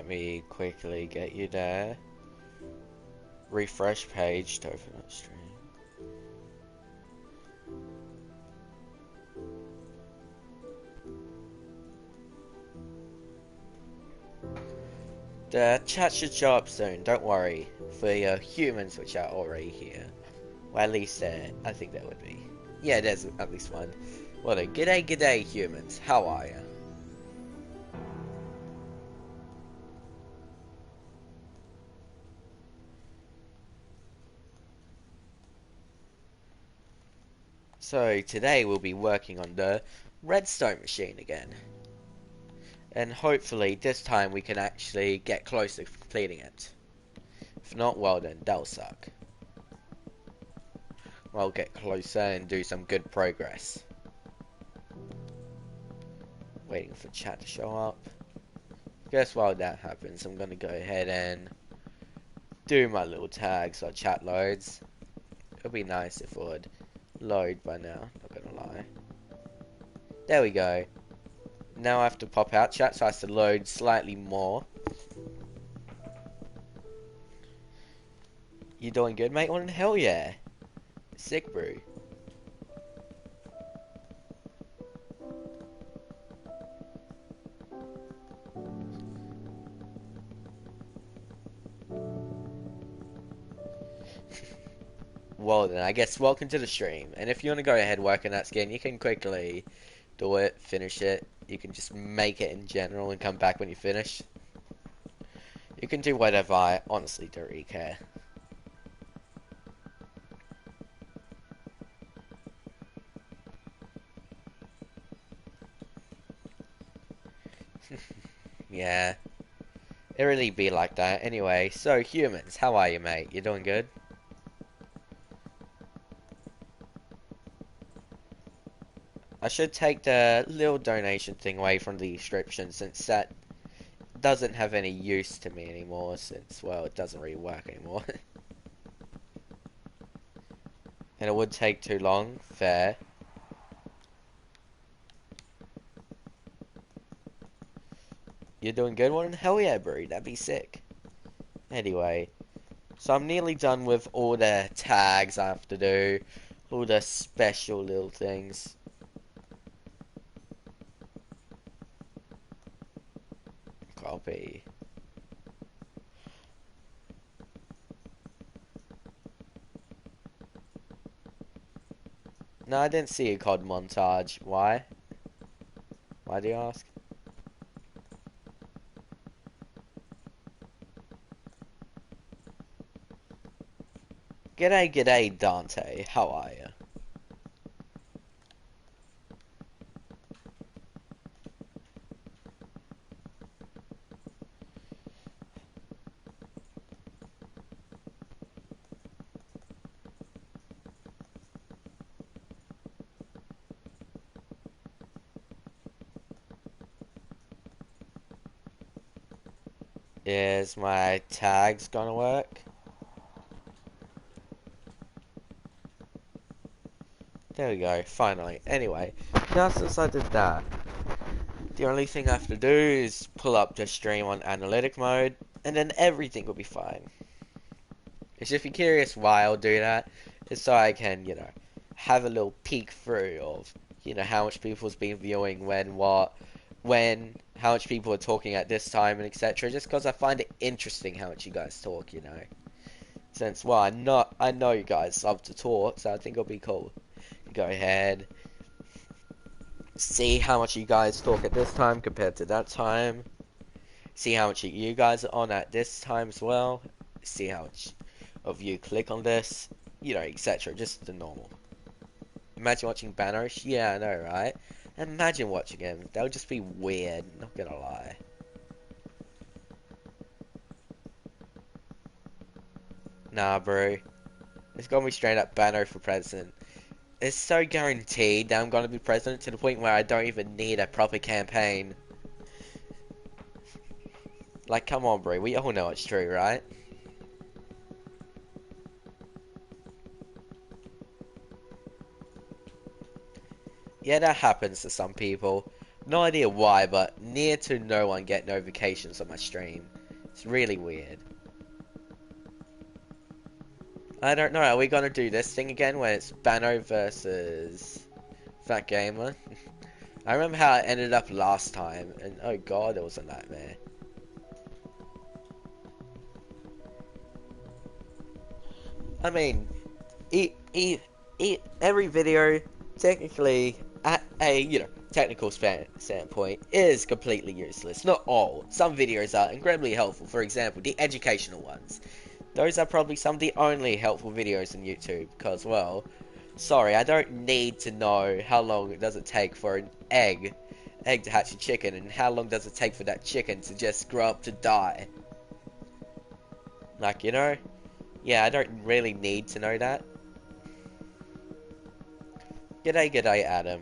Let me quickly get you there. Refresh page to open up stream. The chat should show up soon, don't worry. For your humans which are already here. Well, at least I think there would be. Yeah, there's at least one. Well then, g'day humans, how are ya? So today we'll be working on the Redstone machine again. And hopefully this time we can actually get close to completing it. If not, well then, that'll suck. We'll get closer and do some good progress. Waiting for chat to show up. Guess while that happens, I'm gonna go ahead and do my little tags so chat loads. It'd be nice if it would load by now, not gonna lie. There we go. Now I have to pop out chat, so I have to load slightly more. You doing good, mate? Well, hell yeah. Sick, bro. Well then, I guess welcome to the stream. And if you want to go ahead working that skin, you can quickly do it, finish it. You can just make it in general and come back when you finish. You can do whatever, I honestly don't really care. Yeah, it really be like that. Anyway, so humans, how are you, mate? You doing good? I should take the little donation thing away from the description since that doesn't have any use to me anymore since, well, it doesn't really work anymore. And it would take too long, fair. You're doing good one? Hell yeah, bro, that'd be sick. Anyway, so I'm nearly done with all the tags I have to do, all the special little things. Copy. No, I didn't see a COD montage. Why? Why do you ask? G'day Dante, how are you? Is my tags gonna work? There we go, finally. Anyway, now since I did that, the only thing I have to do is pull up the stream on analytic mode, and then everything will be fine. Because if you're curious why I'll do that, it's so I can, you know, have a little peek through of, you know, how much people's been viewing how much people are talking at this time, and etc. Just because I find it interesting how much you guys talk, you know. Since, well, I know you guys love to talk, so I think it'll be cool. Go ahead, see how much you guys talk at this time compared to that time. See how much you guys are on at this time as well. See how much of you click on this, you know, etc. Just the normal. Imagine watching Banosh. Yeah, I know, right? Imagine watching him. That would just be weird, not gonna lie. Nah, bro. It's gonna be straight up Bano for president. It's so guaranteed that I'm gonna be president to the point where I don't even need a proper campaign. Like, come on, bro. We all know it's true, right? Yeah, that happens to some people. No idea why, but near to no one get notifications on my stream. It's really weird. I don't know, are we gonna do this thing again when it's Bano versus Fat Gamer? I remember how it ended up last time, and oh god, it was a nightmare. I mean, every video, technically, at a, technical standpoint, is completely useless. Not all. Some videos are incredibly helpful, for example, the educational ones. Those are probably some of the only helpful videos on YouTube, because, well, sorry, I don't need to know how long does it take for an egg to hatch a chicken, and how long does it take for that chicken to just grow up to die. Like, yeah, I don't really need to know that. G'day, Adam.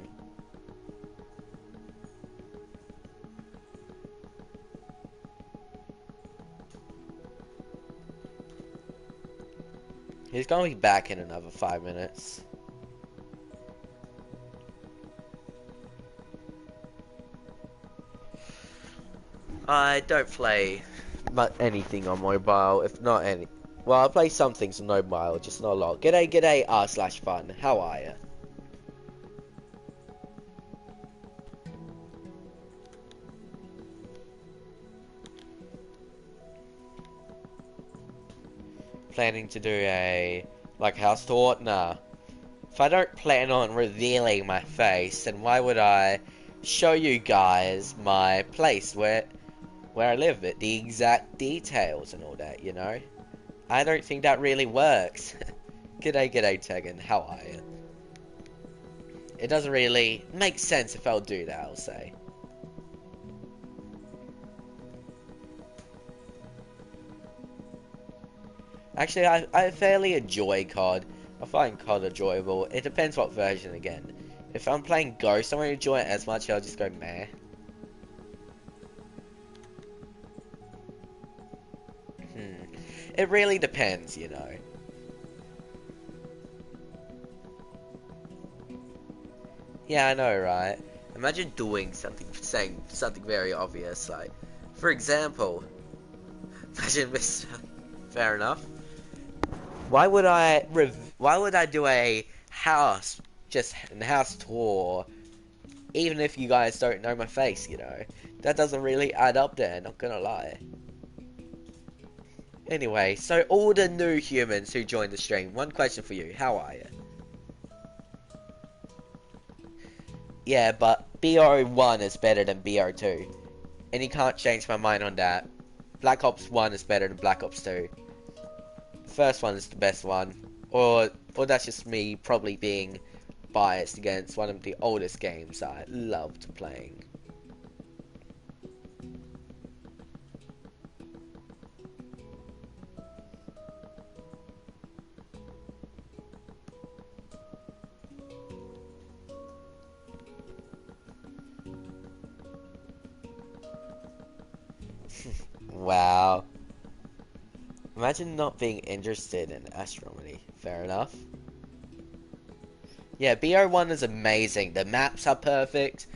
He's gonna be back in another 5 minutes. I don't play anything on mobile, if not any. Well, I play some things on mobile, just not a lot. G'day, r/fun. How are ya? Planning to do a, house tour? Nah. If I don't plan on revealing my face, then why would I show you guys my place where I live, the exact details and all that, I don't think that really works. G'day, Tegan. How are you? It doesn't really make sense if I'll do that, I'll say. Actually, I fairly enjoy COD. I find COD enjoyable. It depends what version again. If I'm playing Ghost, I won't enjoy it as much, I'll just go meh. It really depends, Yeah, I know, right? Imagine doing something, saying something very obvious, like, for example, imagine Mr. Fair enough. Why would I do a house tour, even if you guys don't know my face, That doesn't really add up there, not gonna lie. Anyway, so all the new humans who joined the stream, one question for you, how are you? Yeah, but BO1 is better than BO2. And you can't change my mind on that. Black Ops 1 is better than Black Ops 2. The first one is the best one. Or that's just me probably being biased against one of the oldest games I loved playing. Wow. Imagine not being interested in astronomy. Fair enough. Yeah, BO1 is amazing. The maps are perfect.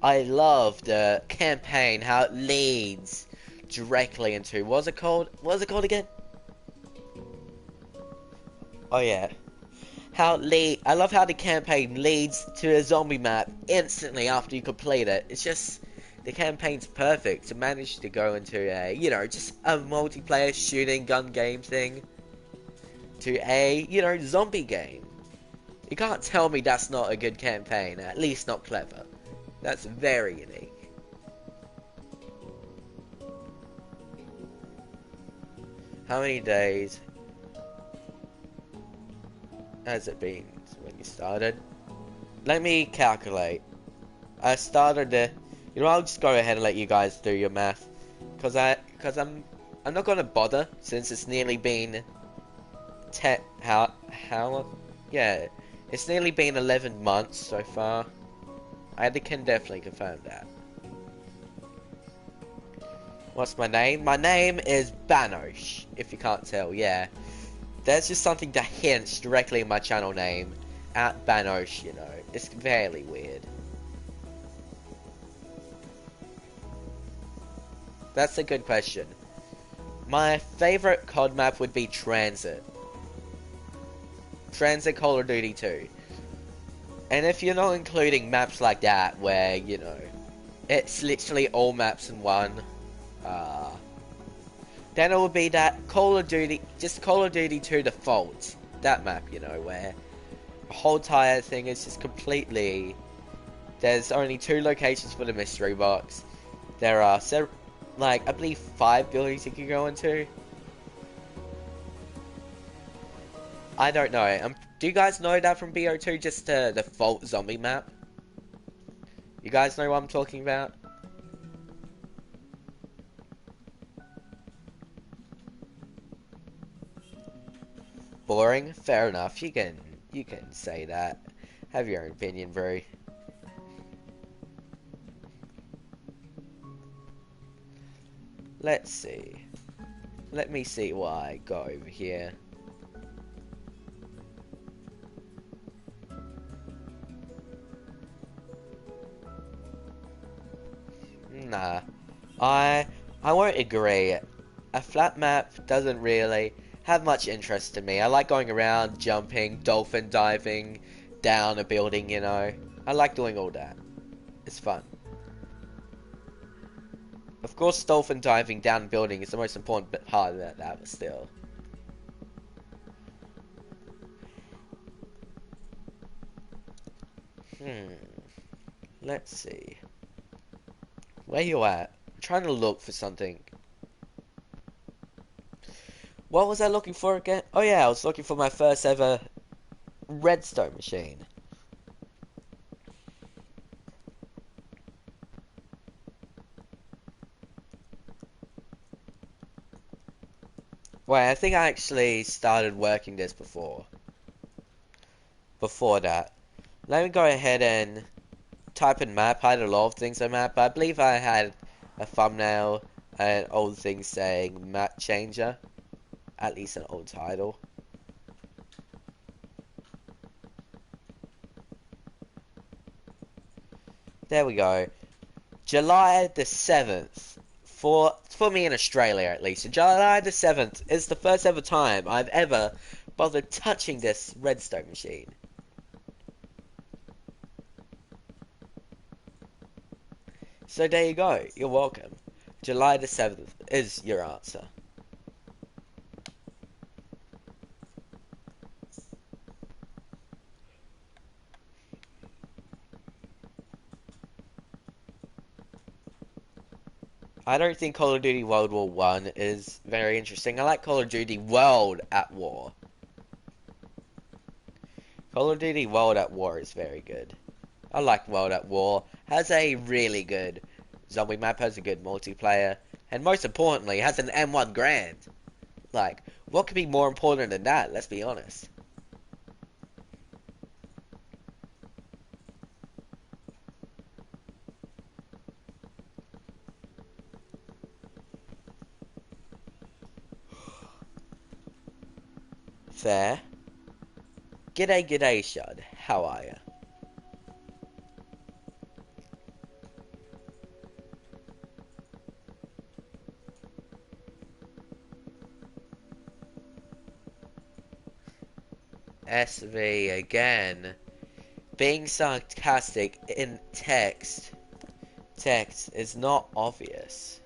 I love the campaign, how it leads directly into... What's it called? What's it called again? Oh, yeah. I love how the campaign leads to a zombie map instantly after you complete it. It's just... The campaign's perfect to manage to go into a, just a multiplayer shooting gun game thing to a, zombie game. You can't tell me that's not a good campaign, at least not clever. That's very unique. How many days has it been when you started? Let me calculate. I started the... I'll just go ahead and let you guys do your math, cause I'm not gonna bother since it's nearly been how long? Yeah, it's nearly been 11 months so far. I can definitely confirm that. What's my name? My name is Banosh, if you can't tell. Yeah, that's just something that hints directly in my channel name at Banosh. It's fairly weird. That's a good question. My favorite COD map would be Transit. Transit Call of Duty 2. And if you're not including maps like that, where, you know, it's literally all maps in one, uh, then it would be that Call of Duty, just Call of Duty 2 Default. That map, you know, where the whole entire thing is just completely... There's only 2 locations for the mystery box. There are, like, I believe 5 buildings you can go into. I don't know. Do you guys know that from BO2, just the default zombie map? You guys know what I'm talking about? Boring? Fair enough. You can say that. Have your own opinion, bro. Let's see. Let me see what I got over here. Nah. I won't agree. A flat map doesn't really have much interest to me. I like going around, jumping, dolphin diving, down a building, you know. I like doing all that. It's fun. Of course, dolphin diving down a building is the most important part of that, but still. Let's see. Where you at? I'm trying to look for something. What was I looking for again? Oh yeah, I was looking for my first ever Redstone machine. Wait, I think I actually started working this before. Before that. Let me go ahead and type in map. I had a lot of things on map, but I believe I had a thumbnail and old thing saying map changer. At least an old title. There we go. July the 7th. For me in Australia at least. July the 7th is the first ever time I've ever bothered touching this redstone machine. So there you go. You're welcome. July the 7th is your answer. I don't think Call of Duty World War 1 is very interesting. I like Call of Duty World at War. Call of Duty World at War is very good. I like World at War. Has a really good zombie map, has a good multiplayer, and most importantly, has an M1 Grand. Like, what could be more important than that? Let's be honest. Fair. G'day, g'day, Shud. How are ya? SV again. Being sarcastic in text is not obvious.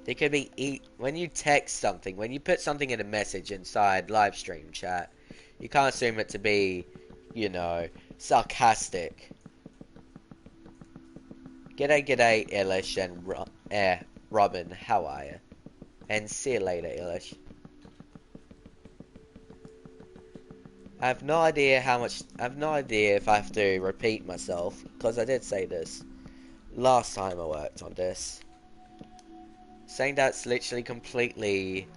It could be when you text something, when you put something in a message inside live stream chat, you can't assume it to be, you know, sarcastic. G'day, g'day, Illish and Robin, how are you? And see you later, Illish. I have no idea if I have to repeat myself, because I did say this last time I worked on this. Saying that's literally completely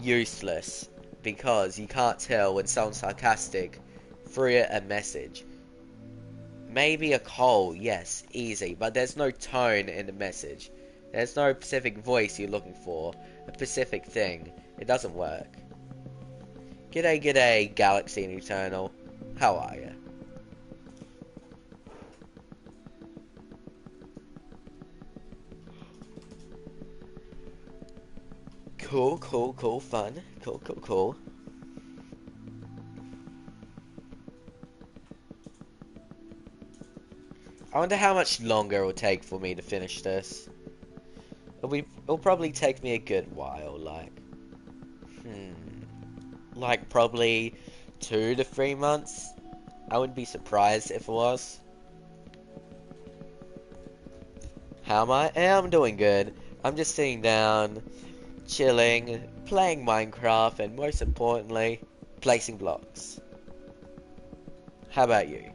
useless, because you can't tell when someone's sarcastic through a message. Maybe a call, yes, easy, but there's no tone in the message. There's no specific voice you're looking for, a specific thing. It doesn't work. G'day, g'day, Galaxy and Eternal. How are ya? Cool, cool, cool, fun. Cool, cool, cool. I wonder how much longer it will take for me to finish this. It'll probably take me a good while, like probably 2 to 3 months. I wouldn't be surprised if it was. How am I? I'm doing good. I'm just sitting down, chilling, playing Minecraft, and most importantly, placing blocks. How about you?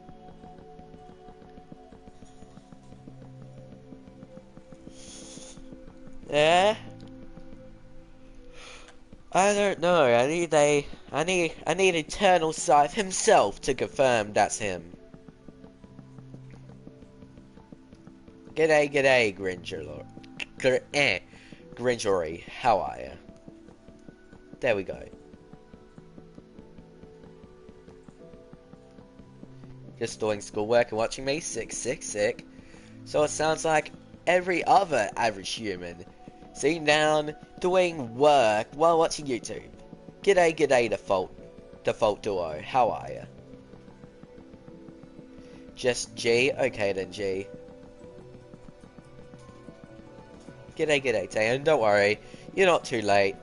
Yeah? I don't know. I need Eternal Scythe himself to confirm that's him. G'day, g'day, Gringery. How are ya? There we go. Just doing schoolwork and watching me. Sick, sick, sick. So it sounds like every other average human sitting down doing work while watching YouTube. G'day, g'day, default duo. How are ya? Just G? Okay then, G. G'day, g'day, Tayan. Don't worry, you're not too late.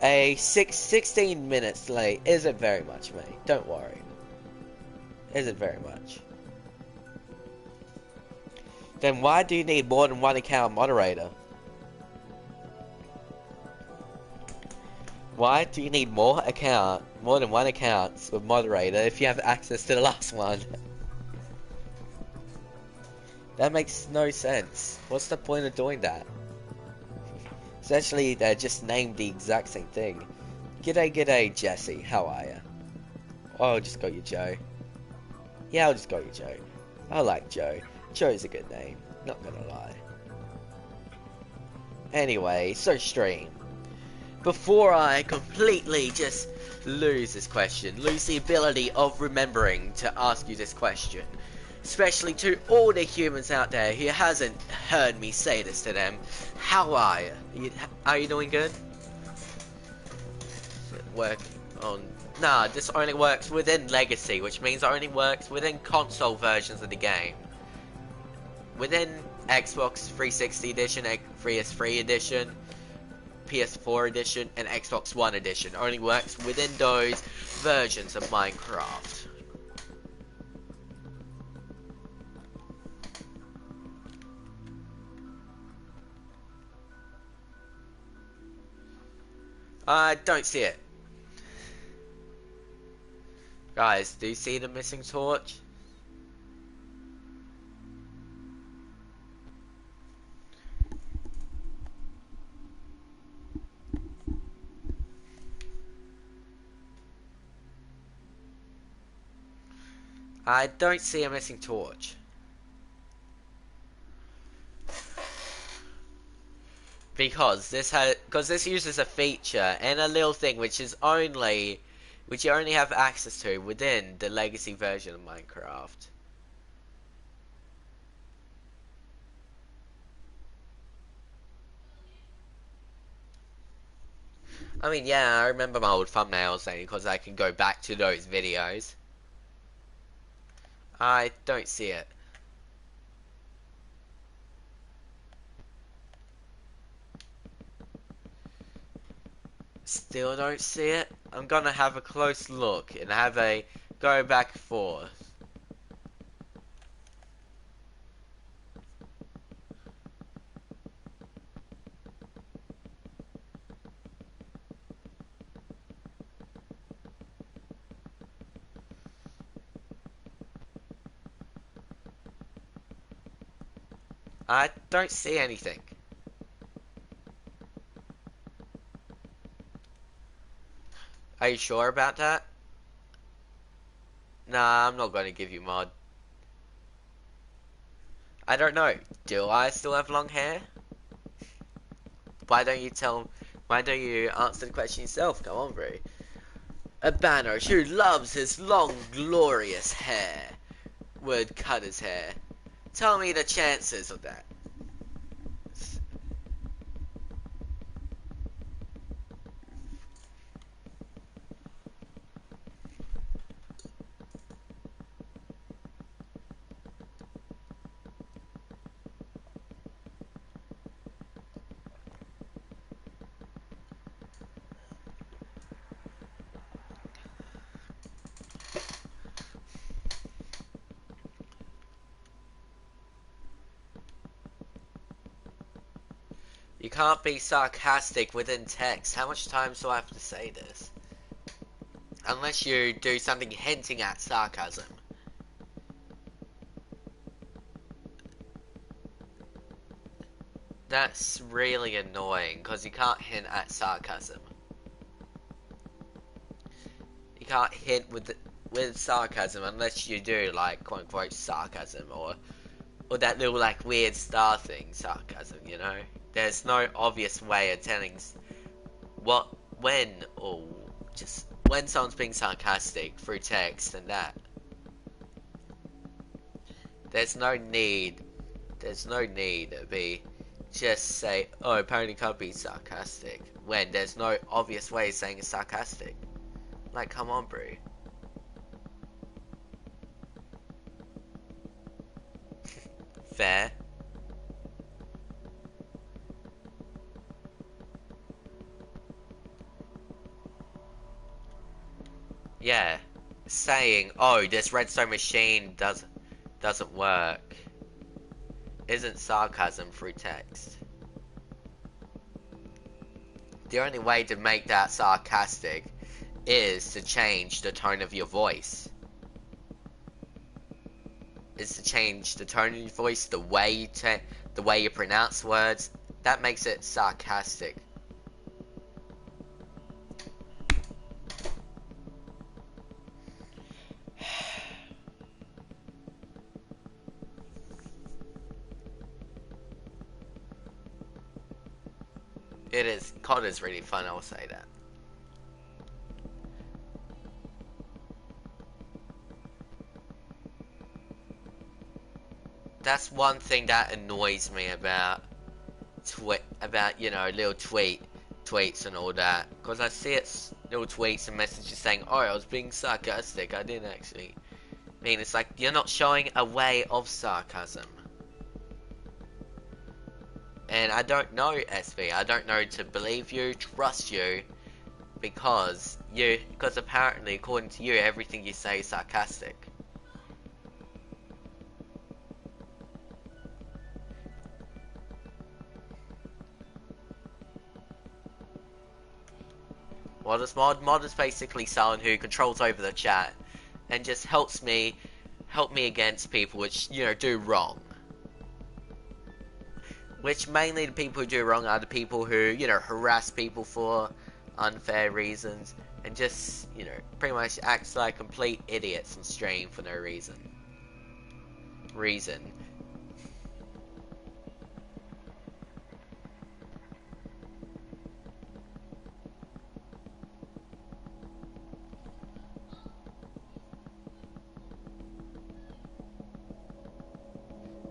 16 minutes late isn't very much, mate. Don't worry. Isn't very much. Then why do you need more than one account moderator? Why do you need more than one account with moderator if you have access to the last one? That makes no sense. What's the point of doing that? Essentially, they're just named the exact same thing. G'day, g'day, Jesse. How are ya? Oh, I'll just call you Joe. Yeah, I'll just call you Joe. I like Joe. Joe's a good name. Not gonna lie. Anyway, so stream. Before I completely just lose this question, lose the ability of remembering to ask you this question, especially to all the humans out there who hasn't heard me say this to them, how are you? Are you doing good? Work on... Nah, this only works within Legacy, which means it only works within console versions of the game. Within Xbox 360 edition, PS3 edition, PS4 edition, and Xbox One edition. Only works within those versions of Minecraft. I don't see it. Guys, do you see the missing torch? I don't see a missing torch. Because this uses a feature and a little thing which you only have access to within the legacy version of Minecraft. I mean, yeah, I remember my old thumbnails because I can go back to those videos. I don't see it. Still don't see it? I'm gonna have a close look and have a go back and forth. I don't see anything. Are you sure about that? Nah, I'm not going to give you mod. I don't know. Do I still have long hair? Why don't you answer the question yourself? Come on, bro. A Banosh who loves his long, glorious hair would cut his hair. Tell me the chances of that. You can't be sarcastic within text. How much time do I have to say this? Unless you do something hinting at sarcasm. That's really annoying, because you can't hint at sarcasm. You can't hint with sarcasm unless you do, like, quote-unquote sarcasm, or that little, like, weird star thing, sarcasm, you know? There's no obvious way of telling or just when someone's being sarcastic through text and that. There's no need to be just say, oh, apparently can't be sarcastic, when there's no obvious way of saying it's sarcastic. Like, come on, bro. Fair. Yeah. Saying, oh, this redstone machine doesn't work isn't sarcasm through text. The only way to make that sarcastic is to change the tone of your voice. Is to change the tone of your voice, the way you pronounce words. That makes it sarcastic. It is. COD is really fun, I will say that. That's one thing that annoys me about you know, little tweets and all that, because I see it's little tweets and messages saying, oh, I was being sarcastic, I didn't actually mean. It's like, you're not showing a way of sarcasm. And I don't know, SB, I don't know to believe you, trust you, because apparently, according to you, everything you say is sarcastic. Well, this mod is basically someone who controls over the chat and just help me against people which, you know, do wrong. Which mainly the people who do wrong are the people who, you know, harass people for unfair reasons and just, you know, pretty much acts like complete idiots on stream for no reason.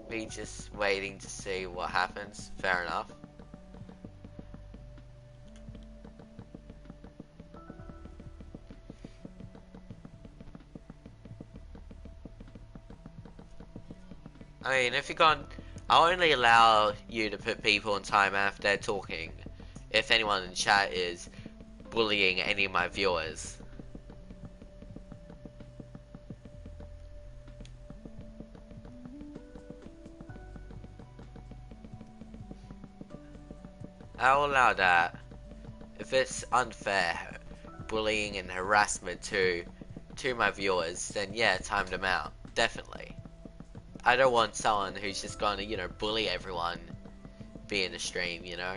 Be just waiting to see what happens. Fair enough. I mean, if you're gone, I'll only allow you to put people on time after they're talking if anyone in chat is bullying any of my viewers. I'll allow that. If it's unfair, bullying and harassment to my viewers, then yeah, time them out. Definitely. I don't want someone who's just gonna, you know, bully everyone be in the stream, you know?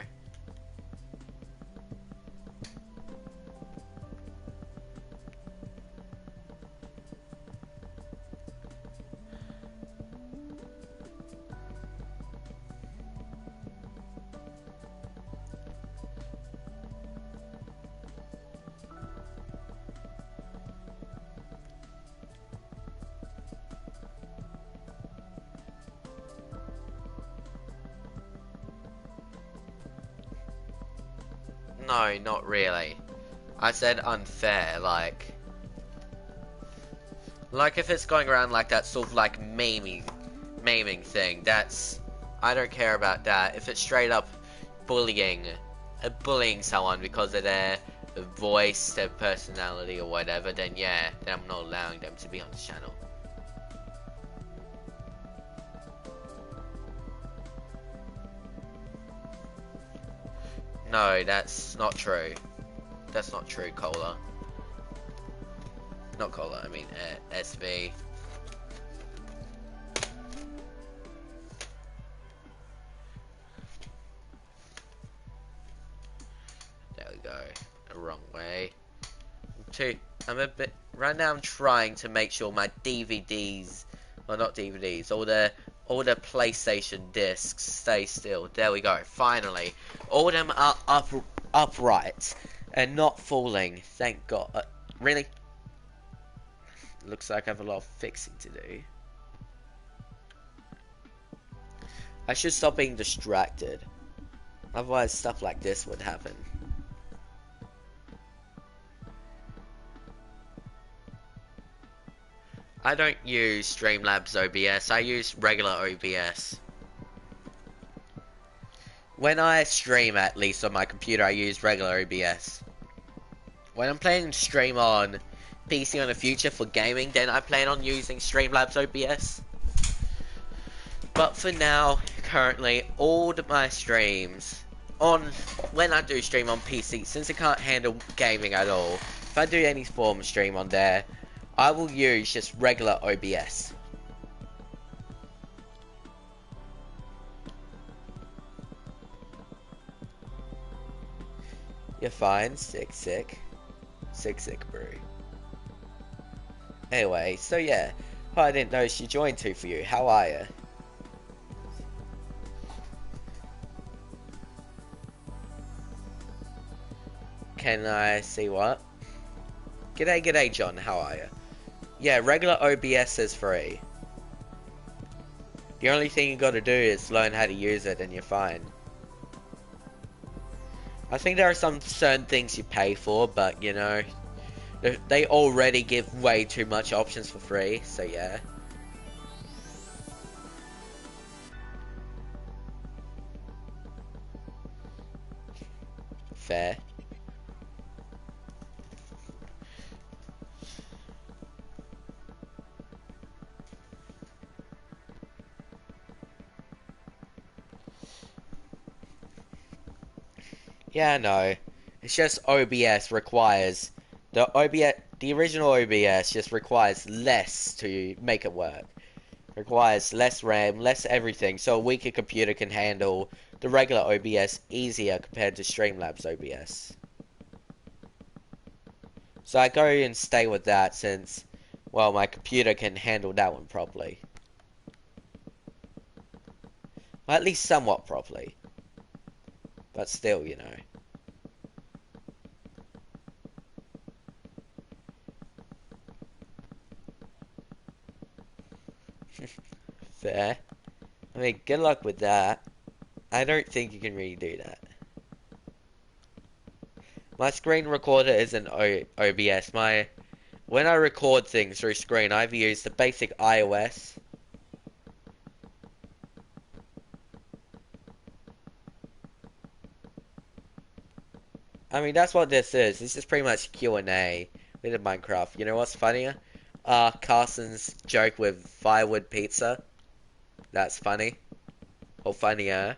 No, not really. I said unfair, like if it's going around like that sort of like maiming thing, that's, I don't care about that. If it's straight up bullying someone because of their voice, their personality or whatever, then yeah, then I'm not allowing them to be on the channel. No, that's not true. That's not true, Cola. Not Cola, I mean SV. There we go. The wrong way. I'm a bit... Right now I'm trying to make sure my DVDs... Well, not DVDs. All the PlayStation discs stay still. There we go. Finally. All of them are upright. And not falling. Thank God. Really? Looks like I have a lot of fixing to do. I should stop being distracted. Otherwise stuff like this would happen. I don't use Streamlabs OBS, I use regular OBS. When I stream, at least on my computer, I use regular OBS. When I'm planning to stream on PC in the future for gaming, then I plan on using Streamlabs OBS. But for now, currently, all of my streams, when I do stream on PC, since I can't handle gaming at all, if I do any form of stream on there, I will use just regular OBS. You're fine, sick brew. Anyway, so yeah, I didn't know she joined too for you. How are you? Can I see what? G'day John, how are you? Yeah, regular OBS is free. The only thing you gotta do is learn how to use it and you're fine. I think there are some certain things you pay for, but you know, they already give way too much options for free, so yeah. Fair. Yeah, no. It's just OBS requires the original OBS just requires less to make it work. Requires less RAM, less everything, so a weaker computer can handle the regular OBS easier compared to Streamlabs OBS. So I go and stay with that since, well, my computer can handle that one properly. Well, at least somewhat properly. But still, you know. Fair. I mean, good luck with that. I don't think you can really do that. My screen recorder isn't OBS. When I record things through screen, I've used the basic iOS. I mean, that's what this is. This is pretty much Q&A with Minecraft. You know what's funnier? Carson's joke with firewood pizza. That's funny. Or funnier.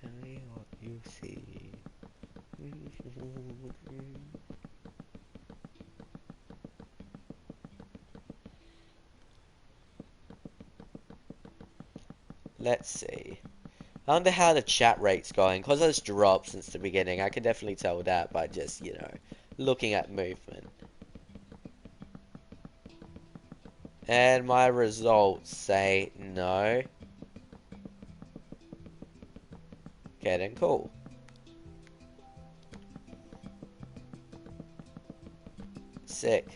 Tell me what you see. Let's see. I wonder how the chat rate's going, because it's dropped since the beginning. I can definitely tell that by just, you know, looking at movement. And my results say no. Okay, then cool. Sick.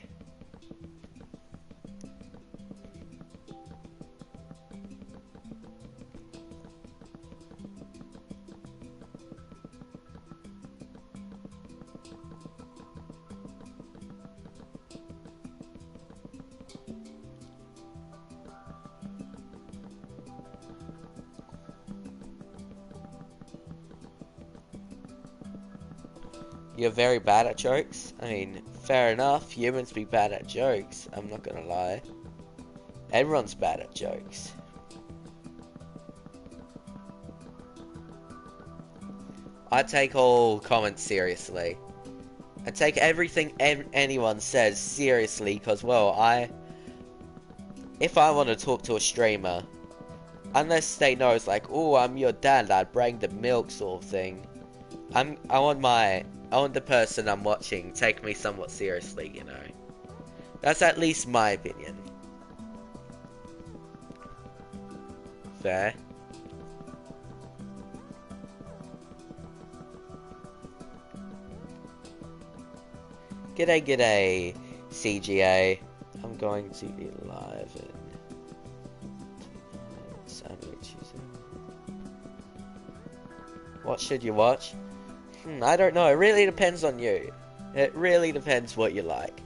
You're very bad at jokes? I mean, Fair enough, humans be bad at jokes, I'm not gonna lie. Everyone's bad at jokes. I take all comments seriously. I take everything anyone says seriously because, well, if I want to talk to a streamer, unless they know it's like, oh, I'm your dad, I'd bring the milk sort of thing, I want the person I'm watching take me somewhat seriously, you know. That's at least my opinion. Fair. G'day, CGA. I'm going to be live in sandwiches. What should you watch? I don't know. It really depends on you. It really depends what you like.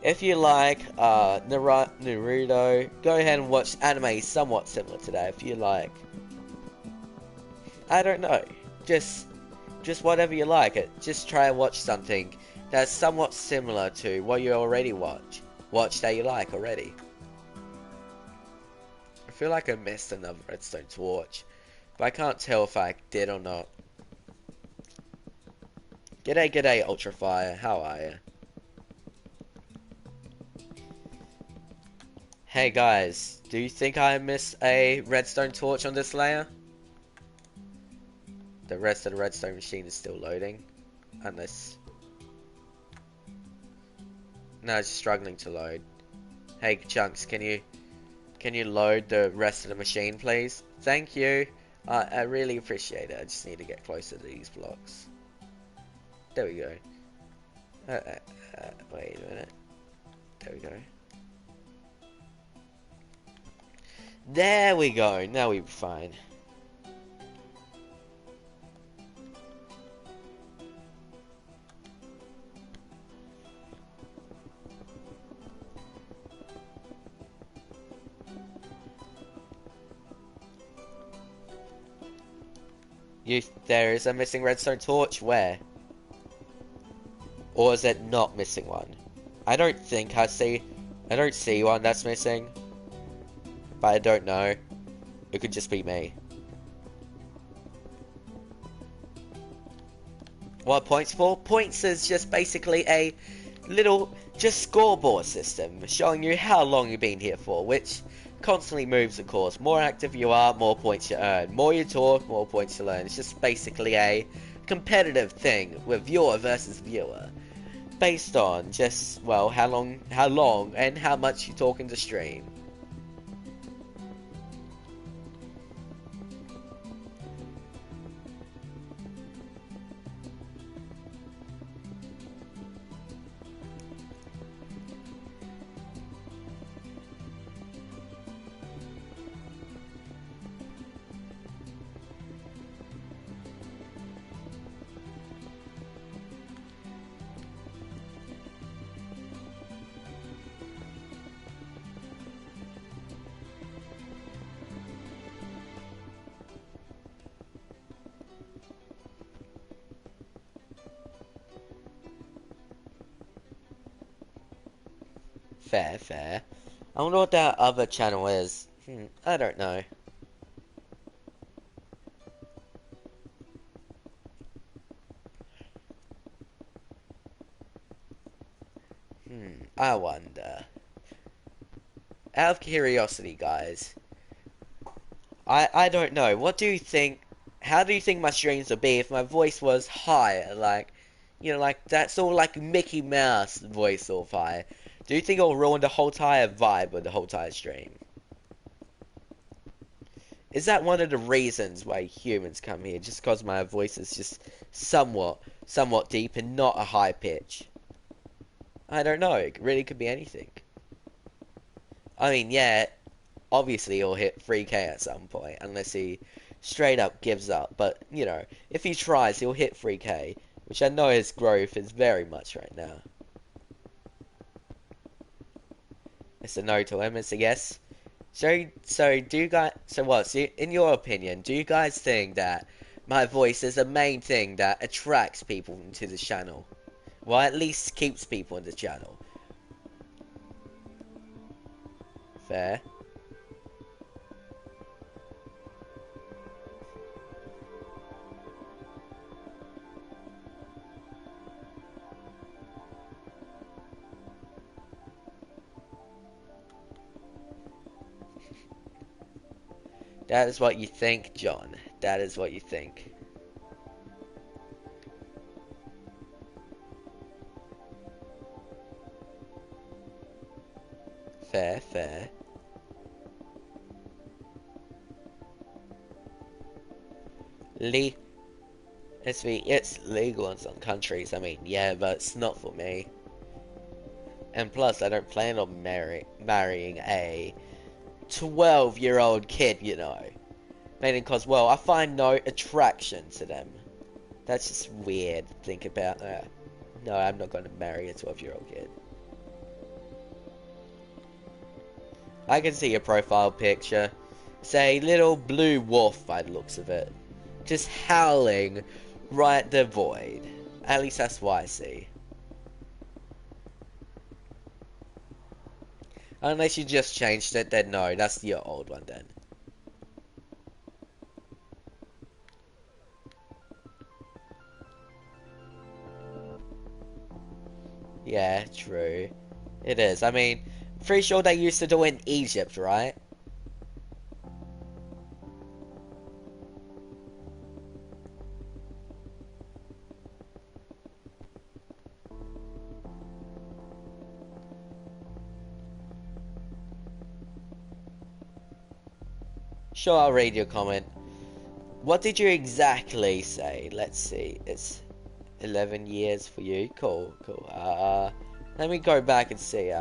If you like Naruto, go ahead and watch anime somewhat similar to that. If you like, I don't know, just whatever you like. Just try and watch something that's somewhat similar to what you already watch that you like already. I feel like I missed another Redstone to watch, but I can't tell if I did or not. G'day, Ultrafire. How are you? Hey guys, do you think I missed a redstone torch on this layer? The rest of the redstone machine is still loading, unless... No, it's struggling to load. Hey Chunks, can you load the rest of the machine, please? Thank you. I really appreciate it. I just need to get closer to these blocks. There we go. Wait a minute. There we go. There we go. Now we'll be fine. There is a missing redstone torch. Where? Or is it not missing one? I don't think I don't see one that's missing. But I don't know. It could just be me. What points for? Points is just basically a little scoreboard system showing you how long you've been here for, which constantly moves, of course. More active you are, more points you earn. More you talk, more points you learn. It's just basically a competitive thing with viewer versus viewer, based on just, well, how long and how much you talk in the stream. Fair. I wonder what that other channel is. I don't know. I wonder. Out of curiosity, guys. I don't know. What do you think? How do you think my streams would be if my voice was higher? Like, you know, like that sort of like Mickey Mouse voice sort of high. Do you think it'll ruin the whole entire vibe of the whole entire stream? Is that one of the reasons why humans come here? Just because my voice is just somewhat deep and not a high pitch? I don't know. It really could be anything. I mean, yeah, obviously he'll hit 3K at some point, unless he straight up gives up. But, you know, if he tries, he'll hit 3K, which I know his growth is very much right now. It's a no to him, it's a yes. So do you guys, in your opinion, do you guys think that my voice is the main thing that attracts people into the channel? Well, at least keeps people in the channel. Fair. That is what you think, John. That is what you think. Fair, fair. Le it's legal in some countries. I mean, yeah, but it's not for me. And plus, I don't plan on marrying a 12-year-old kid, you know. Mainly because, well, I find no attraction to them. That's just weird to think about. No, I'm not going to marry a 12-year-old kid. I can see your profile picture. It's a little blue wolf by the looks of it. Just howling right at the void. At least that's what I see. Unless you just changed it, then no, that's your old one then. Yeah, true. It is. I mean, pretty sure they used to do it in Egypt, right? Sure, I'll read your comment. What did you exactly say? Let's see. It's 11 years for you. Cool, cool. Let me go back and see.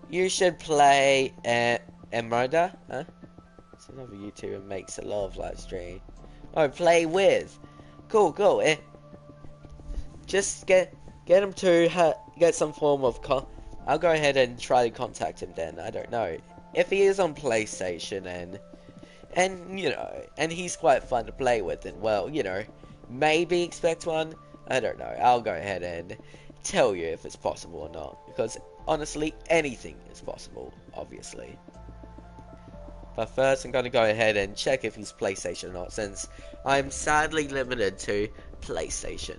You should play Emerda. Huh? It's another YouTuber makes a lot of live stream. Oh, play with. Cool, cool. Just get him to get some form of I'll go ahead and try to contact him then. I don't know if he is on PlayStation and you know, and he's quite fun to play with, and well, you know, maybe expect one. I don't know. I'll go ahead and tell you if it's possible or not, because honestly, anything is possible, obviously. But first, I'm going to go ahead and check if he's PlayStation or not, since I'm sadly limited to PlayStation.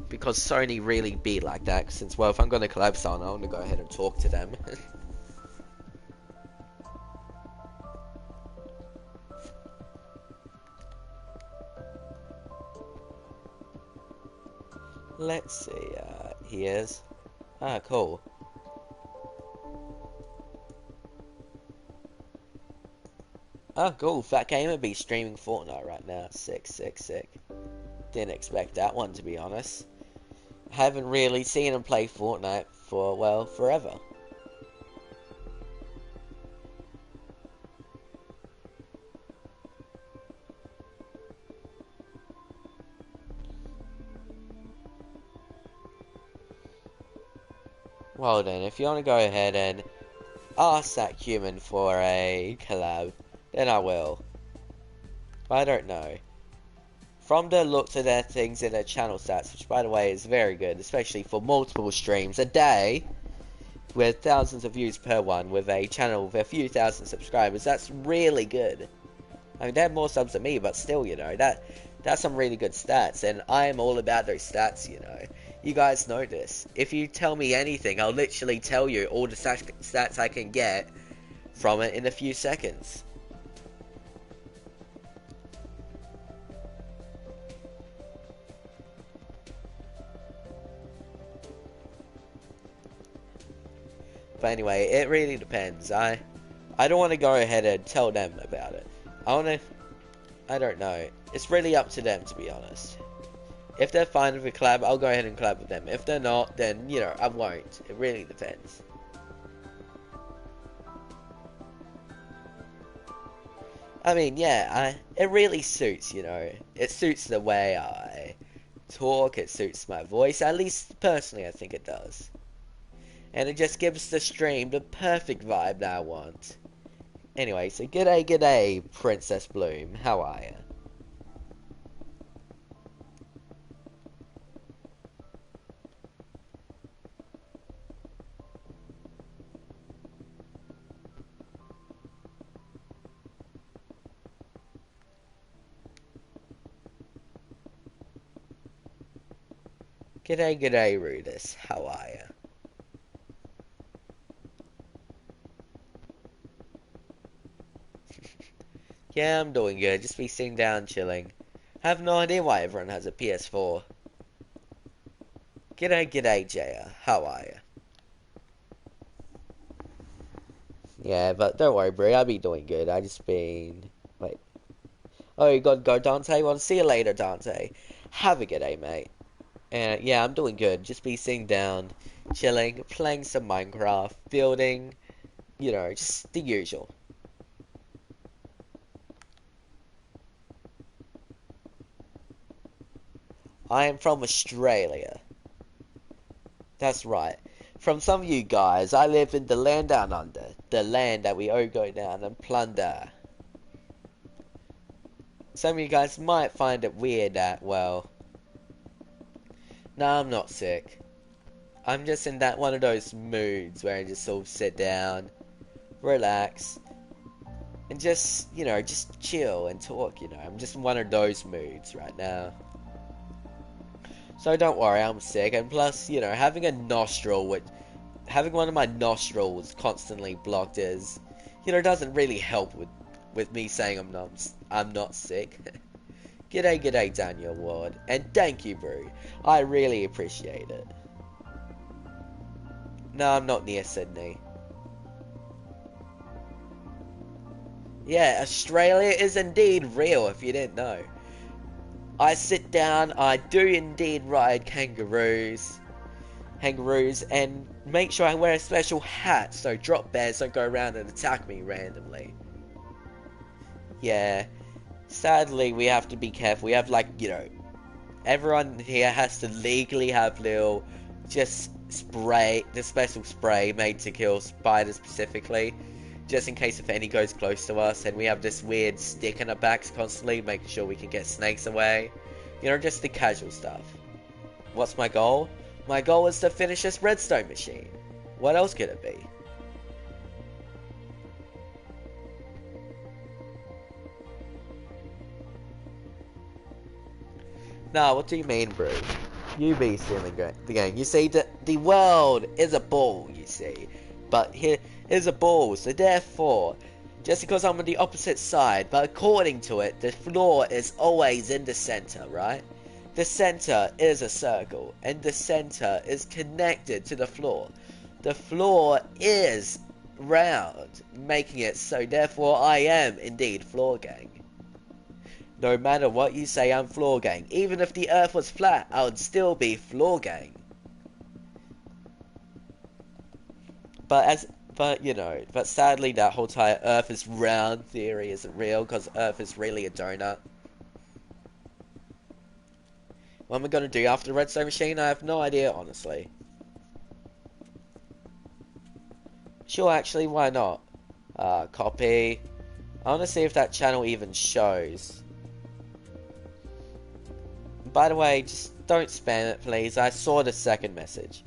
Because Sony really be like that, since, well, if I'm going to collab someone, I want to go ahead and talk to them. Let's see, he is. Ah, cool. Oh, cool. Fat Gamer be streaming Fortnite right now. Sick, sick, sick. Didn't expect that one, to be honest. Haven't really seen him play Fortnite for, well, forever. Well then, if you want to go ahead and ask that human for a collab, then I will. But I don't know. From the looks of their things in their channel stats, which by the way is very good, especially for multiple streams a day, with thousands of views per one, with a channel with a few thousand subscribers, that's really good. I mean, they have more subs than me, but still, you know, that's some really good stats, and I am all about those stats, you know. You guys know this. If you tell me anything, I'll literally tell you all the stats I can get from it in a few seconds. But anyway, it really depends. I don't want to go ahead and tell them about it. I don't know. It's really up to them, to be honest. If they're fine with a collab, I'll go ahead and collab with them. If they're not, then, you know, I won't. It really depends. I mean, yeah, it really suits, you know. It suits the way I talk, it suits my voice. At least, personally, I think it does. And it just gives the stream the perfect vibe that I want. Anyway, so g'day, Princess Bloom. How are ya? G'day, g'day, Rudis. How are ya? Yeah, I'm doing good. Just be sitting down, chilling. I have no idea why everyone has a PS4. G'day, g'day, Jaya. How are ya? Yeah, but don't worry, bro. I'll be doing good. I just been... Wait. Oh, you gotta go, Dante? Well, see you later, Dante. Have a good day, mate. And yeah, I'm doing good. Just be sitting down, chilling, playing some Minecraft, building, you know, just the usual. I am from Australia. That's right. From some of you guys, I live in the land down under. The land that we all go down and plunder. Some of you guys might find it weird that, well... No, I'm not sick. I'm just in that one of those moods where I just sort of sit down, relax, and just, you know, just chill and talk, you know. I'm just in one of those moods right now. So don't worry, I'm sick, and plus, you know, having one of my nostrils constantly blocked is, you know, doesn't really help with me saying I'm not sick. G'day, g'day, Daniel Ward, and thank you, bro. I really appreciate it. No, I'm not near Sydney. Yeah, Australia is indeed real, if you didn't know. I sit down, I do indeed ride kangaroos, and make sure I wear a special hat so drop bears don't go around and attack me randomly. Yeah, sadly we have to be careful. We have, like, you know, everyone here has to legally have little, just spray, the special spray made to kill spiders specifically, just in case if any goes close to us, and we have this weird stick in our backs constantly, making sure we can get snakes away. You know, just the casual stuff. What's my goal? My goal is to finish this redstone machine. What else could it be? Nah, what do you mean, bro? You be stealing the game. You see, the world is a ball, you see. But here is a ball, so therefore, just because I'm on the opposite side, but according to it, the floor is always in the center, right? The center is a circle, and the center is connected to the floor. The floor is round, making it so therefore I am indeed floor gang. No matter what you say, I'm floor gang. Even if the earth was flat, I would still be floor gang. But you know, but sadly that whole entire earth is round theory isn't real, because earth is really a donut. What am I gonna do after the redstone machine? I have no idea, honestly. Sure, actually, why not? Copy. I wanna see if that channel even shows. By the way, just don't spam it, please. I saw the second message.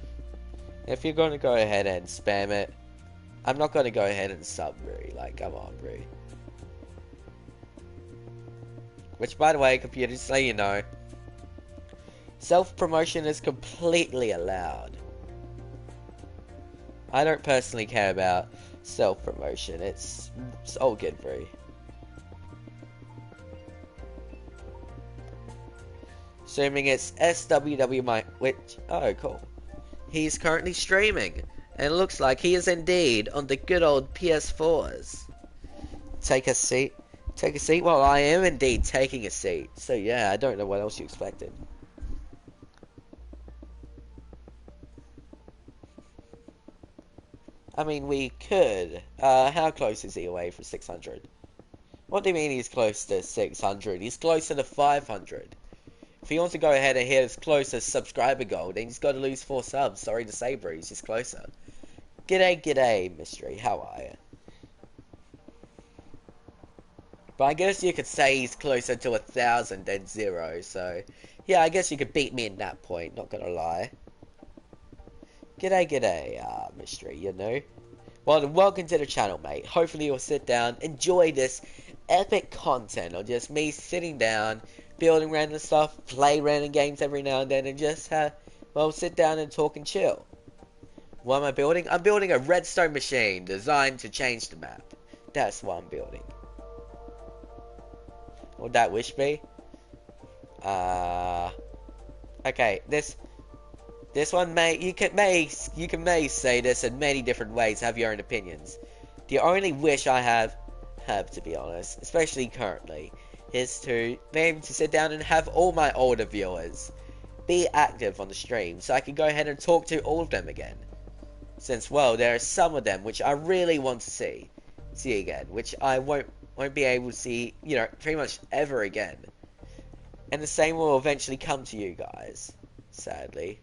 If you're gonna go ahead and spam it, I'm not gonna go ahead and sub, bro. Like, come on, bro. Which, by the way, computer, just so you know, self-promotion is completely allowed. I don't personally care about self-promotion. It's all good, bro. Assuming it's SWW which, oh, cool. He's currently streaming, and it looks like he is indeed on the good old PS4s. Take a seat. Take a seat? Well, I am indeed taking a seat. So yeah, I don't know what else you expected. I mean, we could. How close is he away from 600? What do you mean he's close to 600? He's closer to 500. If he wants to go ahead and hit his closest subscriber goal, then he's got to lose 4 subs. Sorry to say, bro, he's just closer. G'day, g'day, Mystery. How are you? But I guess you could say he's closer to 1,000 than 0, so... Yeah, I guess you could beat me in that point, not gonna lie. G'day, g'day, Mystery, you know? Well, welcome to the channel, mate. Hopefully you'll sit down, enjoy this epic content of just me sitting down, building random stuff, play random games every now and then, and just Well, sit down and talk and chill. What am I building? I'm building a redstone machine designed to change the map. That's what I'm building. Would that wish be? Okay, this one may say this in many different ways, have your own opinions. The only wish I have to be honest, especially currently, is to be able to sit down and have all my older viewers be active on the stream so I can go ahead and talk to all of them again. Since, well, there are some of them which I really want to see again, which I won't be able to see, you know, pretty much ever again. And the same will eventually come to you guys, sadly.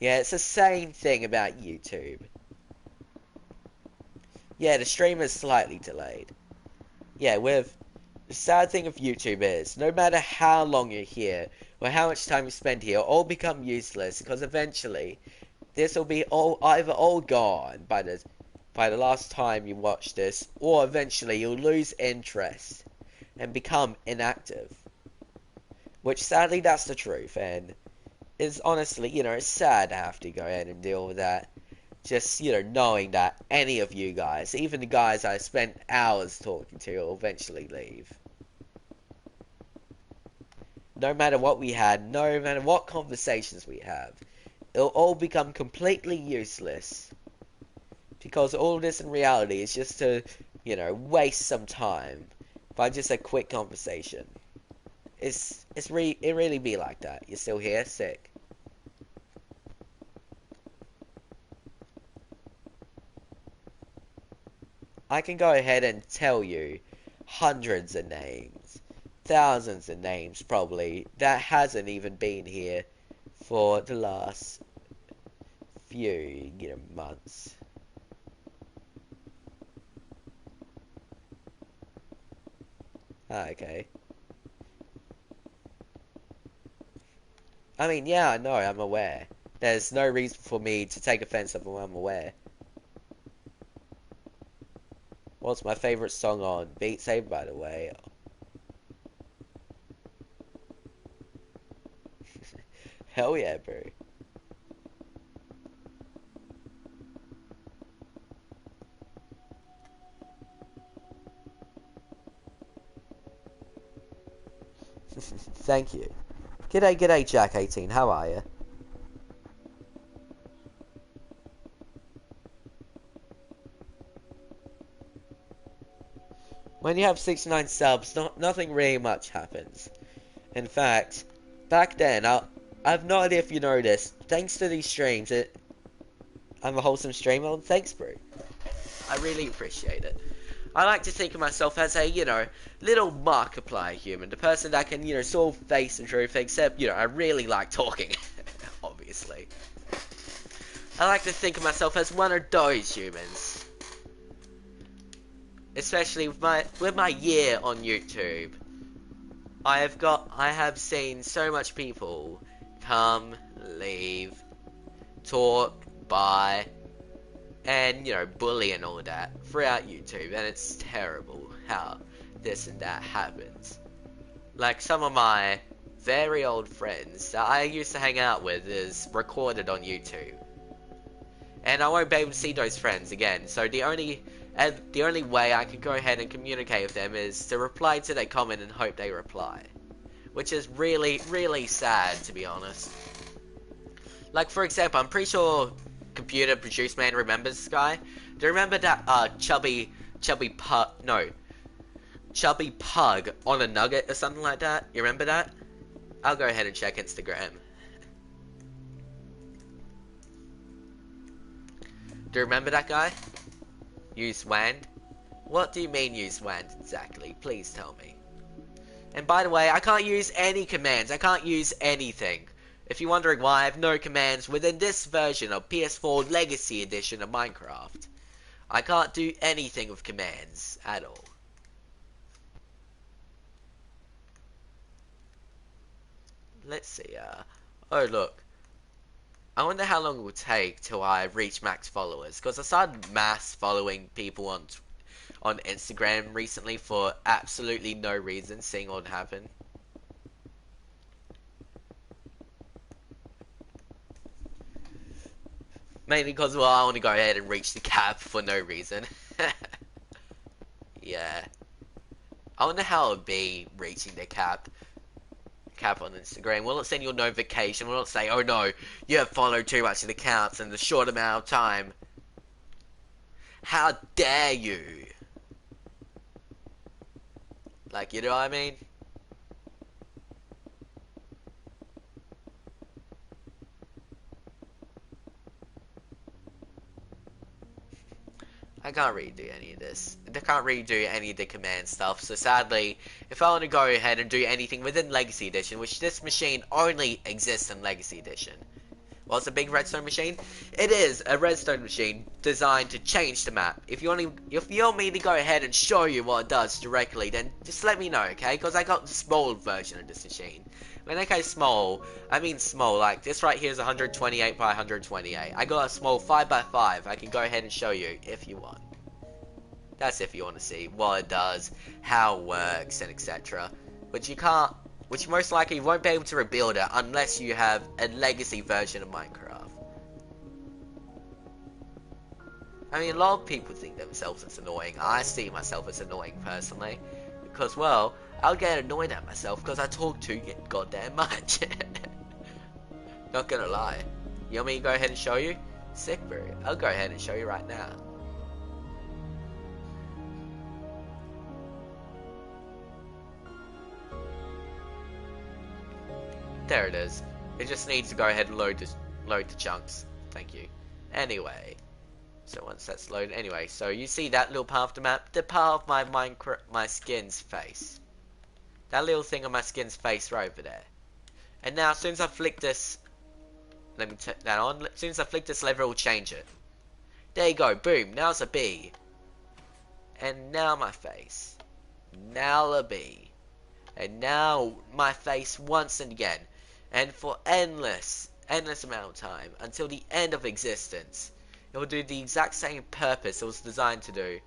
Yeah, it's the same thing about YouTube. Yeah, the stream is slightly delayed. Yeah, the sad thing of YouTube is, no matter how long you're here, or how much time you spend here, it'll all become useless, because eventually, this will be either all gone by the last time you watch this, or eventually you'll lose interest, and become inactive. Which, sadly, that's the truth, and is honestly, you know, it's sad to have to go ahead and deal with that. Just, you know, knowing that any of you guys, even the guys I spent hours talking to, will eventually leave. No matter what we had, no matter what conversations we have, it'll all become completely useless. Because all of this in reality is just to, you know, waste some time by just a quick conversation. It really be like that. You're still here? Sick. I can go ahead and tell you hundreds of names, thousands of names probably, that hasn't even been here for the last few, you know, months. Okay. I mean, yeah, I know, I'm aware. There's no reason for me to take offense of when I'm aware. What's my favorite song on Beat Saber, by the way? Hell yeah, bro. Thank you. G'day, Jack18. How are you? When you have 69 subs, nothing really much happens. In fact, back then, I have no idea if you know this, thanks to these streams, I'm a wholesome streamer, and thanks, bro. I really appreciate it. I like to think of myself as a, you know, little Markiplier human, the person that can, you know, sort of face the truth, except, you know, I really like talking, obviously. I like to think of myself as one of those humans. Especially with my year on YouTube. I have seen so much people come, leave, talk, buy, and, you know, bully and all that throughout YouTube, and it's terrible how this and that happens. Like, some of my very old friends that I used to hang out with is recorded on YouTube. And I won't be able to see those friends again, so the only way I can go ahead and communicate with them is to reply to their comment and hope they reply. Which is really, really sad, to be honest. Like, for example, I'm pretty sure Computer Produce Man remembers this guy. Do you remember that, chubby pug on a nugget or something like that? You remember that? I'll go ahead and check Instagram. Do you remember that guy? Use WAND? What do you mean use WAND exactly? Please tell me. And by the way, I can't use any commands. I can't use anything. If you're wondering why, I have no commands within this version of PS4 Legacy Edition of Minecraft. I can't do anything with commands at all. Let's see, oh look. I wonder how long it will take till I reach max followers, because I started mass following people on Instagram recently for absolutely no reason, seeing what happened. Mainly because, well, I want to go ahead and reach the cap for no reason. Yeah. I wonder how it would be reaching the cap on Instagram. Will it send you a notification? Will it say, oh no, you have followed too much of the accounts in a short amount of time? How dare you? Like, you know what I mean? I can't really do any of this. I can't really do any of the command stuff, so sadly, if I want to go ahead and do anything within Legacy Edition, which this machine only exists in Legacy Edition. Well, it's a big redstone machine. It is a redstone machine designed to change the map. If you want me to go ahead and show you what it does directly, then just let me know, okay? Because I got the small version of this machine. When I say small, I mean small. Like this right here is 128 by 128. I got a small 5 by 5. I can go ahead and show you if you want. That's if you want to see what it does, how it works, and etc. But you can't. Which most likely you won't be able to rebuild it unless you have a legacy version of Minecraft. I mean, a lot of people think themselves as annoying. I see myself as annoying personally. Because, well, I'll get annoyed at myself because I talk too goddamn much. Not gonna lie. You want me to go ahead and show you? Sick, bro. I'll go ahead and show you right now. There it is. It just needs to go ahead and load the chunks. Thank you. Anyway, so once that's loaded, anyway, so you see that little part of the map, the part of my skin's face. That little thing on my skin's face right over there. And now, as soon as I flick this, let me turn that on. As soon as I flick this lever, it will change it. There you go. Boom. Now it's a bee. And now my face. Now a bee. And now my face once and again. And for endless amount of time, until the end of existence, it will do the exact same purpose it was designed to do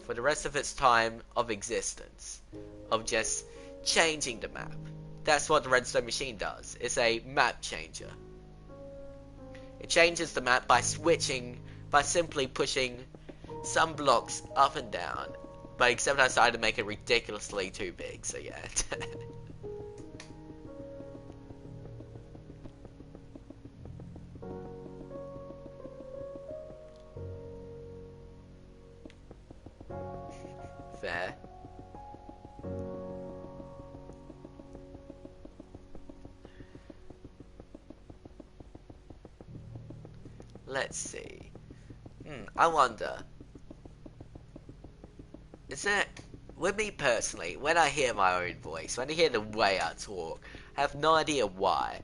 for the rest of its time of existence, of just changing the map. That's what the redstone machine does. It's a map changer. It changes the map by simply pushing some blocks up and down, but except I decided to make it ridiculously too big, so yeah. Fair. Let's see. I wonder. Is it, with me personally, when I hear my own voice, when I hear the way I talk, I have no idea why.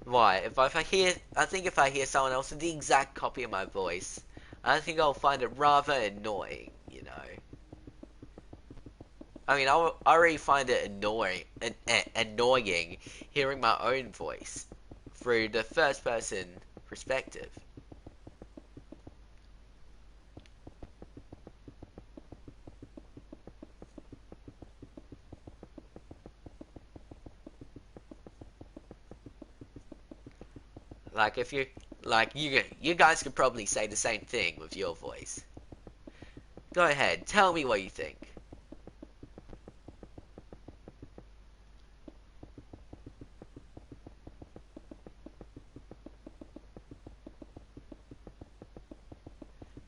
Why? I think if I hear someone else with the exact copy of my voice, I think I'll find it rather annoying, you know. I mean, I already find it annoying hearing my own voice through the first person perspective. Like if you guys could probably say the same thing with your voice. Go ahead, tell me what you think.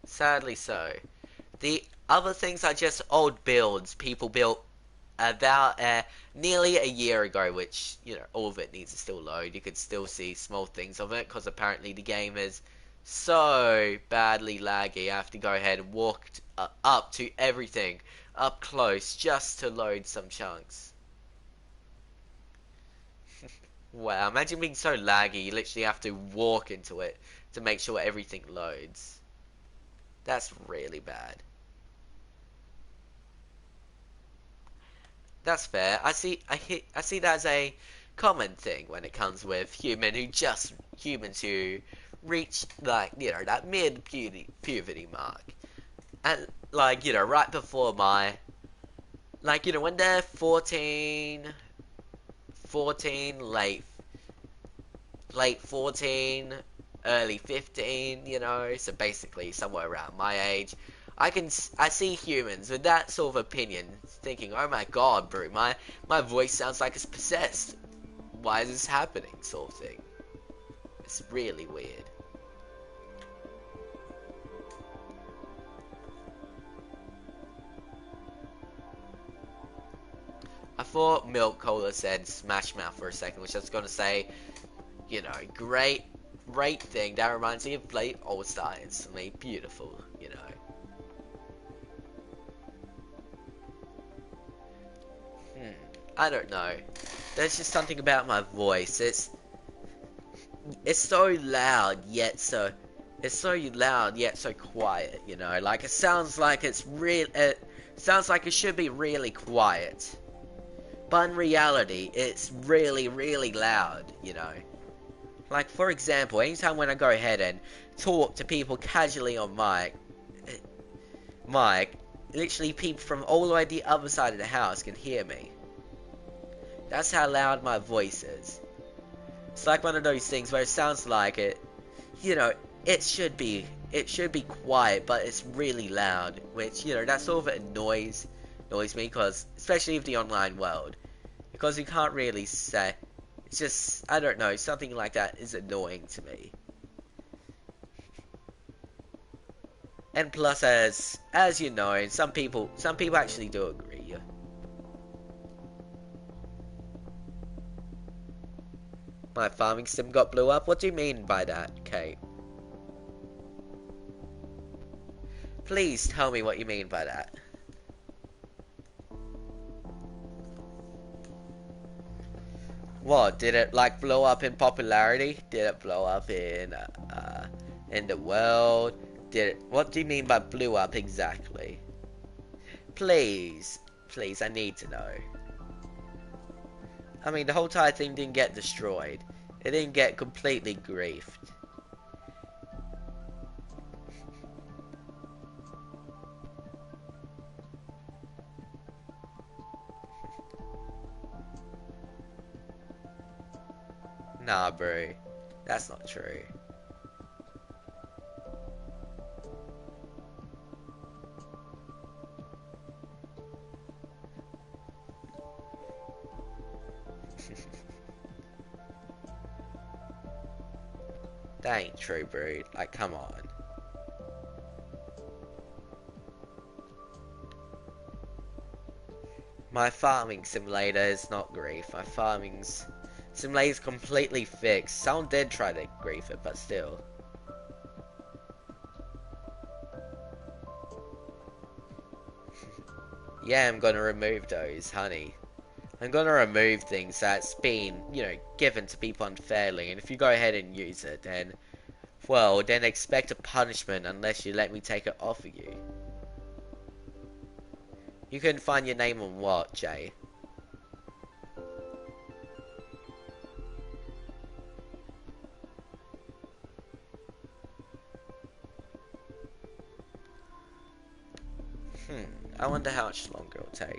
Sadly so. The other things are just old builds people built about nearly a year ago, which, you know, all of it needs to still load. You could still see small things of it, because apparently the game is so badly laggy. I have to go ahead and walk up to everything, up close, just to load some chunks. Wow, imagine being so laggy, you literally have to walk into it to make sure everything loads. That's really bad. That's fair. I see that as a common thing when it comes with humans who reach, like, you know, that mid puberty mark. And like, you know, right before my, like, you know, when they're 14, late 14, early 15, you know, so basically somewhere around my age. I see humans with that sort of opinion thinking, oh my god, bro, my voice sounds like it's possessed. Why is this happening, sort of thing. It's really weird. I thought Milk Cola said Smash Mouth for a second, which I was gonna say, you know, great thing. That reminds me of Blade All-Star instantly. Beautiful, you know. I don't know. There's just something about my voice. It's so loud yet so quiet, you know. Like it sounds like it sounds like it should be really quiet. But in reality, it's really loud, you know. Like for example, anytime when I go ahead and talk to people casually on mic, literally people from all the way the other side of the house can hear me. That's how loud my voice is. It's like one of those things where it sounds like it, you know, it should be quiet, but it's really loud, which, you know, that sort of annoys me, because, especially with the online world, because you can't really say, it's just, I don't know, something like that is annoying to me. And plus, as you know, some people actually do agree. My farming sim got blew up? What do you mean by that, Kate? Please tell me what you mean by that. What, did it like blow up in popularity? Did it blow up in the world? What do you mean by blew up exactly? Please, I need to know. I mean, the whole entire thing didn't get destroyed. It didn't get completely griefed. Nah, bro. That's not true. That ain't true, bro. Like, come on. My farming simulator is not grief. My farming simulator is completely fixed. Someone did try to grief it, but still. Yeah, I'm gonna remove those, honey. I'm gonna remove things that's been, you know, given to people unfairly, and if you go ahead and use it, then, well, then expect a punishment unless you let me take it off of you. You can find your name on what, Jay? I wonder how much longer it'll take.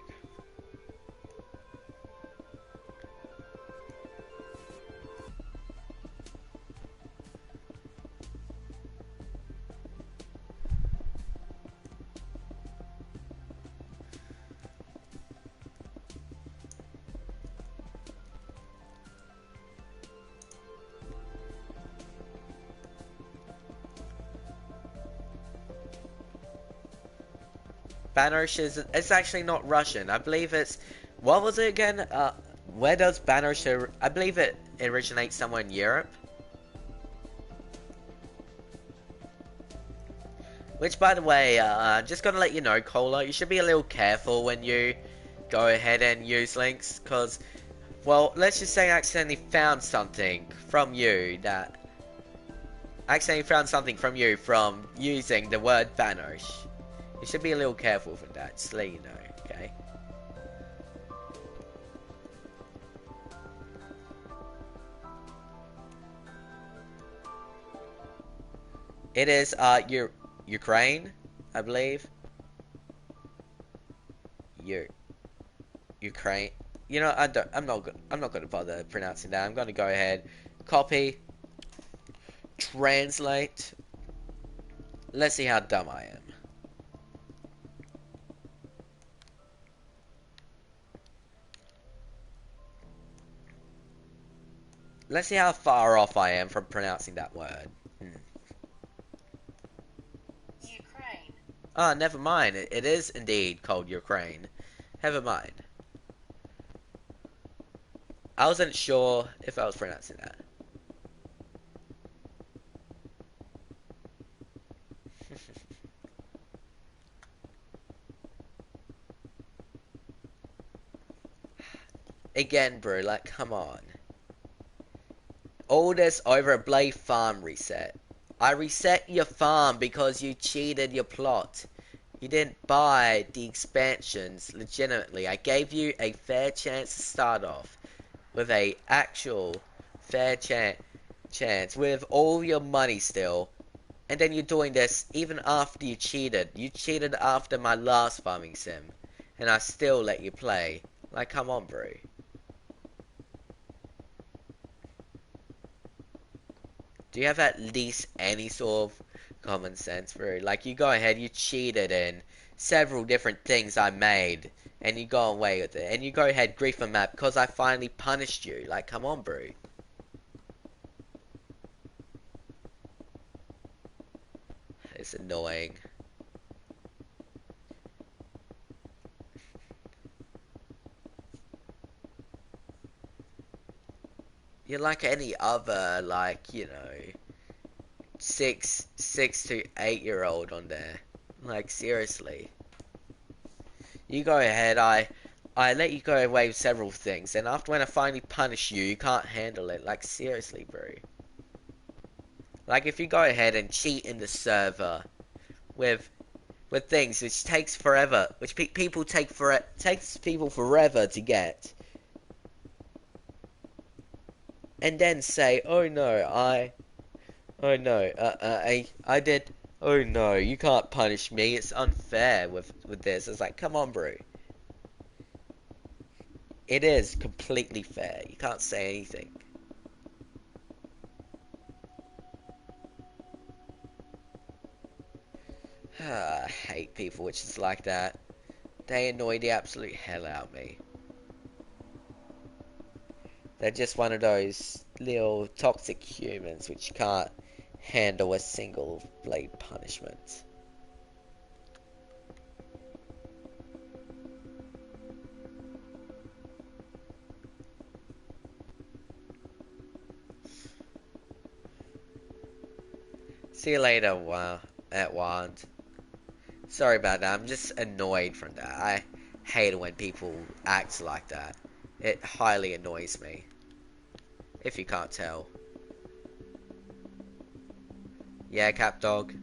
Banosh it's actually not Russian. I believe it's, what was it again? Where does Banosh, I believe it originates somewhere in Europe. Which, by the way, I'm just gonna let you know, Cola, you should be a little careful when you go ahead and use links, because, well, let's just say I accidentally found something from you from using the word Banosh. You should be a little careful with that, just to let you know, okay? It is, Ukraine, I believe. Ukraine. You know, I'm not gonna bother pronouncing that. I'm gonna go ahead, copy, translate. Let's see how dumb I am. Let's see how far off I am from pronouncing that word. Ukraine. Ah, never mind. It is indeed called Ukraine. Never mind. I wasn't sure if I was pronouncing that. Again, bro, like, come on. All this over a Blade farm reset. I reset your farm because you cheated your plot. You didn't buy the expansions legitimately. I gave you a fair chance to start off with a actual fair chance with all your money still. And then you're doing this even after you cheated. You cheated after my last farming sim. And I still let you play. Like, come on, bro. Do you have at least any sort of common sense, bro? Like, you go ahead, you cheated in several different things I made. And you go away with it. And you go ahead, grief a map, because I finally punished you. Like, come on, bro. It's annoying. You're like any other, like, you know, 6 to 8 year old on there. Like, seriously. You go ahead, I let you go away with several things, and after when I finally punish you, you can't handle it. Like, seriously, bro. Like, if you go ahead and cheat in the server with things which takes forever, which people takes people forever to get, and then say, oh no, oh no, I did. Oh no, you can't punish me. It's unfair with this. It's like, come on, bro. It is completely fair. You can't say anything. I hate people which is like that. They annoy the absolute hell out of me. They're just one of those little toxic humans which can't handle a single blade punishment. See you later, at Wand. Sorry about that, I'm just annoyed from that. I hate it when people act like that. It highly annoys me. If you can't tell. Yeah, Cap Dog.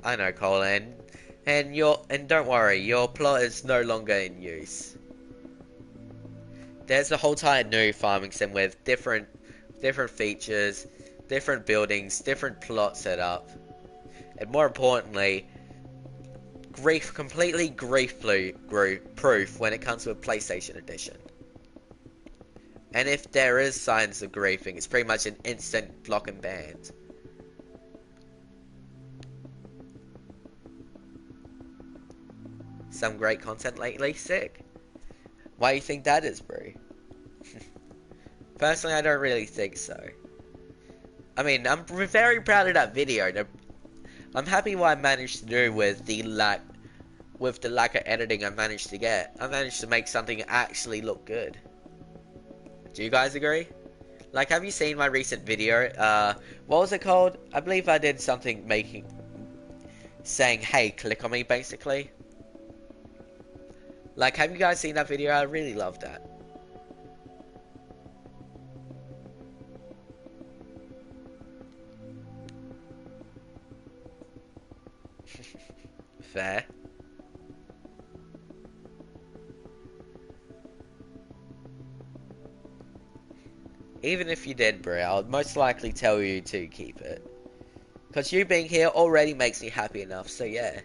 I know, Colin. And don't worry, your plot is no longer in use. There's a whole entire new farming sim with different features, different buildings, different plot setup, and more importantly, completely grief proof when it comes to a PlayStation edition. And if there is signs of griefing, it's pretty much an instant block and ban. Some great content lately, sick. Why do you think that is, bro? Personally, I don't really think so. I mean, I'm very proud of that video. I'm happy what I managed to do with the lack of editing I managed to get. I managed to make something actually look good. Do you guys agree? Like, have you seen my recent video? What was it called? I believe I did something saying, hey, click on me, basically. Like, have you guys seen that video? I really love that. Fair. Even if you did, bro, I would most likely tell you to keep it. Because you being here already makes me happy enough, so yeah.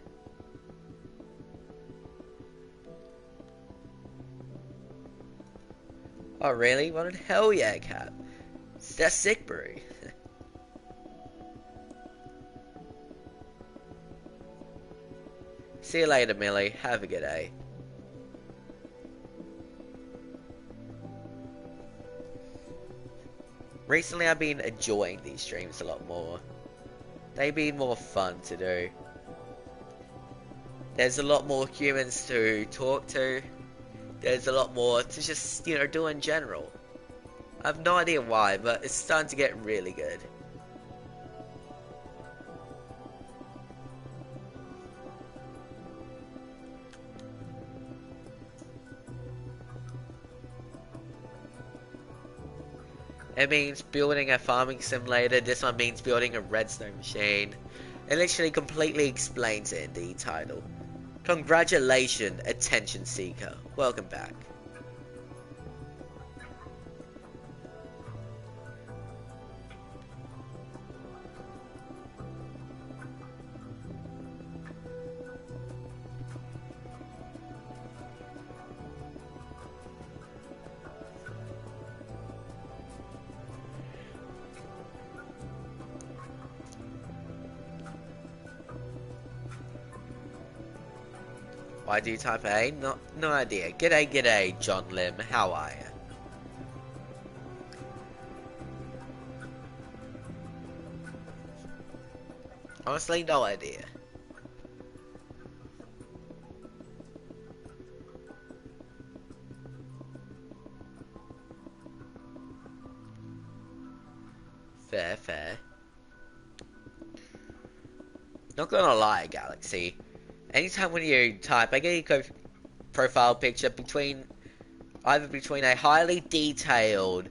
Oh really? Well, hell yeah, Cap. That's sick, bro. See you later, Millie. Have a good day. Recently, I've been enjoying these streams a lot more. They've been more fun to do. There's a lot more humans to talk to. There's a lot more to just, do in general. I have no idea why, but it's starting to get really good. It means building a farming simulator. This one means building a redstone machine. It literally completely explains it in the title. Congratulations, attention seeker. Welcome back. Why do you type A? No idea. G'day, John Lim. How are you? Honestly, no idea. Fair. Not gonna lie, Galaxy. Anytime when you type, I get your profile picture either between a highly detailed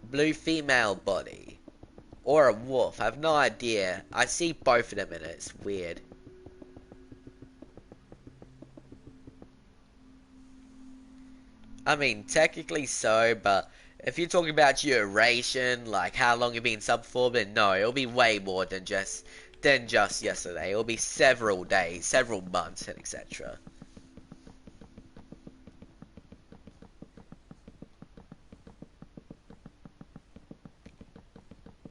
blue female body or a wolf. I have no idea. I see both of them and it's weird. I mean, technically so, but if you're talking about duration, like how long you've been sub for, then no, it'll be way more than just yesterday. It'll be several days, several months, and etc.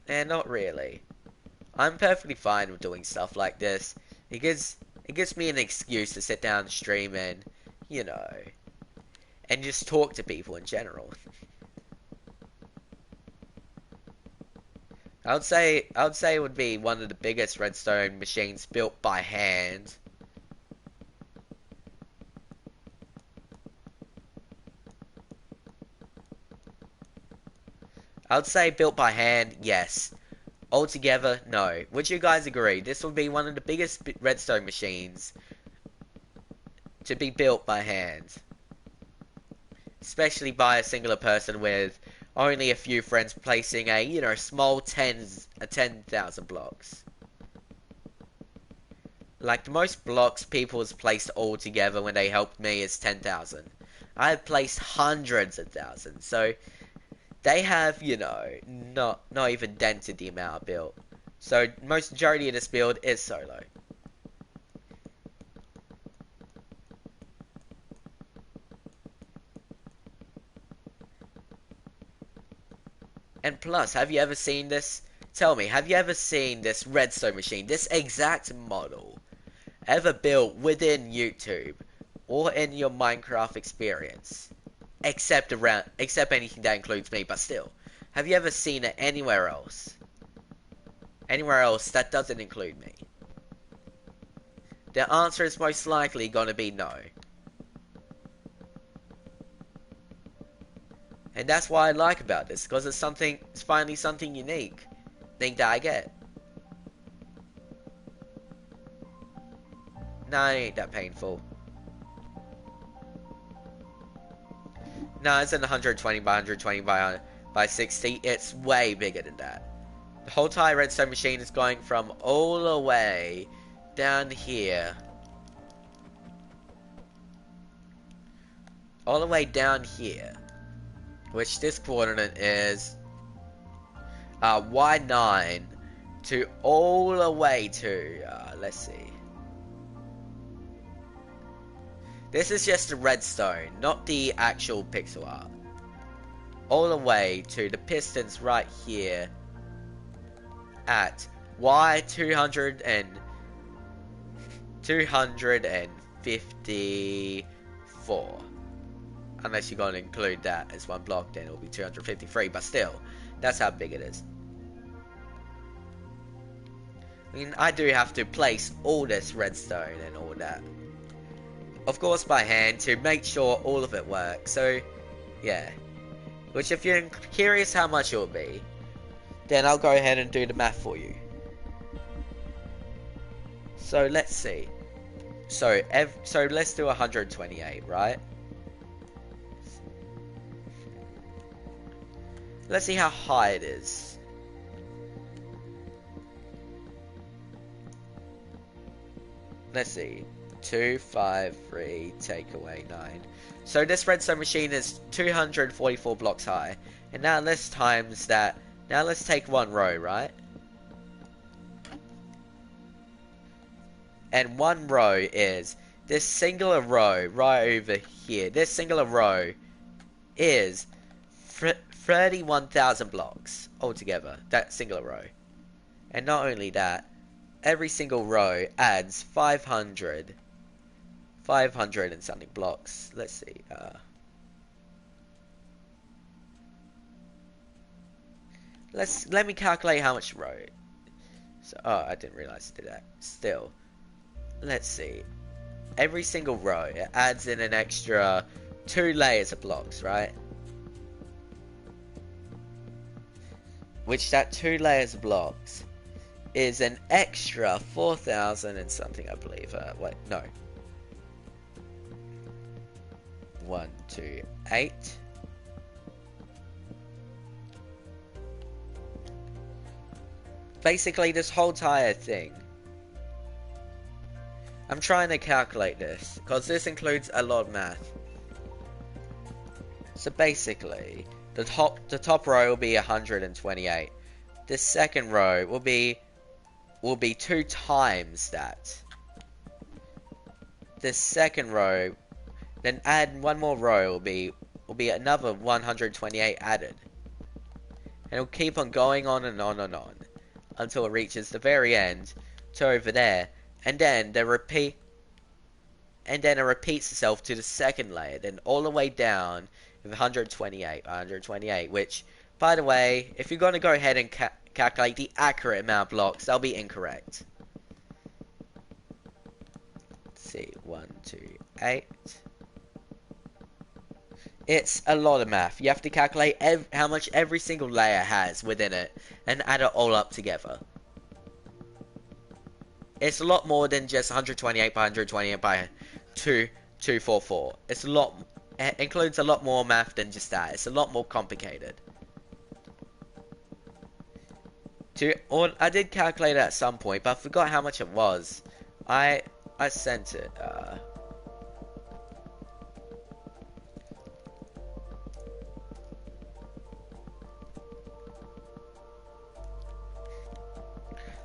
And not really. I'm perfectly fine with doing stuff like this. It gives me an excuse to sit down and stream you know, and just talk to people in general. I would say it would be one of the biggest redstone machines built by hand. I would say built by hand, yes. Altogether, no. Would you guys agree? This would be one of the biggest redstone machines to be built by hand. Especially by a singular person with only a few friends placing small 10,000 blocks. Like, the most blocks people has placed all together when they helped me is 10,000. I have placed hundreds of thousands, so they have, not even dented the amount built. So, most majority of this build is solo. And plus, have you ever seen this? Tell me, have you ever seen this redstone machine, this exact model, ever built within YouTube or in your Minecraft experience? Except anything that includes me, but still. Have you ever seen it anywhere else? Anywhere else that doesn't include me? The answer is most likely gonna be no. And that's what I like about this, because it's finally something unique. Thing that I get. Nah, it ain't that painful. Nah, it's in 120 by 120 by 60. It's way bigger than that. The whole entire redstone machine is going from all the way down here. All the way down here. Which this coordinate is Y9 to all the way to, let's see. This is just the redstone, not the actual pixel art. all the way to the pistons right here at Y 254. Unless you're going to include that as one block, then it'll be 253, but still, that's how big it is. I mean, I do have to place all this redstone and all that. Of course by hand to make sure all of it works, so yeah. Which if you're curious how much it will be, then I'll go ahead and do the math for you. So let's see. So let's do 128, right? Let's see how high it is. Let's see. 2, 5, 3, take away 9. So this redstone machine is 244 blocks high. And now let's times that. Now let's take one row, right? And one row is this singular row right over here. This singular row is 31,000 blocks altogether. That singular row. And not only that, every single row adds 500 and something blocks. Let's see. Let me calculate how much row. So, oh, I didn't realize I did that. Still, let's see. Every single row adds in an extra 2 layers of blocks, right? Which that 2 layers of blocks is an extra 4,000 and something, I believe. Wait, no. 1, 2, 8. Basically, this whole entire thing. I'm trying to calculate this, because this includes a lot of math. So basically, the top row will be 128. The second row will be 2 times that. The second row, then add one more row will be another 128 added. And it'll keep on going on and on and on until it reaches the very end to over there, and then it repeats itself to the second layer, then all the way down with 128, which, by the way, if you're going to go ahead and calculate the accurate amount of blocks, that'll be incorrect. Let's see, 1, 2, 8. It's a lot of math. You have to calculate how much every single layer has within it and add it all up together. It's a lot more than just 128 by 128 by 244. It's a lot. It includes a lot more math than just that. It's a lot more complicated. I did calculate it at some point, but I forgot how much it was. I sent it.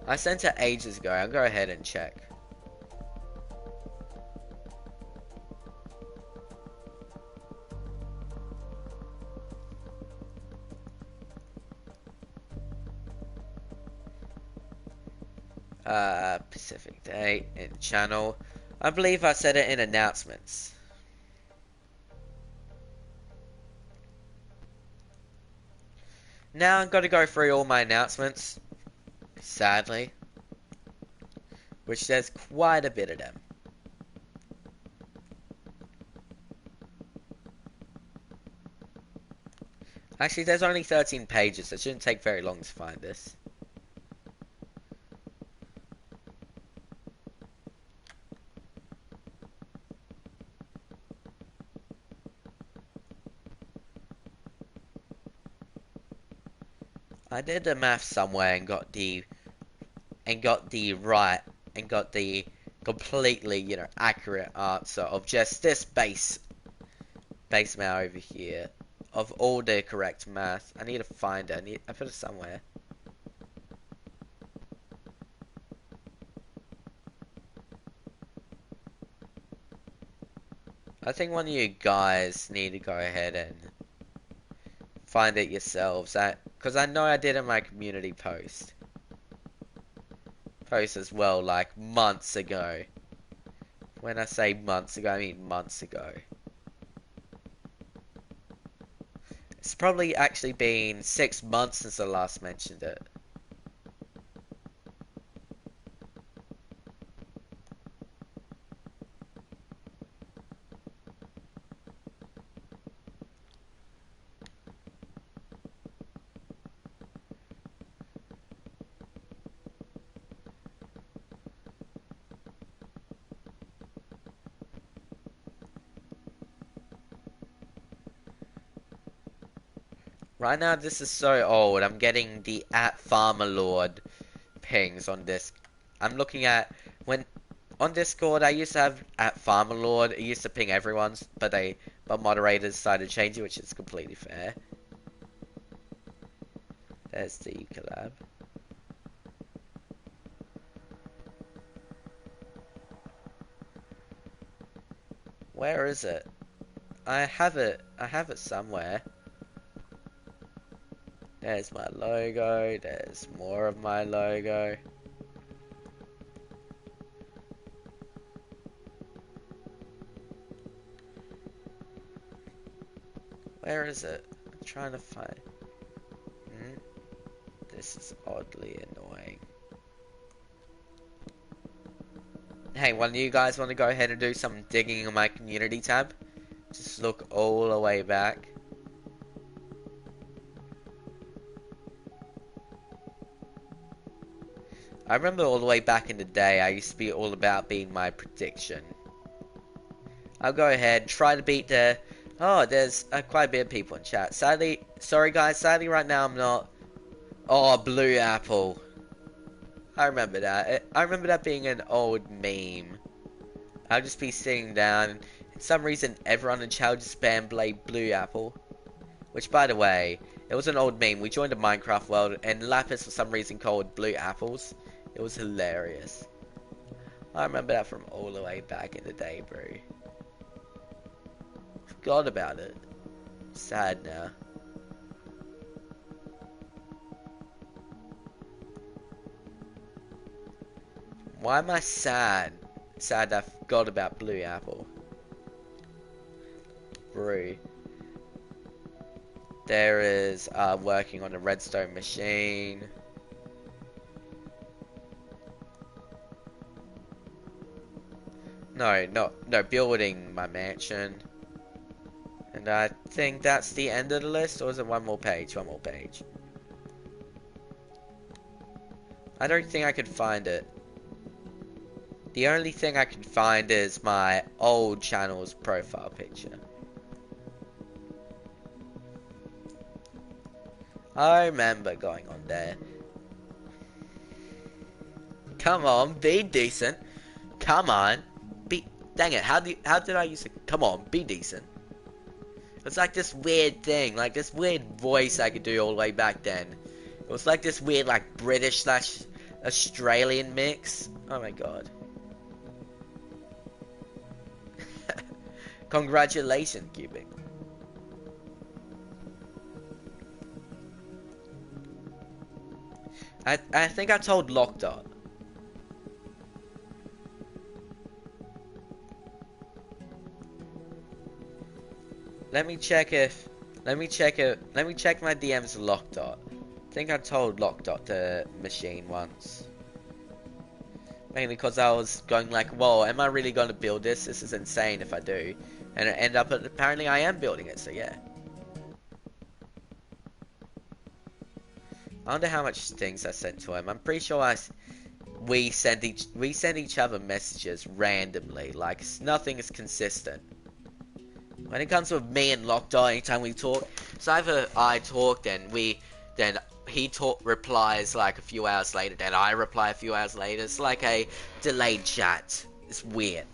I sent it ages ago. I'll go ahead and check. Pacific date and channel. I believe I said it in announcements. Now I've got to go through all my announcements. Sadly. Which there's quite a bit of them. Actually, there's only 13 pages, so it shouldn't take very long to find this. I did the math somewhere and got the completely, you know, accurate answer of just this base amount over here of all the correct math. I need to find it. I put it somewhere. I think one of you guys need to go ahead and find it yourselves. Because I know I did in my community post as well, like months ago. When I say months ago, I mean months ago. It's probably actually been 6 months since I last mentioned it. Right now, this is so old. I'm getting the @FarmerLord pings on this. I'm looking at when on Discord. I used to have @FarmerLord. It used to ping everyone's, but moderators decided to change it, which is completely fair. There's the collab. Where is it? I have it. I have it somewhere. There's my logo. There's more of my logo. Where is it? I'm trying to find. This is oddly annoying. Hey, one of you guys want to go ahead and do some digging in my community tab? Just look all the way back. I remember all the way back in the day, I used to be all about beating my prediction. I'll go ahead, try to beat the... Oh, there's quite a bit of people in chat. Sadly, sorry guys, sadly right now I'm not... Oh, Blue Apple. I remember that. I remember that being an old meme. I'll just be sitting down, and for some reason everyone in chat would just spam Blue Apple. Which, by the way, it was an old meme. We joined a Minecraft world, and Lapis for some reason called Blue Apples. It was hilarious. I remember that from all the way back in the day, bro. Forgot about it. Sad now. Why am I sad? Sad that I forgot about Blue Apple. Bro. There is working on a Redstone machine. No, building my mansion. And I think that's the end of the list, or is it one more page? One more page. I don't think I could find it. The only thing I can find is my old channel's profile picture. I remember going on there. Come on, be decent. Come on. Dang it, how did I use to... Come on, be decent. It's like this weird thing, like this weird voice I could do all the way back then. It was like this weird, like, British / Australian mix. Oh my god. Congratulations, Cubic. I think I told Lockdot. Let me check my DMs to Lockdot. I think I told Lockdot the machine once. Mainly because I was going like, whoa, am I really going to build this? This is insane if I do. And it ended up, apparently I am building it, so yeah. I wonder how much things I sent to him. I'm pretty sure we send each other messages randomly. Like, nothing is consistent. When it comes with me and Lockdot, anytime we talk, it's either I talk, then he replies like a few hours later, then I reply a few hours later. It's like a delayed chat. It's weird.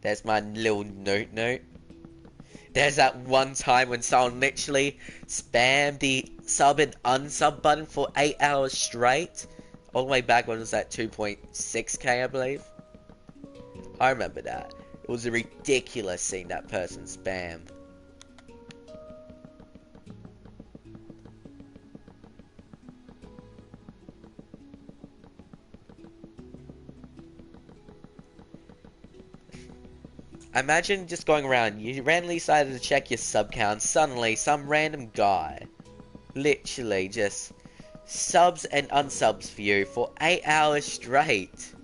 There's my little note. There's that one time when someone literally spammed the sub and unsub button for 8 hours straight. All the way back when it was at 2.6k, I believe. I remember that. It was ridiculous seeing that person spam. Imagine just going around, you randomly decided to check your sub count, suddenly some random guy literally just subs and unsubs for you for 8 hours straight.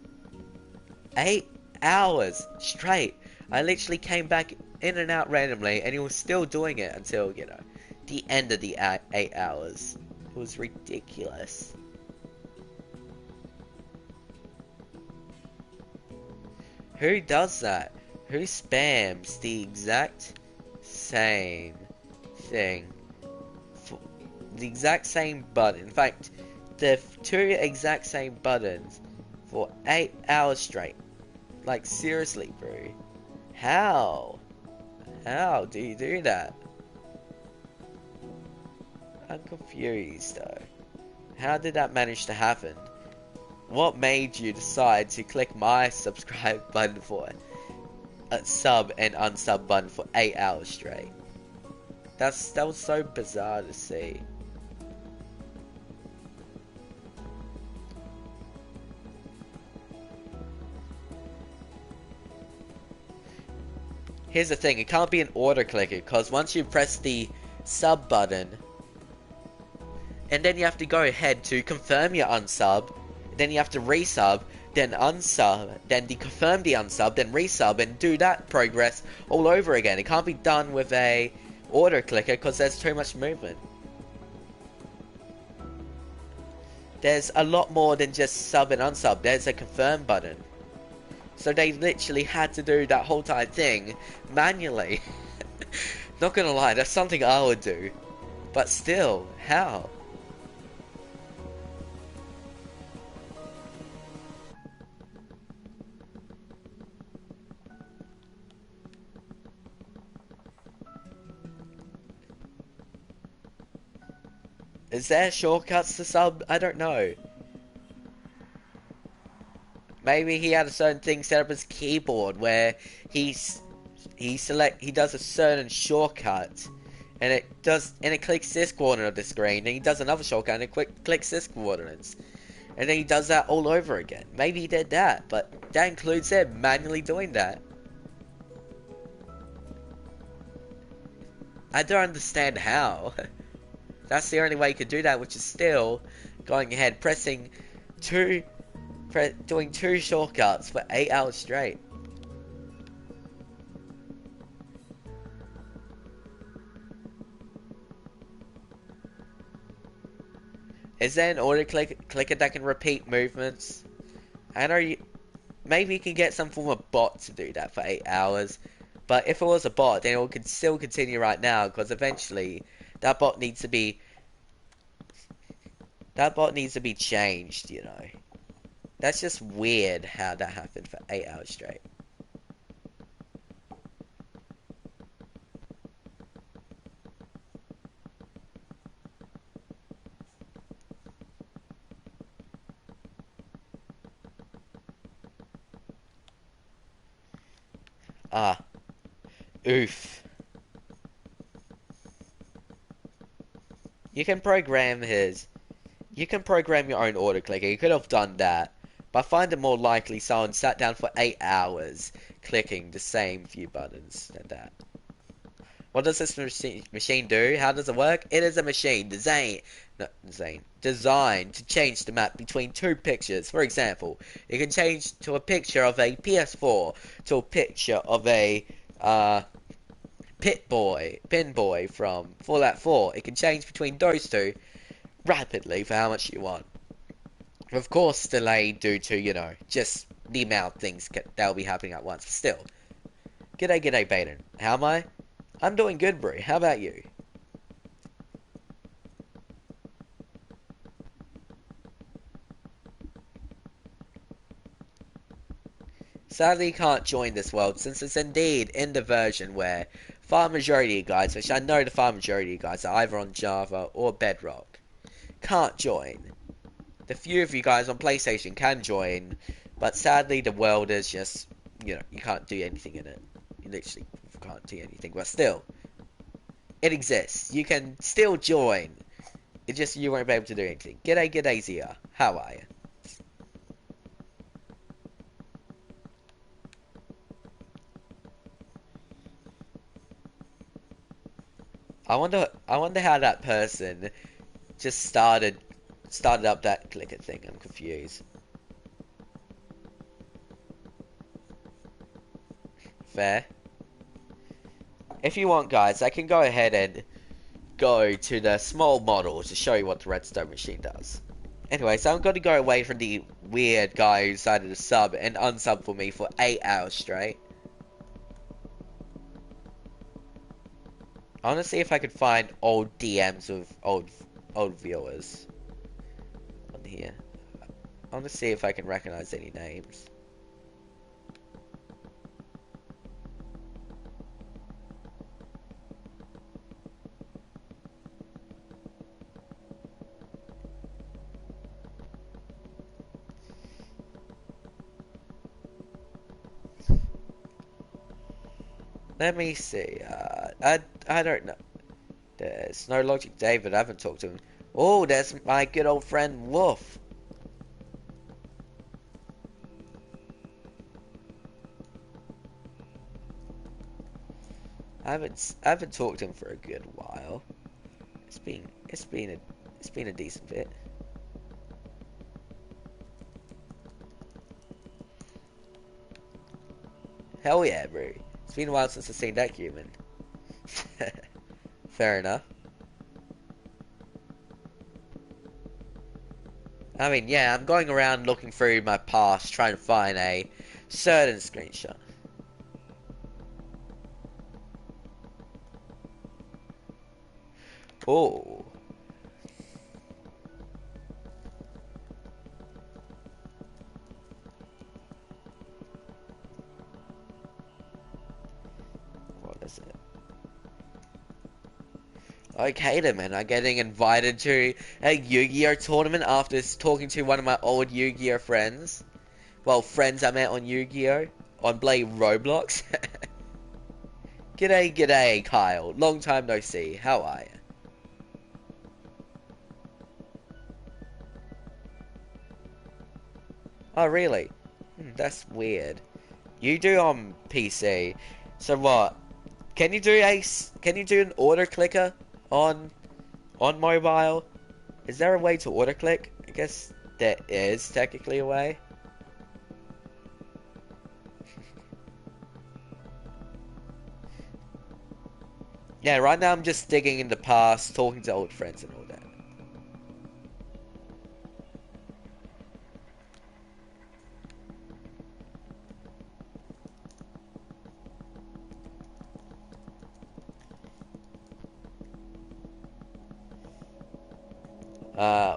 8 hours straight. I literally came back in and out randomly and he was still doing it until, you know, the end of the 8 hours. It was ridiculous. Who does that? Who spams the exact same thing? The exact same button. In fact, the two exact same buttons for 8 hours straight. Like, seriously, bro. How? How do you do that? I'm confused, though. How did that manage to happen? What made you decide to click my subscribe button for a sub and unsub button for 8 hours straight? That was so bizarre to see. Here's the thing, it can't be an auto clicker, because once you press the sub button, and then you have to go ahead to confirm your unsub, then you have to resub, then unsub, then confirm the unsub, then resub, and do that progress all over again. It can't be done with a auto clicker, because there's too much movement. There's a lot more than just sub and unsub, there's a confirm button. So they literally had to do that whole entire thing manually. Not gonna lie, that's something I would do. But still, how? Is there shortcuts to sub? I don't know. Maybe he had a certain thing set up his keyboard where he does a certain shortcut, and it clicks this corner of the screen, and he does another shortcut and it clicks this coordinates, and then he does that all over again. Maybe he did that, but that includes him manually doing that. I don't understand how. That's the only way you could do that, which is still going ahead pressing doing two shortcuts for 8 hours straight. Is there an auto clicker that can repeat movements? I know maybe you can get some form of bot to do that for 8 hours. But if it was a bot, then it could still continue right now, because eventually that bot needs to be changed, you know. That's just weird how that happened for 8 hours straight. Ah. Oof. You can program your own autoclicker. You could have done that. But I find it more likely someone sat down for 8 hours clicking the same few buttons than that. What does this machine do? How does it work? It is a machine designed to change the map between two pictures. For example, it can change to a picture of a PS4 to a picture of a Pin Boy from Fallout 4. It can change between those two rapidly for how much you want. Of course, delayed due to, you know, just the amount of things that'll be happening at once. But still. G'day, Baden. How am I? I'm doing good, bro. How about you? Sadly, you can't join this world, since it's indeed in the version where far majority of you guys, which I know the far majority of you guys are either on Java or Bedrock, can't join. the few of you guys on PlayStation can join, but sadly the world is just, you know, you can't do anything in it. You literally can't do anything, but still, it exists. You can still join. It's just you won't be able to do anything. G'day, Zia. How are you? I wonder how that person just started up that clicker thing. I'm confused. Fair. If you want, guys, I can go ahead and go to the small model to show you what the redstone machine does. Anyway, so I'm going to go away from the weird guy who decided to sub and unsub for me for 8 hours straight. I want to see if I could find old DMs with old viewers on here. I want to see if I can recognize any names. Let me see. I don't know. There's no logic, David. I haven't talked to him. Oh, there's my good old friend Wolf. I haven't talked to him for a good while. It's been a decent bit. Hell yeah, bro. It's been a while since I've seen that human. Fair enough. I mean, yeah, I'm going around looking through my past trying to find a certain screenshot. Oh. What is it? Okay then, man. I'm getting invited to a Yu-Gi-Oh tournament after talking to one of my old Yu-Gi-Oh friends. Well, friends I met on Yu-Gi-Oh! On Blade Roblox. G'day, Kyle. Long time no see. How are you? Oh, really? That's weird. You do on PC. So what? Can you do an order clicker on mobile? Is there a way to order click? I guess there is technically a way. Yeah, right now I'm just digging in the past, talking to old friends and all that.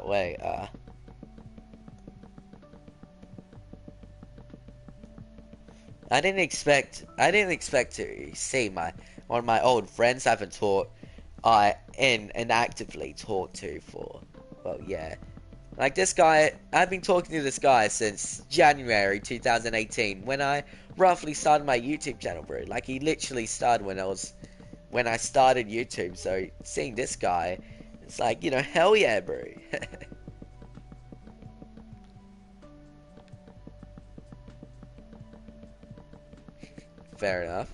Wait, I didn't expect to see one of my old friends I haven't taught and actively talked to for, well, yeah. Like this guy, I've been talking to this guy since January 2018 when I roughly started my YouTube channel, bro. Like he literally started when I started YouTube. So seeing this guy, it's like, you know, hell yeah, bro. Fair enough.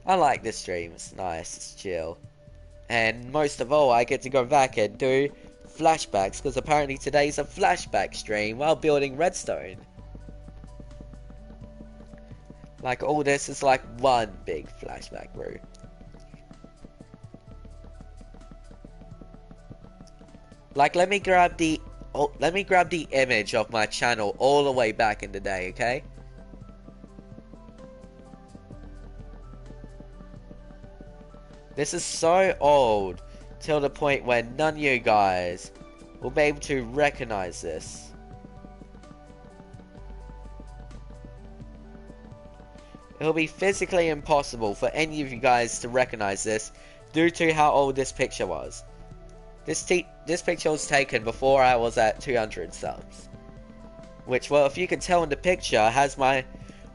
I like this stream. It's nice. It's chill. And most of all, I get to go back and do flashbacks because apparently today's a flashback stream while building Redstone. Like all this is like one big flashback, bro. Like let me grab the image of my channel all the way back in the day, okay? This is so old till the point where none of you guys will be able to recognize this. It'll be physically impossible for any of you guys to recognize this due to how old this picture was. This picture was taken before I was at 200 subs. Which, well, if you can tell in the picture, has my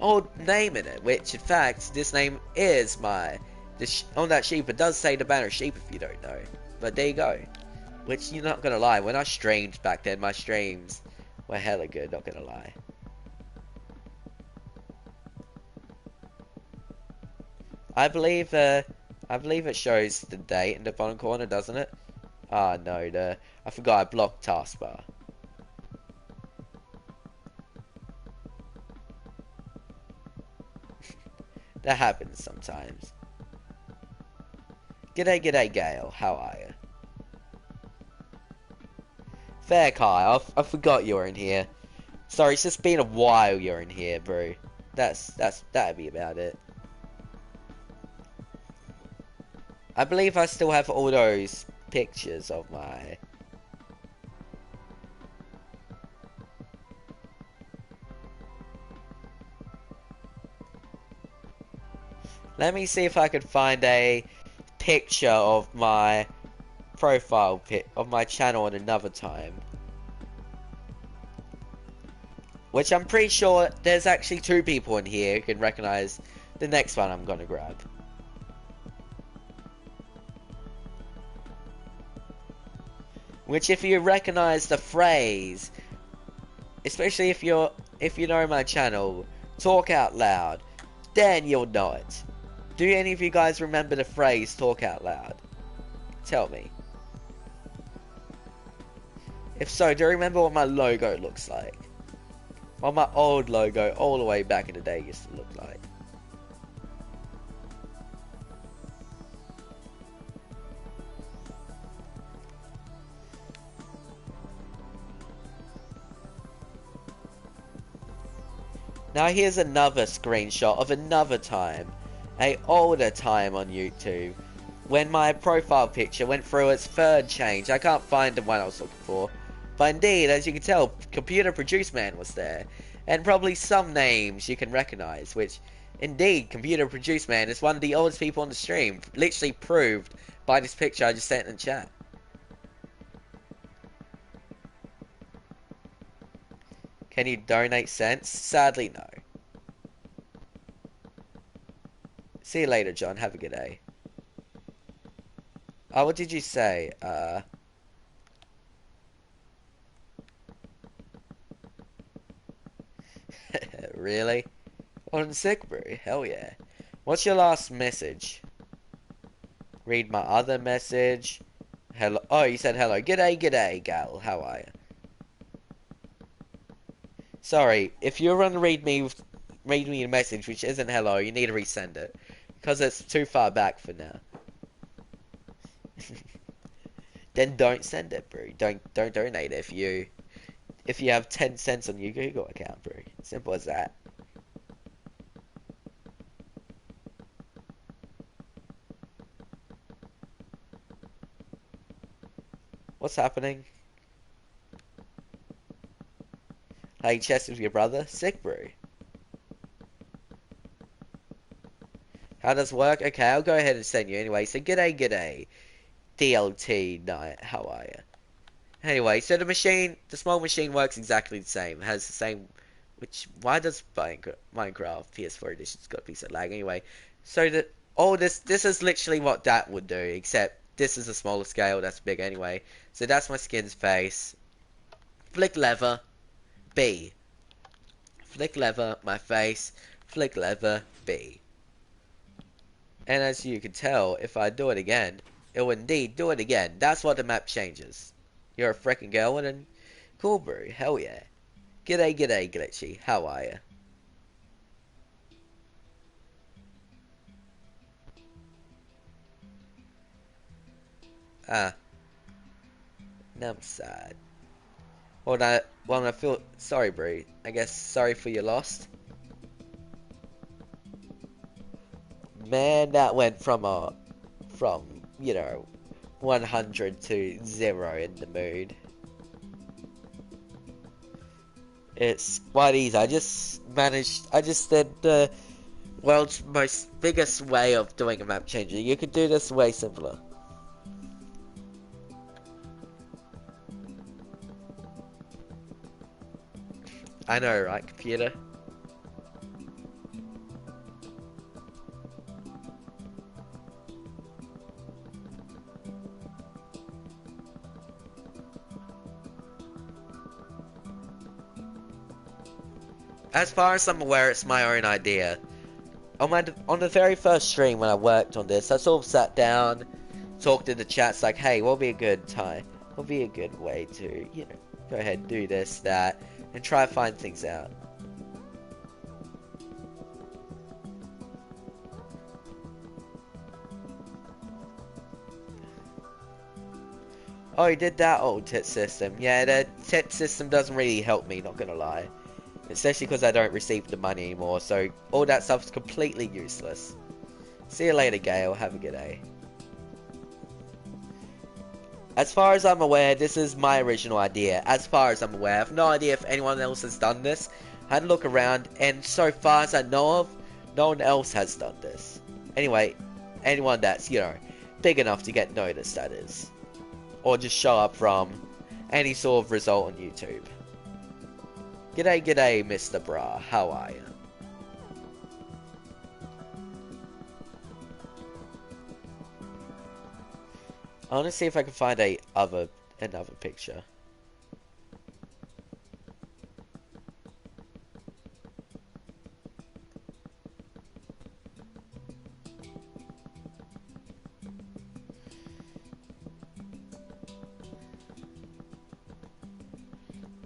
old name in it. Which, in fact, this name is on that sheep, it does say the Banoshed sheep if you don't know. But there you go. Which, you're not gonna lie, when I streamed back then, my streams were hella good, not gonna lie. I believe it shows the date in the bottom corner, doesn't it? Ah, no, I forgot I blocked taskbar. That happens sometimes. G'day, Gale. How are you? Fair, Kyle. I forgot you were in here. Sorry, it's just been a while you're in here, bro. That'd be about it. I believe I still have all those pictures of my... Let me see if I can find a picture of my profile of my channel at another time. Which I'm pretty sure there's actually 2 people in here who can recognize the next one I'm gonna grab. Which, if you recognize the phrase, especially if you know my channel, talk out loud, then you'll know it. Do any of you guys remember the phrase talk out loud? Tell me. If so, do you remember what my logo looks like? What my old logo all the way back in the day used to look like? Now here's another screenshot of another time. A older time on YouTube. When my profile picture went through its 3rd change. I can't find the one I was looking for. But indeed, as you can tell, Computer Produce Man was there. And probably some names you can recognize. Which, indeed, Computer Produce Man is one of the oldest people on the stream. Literally proved by this picture I just sent in chat. Can you donate cents? Sadly, no. See you later, John. Have a good day. Oh, what did you say? Really? On sick, bro? Hell yeah. What's your last message? Read my other message. Hello. Oh, you said hello. G'day, gal. How are you? Sorry, if you're gonna read me a message which isn't hello, you need to resend it. Because it's too far back for now. Then don't send it, bro. Don't donate it if you have 10 cents on your Google account, bro. Simple as that. What's happening? Hey, chest with your brother? Sick, bro. How does it work? Okay, I'll go ahead and send you anyway. So, g'day. DLT night. How are you? Anyway, so the small machine works exactly the same. It has the same, why does Minecraft PS4 edition's got a piece of lag anyway? So this is literally what that would do, except this is a smaller scale, that's big anyway. So that's my skin's face. Flick lever, B. Flick lever, my face. Flick lever, B. And as you can tell, if I do it again, it will indeed do it again. That's what the map changes. You're a freaking girl, and cool, bro. Hell yeah. G'day, Glitchy. How are ya? Ah. Now I'm sad. Well, I feel sorry, bro. I guess sorry for your loss. Man, that went from, you know, 100 to 0 in the mood. It's quite easy. I just did the world's most biggest way of doing a map changer. You could do this way simpler. I know, right, computer? As far as I'm aware, it's my own idea. On the very first stream when I worked on this, I sort of sat down, talked to the chats like, hey, what'll be a good time? What'll be a good way to, go ahead and do this, that, and try to find things out. Oh, you did that old tit system. Yeah, the tit system doesn't really help me, not gonna lie. Especially because I don't receive the money anymore, so all that stuff's completely useless. See you later, Gale. Have a good day. As far as I'm aware, this is my original idea. As far as I'm aware, I have no idea if anyone else has done this. I had a look around, and so far as I know of, no one else has done this. Anyway, anyone that's, big enough to get noticed, that is. Or just show up from any sort of result on YouTube. G'day, g'day, Mr. Bra. How are you? I want to see if I can find another picture.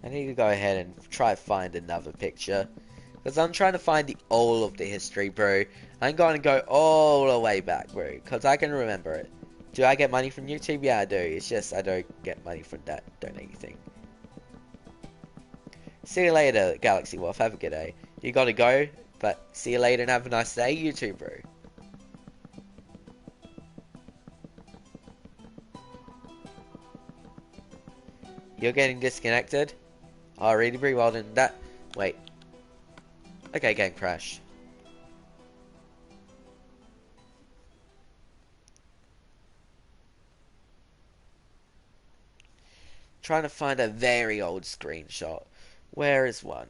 I need to go ahead and try to find another picture. Because I'm trying to find all of the history, bro. I'm going to go all the way back, bro. Because I can remember it. Do I get money from YouTube? Yeah, I do. It's just I don't get money from that donating thing. See you later, Galaxy Wolf. Have a good day. You gotta go, but see you later and have a nice day, YouTube, bro. You're getting disconnected? Oh, really, pretty well done. Wait. Okay, game crash. Trying to find a very old screenshot. Where is one?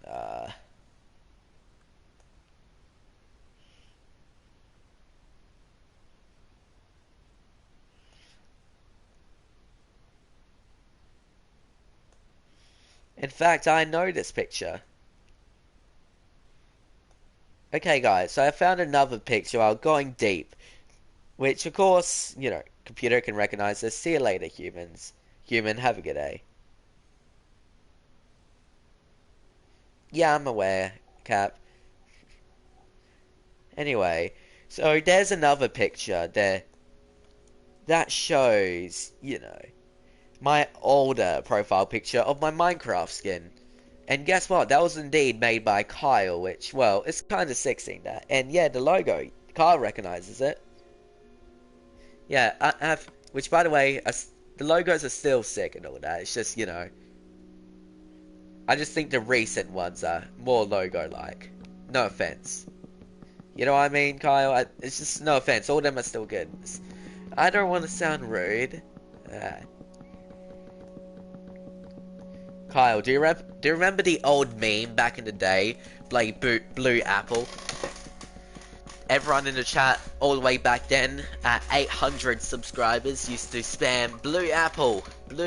In fact, I know this picture. Okay, guys, so I found another picture while going deep. Which, of course, computer can recognize this. See you later, humans. Human, have a good day. Yeah, I'm aware, Cap. Anyway, so there's another picture there that shows, my older profile picture of my Minecraft skin. And guess what? That was indeed made by Kyle, which, well, it's kind of sick seeing that. And yeah, the logo, Kyle recognizes it. Yeah, I have, which by the way, the logos are still sick and all that. It's just, I just think the recent ones are more logo-like. No offense. You know what I mean, Kyle? It's just no offense. All of them are still good. I don't want to sound rude. Kyle, do you remember the old meme back in the day? Blue Apple. Everyone in the chat all the way back then at 800 subscribers used to spam Blue Apple, and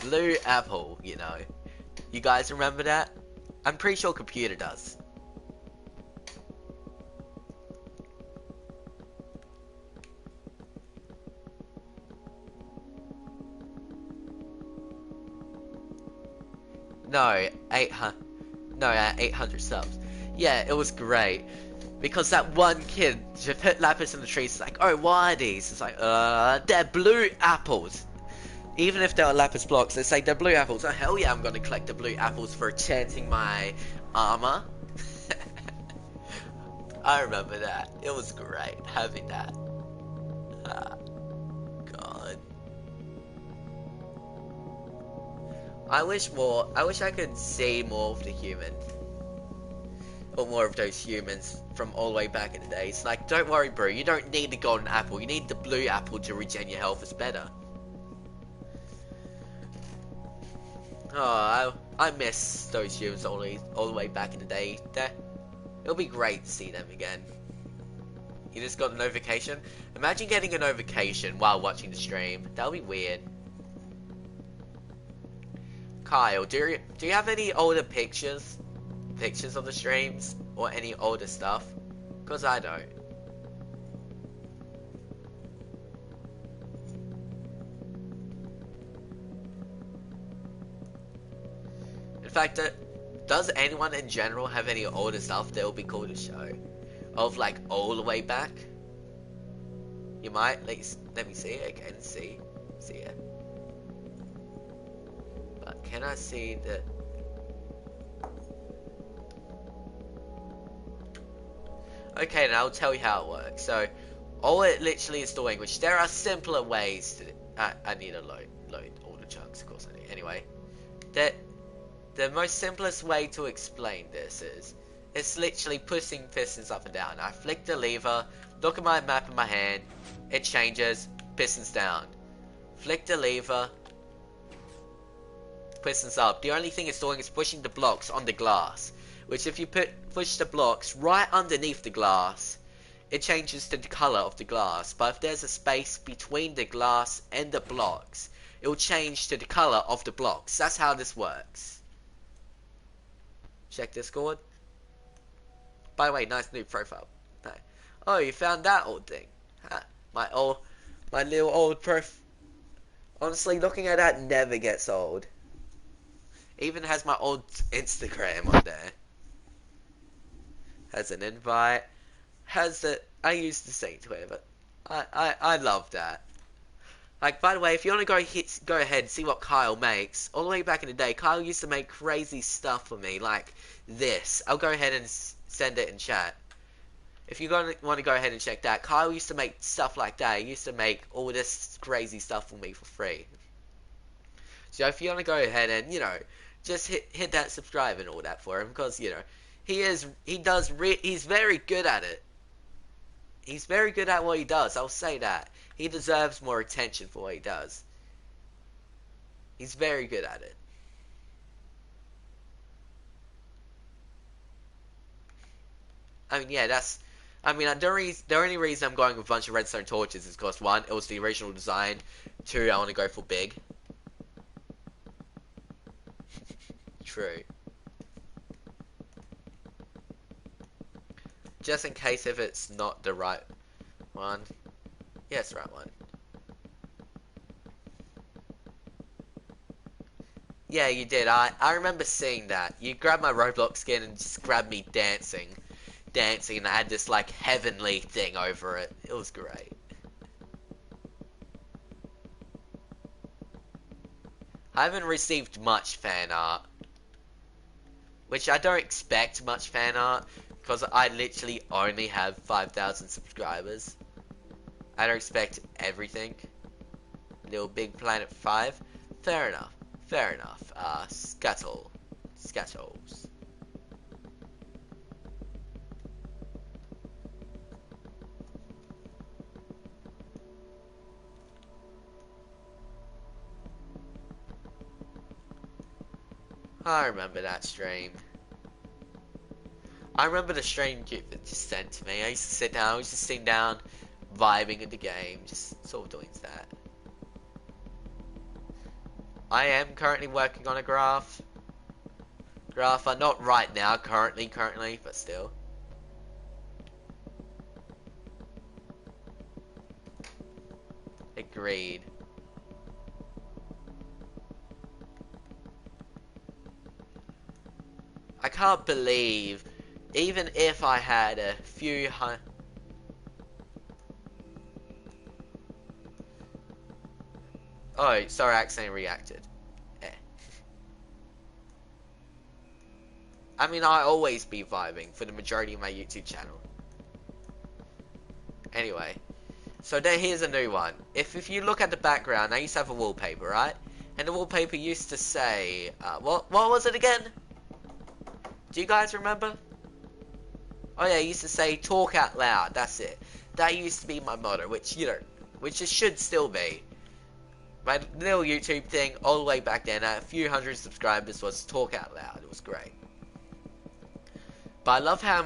Blue Apple, You guys remember that? I'm pretty sure computer does. No, 800. No, 800 subs. Yeah, it was great. Because that one kid just put lapis in the trees. It's like, oh, why are these? It's like, they're blue apples. Even if they're lapis blocks, they say they're blue apples. Oh, hell yeah, I'm gonna collect the blue apples for enchanting my armor. I remember that. It was great having that. God. I wish I could see more of the human. Or more of those humans from all the way back in the day. It's like, don't worry, bro. You don't need the golden apple. You need the blue apple to regen your health. It's better. Oh, I miss those humans all the way back in the day. It'll be great to see them again. You just got a notification. Imagine getting a notification while watching the stream. That'll be weird. Kyle, do you have any older pictures of the streams or any older stuff? Because I don't. In fact, does anyone in general have any older stuff that would be cool to show? Of like all the way back? You might. Let me see. I can see it. But can I see the... Okay, now I'll tell you how it works. So, all it literally is doing, which there are simpler ways to... I need to load all the chunks, of course I need. Anyway, the most simplest way to explain this is, it's literally pushing pistons up and down. I flick the lever, look at my map in my hand, it changes, pistons down. Flick the lever, pistons up. The only thing it's doing is pushing the blocks on the glass. Which if you push the blocks right underneath the glass, it changes to the color of the glass. But if there's a space between the glass and the blocks, it will change to the color of the blocks. That's how this works. Check Discord. By the way, nice new profile. Oh, you found that old thing. My little old prof. Honestly, looking at that never gets old. Even has my old Instagram on there. Has an invite. I used to say Twitter, but I love that. Like, by the way, if you want to go ahead and see what Kyle makes, all the way back in the day, Kyle used to make crazy stuff for me, like this. I'll go ahead and send it in chat. If you want to go ahead and check that, Kyle used to make stuff like that. He used to make all this crazy stuff for me for free. So if you want to go ahead and, just hit that subscribe and all that for him, because, he's very good at it. He's very good at what he does, I'll say that. He deserves more attention for what he does. He's very good at it. I mean, yeah, the only reason I'm going with a bunch of redstone torches is because, one, it was the original design. Two, I want to go for big. True. Just in case if it's not the right one. Yeah, it's the right one. Yeah, you did. I remember seeing that. You grabbed my Roblox skin and just grabbed me dancing. And I had this, like, heavenly thing over it. It was great. I haven't received much fan art. Which I don't expect much fan art. Because I literally only have 5,000 subscribers. I don't expect everything. Little Big Planet 5. Fair enough. Scuttles. I remember that stream. I remember the stream you just sent to me. I used to sit down, I was just sitting down, vibing in the game, just sort of doing that. I am currently working on a graph. Not right now, currently, but still. Agreed. I can't believe, even if I had a few Oh, sorry, I accidentally reacted. I mean, I always be vibing for the majority of my YouTube channel. Anyway, so then here's a new one. If you look at the background, I used to have a wallpaper, right? And the wallpaper used to say, what was it again? Do you guys remember? Oh yeah, it used to say talk out loud, that's it. That used to be my motto, which, you know, which it should still be. My little YouTube thing, all the way back then, at a few hundred subscribers, was talk out loud. It was great. But I love how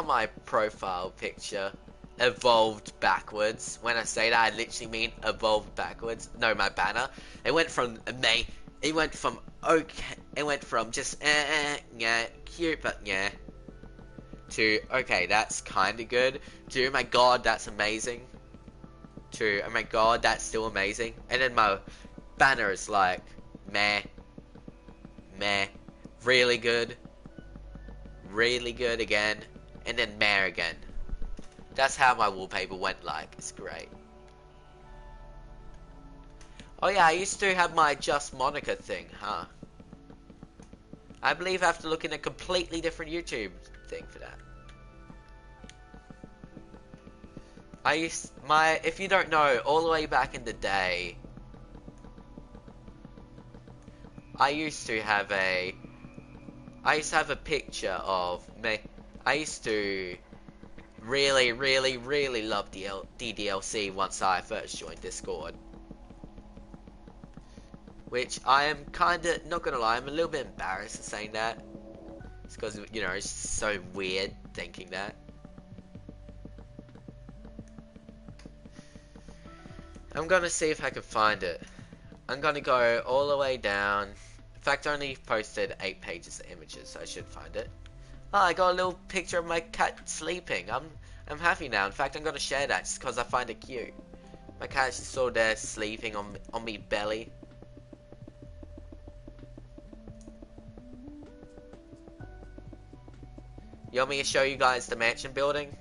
my profile picture evolved backwards. When I say that, I literally mean evolved backwards. No, my banner. It went from it went from okay, it went from just yeah, cute but yeah, to okay, that's kind of good, to oh my god, that's amazing, to oh my god, that's still amazing, and then my banner is like meh, meh, really good again, and then meh again. That's how my wallpaper went like. It's great. Oh yeah, I used to have my Just Monica thing, huh? I believe I have to look in a completely different YouTube thing for that. If you don't know, all the way back in the day, I used to have a picture of me. I used to really love DDLC once I first joined Discord. Which I am kinda, not gonna lie, I'm a little bit embarrassed at saying that. It's because, you know, it's so weird thinking that. I'm gonna see if I can find it. I'm gonna go all the way down. In fact, I only posted 8 pages of images, so I should find it. Oh, I got a little picture of my cat sleeping. I'm happy now. In fact, I'm gonna share that just because I find it cute. My cat's just sort of there sleeping on me belly. You want me to show you guys the mansion building?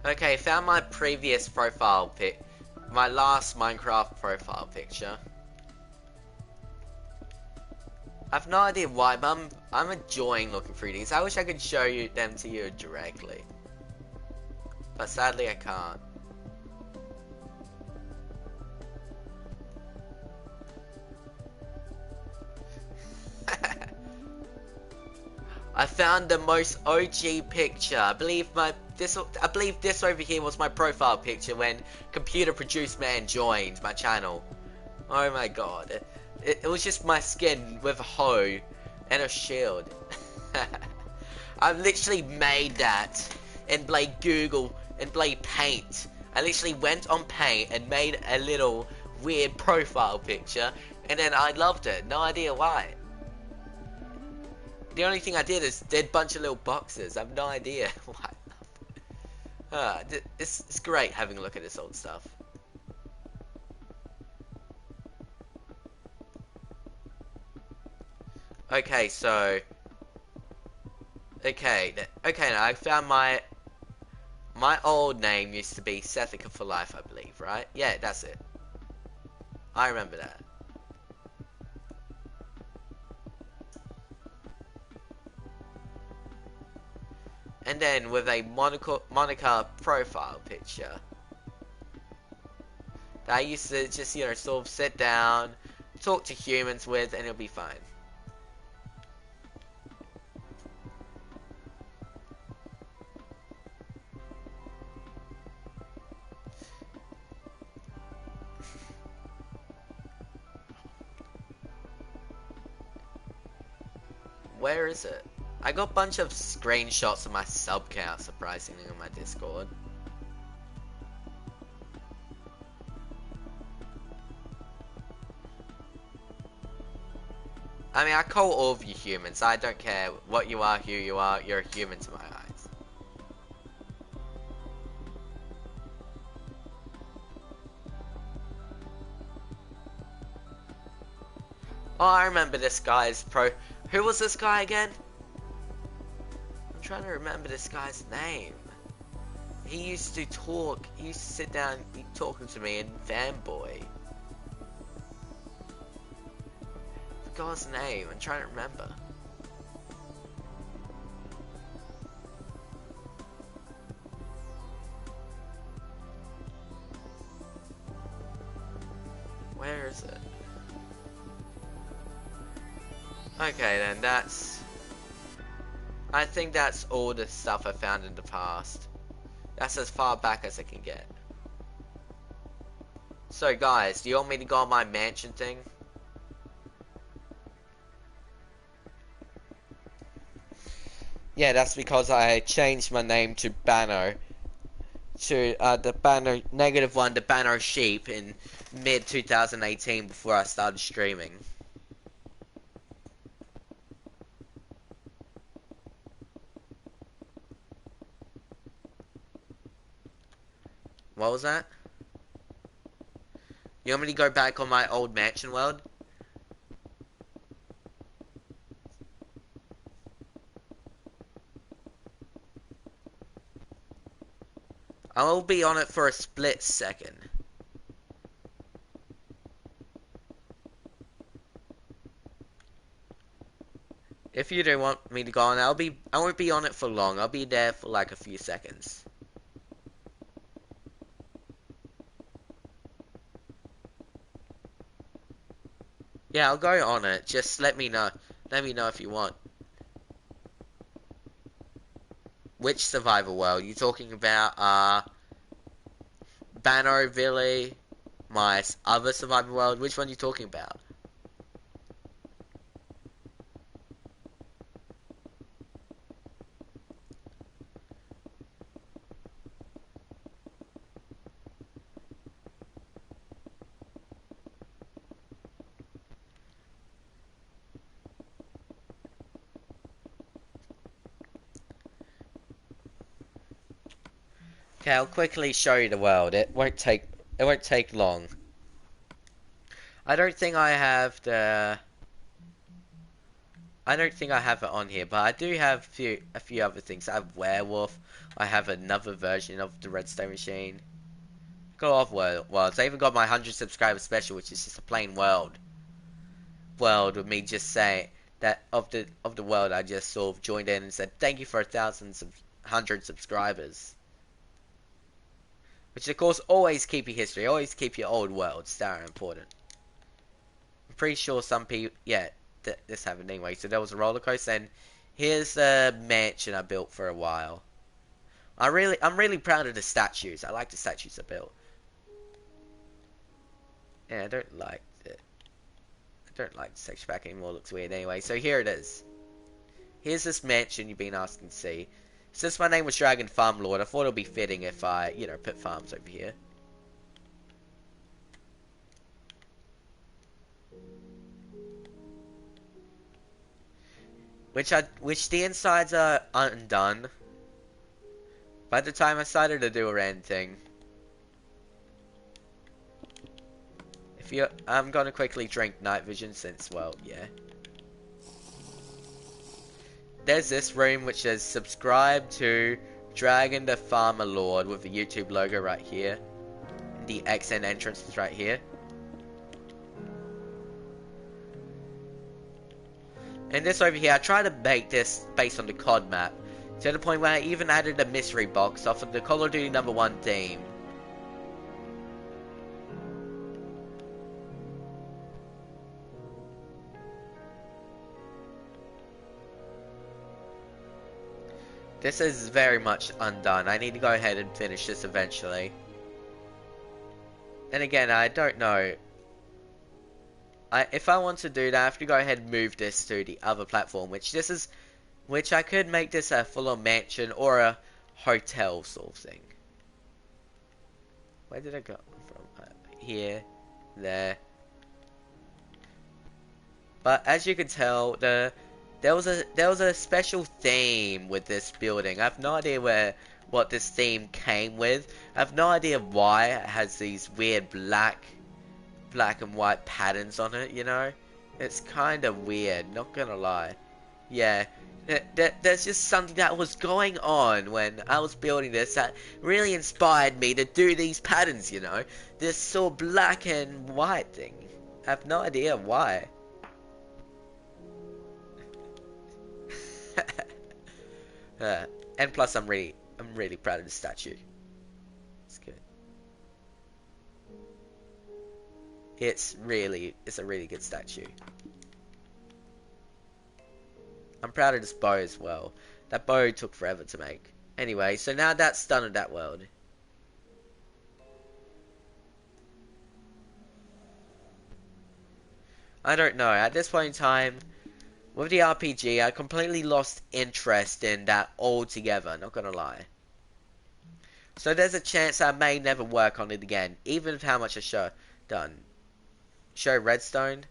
Okay, found my previous profile pic, my last Minecraft profile picture. I've no idea why, but I'm enjoying looking through these. I wish I could show them to you directly, but sadly I can't. I found the most OG picture. I believe this over here was my profile picture when Computer Produced Man joined my channel. Oh my god. It was just my skin with a hoe and a shield. I've literally made that and played Google and played Paint. I literally went on Paint and made a little weird profile picture, and then I loved it. No idea why. The only thing I did is did a bunch of little boxes. I have no idea why. It's great having a look at this old stuff. Okay, so okay, now I found my old name used to be Sethica for Life, I believe, right? Yeah, that's it. I remember that. And then with a Monica profile picture that I used to just, you know, sort of sit down, talk to humans with, and it'll be fine. Where is it? I got a bunch of screenshots of my sub count, surprisingly, on my Discord. I mean, I call all of you humans. I don't care what you are, who you are. You're a human to my eyes. Oh, I remember this guy's pro. Who was this guy again? I'm trying to remember this guy's name. He used to talk. He used to sit down, be talking to me in fanboy. Forgot his name. I'm trying to remember. Where is it? Okay, then that's... I think that's all the stuff I found in the past. That's as far back as I can get. So guys, do you want me to go on my mansion thing? Yeah, that's because I changed my name to Bano. To the Bano -1, the Bano sheep in mid 2018 before I started streaming. What was that? You want me to go back on my old mansion world? I'll be on it for a split second. If you do want me to go on, I won't be on it for long. I'll be there for like a few seconds. Yeah, I'll go on it. Just let me know. Let me know if you want. Which survival world? You talking about Bano Valley, my other survival world? Which one are you talking about? Okay, I'll quickly show you the world. It won't take long. I don't think I have the I don't think I have it on here, but I do have a few other things. I have werewolf. I have another version of the Redstone machine. Got off worlds. I even got my 100 subscriber special, which is just a plain world with me just saying that of the world I just sort of joined in and said thank you for 100 subscribers. Which of course always keep your history, always keep your old worlds. That are important. I'm pretty sure some people, yeah, this happened anyway. So there was a roller coaster, and here's the mansion I built for a while. I'm really proud of the statues. I like the statues I built. Yeah, I don't like it. I don't like the texture pack anymore. It looks weird anyway. So here it is. Here's this mansion you've been asking to see. Since my name was Dragon Farm Lord, I thought it would be fitting if I, you know, put farms over here. Which the insides are undone. By the time I started to do a random thing. I'm gonna quickly drink night vision since, well, yeah. There's this room which says subscribe to Dragon the Farmer Lord with the YouTube logo right here. The XN entrance is right here. And this over here, I tried to make this based on the COD map. To the point where I even added a mystery box off of the Call of Duty #1 theme. This is very much undone. I need to go ahead and finish this eventually. And again, I don't know. If I want to do that, I have to go ahead and move this to the other platform, which I could make this a full-on mansion or a hotel sort of thing. Where did I go from? Here, there. But as you can tell, there was a special theme with this building. I have no idea what this theme came with. I have no idea why it has these weird black and white patterns on it, you know? It's kind of weird, not gonna lie. Yeah, there's just something that was going on when I was building this that really inspired me to do these patterns, you know? This sort of black and white thing. I have no idea why. uh, and plus I'm really proud of the statue. It's good. It's a really good statue. I'm proud of this bow as well. That bow took forever to make. Anyway, so now that's done in that world. I don't know. At this point in time, with the RPG, I completely lost interest in that altogether, not gonna lie. So there's a chance I may never work on it again, even with how much I done. Show Redstone?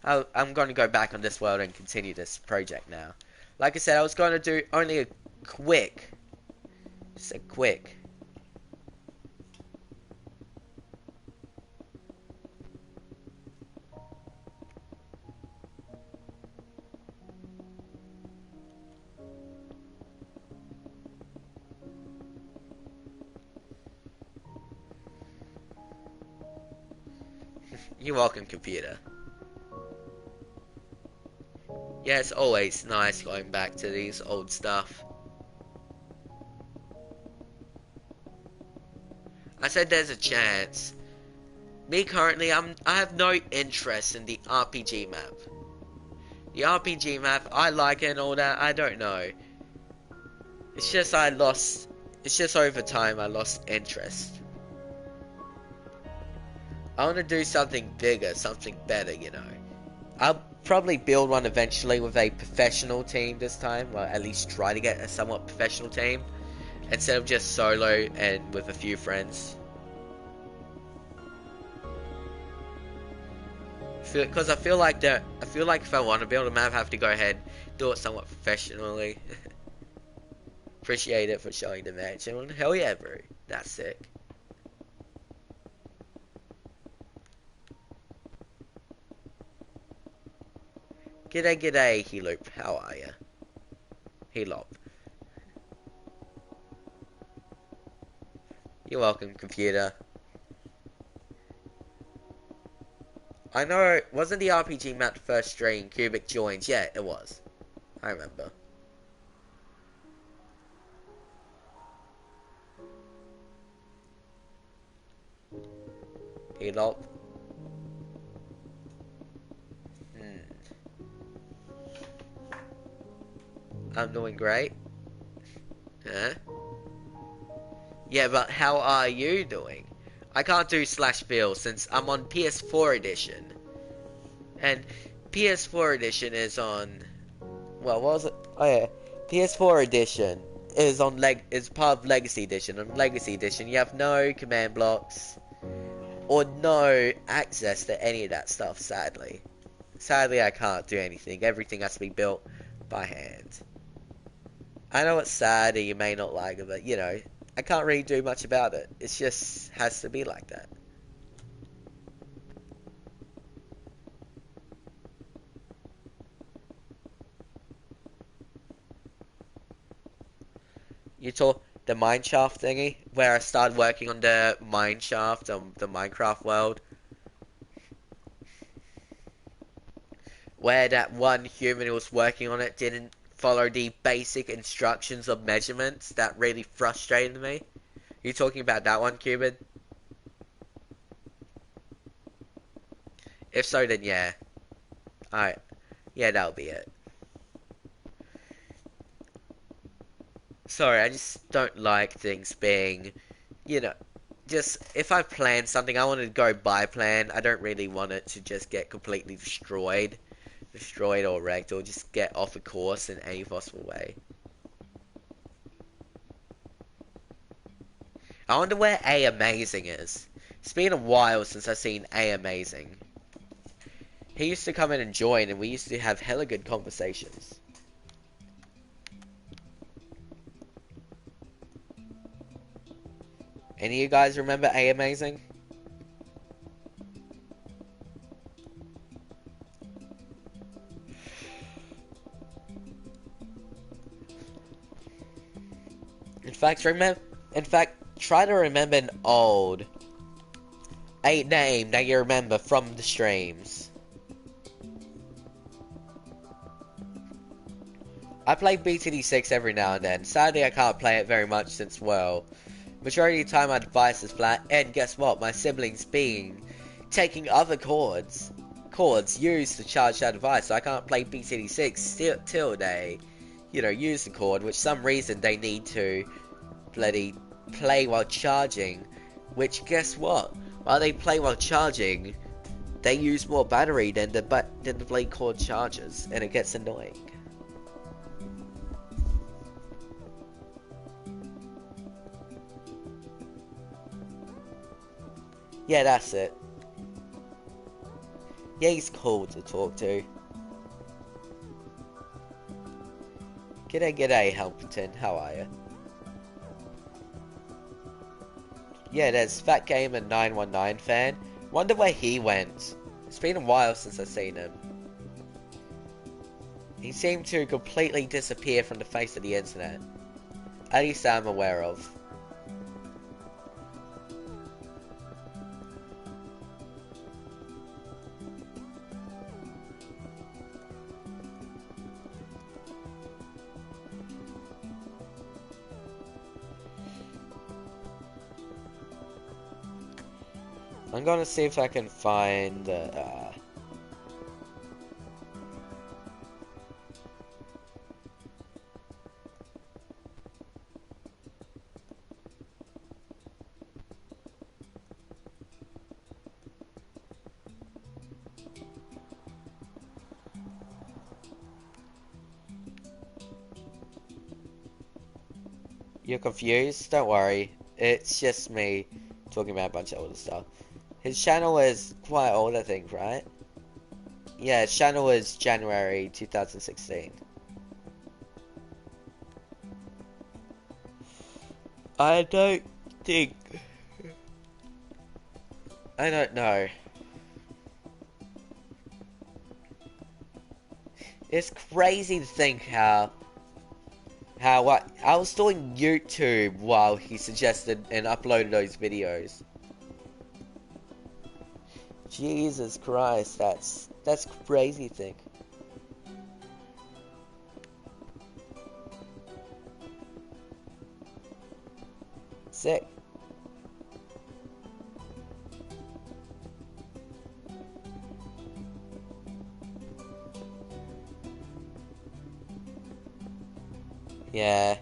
I'm going to go back on this world and continue this project now. Like I said, I was going to do only a quick, just a quick. You're welcome, computer. Yeah, it's always nice going back to these old stuff. I said there's a chance. Me currently, I have no interest in the RPG map. The RPG map, I like it and all that, I don't know. It's just it's just over time I lost interest. I want to do something bigger, something better, you know. I'll probably build one eventually with a professional team this time, or at least try to get a somewhat professional team, instead of just solo and with a few friends. Because I feel like if I want to build a map, I have to go ahead, do it somewhat professionally. Appreciate it for showing the match, and hell yeah, bro, that's sick. G'day, g'day, Heloop. How are ya? Helop. You're welcome, computer. I know, wasn't the RPG map the first stream Cubic joined? Yeah, it was. I remember. Helop. I'm doing great. Huh? Yeah, but how are you doing? I can't do /Bill since I'm on PS4 edition. And PS4 edition is on... Well, what was it? Oh yeah. PS4 edition is part of Legacy edition. On Legacy edition, you have no command blocks or no access to any of that stuff, sadly. Sadly, I can't do anything. Everything has to be built by hand. I know it's sad and you may not like it, but, you know, I can't really do much about it. It just has to be like that. You talk the mineshaft thingy, where I started working on the mineshaft on the Minecraft world, where that one human who was working on it didn't follow the basic instructions of measurements. That really frustrated me. You talking about that one, Cuban? If so, then yeah. Alright. Yeah, that'll be it. Sorry, I just don't like things being, you know, just, if I plan something, I want to go by plan. I don't really want it to just get completely destroyed or wrecked, or just get off a course in any possible way. I wonder where A Amazing is. It's been a while since I've seen A Amazing. He used to come in and join, and we used to have hella good conversations. Any of you guys remember A Amazing? In fact, remember. In fact, try to remember an old a name that you remember from the streams. I play BTD6 every now and then. Sadly, I can't play it very much since, well, majority of the time my device is flat, and guess what? My siblings being taking other cords used to charge that device, so I can't play BTD6 till they, use the cord, which some reason they need to bloody play while charging, which guess what? While they play while charging, they use more battery than the blade cord charges, and it gets annoying. Yeah, that's it. Yeah, he's cool to talk to. G'day, g'day, Helpington. How are you? Yeah, there's Fat Gamer 919 fan. Wonder where he went. It's been a while since I've seen him. He seemed to completely disappear from the face of the internet. At least I'm aware of. I'm gonna see if I can find You're confused? Don't worry. It's just me talking about a bunch of older stuff. His channel is quite old, I think, right? Yeah, his channel was January 2016. I don't think... I don't know. It's crazy to think how I was doing YouTube while he suggested and uploaded those videos. Jesus Christ, that's crazy to think. Sick. Yeah.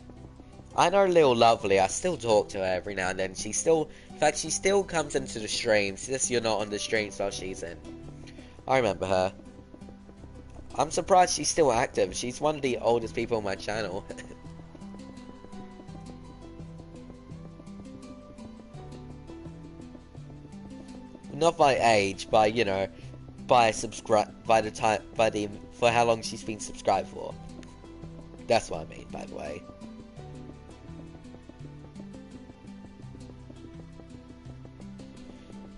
I know Little Lovely, I still talk to her every now and then. In fact, she still comes into the streams. Just you're not on the streams while she's in. I remember her. I'm surprised she's still active. She's one of the oldest people on my channel. Not by age, by, for how long she's been subscribed for. That's what I mean, by the way.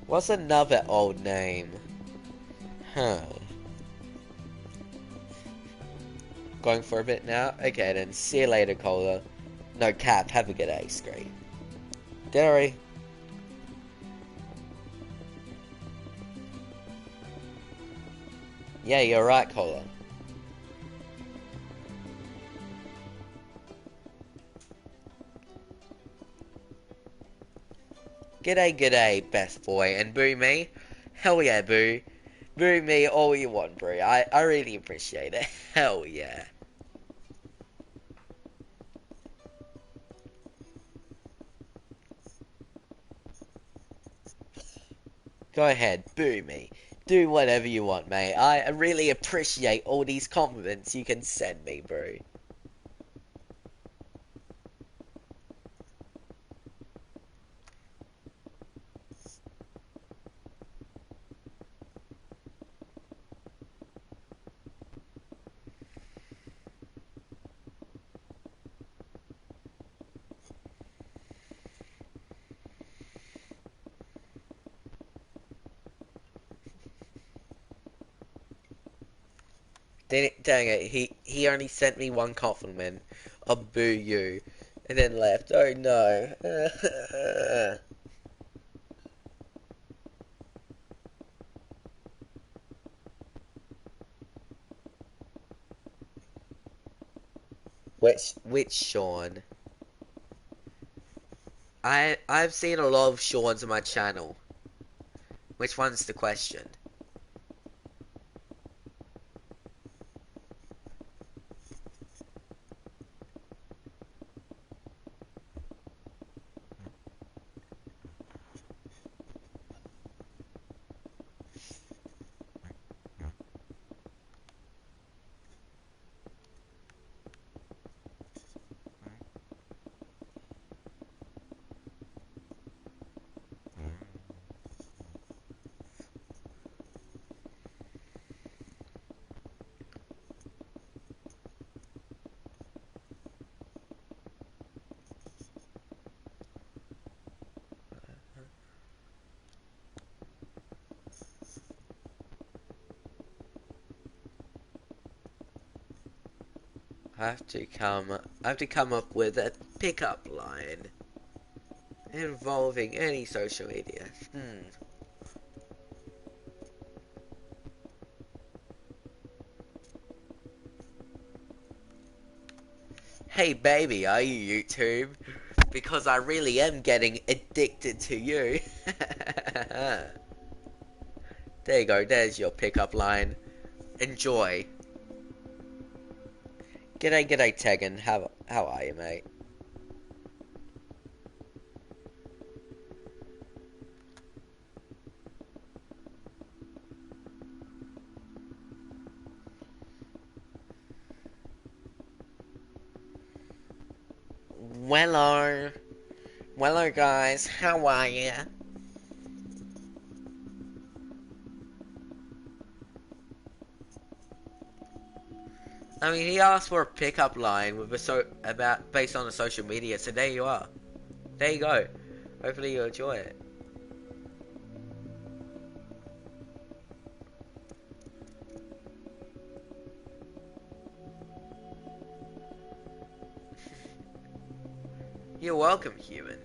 What's another old name? Huh. Going for a bit now? Okay then, see you later, Cola. No, Cap, have a good day, Scree. Derry. Yeah, you're right, Cola. G'day, g'day, best boy, and boo me? Hell yeah, boo. Boo me all you want, bro. I really appreciate it. Hell yeah. Go ahead, boo me. Do whatever you want, mate. I really appreciate all these compliments you can send me, bro. Dang it, he only sent me one compliment of boo you. And then left. Oh no. Which Sean? I've seen a lot of Sean's on my channel. Which one's the question? I have to come up with a pickup line involving any social media. Hey baby, are you YouTube? Because I really am getting addicted to you. There you go, there's your pickup line. Enjoy. G'day Tegan, how are you, mate? Wello. Wello guys, how are you? I mean, he asked for a pickup line with about based on the social media, so there you are. There you go. Hopefully you enjoy it. You're welcome, human.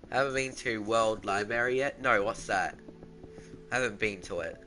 Haven't been to World Library yet? No, what's that? Haven't been to it.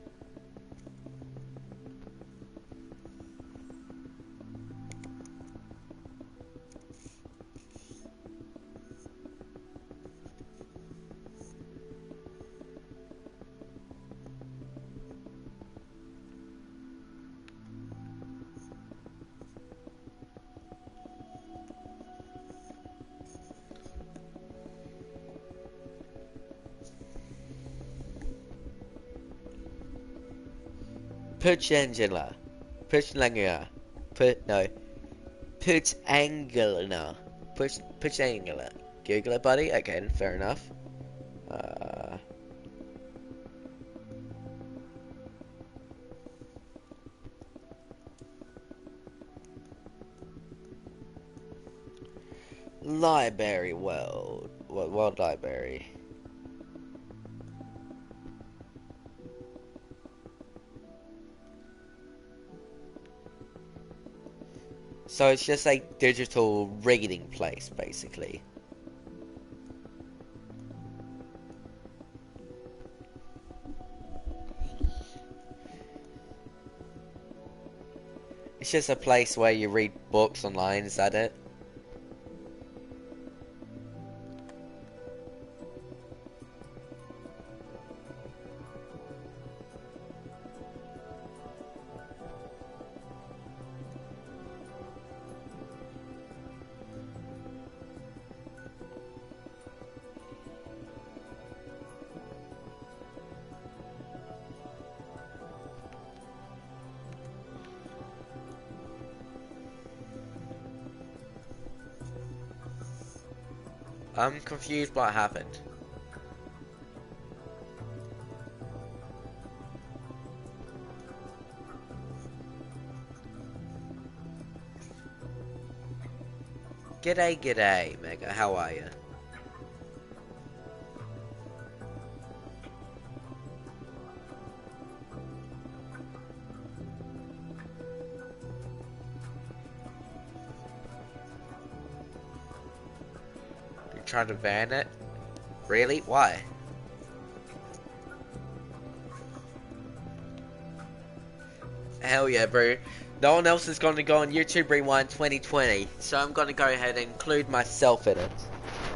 Pitch Angela. Pitch Langua. Put no. Pitch Angela. Pitch Angela. Google it, buddy? Okay, fair enough. Uh Library World. World Library. So it's just like digital reading place, basically. It's just a place where you read books online, is that it? I'm confused what happened. G'day, Mega. How are you? try to ban it? Really? Why? Hell yeah, bro. No one else is going to go on YouTube Rewind 2020, so I'm going to go ahead and include myself in it.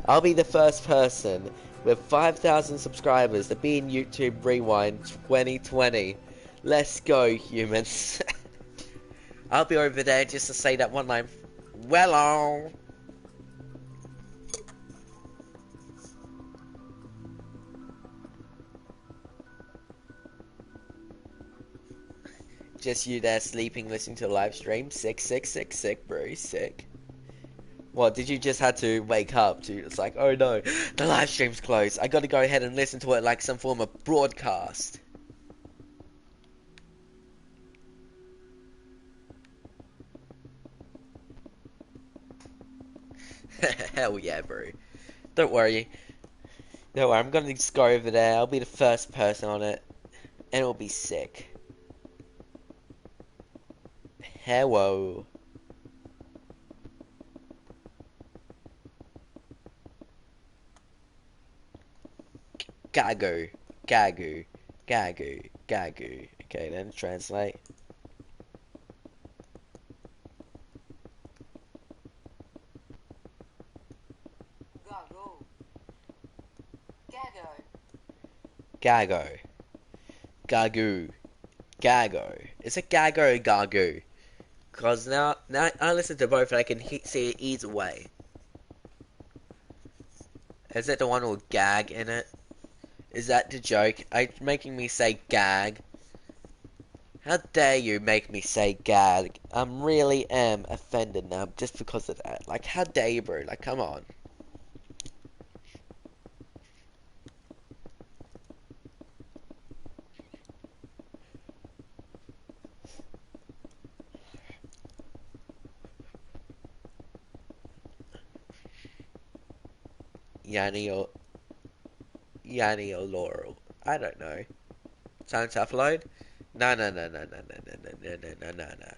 I'll be the first person with 5,000 subscribers to be in YouTube Rewind 2020. Let's go, humans. I'll be over there just to say that one line. Well, just you there sleeping, listening to the live stream. Sick, sick, sick, sick, bro. Sick. What, did you just had to wake up to, it's like, oh no, the live stream's closed. I gotta go ahead and listen to it like some form of broadcast. Hell yeah, bro. Don't worry. Don't worry, I'm gonna just go over there. I'll be the first person on it. And it'll be sick. Hello. Gagu. Gagu. Gagu. Gagu. Okay, then translate. Gago. Gago. Gago. Gagu. Gago. Is it Gago or Gagu? Because now I listen to both and I can see it either way. Is it the one with gag in it? Is that the joke? Are you making me say gag? How dare you make me say gag? I really am offended now just because of that. Like, how dare you, bro? Like, come on. Yanni or Laurel. I don't know. Time to upload? No, no, no, no, no, no, no, no, no, no, no, no, no.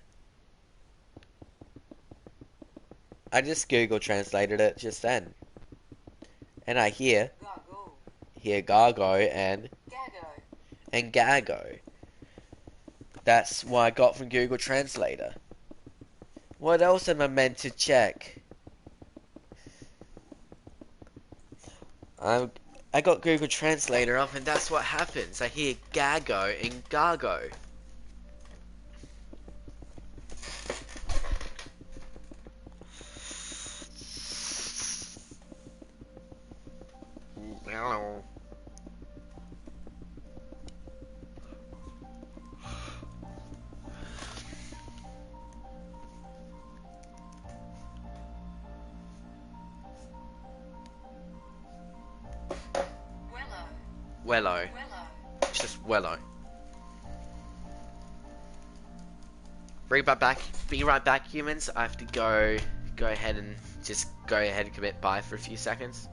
I just Google translated it just then. And I Gago. hear Gargo Gago. and Gago. That's what I got from Google Translator. What else am I meant to check? I got Google Translator up and that's what happens. I hear Gago and Gargo. Wello. Wello. Wello. It's just Wello. Be right back, humans. I have to go ahead and just go ahead and commit bye for a few seconds.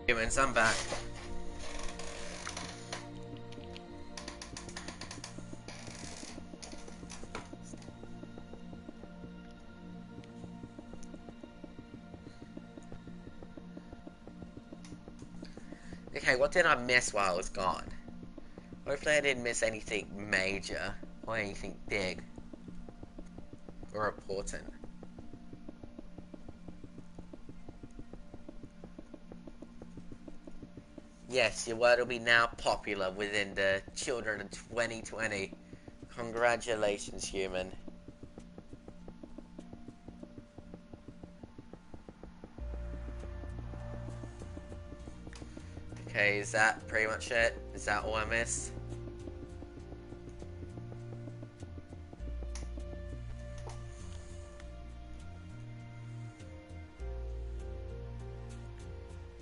Humans, I'm back. Okay, what did I miss while I was gone? Hopefully I didn't miss anything major. or anything big or important. Yes, your word will be now popular within the children of 2020. Congratulations, human. Okay, is that pretty much it? Is that all I missed?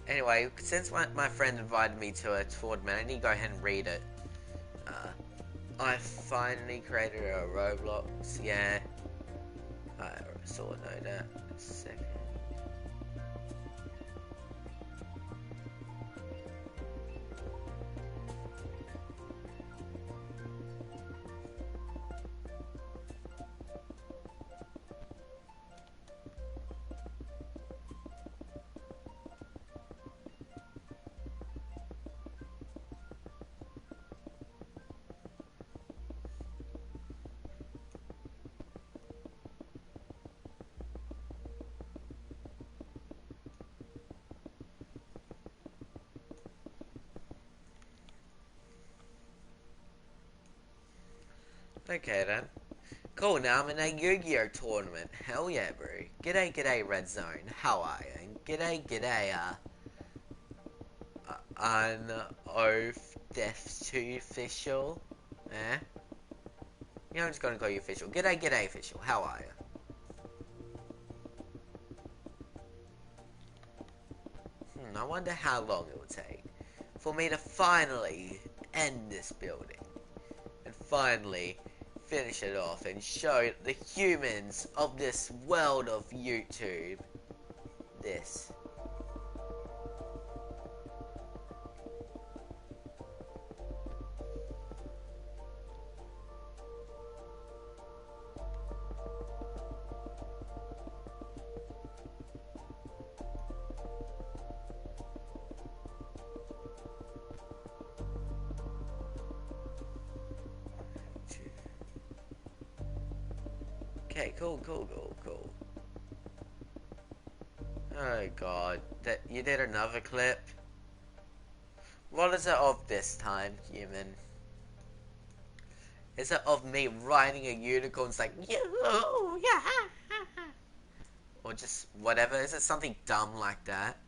Anyway, since my friend invited me to a tournament, I need to go ahead and read it. Uh, I finally created a Roblox, yeah. I sort of know that. Second. Okay then. Cool, now I'm in a Yu-Gi-Oh tournament. Hell yeah, bro. G'day, g'day, Redstone. How are you? And g'day, g'day, an oath death to official. Eh? Yeah, I'm just gonna call you official. G'day, g'day, official. How are you? I wonder how long it will take for me to finally end this building and finally finish it off and show the humans of this world of YouTube this. Okay, cool, cool, cool, cool. Oh god, that you did another clip? What is it of this time, human? Is it of me riding a unicorn like yo yeah? Or just whatever? Is it something dumb like that?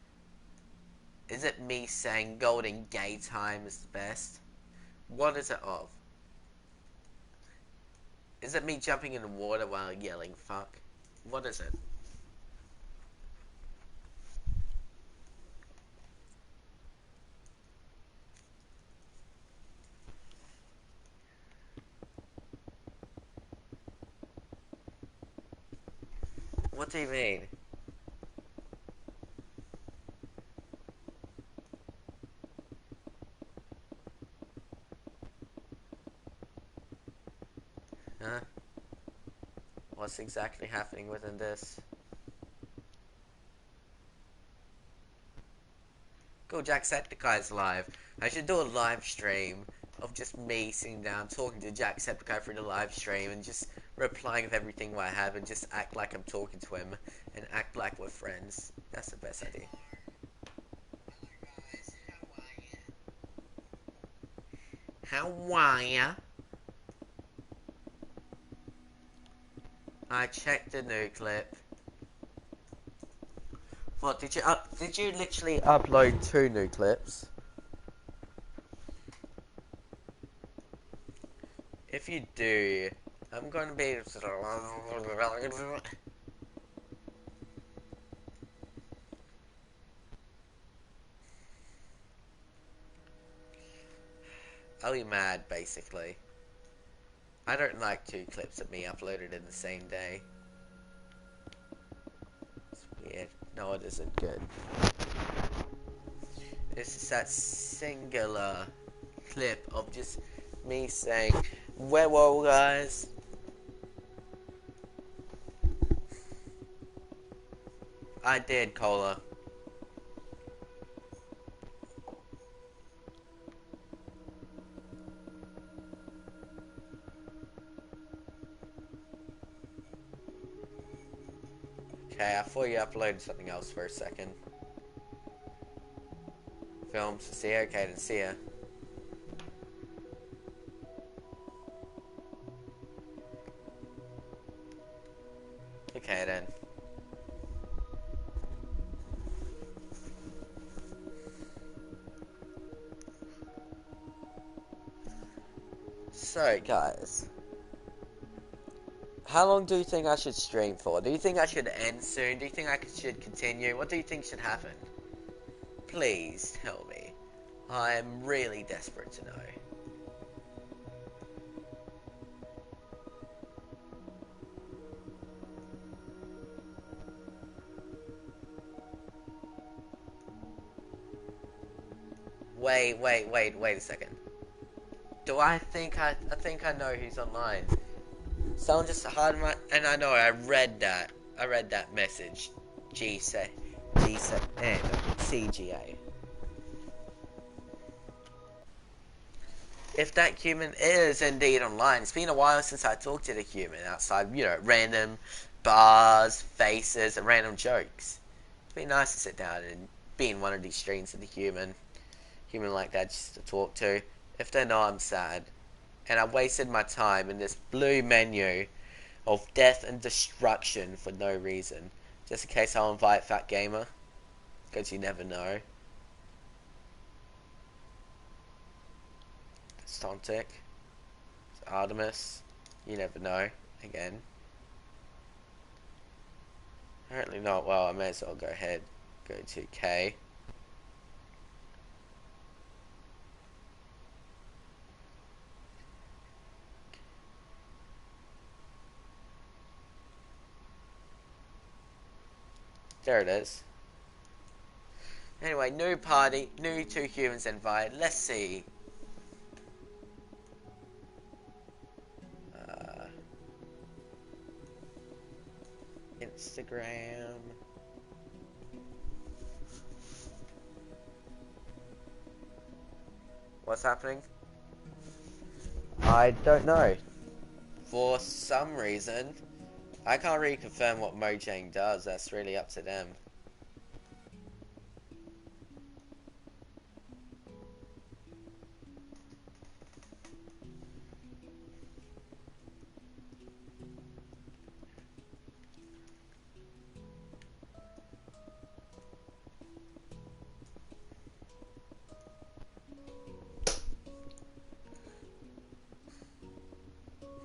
Is it me saying golden gay time is the best? What is it of? Is it me jumping in the water while yelling fuck? What is it? What do you mean? Huh? What's exactly happening within this? Go Jacksepticeye's live. I should do a live stream of just me sitting down talking to Jacksepticeye through the live stream and just replying with everything I have and just act like I'm talking to him and act like we're friends. That's the best idea. How are ya? I checked the new clip. What did you did you literally upload 2 new clips? If you do, I'm going to be. I'll be mad, basically. I don't like 2 clips of me uploaded in the same day. It's weird. No, it isn't good. It's just that singular clip of just me saying, "Well, guys." I did, Cola. Okay, I thought you uploaded something else for a second. Films, see ya, okay, then see ya. Okay then. So guys, how long do you think I should stream for? Do you think I should end soon? Do you think I should continue? What do you think should happen? Please tell me. I'm really desperate to know. Wait a second. Do I think I think I know who's online. Someone just hard my and I know I read that. I read that message. G say and CGA. If that human is indeed online, it's been a while since I talked to the human outside, random bars, faces, and random jokes. It'd be nice to sit down and be in one of these streams with a human like that just to talk to. If they know I'm sad, and I wasted my time in this blue menu of death and destruction for no reason, just in case I'll invite Fat Gamer, because you never know. Stontic, Artemis, you never know, again. Apparently not. Well, I may as well go ahead, go to K. There it is. Anyway, new party, new 2 humans invited. Let's see. Instagram. What's happening? I don't know. For some reason, I can't really confirm what Mojang does. That's really up to them.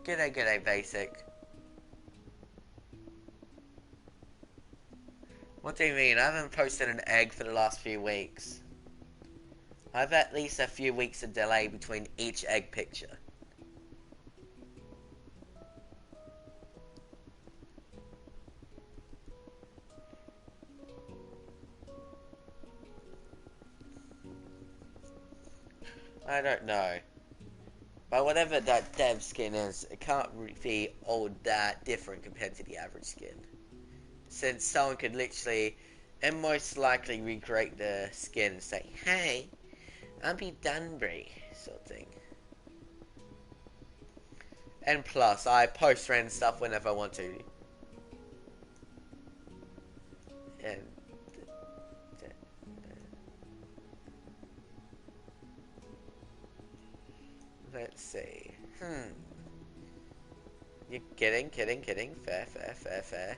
G'day, basic. What do you mean? I haven't posted an egg for the last few weeks. I have at least a few weeks of delay between each egg picture. I don't know. But whatever that dev skin is, it can't really be all that different compared to the average skin. Since someone could literally and most likely recreate the skin and say, hey, I'll be Dunbury, sort of thing. And plus, I post random stuff whenever I want to. And let's see. You're kidding. Fair.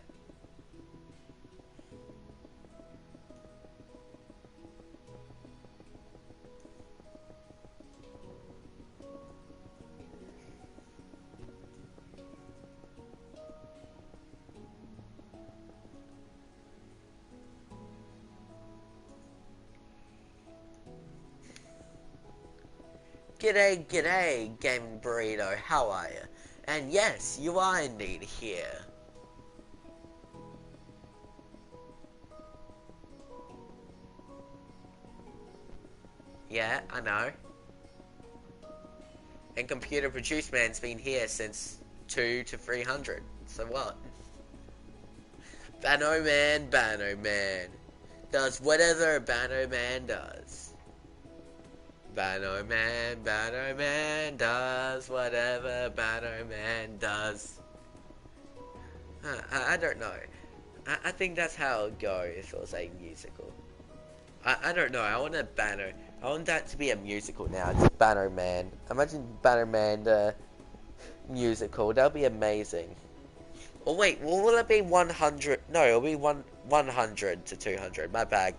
G'day, Gaming Burrito, how are you? And yes, you are indeed here. Yeah, I know. And Computer Produce Man's been here since 2 to 300. So what? Bano Man. Does whatever Bano Man does. Bano Man does whatever Bano Man does. I don't know. I think that's how it would go if it was a musical. I don't know. I want a banner. I want that to be a musical now. It's Banner Man. Imagine Banner Man the musical. That would be amazing. Oh wait, well, will it be 100? No, it'll be 100 to 200. My bad.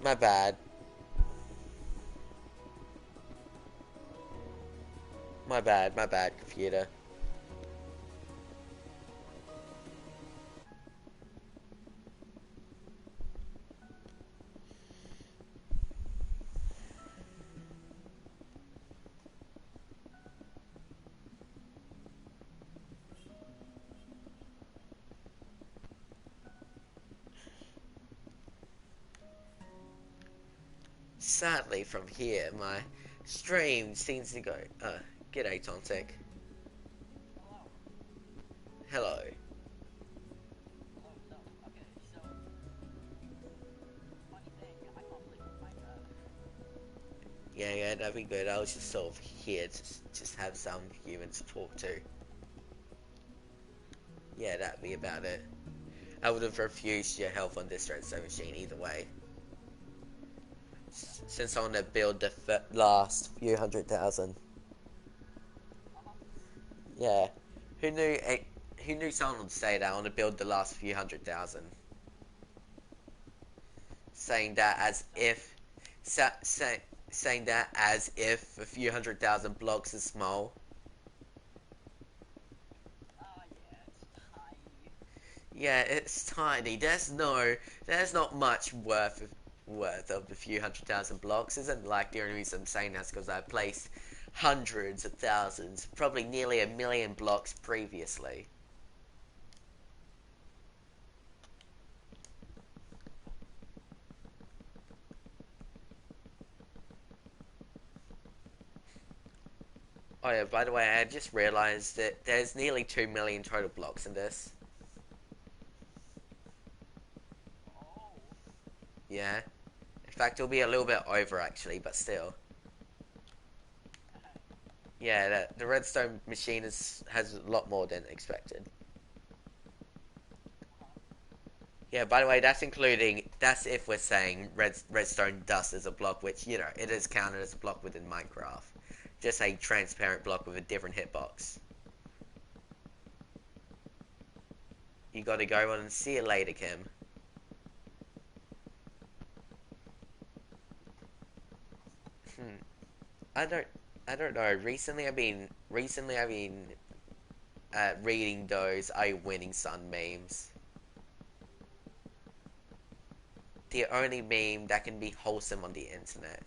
My bad. My bad. My bad, computer. Sadly, from here, my stream seems to go. G'day, Tontic. Hello. Yeah, that'd be good. I was just sort of here to just have some humans to talk to. Yeah, that'd be about it. I would have refused your help on this redstone machine either way. Since I want to build the last few 100,000. Yeah. Who knew? Who knew someone would say that? I want to build the last few 100,000. Saying that as if, saying that as if a few 100,000 blocks is small. Yeah, it's tiny. There's not much worth of a few 100,000 blocks. Isn't like the only reason I'm saying that's because I placed hundreds of thousands, probably nearly a million blocks previously. Oh yeah, by the way, I just realized that there's nearly 2 million total blocks in this. Yeah. In fact, it'll be a little bit over actually, but still. Yeah, the redstone machine has a lot more than expected. Yeah, by the way, that's if we're saying redstone dust is a block, which, you know, it is counted as a block within Minecraft. Just a transparent block with a different hitbox. You gotta go on and see you later, Kim. Hmm. I don't, I don't know. Recently I've been reading those "I winning son" memes. The only meme that can be wholesome on the internet.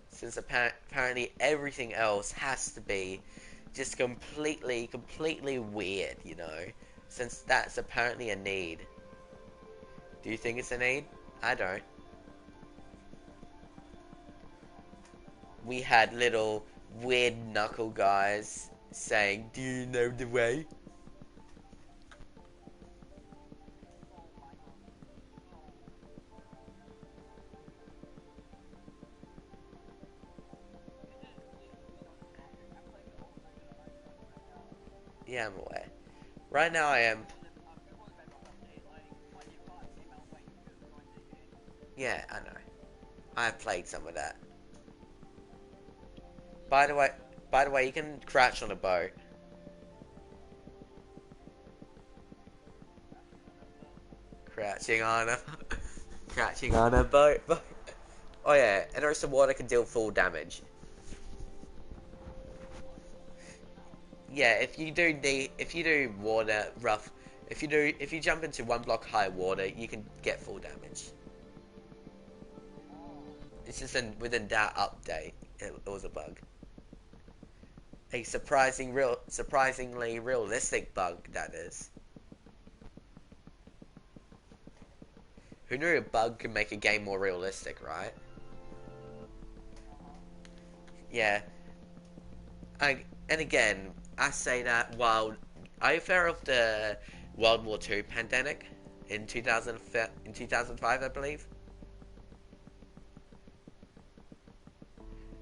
Since apparently everything else has to be just completely weird, you know? Since that's apparently a need. Do you think it's a need? I don't. We had little weird knuckle guys saying, "Do you know the way?" Yeah, I'm aware. Right now I am. Yeah, I know. I've played some of that. By the way, you can crouch on a boat. Crouching on a, crouching on a boat. Oh yeah, and also water can deal full damage. Yeah, if you do water rough, if you jump into 1 block high water, you can get full damage. It's just within that update, it was a bug. A surprisingly realistic bug that is. Who knew a bug could make a game more realistic, right? Yeah. And again, I say that while I aware of the World War II pandemic in 2005, I believe.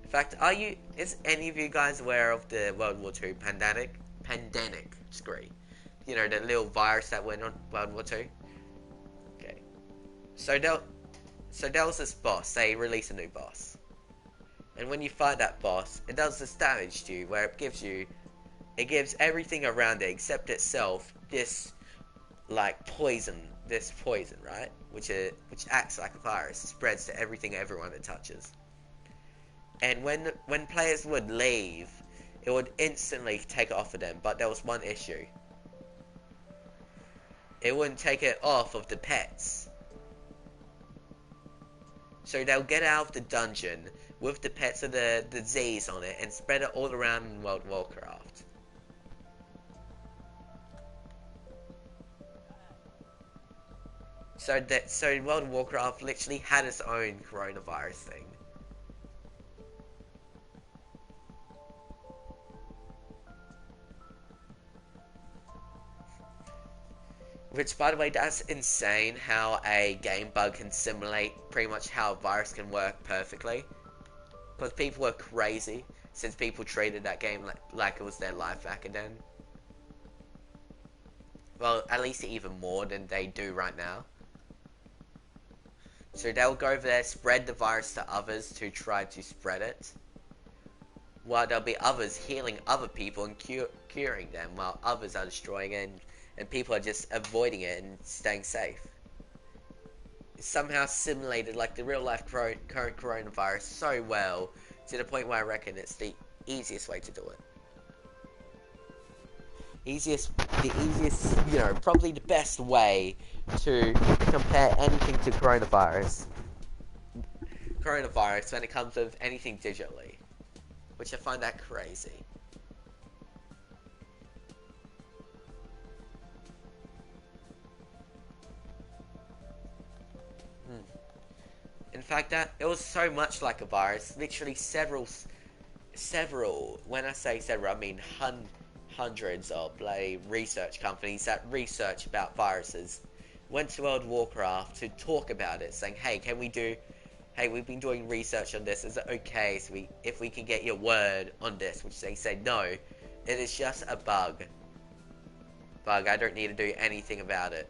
In fact, is any of you guys aware of the World War II pandemic degree. You know, the little virus that went on World War Two. Okay. So there was this boss. They release a new boss, and when you fight that boss, it does this damage to you, where it gives everything around it except itself this like poison, right? Which acts like a virus, spreads to everything, everyone it touches. And when players would leave, it would instantly take it off of them. But there was one issue: it wouldn't take it off of the pets. So they'll get out of the dungeon with the pets of the disease on it and spread it all around in World of Warcraft. So World of Warcraft literally had its own coronavirus thing. Which, by the way, that's insane how a game bug can simulate pretty much how a virus can work perfectly. Because people were crazy since people treated that game like it was their life back then. Well, at least even more than they do right now. So they'll go over there, spread the virus to others to try to spread it. While there'll be others healing other people and curing them, while others are destroying it, and people are just avoiding it and staying safe. It's somehow simulated like the real life current coronavirus so well, to the point where I reckon it's the easiest way to do it. The easiest, probably the best way to compare anything to coronavirus when it comes to anything digitally, which I find that crazy. In fact, that it was so much like a virus. Literally several. When I say several, I mean hundreds of research companies that research about viruses went to World of Warcraft to talk about it, saying, "Hey, we've been doing research on this. Is it okay if we can get your word on this?" Which they said, "No, it is just a bug. I don't need to do anything about it."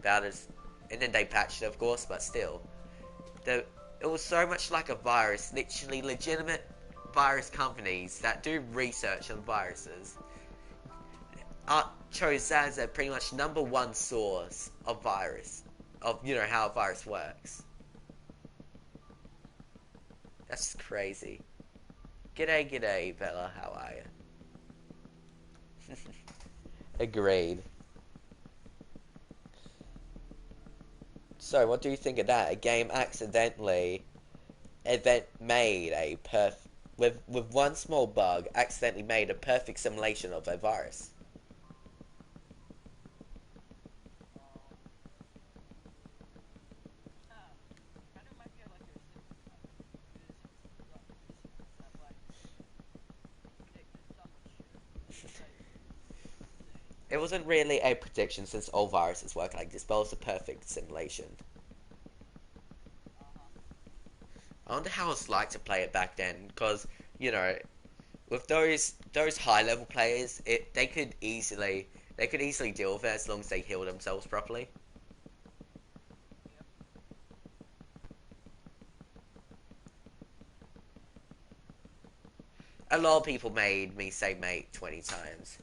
And then they patched it, of course, but still. It was so much like a virus. Literally legitimate virus companies that do research on viruses chose that as a pretty much number one source of how a virus works. That's crazy. G'day, Bella. How are you? Agreed. So, what do you think of that? A game made a with one small bug, accidentally made a perfect simulation of a virus. It wasn't really a prediction since all viruses work like this, but it was a perfect simulation. I wonder how it's like to play it back then, because with those high level players, they could easily deal with it as long as they heal themselves properly. A lot of people made me say mate 20 times.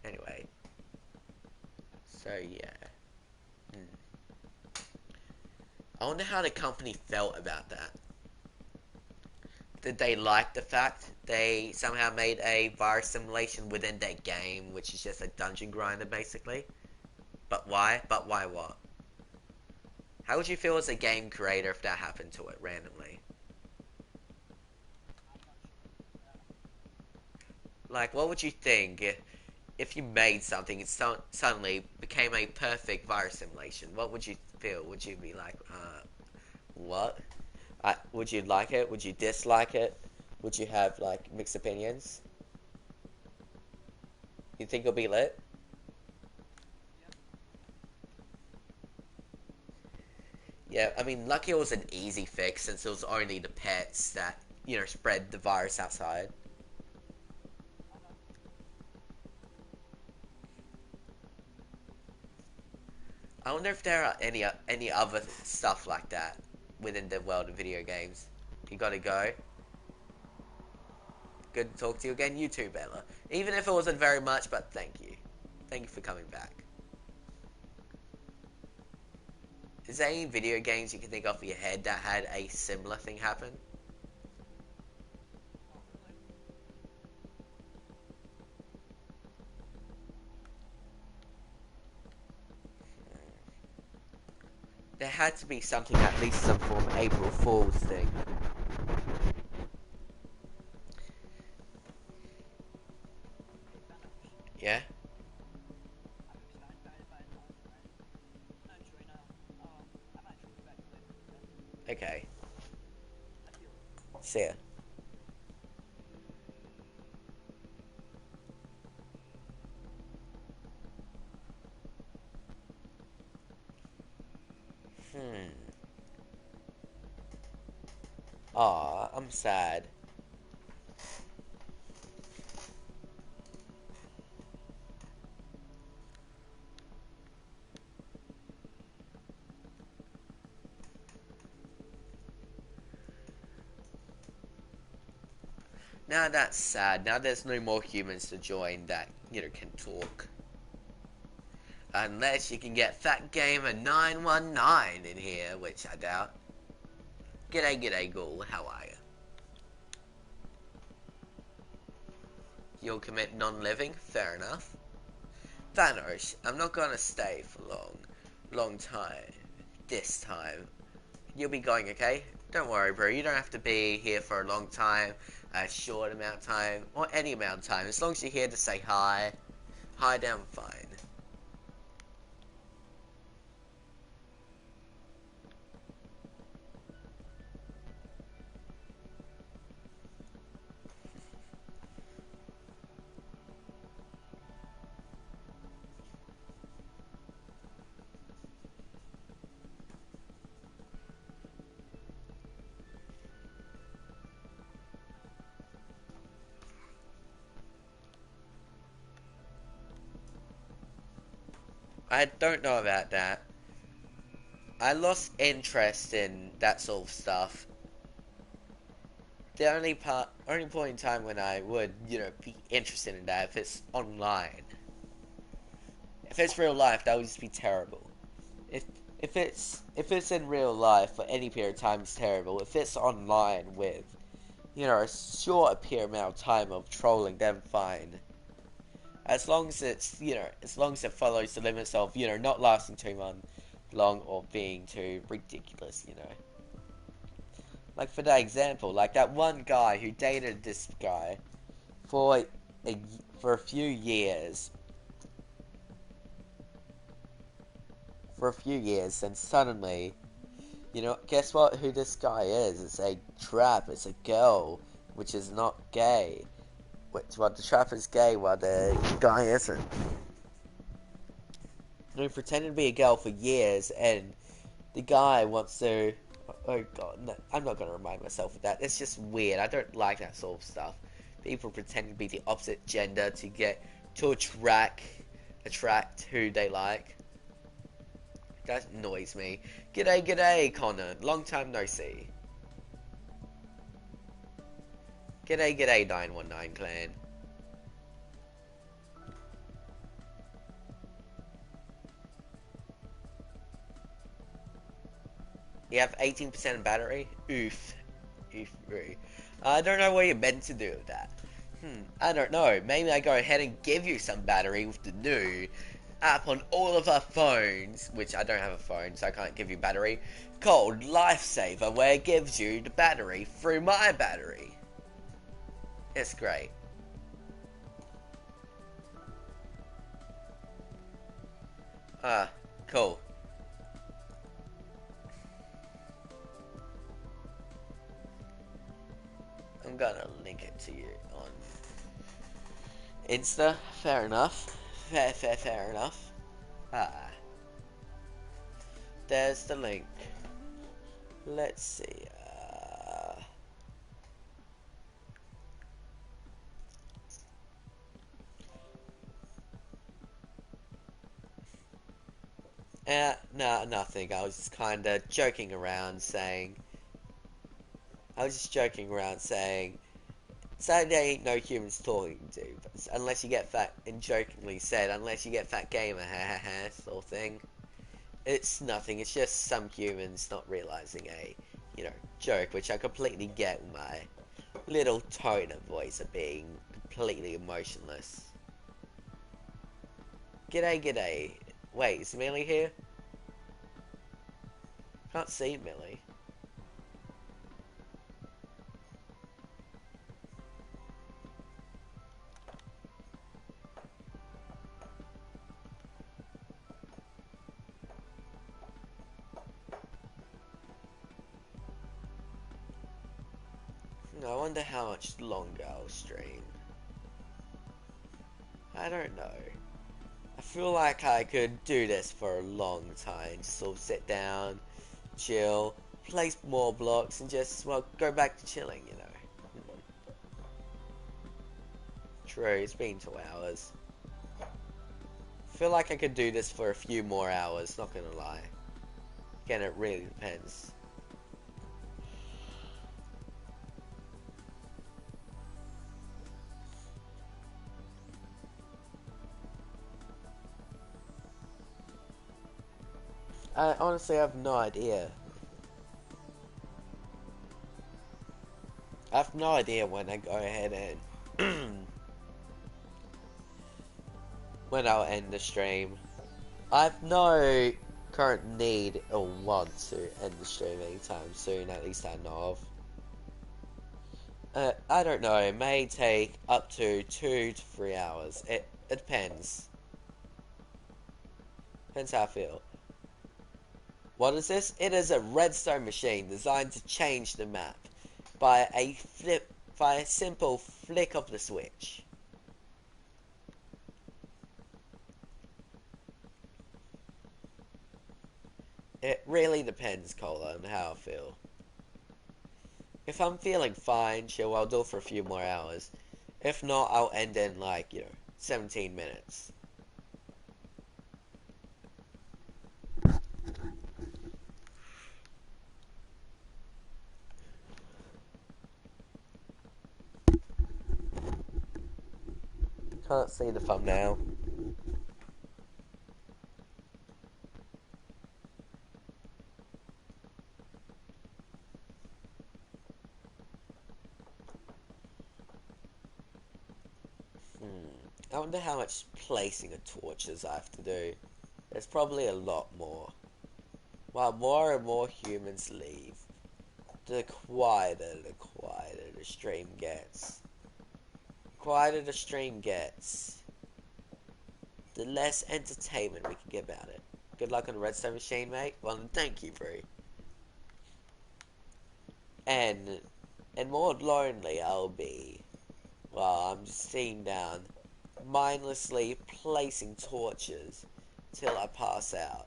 Anyway, so yeah. I wonder how the company felt about that. Did they like the fact they somehow made a virus simulation within their game, which is just a dungeon grinder basically? But why? But why what? How would you feel as a game creator if that happened to it randomly? Like, what would you think if you made something and suddenly became a perfect virus simulation? What would you feel? Would you be like, what? Would you like it? Would you dislike it? Would you have like mixed opinions? You think it'll be lit? Yeah, I mean, lucky it was an easy fix since it was only the pets that spread the virus outside. I wonder if there are any other stuff like that within the world of video games. You gotta go. Good to talk to you again. You too, Bella. Even if it wasn't very much, but thank you. Thank you for coming back. Is there any video games you can think off your head that had a similar thing happen? There had to be something, at least some form of April Fool's thing. Yeah? Okay. See ya. Hmm. Aw, I'm sad. Now that's sad. Now there's no more humans to join that, can talk. Unless you can get Fat Gamer 919 in here, which I doubt. G'day, g'day, Ghoul. How are you? You'll commit non-living? Fair enough. Banosh, I'm not gonna stay for long time. This time. You'll be going, okay? Don't worry, bro. You don't have to be here for a long time, a short amount of time, or any amount of time. As long as you're here to say hi. Hi, down fine. I don't know about that. I lost interest in that sort of stuff. The only point in time when I would, be interested in that if it's online. If it's real life, that would just be terrible. If if it's in real life for any period of time, it's terrible. If it's online with, a short period amount of time of trolling, then fine. As long as as long as it follows the limits of, not lasting too long or being too ridiculous. Like for that example, like that one guy who dated this guy for a for a few years, and suddenly, guess what? Who this guy is? It's a trap. It's a girl, which is not gay. While the trap is gay, while the guy isn't. He pretended to be a girl for years, and the guy wants to. Oh god, no, I'm not gonna remind myself of that. It's just weird. I don't like that sort of stuff. People pretend to be the opposite gender to attract who they like. That annoys me. G'day, g'day, Connor. Long time no see. G'day, g'day, 919 clan. You have 18% battery? Oof. Oof. I don't know what you're meant to do with that. I don't know. Maybe I go ahead and give you some battery with the new app on all of our phones, which I don't have a phone, so I can't give you battery, called Lifesaver, where it gives you the battery through my battery. It's great. Cool. I'm gonna link it to you on Insta. Fair enough. Fair enough. Ah, there's the link. Let's see. Nah, nothing. I was just kind of joking around saying. I was just joking around saying. Saturday ain't no humans talking to, unless you get fat, and jokingly said, unless you get fat gamer, ha ha ha, sort of thing. It's nothing, it's just some humans not realizing a, joke, which I completely get with my little tone of voice of being completely emotionless. G'day, g'day. Wait, is Millie here? Can't see Millie. I wonder how much longer I'll stream. I don't know. I feel like I could do this for a long time. Just sort of sit down, chill, place more blocks, and just, well, go back to chilling, True, it's been 2 hours. I feel like I could do this for a few more hours, not gonna lie. Again, it really depends. I honestly have no idea. I have no idea when I go ahead and when I'll end the stream. I have no current need or want to end the stream anytime soon, at least I know of. I don't know, it may take up to 2 to 3 hours. It depends. Depends how I feel. What is this? It is a redstone machine designed to change the map by a simple flick of the switch. It really depends, Cola, on how I feel. If I'm feeling fine, sure, I'll do it for a few more hours. If not, I'll end in 17 minutes. Can't see the thumbnail. I wonder how much placing of torches I have to do. There's probably a lot more. While more and more humans leave, the quieter the stream gets. Quieter the stream gets, the less entertainment we can get about it. Good luck on the redstone machine, mate. Well, thank you, bro. And more lonely I'll be while I'm just sitting down, mindlessly placing torches till I pass out.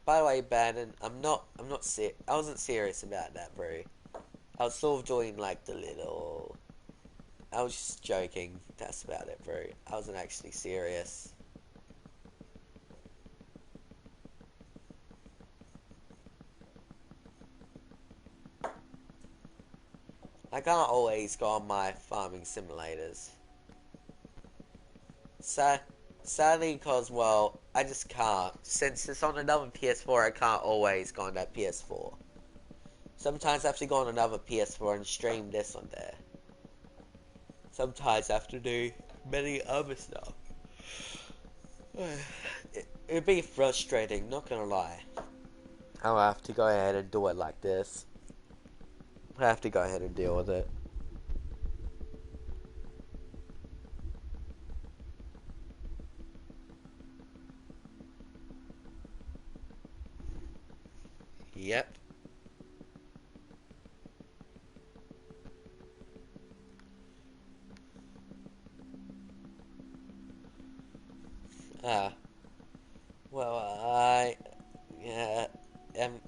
By the way, Bannon, I wasn't serious about that, bro. I was sort of doing like the little. I was just joking. That's about it, bro. I wasn't actually serious. I can't always go on my farming simulators. Sadly, because, well, I just can't. Since it's on another PS4, I can't always go on that PS4. Sometimes I have to go on another PS4 and stream this on there. Sometimes I have to do many other stuff. It'd be frustrating, not gonna lie. I'll have to go ahead and do it like this. I have to go ahead and deal with it. Yep. Ah. Well, yeah,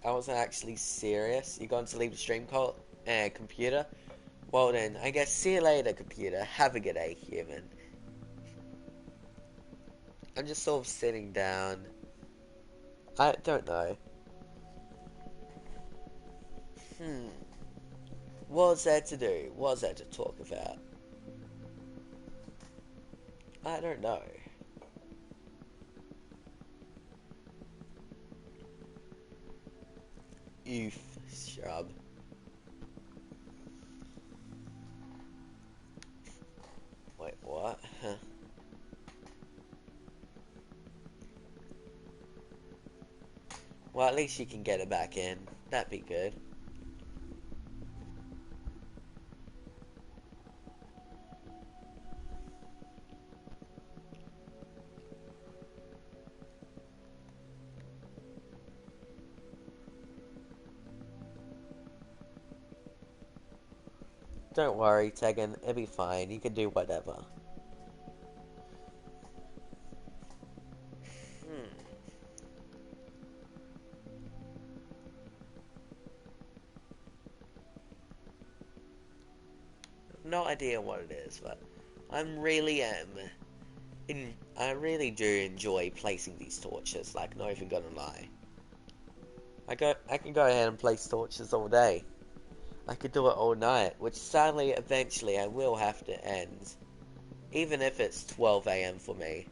I wasn't actually serious. You're going to leave the stream call, computer? Well then, I guess see you later, computer. Have a good day, human. I'm just sort of sitting down. I don't know. Hmm. What's there to do? What's there to talk about? I don't know. Oof, shrub. Wait, what? Huh. Well, at least you can get it back in. That'd be good. Don't worry, Tegan. It'll be fine. You can do whatever. Hmm. No idea what it is, but I'm really I really do enjoy placing these torches. Like, not even gonna lie. I can go ahead and place torches all day. I could do it all night, which sadly, eventually, I will have to end. Even if it's 12 a.m. for me.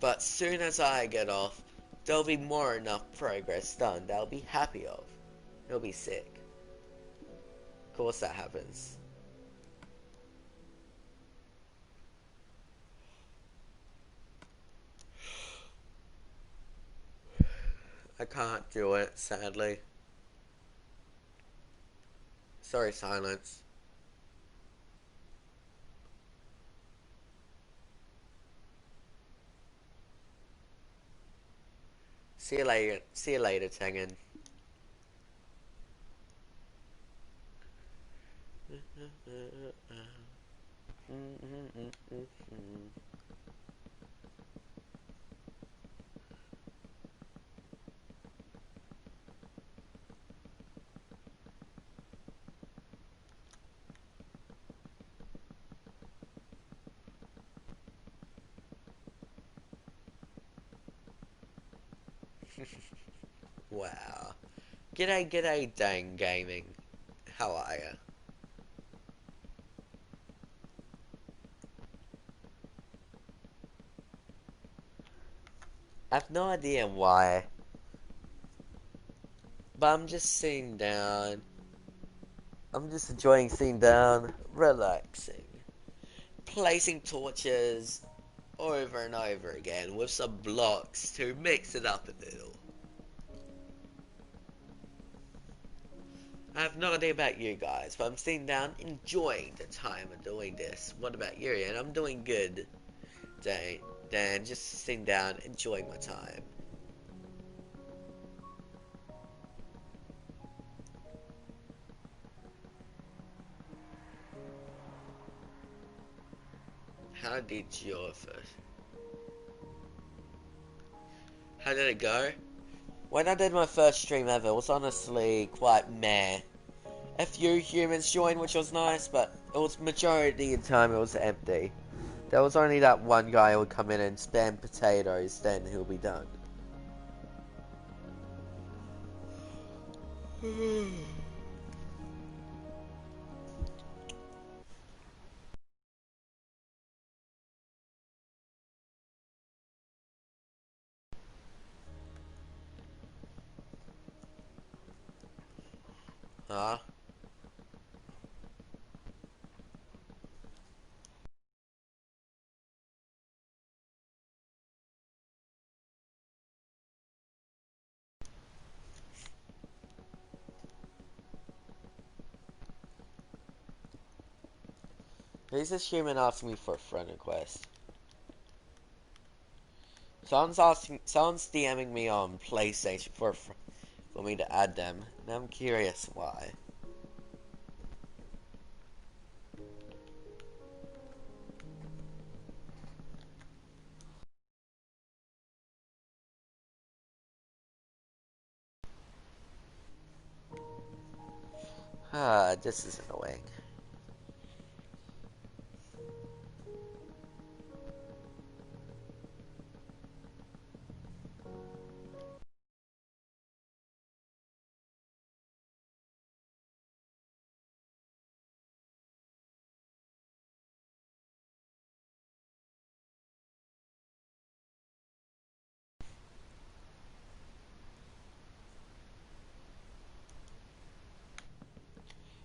But soon as I get off, there'll be more enough progress done that I'll be happy of. It'll be sick. Of course that happens. I can't do it, sadly. Sorry, silence. See you later. See you later, Tengen. Wow. G'day, g'day, Dang Gaming. How are ya? I have no idea why, but I'm just sitting down. I'm just enjoying sitting down, relaxing, placing torches over and over again with some blocks to mix it up a little. I have no idea about you guys, but I'm sitting down enjoying the time of doing this. What about you? And I'm doing good. Dan, just sitting down enjoying my time. How did your first? How did it go? When I did my first stream ever, it was honestly quite meh. A few humans joined, which was nice, but it was majority of the time it was empty. There was only that one guy who would come in and spam potatoes, then he'll be done. Huh? Who's this human asking me for a friend request? Someone's DMing me on PlayStation for me to add them, and I'm curious why. Ah, this is annoying.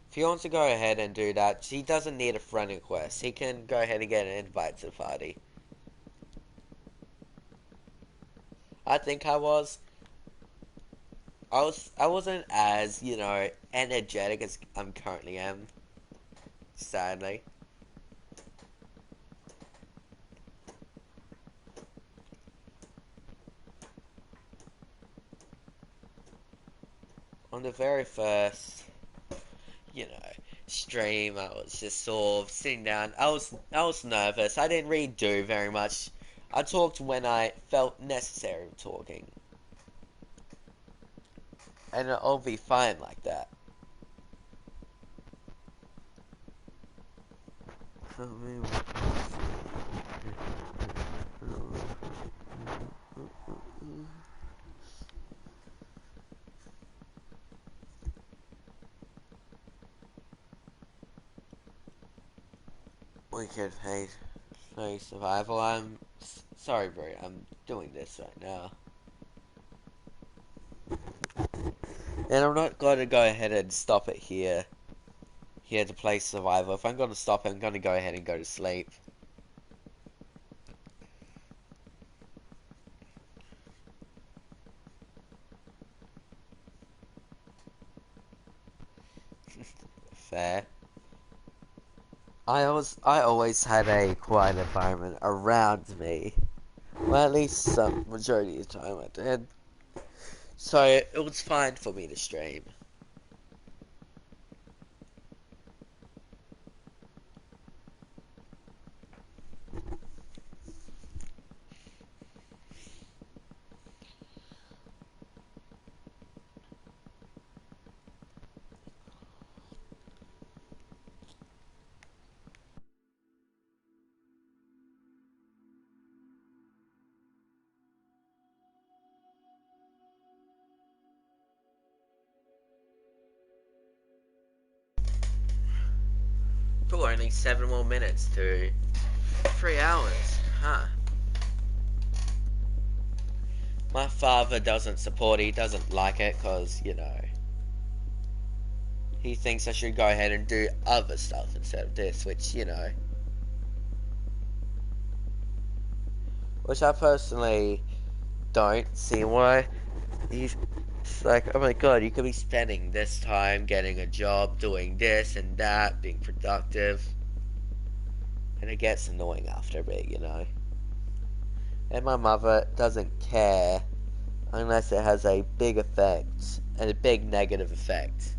If he wants to go ahead and do that, he doesn't need a friend request. He can go ahead and get an invite to the party. I think I wasn't as, energetic as I'm currently am, sadly. On the very first, you know, stream, I was just sort of sitting down. I was nervous. I didn't really do very much. I talked when I felt necessary talking. And it'll be fine like that. We could play survival. I'm sorry, bro. I'm doing this right now. And I'm not going to go ahead and stop it here. Here to play survival. If I'm going to stop it, I'm going to go ahead and go to sleep. Fair. I always had a quiet environment around me. Well, at least some majority of the time I did. So it was fine for me to stream. For only 7 more minutes to 3 hours. Huh. My father doesn't support it. He doesn't like it because, he thinks I should go ahead and do other stuff instead of this, which I personally don't see why. He's like, oh my god, you could be spending this time getting a job, doing this and that, being productive. And it gets annoying after a bit. And my mother doesn't care unless it has a big effect, and a big negative effect.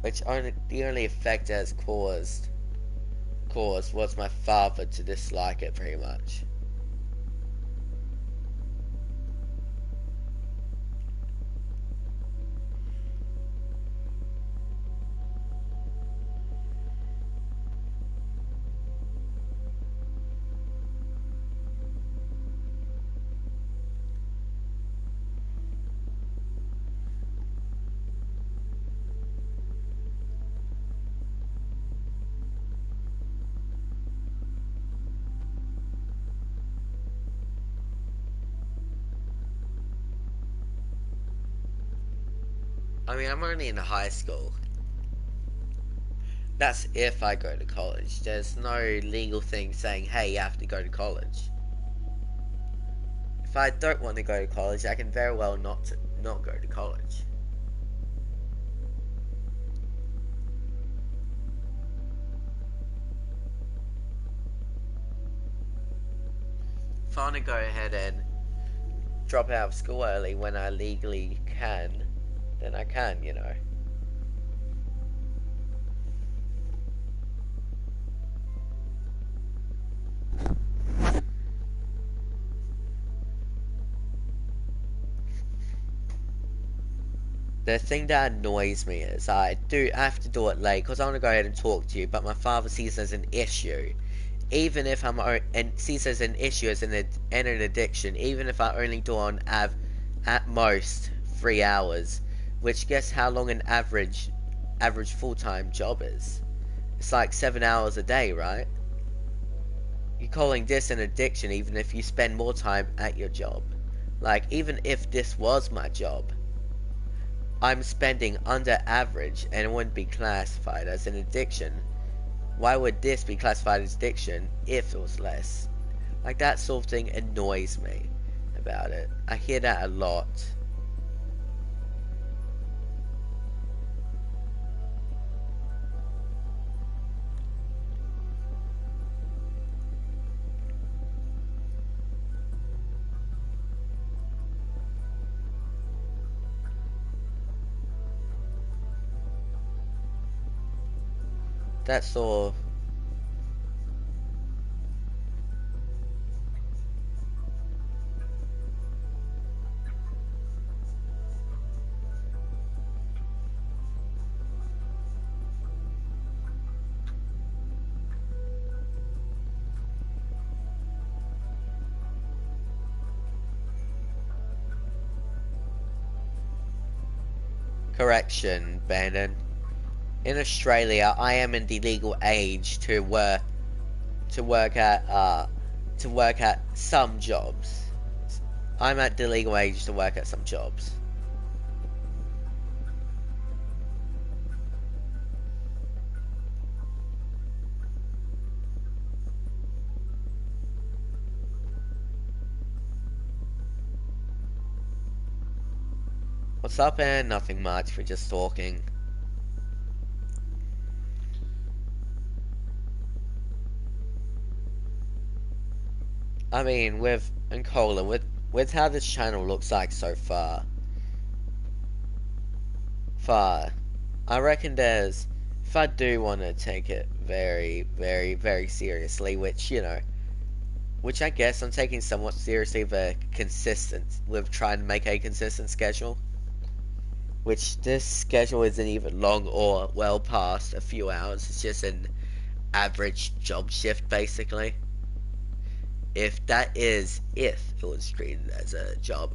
The only effect it has caused was my father to dislike it pretty much. I mean, I'm only in high school. That's if I go to college. There's no legal thing saying, hey, you have to go to college. If I don't want to go to college, I can very well not go to college. If I want to go ahead and drop out of school early when I legally can, then I can. The thing that annoys me is I have to do it late because I want to go ahead and talk to you, but my father sees it as an issue. Even if and sees it as an issue as an addiction, even if I only do on at most 3 hours, which guess how long an average full-time job is? It's like 7 hours a day, right? You're calling this an addiction even if you spend more time at your job. Like, even if this was my job, I'm spending under average and it wouldn't be classified as an addiction. Why would this be classified as addiction if it was less? Like, that sort of thing annoys me about it. I hear that a lot. That's all. Correction, Brandon. In Australia, I am in the legal age to work at to work at some jobs. I'm at the legal age to work at some jobs. What's up, and nothing much. We're just talking. I mean, with and Cola, with how this channel looks like so far, I reckon there's, if I do want to take it very, very, very seriously, which I guess I'm taking somewhat seriously, with trying to make a consistent schedule, which this schedule isn't even long or well past a few hours. It's just an average job shift, basically. If it was treated as a job.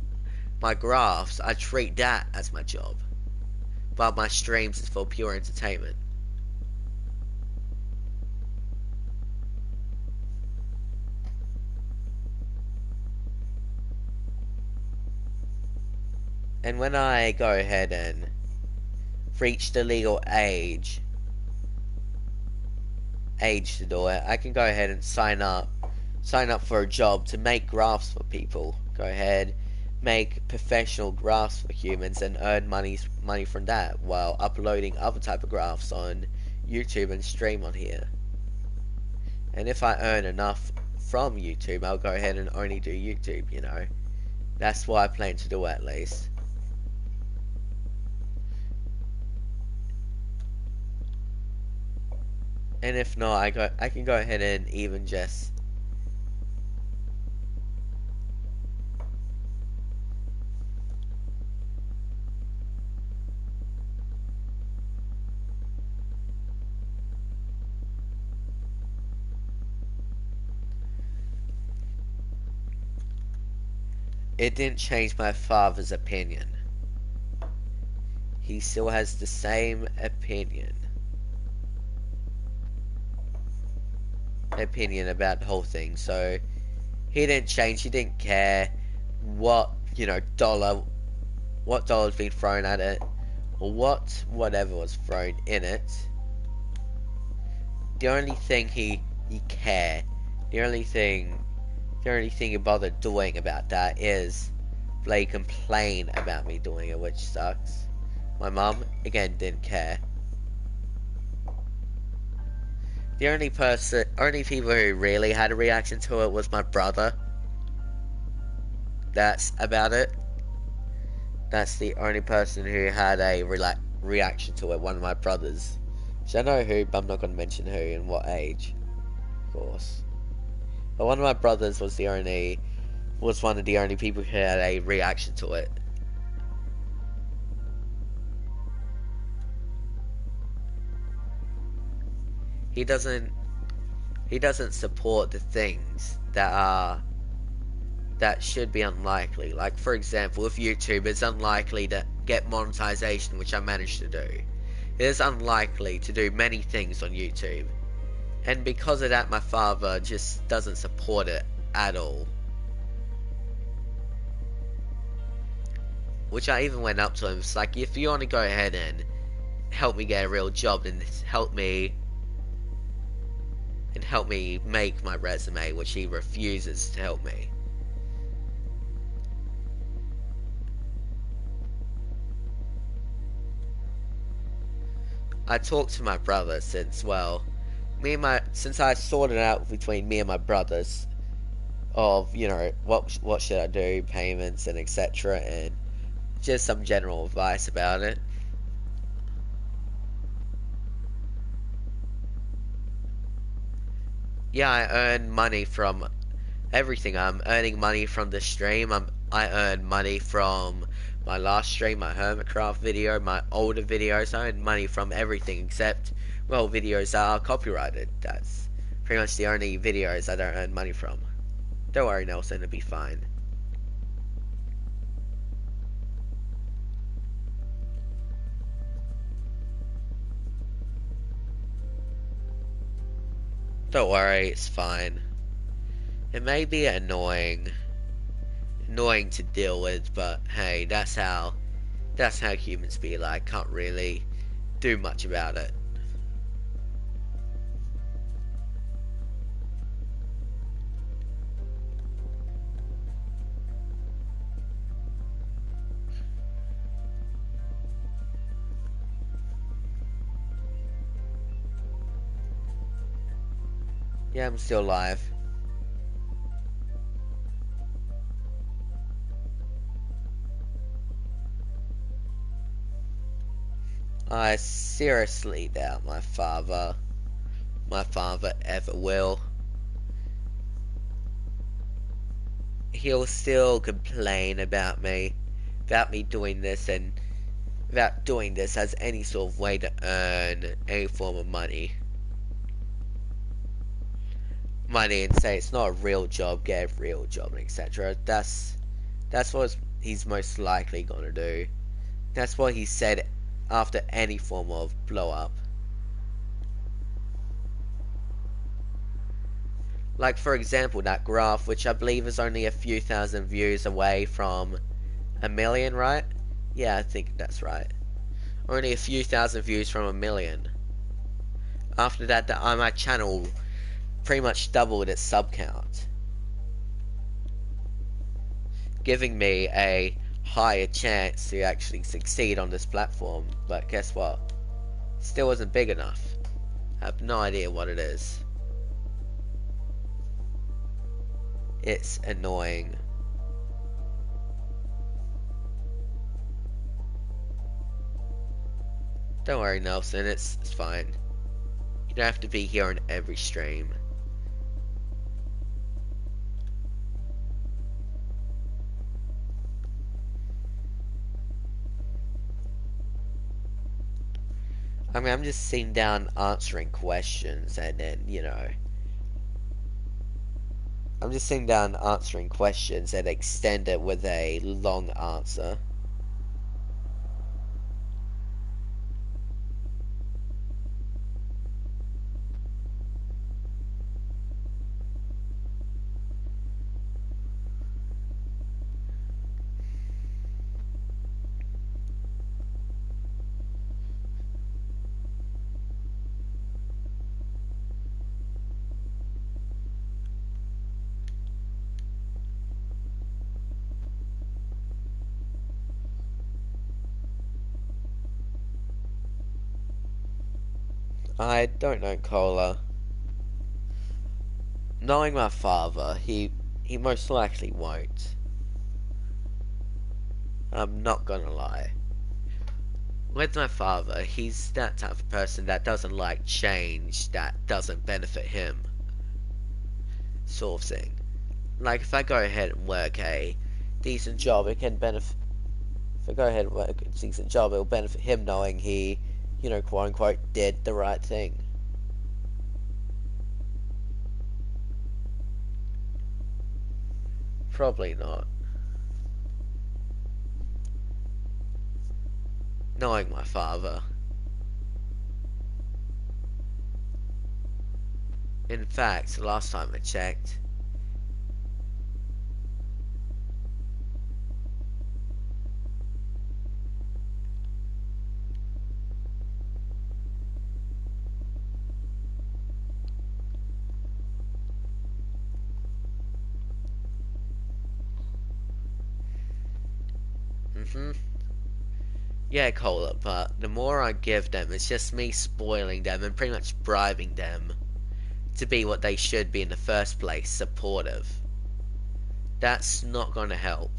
My graphs, I treat that as my job. But my streams is for pure entertainment. And when I go ahead and reach the legal age to do it, I can go ahead and sign up for a job to make graphs for people. Go ahead, make professional graphs for humans and earn money from that while uploading other type of graphs on YouTube and stream on here. And if I earn enough from YouTube, I'll go ahead and only do YouTube, you know. That's what I plan to do, at least. And if not, I can go ahead and even just it didn't change my father's opinion. He still has the same opinion about the whole thing. So he didn't change. He didn't care what, what dollar's been thrown at it, or whatever was thrown in it. The only thing he cared, the only thing he bothered doing about that is they complain about me doing it, which sucks. My mum, again, didn't care. The only people who really had a reaction to it was my brother. That's about it. That's the only person who had a reaction to it, one of my brothers. Which I know who, but I'm not going to mention who and what age, of course. But one of my brothers was one of the only people who had a reaction to it. he doesn't he doesn't support the things that should be unlikely. Like, for example, with YouTube, it's unlikely to get monetization, which I managed to do. It is unlikely to do many things on YouTube. And because of that, my father just doesn't support it at all. Which I even went up to him. It's like, if you want to go ahead and help me get a real job, then help me make my resume, which he refuses to help me. I talked to my brother since, well, since I sorted out between me and my brothers of, what should I do, payments and etc., and just some general advice about it. Yeah, I earn money from everything. I'm earning money from the stream. I earn money from my last stream, my Hermitcraft video, my older videos. I earn money from everything except, well, videos that are copyrighted. That's pretty much the only videos I don't earn money from. Don't worry, Nelson, it'll be fine. Don't worry, it's fine. It may be annoying to deal with, but hey, that's how humans be like. Can't really do much about it. Yeah, I'm still live. I seriously doubt my father ever will. He'll still complain about me doing this, and about doing this as any sort of way to earn any form of money. And say it's not a real job, get a real job, etc. That's what he's most likely gonna do. That's what he said after any form of blow up. Like, for example, that graph, which I believe is only a few thousand views away from a million, right? Yeah, I think that's right. Only a few thousand views from a million. After that, my channel pretty much doubled its sub count, giving me a higher chance to actually succeed on this platform. But guess what? Still wasn't big enough. I have no idea what it is. It's annoying. Don't worry, Nelson, it's fine. You don't have to be here on every stream. I mean, I'm just sitting down answering questions, and then, I'm just sitting down answering questions and extend it with a long answer. I don't know, Cola. Knowing my father, he most likely won't. I'm not gonna lie. With my father, he's that type of person that doesn't like change that doesn't benefit him. Sort of thing. Like, if I go ahead and work a decent job, it can benefit. If I go ahead and work a decent job, it'll benefit him knowing he, quote unquote, did the right thing. Probably not. Knowing my father. In fact, last time I checked, yeah, Cola, but the more I give them, it's just me spoiling them and pretty much bribing them to be what they should be in the first place, supportive. That's not going to help.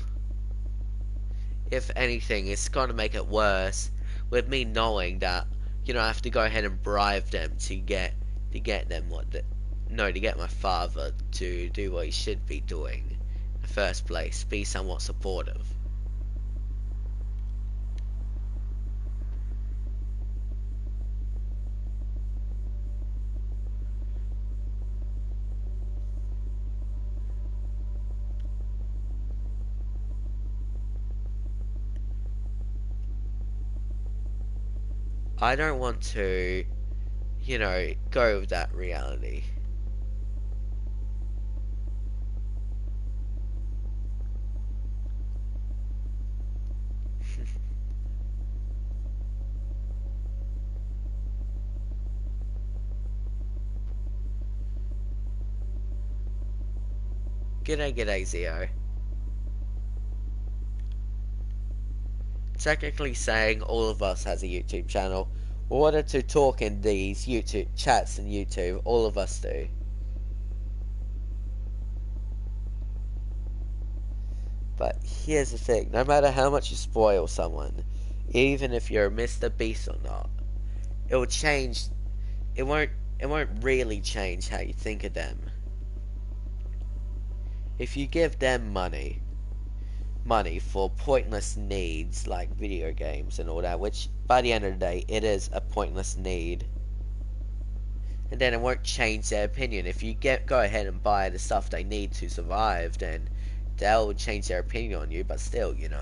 If anything, it's going to make it worse with me knowing that, I have to go ahead and bribe them to get them what the, no, to get my father to do what he should be doing in the first place, be somewhat supportive. I don't want to, go with that reality. G'day, g'day, Zio. Technically saying all of us has a YouTube channel. In order to talk in these YouTube chats in YouTube, all of us do. But here's the thing, no matter how much you spoil someone, even if you're Mr. Beast or not, it will change it won't really change how you think of them. If you give them money for pointless needs like video games and all that, which by the end of the day it is a pointless need, and then it won't change their opinion. If you go ahead and buy the stuff they need to survive, then they'll change their opinion on you. But still, giving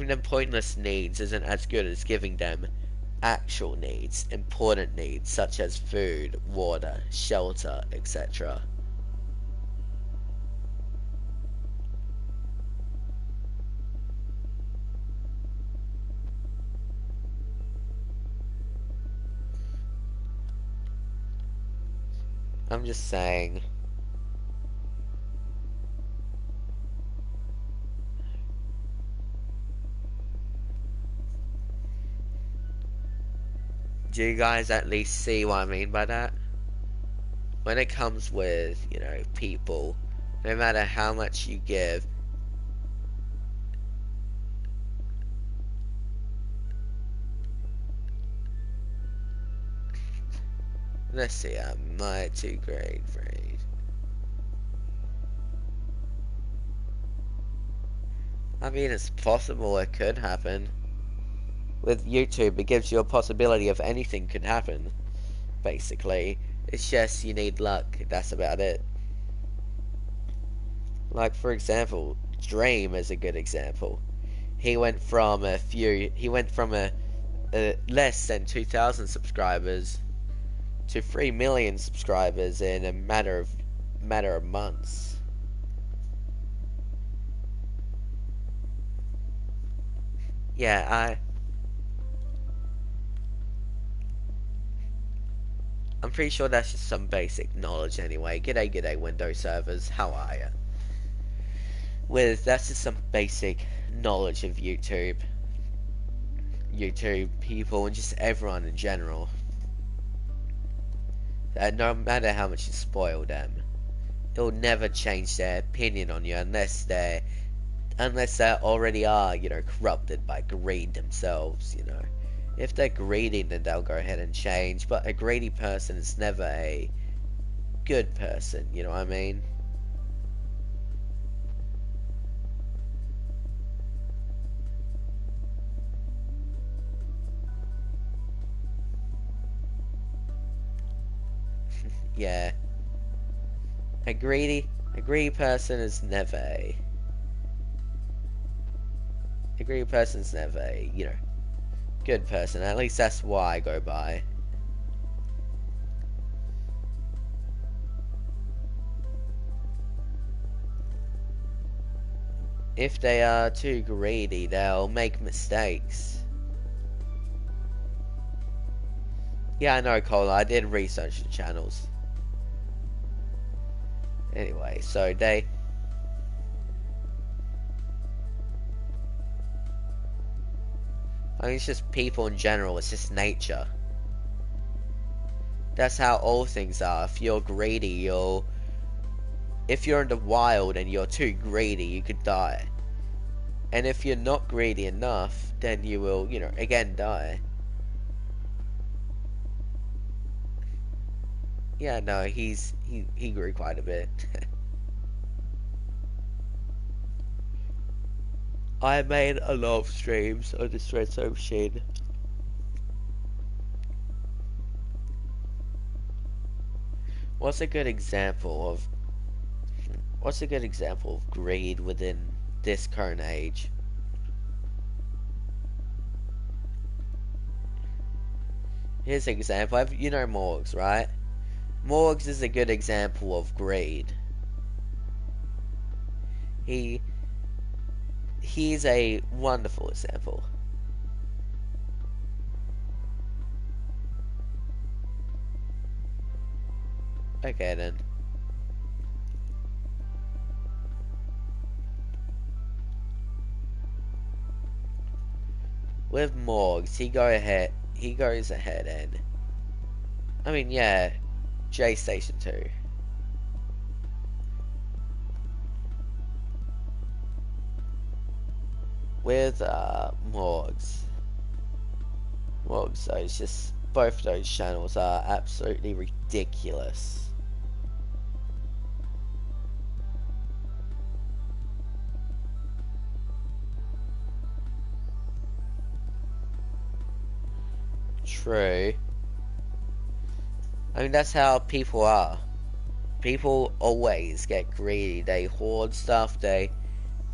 them pointless needs isn't as good as giving them actual needs, important needs such as food, water, shelter, etc. I'm just saying. Do you guys at least see what I mean by that? When it comes with, people, no matter how much you give, let's see, I'm my 2 grade grade. I mean, it's possible it could happen. With YouTube, it gives you a possibility of anything could happen, basically. It's just you need luck, that's about it. Like, for example, Dream is a good example. He went from a less than 2,000 subscribers to 3 million subscribers in a matter of months. Yeah, I'm pretty sure that's just some basic knowledge anyway. G'day, Windows servers. How are ya? That's just some basic knowledge of YouTube people, and just everyone in general. That no matter how much you spoil them, it'll never change their opinion on you unless they already are, corrupted by greed themselves. If they're greedy, then they'll go ahead and change, but a greedy person is never a good person, you know what I mean? Yeah. A greedy person is never a greedy person's never good person. At least that's what I go by. If they are too greedy, they'll make mistakes. Yeah, I know, Cole. I did research the channels. Anyway, so I mean, it's just people in general. It's just nature. That's how all things are. If you're greedy, if you're in the wild and you're too greedy, you could die. And if you're not greedy enough, then you will, again die. Yeah, no, he grew quite a bit. I made a lot of streams on this Redstone machine. What's a good example of greed within this current age? Here's an example. You know Morgs, right? Morgs is a good example of greed. He's a wonderful example. Okay then. With Morgs, he goes ahead and I mean yeah, J Station 2. With Morgs. So it's just both those channels are absolutely ridiculous. True. I mean, that's how people are. People always get greedy. They hoard stuff. They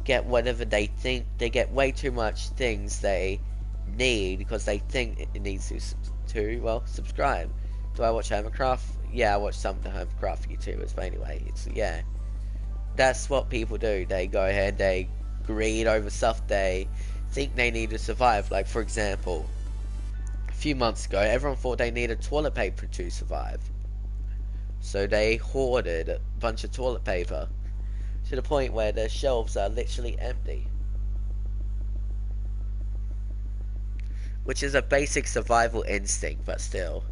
get whatever they think. They get way too much things they need because they think it needs to subscribe. Do I watch Hammercraft? Yeah, I watch some of the Hammercraft YouTubers, but anyway, yeah. That's what people do. They go ahead, they greed over stuff they think they need to survive. Like, for example, a few months ago, everyone thought they needed toilet paper to survive. So they hoarded a bunch of toilet paper to the point where their shelves are literally empty. Which is a basic survival instinct, but still.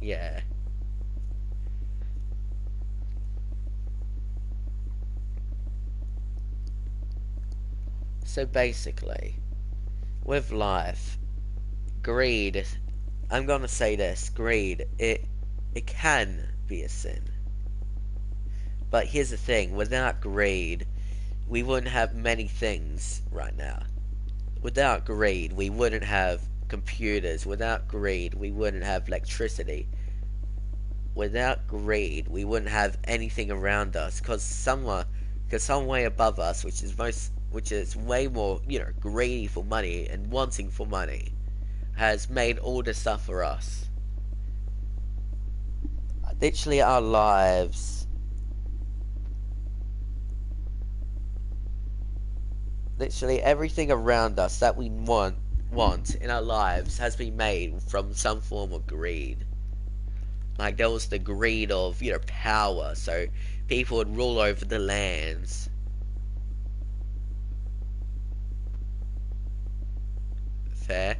Yeah. So basically, with life, greed, I'm gonna say this, greed, it can be a sin. But here's the thing, without greed, we wouldn't have many things right now. Without greed, we wouldn't have computers. Without greed, we wouldn't have electricity. Without greed, we wouldn't have anything around us, because some way above us, which is way more, greedy for money and wanting for money, has made all the stuff for us. Literally, our lives, literally everything around us that we want in our lives has been made from some form of greed. Like there was the greed of, power, so people would rule over the lands. Fair.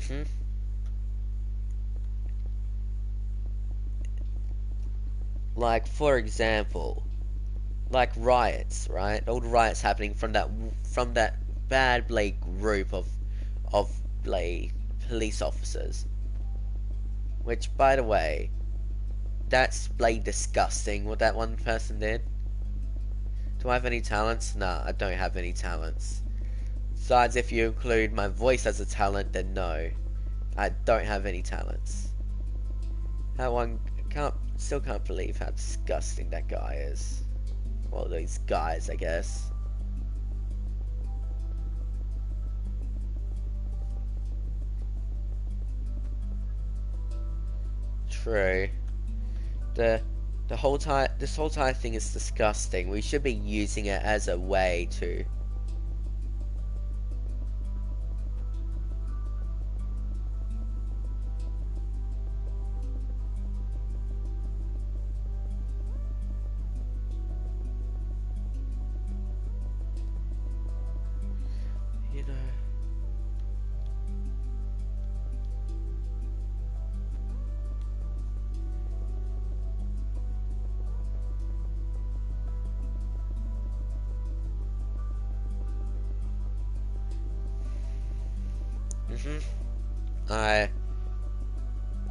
hmm Like, for example, like riots, right? All the riots happening from that bad like group of like police officers. Which, by the way, that's like disgusting what that one person did. Do I have any talents? Nah, I don't have any talents. Besides, if you include my voice as a talent, then no, I don't have any talents. That one still can't believe how disgusting that guy is. Well, these guys, I guess. True. The this whole entire thing is disgusting. We should be using it as a way to you know. Mhm. I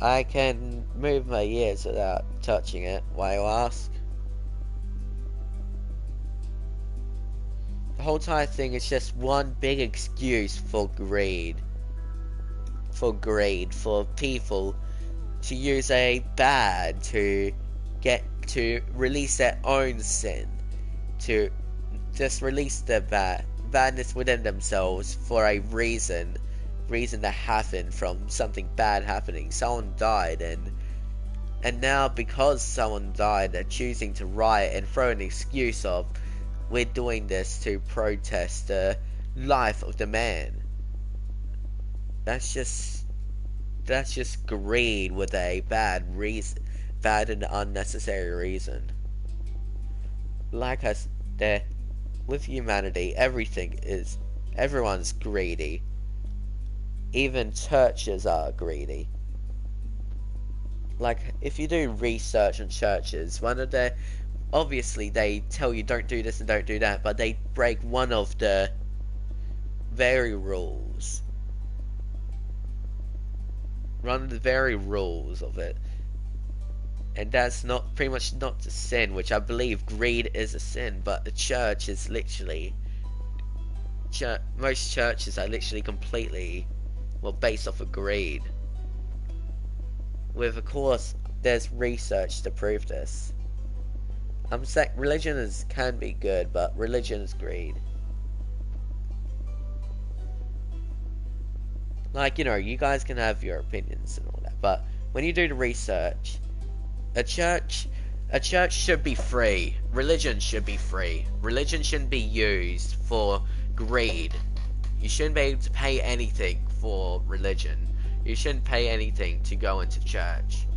I can move my ears without touching it. Why you ask? The whole entire thing is just one big excuse for greed. For greed, for people to use a bad to get to release their own sin, to just release their badness within themselves for a reason that happened from something bad happening. Someone died, and now because someone died, they're choosing to riot and throw an excuse of we're doing this to protest the life of the man. That's just greed with a bad and unnecessary reason. Like us, there with humanity, everyone's greedy. Even churches are greedy. Like if you do research on churches, one of their obviously they tell you don't do this and don't do that, but they break one of the very rules. One of the very rules of it. And that's not pretty much not a sin, which I believe greed is a sin, but the church is literally most churches are literally completely based off of greed. With of course there's research to prove this. I'm saying religion can be good, but religion is greed. Like, you guys can have your opinions and all that, but when you do the research, a church should be free. Religion should be free. Religion shouldn't be used for greed. You shouldn't be able to pay anything for religion. You shouldn't pay anything to go into church.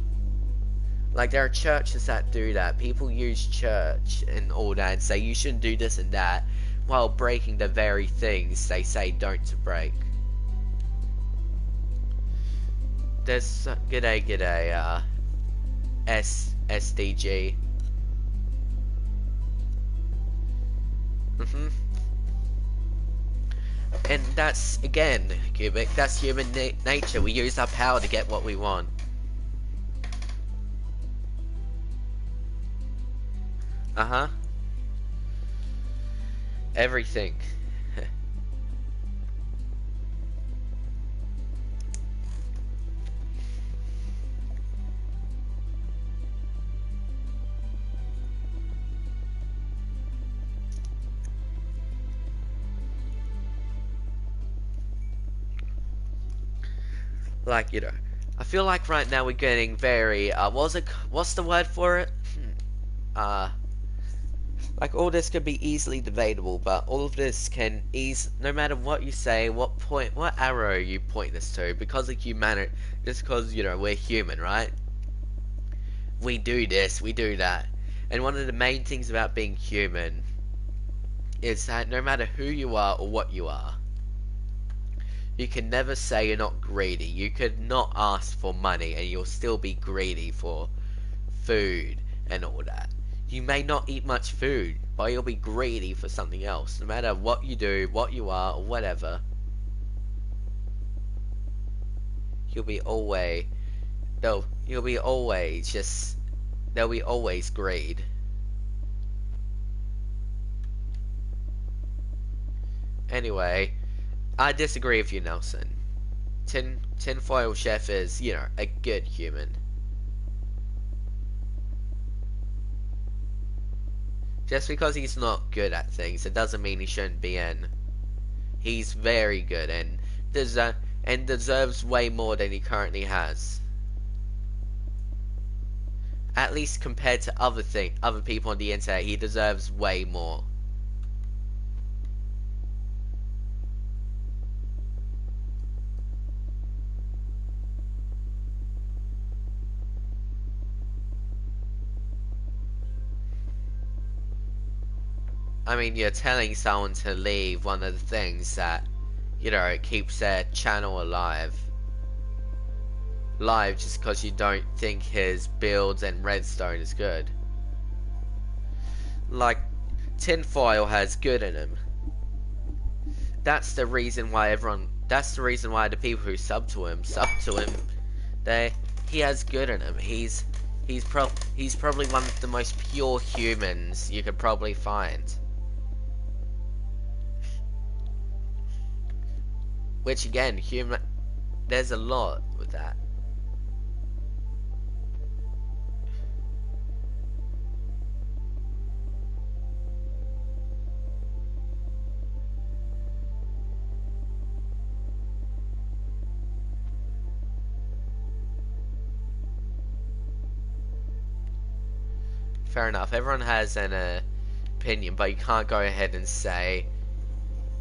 Like, there are churches that do that. People use church and all that and say you shouldn't do this and that, while breaking the very things they say don't to break. There's g'day, SDG. And that's, again, Cubic, that's human nature. We use our power to get what we want. Uh-huh. Everything. Like, I feel like right now we're getting very, what's the word for it? Like, all this could be easily debatable, but all of this can no matter what you say, what arrow you point this to, because of humanity, just because, we're human, right? We do this, we do that. And one of the main things about being human is that no matter who you are or what you are, you can never say you're not greedy. You could not ask for money and you'll still be greedy for food and all that. You may not eat much food, but you'll be greedy for something else. No matter what you do, what you are, or whatever, you'll be always you'll be always just there'll be always greed. Anyway, I disagree with you, Nelson. Tinfoil Chef is, you know, a good human. Just because he's not good at things, it doesn't mean he shouldn't be in. He's very good and deserves way more than he currently has. At least compared to other people on the internet, he deserves way more. I mean, you're telling someone to leave one of the things that, you know, it keeps their channel alive. Just because you don't think his builds and redstone is good. Like, tinfoil has good in him. That's the reason why the people who sub to him. He has good in him. He's probably one of the most pure humans you could probably find. Which again, there's a lot with that. Fair enough, everyone has an opinion, but you can't go ahead and say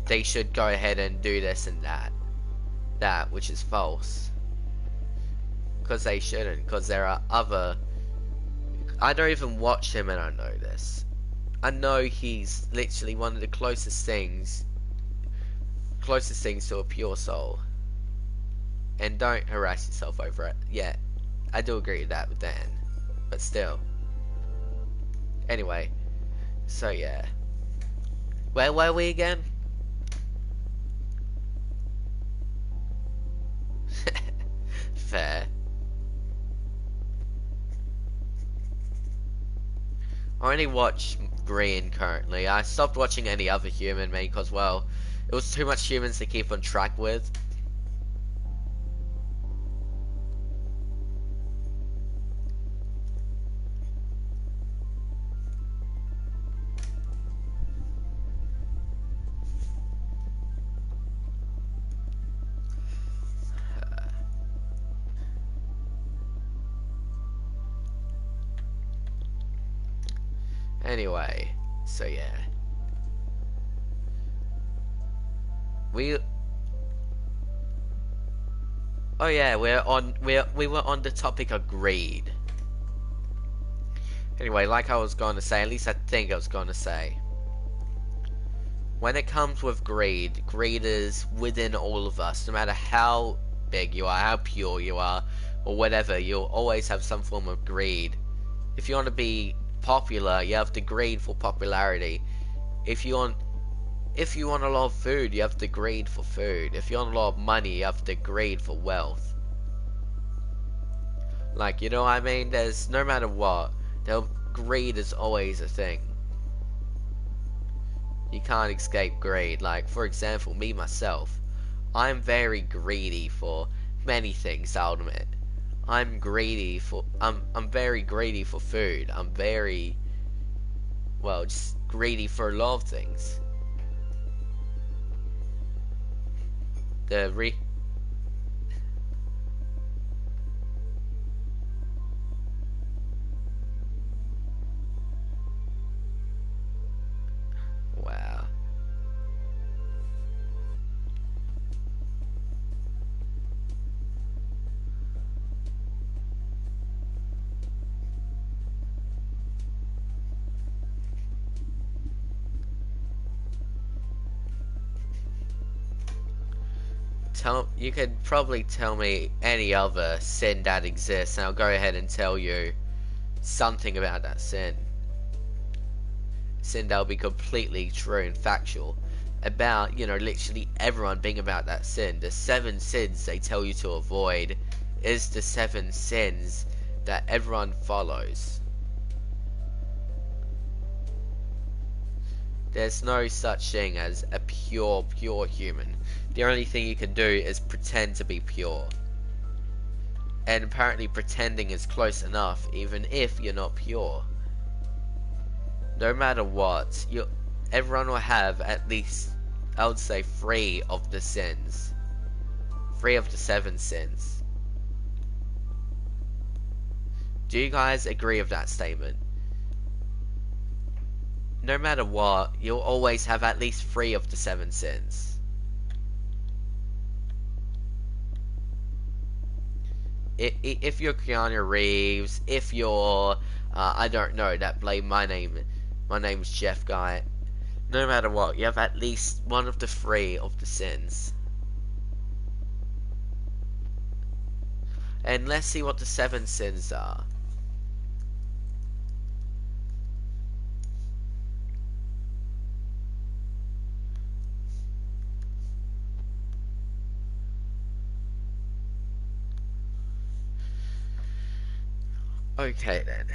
they should go ahead and do this and that which is false, because they shouldn't, because there are other. I don't even watch him and I know this. I know he's literally one of the closest things to a pure soul, and don't harass yourself over it. Yeah, I do agree with that with Dan, but still. Anyway, so yeah, where were we again? Fair. I only watch Green currently. I stopped watching any other human, mainly because, well, it was too much humans to keep on track with. Anyway, so yeah. Oh yeah, we were on the topic of greed. Anyway, like I was going to say, at least I think I was going to say, when it comes with greed is within all of us. No matter how big you are, how pure you are, or whatever, you'll always have some form of greed. If you want to be popular, you have to greed for popularity. If you want a lot of food, you have to greed for food. If you want a lot of money, you have to greed for wealth. Like, you know what I mean? There's, no matter what, greed is always a thing. You can't escape greed. Like, for example, me myself, I'm very greedy for many things, I'll admit. I'm very greedy for food. I'm very, well, just greedy for a lot of things. Wow. You could probably tell me any other sin that exists, and I'll go ahead and tell you something about that sin. sin that'll be completely true and factual about, you know, literally everyone being about that sin. The 7 sins they tell you to avoid is the 7 sins that everyone follows. There's no such thing as a pure human. The only thing you can do is pretend to be pure. And apparently pretending is close enough even if you're not pure. No matter what, everyone will have at least, I would say, 3 of the sins. 3 of the 7 sins. Do you guys agree with that statement? No matter what, you'll always have at least 3 of the 7 sins. If you're Keanu Reeves, if you're, I don't know, that blame my name's Jeff guy. No matter what, you have at least 1 of the 3 of the sins. And let's see what the 7 sins are. Okay then.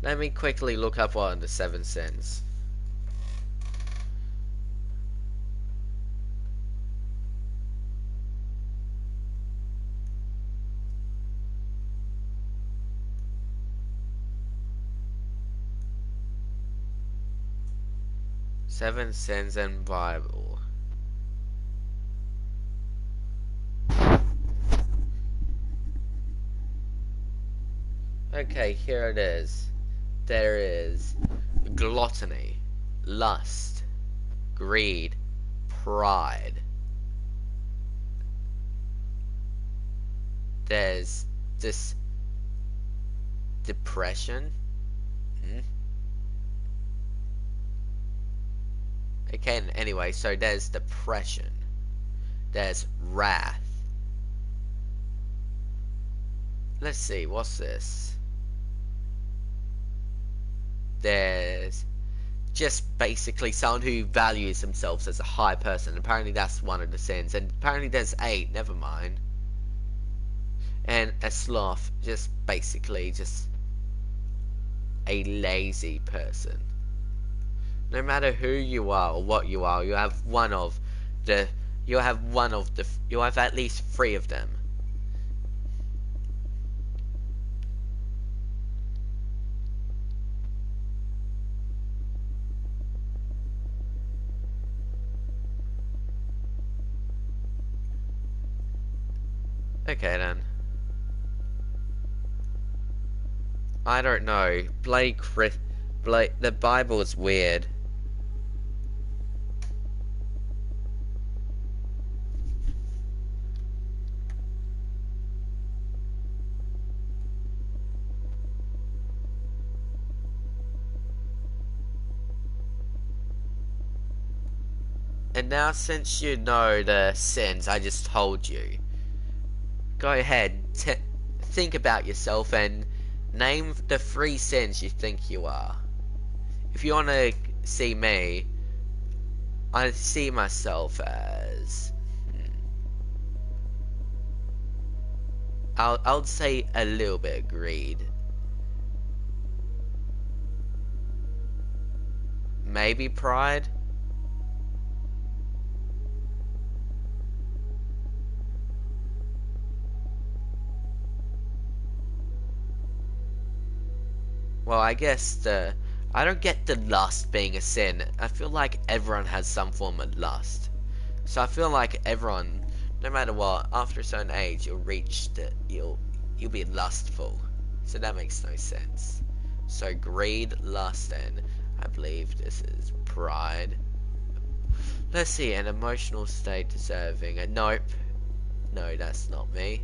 Let me quickly look up what are the 7 sins. Seven sins in Bible. Okay, here it is. There is gluttony, lust, greed, pride. There's this depression. Okay, anyway, so there's depression. There's wrath. Let's see, what's this? There's just basically someone who values themselves as a high person. Apparently that's one of the sins. And apparently there's 8, never mind. And a sloth, just basically just a lazy person. No matter who you are or what you are, you have you have at least 3 of them. Okay then. I don't know. The Bible is weird. And now since you know the sins I just told you, go ahead, think about yourself and name the 3 sins you think you are. If you want to see me, I see myself as... I'll say a little bit of greed. Maybe pride? Well, I guess I don't get the lust being a sin. I feel like everyone has some form of lust. So I feel like everyone, no matter what, after a certain age, you'll be lustful. So that makes no sense. So greed, lust, and I believe this is pride. Let's see, an emotional state deserving. Nope. No, that's not me.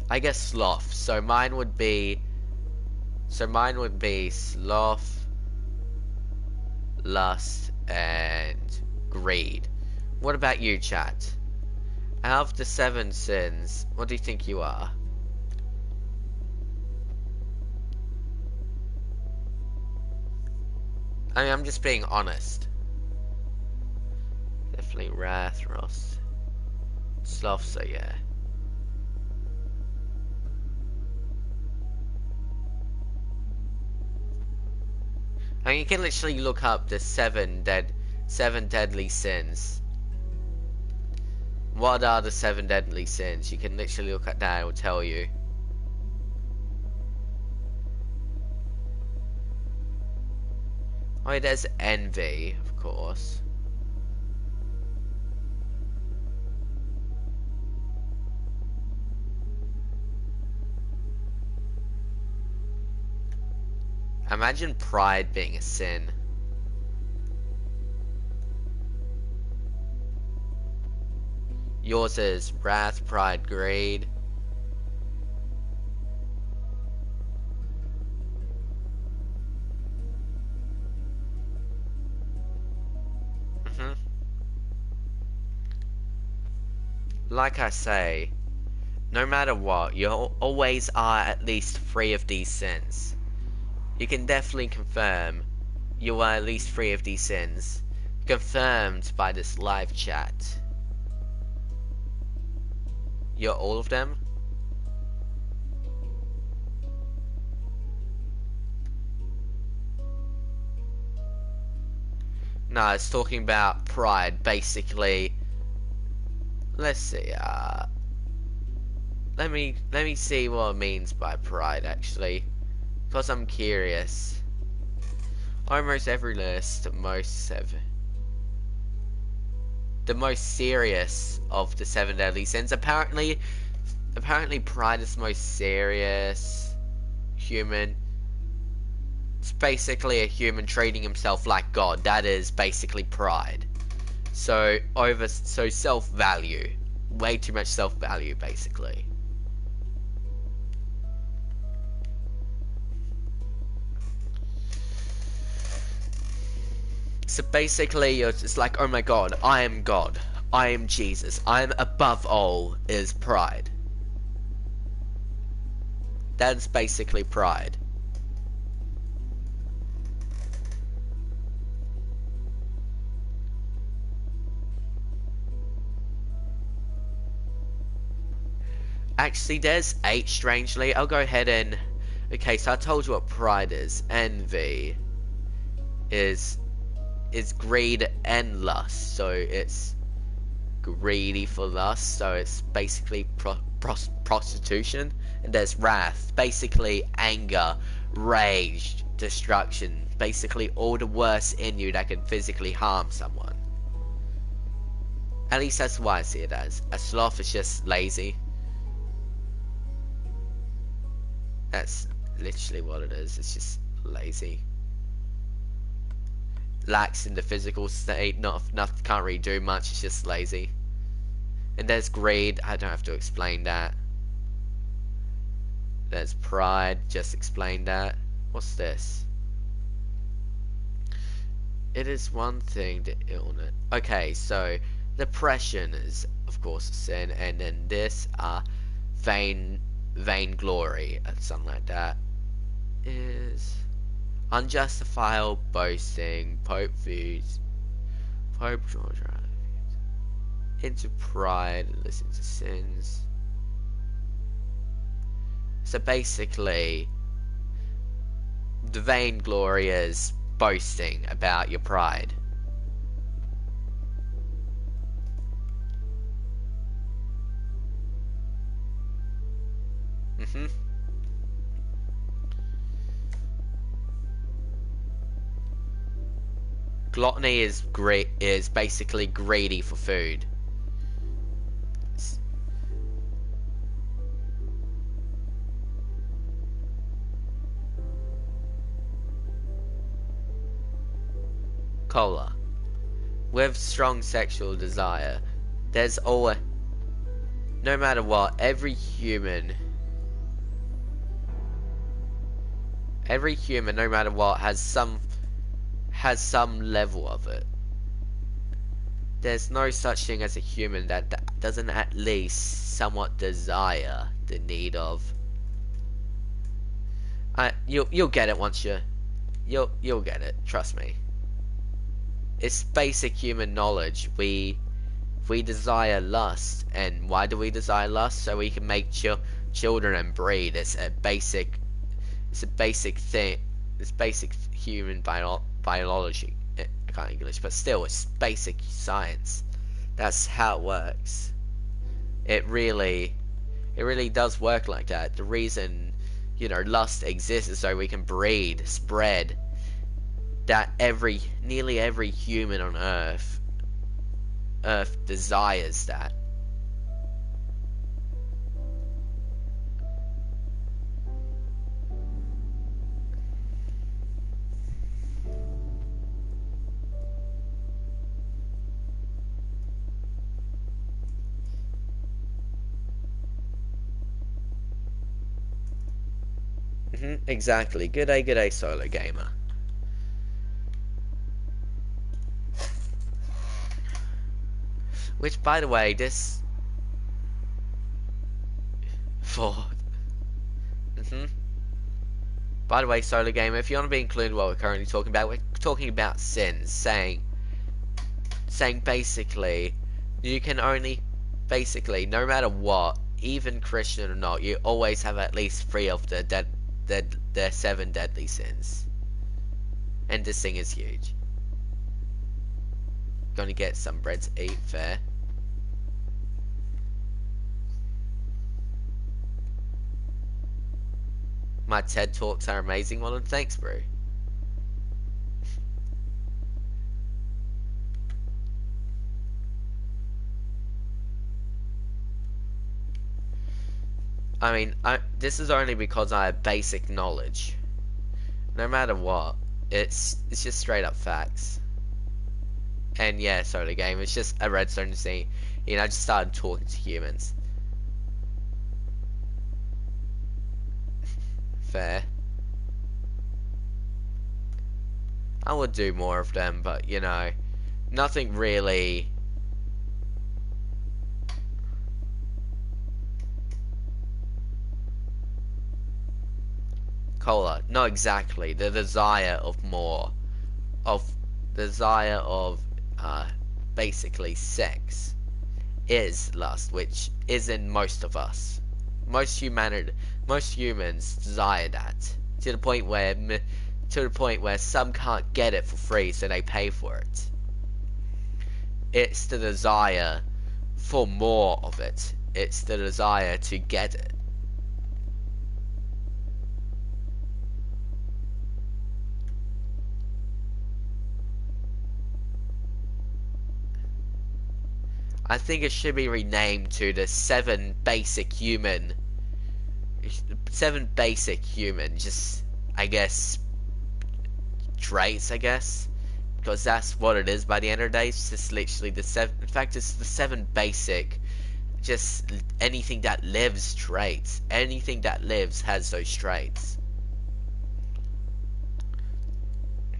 I guess sloth. So mine would be. So mine would be sloth, lust, and greed. What about you, chat? Out of the 7 sins, what do you think you are? I mean, I'm just being honest. Definitely wrath, Ross. Sloth, so yeah. I mean, you can literally look up the 7 deadly sins. What are the 7 deadly sins? You can literally look at that, it will tell you. Oh, there's envy, of course. Imagine pride being a sin. Yours is wrath, pride, greed. Mhm. Like I say, no matter what, you always are at least 3 of these sins. You can definitely confirm you are at least 3 of these sins. Confirmed by this live chat. You're all of them? No, it's talking about pride, basically. Let's see, let me see what it means by pride, actually. Because I'm curious. Almost every list, the most serious of the 7 deadly sins. Apparently pride is the most serious human. It's basically a human treating himself like God. That is basically pride. So self-value. Way too much self-value, basically. So basically, it's like, oh my God, I am God. I am Jesus. I am above all, is pride. That's basically pride. Actually, there's 8, strangely. I'll go ahead and... Okay, so I told you what pride is. Envy is greed and lust. So it's greedy for lust. So it's basically prostitution. And there's wrath. Basically anger, rage, destruction. Basically all the worst in you that can physically harm someone. At least that's why I see it as. A sloth is just lazy. That's literally what it is. It's just lazy. Lacks in the physical state. Not can't really do much. It's just lazy. And there's greed. I don't have to explain that. There's pride. Just explain that. What's this? It is one thing to illness. Okay, so depression is of course a sin, and then this vainglory and something like that is unjustifiable boasting. Pope George into pride and listen to sins. So basically, the vainglory is boasting about your pride. Gluttony is basically greedy for food. Cola. With strong sexual desire, there's always, no matter what, every human Every human, no matter what, has some level of it. There's no such thing as a human that doesn't at least somewhat desire the need of. You'll get it once you'll get it. Trust me. It's basic human knowledge. We desire lust, and why do we desire lust? So we can make children and breed. It's a basic thing. It's basic human biology. I can't English, but still, it's basic science. That's how it works. It really does work like that. The reason, lust exists is so we can breed, spread. That nearly every human on Earth desires that. Exactly. Good day, solo gamer. Which, by the way, this for. By the way, solo gamer, if you want to be included, what we're currently talking about, we're talking about sins, saying basically, you can only, basically, no matter what, even Christian or not, you always have at least 3 of the 7 deadly sins. And this thing is huge. Gonna get some bread to eat, fair. My TED Talks are amazing, well, and thanks, bro. I mean, this is only because I have basic knowledge. No matter what, it's just straight up facts. And yeah, so the game, it's just a redstone scene. I just started talking to humans. Fair. I would do more of them, but nothing really. Cola, not exactly. The desire of more, of desire of basically sex is lust, which is in most of us. Most humans desire that to the point where some can't get it for free, so they pay for it. It's the desire for more of it. It's the desire to get it. I think it should be renamed to the 7 basic human, just, I guess, traits, I guess. Because that's what it is by the end of the day. It's just literally the 7, in fact, it's the 7 basic, just anything that lives traits. Anything that lives has those traits.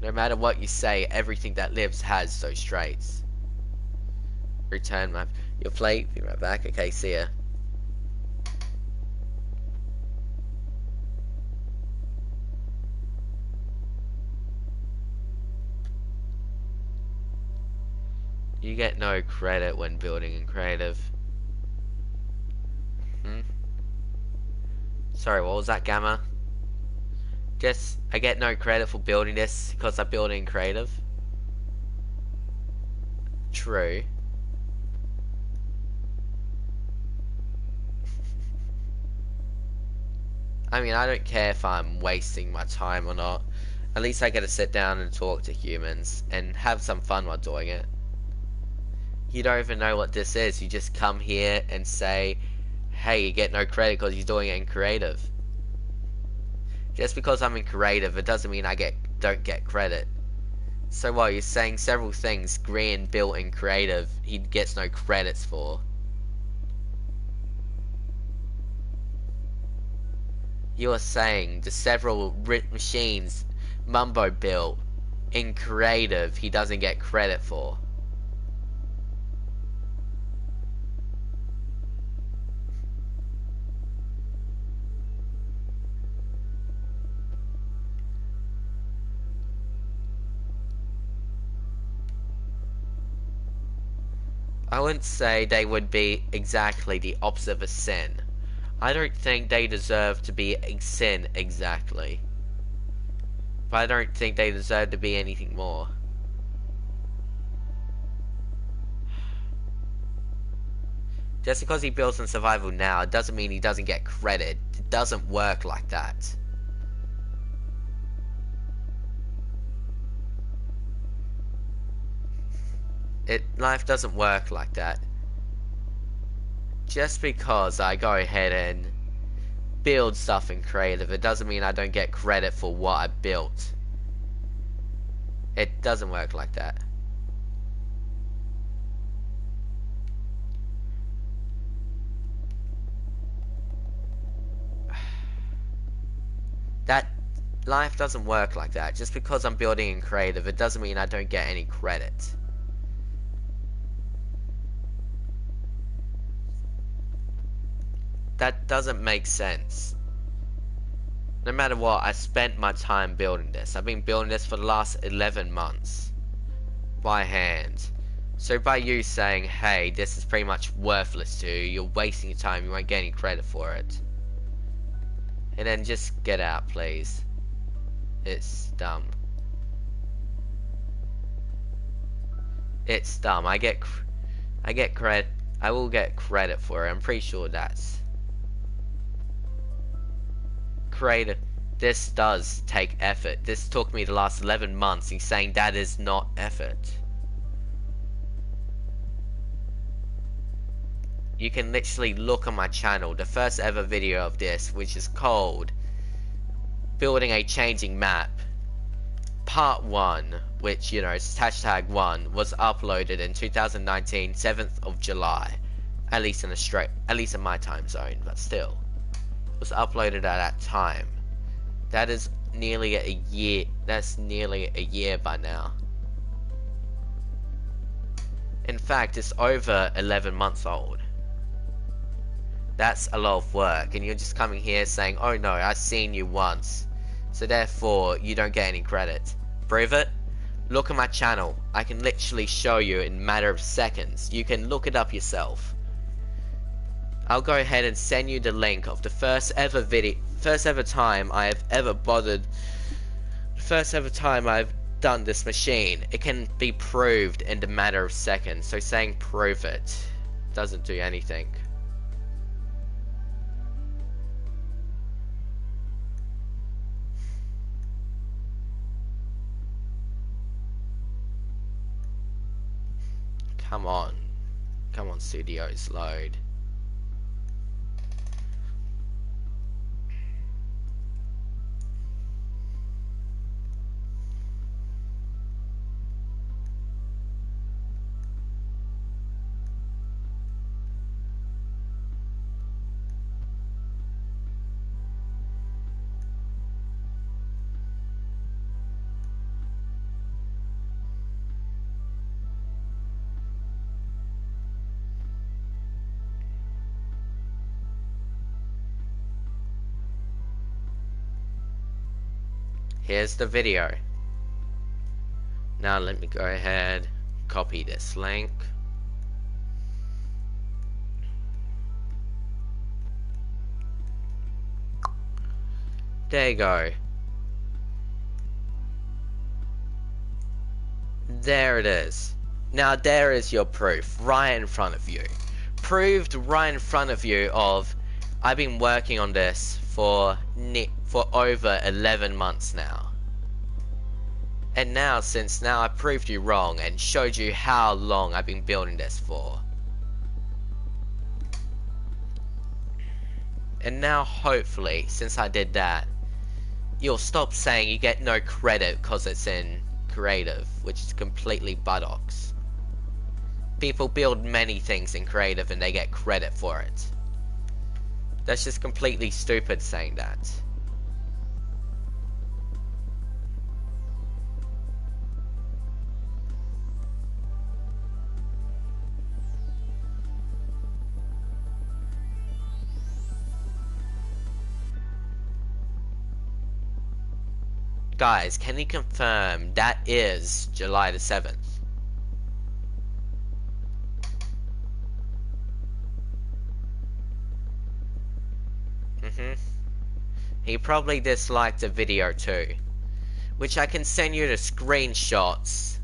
No matter what you say, everything that lives has those traits. Return your plate, be right back. Okay, see ya. You get no credit when building in creative. Sorry, what was that, Gamma? I get no credit for building this because I build in creative. True. I mean, I don't care if I'm wasting my time or not. At least I get to sit down and talk to humans and have some fun while doing it. You don't even know what this is. You just come here and say, hey, you get no credit because you're doing it in creative. Just because I'm in creative, it doesn't mean I don't get credit. So what, you're saying several things Green built in creative, he gets no credits for. You are saying the several machines Mumbo built in creative he doesn't get credit for. I wouldn't say they would be exactly the opposite of a sin. I don't think they deserve to be a sin exactly. But I don't think they deserve to be anything more. Just because he builds in survival now doesn't mean he doesn't get credit. It doesn't work like that. Life doesn't work like that. Just because I go ahead and build stuff in creative, it doesn't mean I don't get credit for what I built. It doesn't work like that. That life doesn't work like that. Just because I'm building in creative, it doesn't mean I don't get any credit. That doesn't make sense. No matter what, I spent my time building this. I've been building this for the last 11 months. By hand. So by you saying, hey, this is pretty much worthless to you, you're wasting your time, you won't get any credit for it. And then just get out, please. It's dumb. It's dumb. I get credit. I will get credit for it. I'm pretty sure that's creative. This does take effort. This took me the last 11 months. He's saying that is not effort. You can literally look on my channel, the first ever video of this, which is called Building a Changing Map. Part 1, which, you know, is hashtag 1, was uploaded in 2019, 7th of July. At least in my time zone, but still. It was uploaded at that time. That is nearly a year. That's nearly a year by now. In fact, it's over 11 months old. That's a lot of work, and you're just coming here saying, oh no, I've seen you once, so therefore you don't get any credit. Prove it? Look at my channel. I can literally show you in a matter of seconds. You can look it up yourself. I'll go ahead and send you the link of the first ever time I have ever bothered, the first ever time I've done this machine. It can be proved in a matter of seconds, so saying prove it doesn't do anything. Come on. Come on, studios, load. Here's the video. Now let me go ahead, copy this link. There you go. There it is. Now there is your proof, right in front of you. Proved right in front of you of, I've been working on this for over 11 months now. And now, since now I proved you wrong and showed you how long I've been building this for. And now hopefully, since I did that, you'll stop saying you get no credit because it's in creative, which is completely buttocks. People build many things in creative and they get credit for it. That's just completely stupid saying that. guys, can you confirm that is July the 7th? He probably disliked the video too, which I can send you the screenshots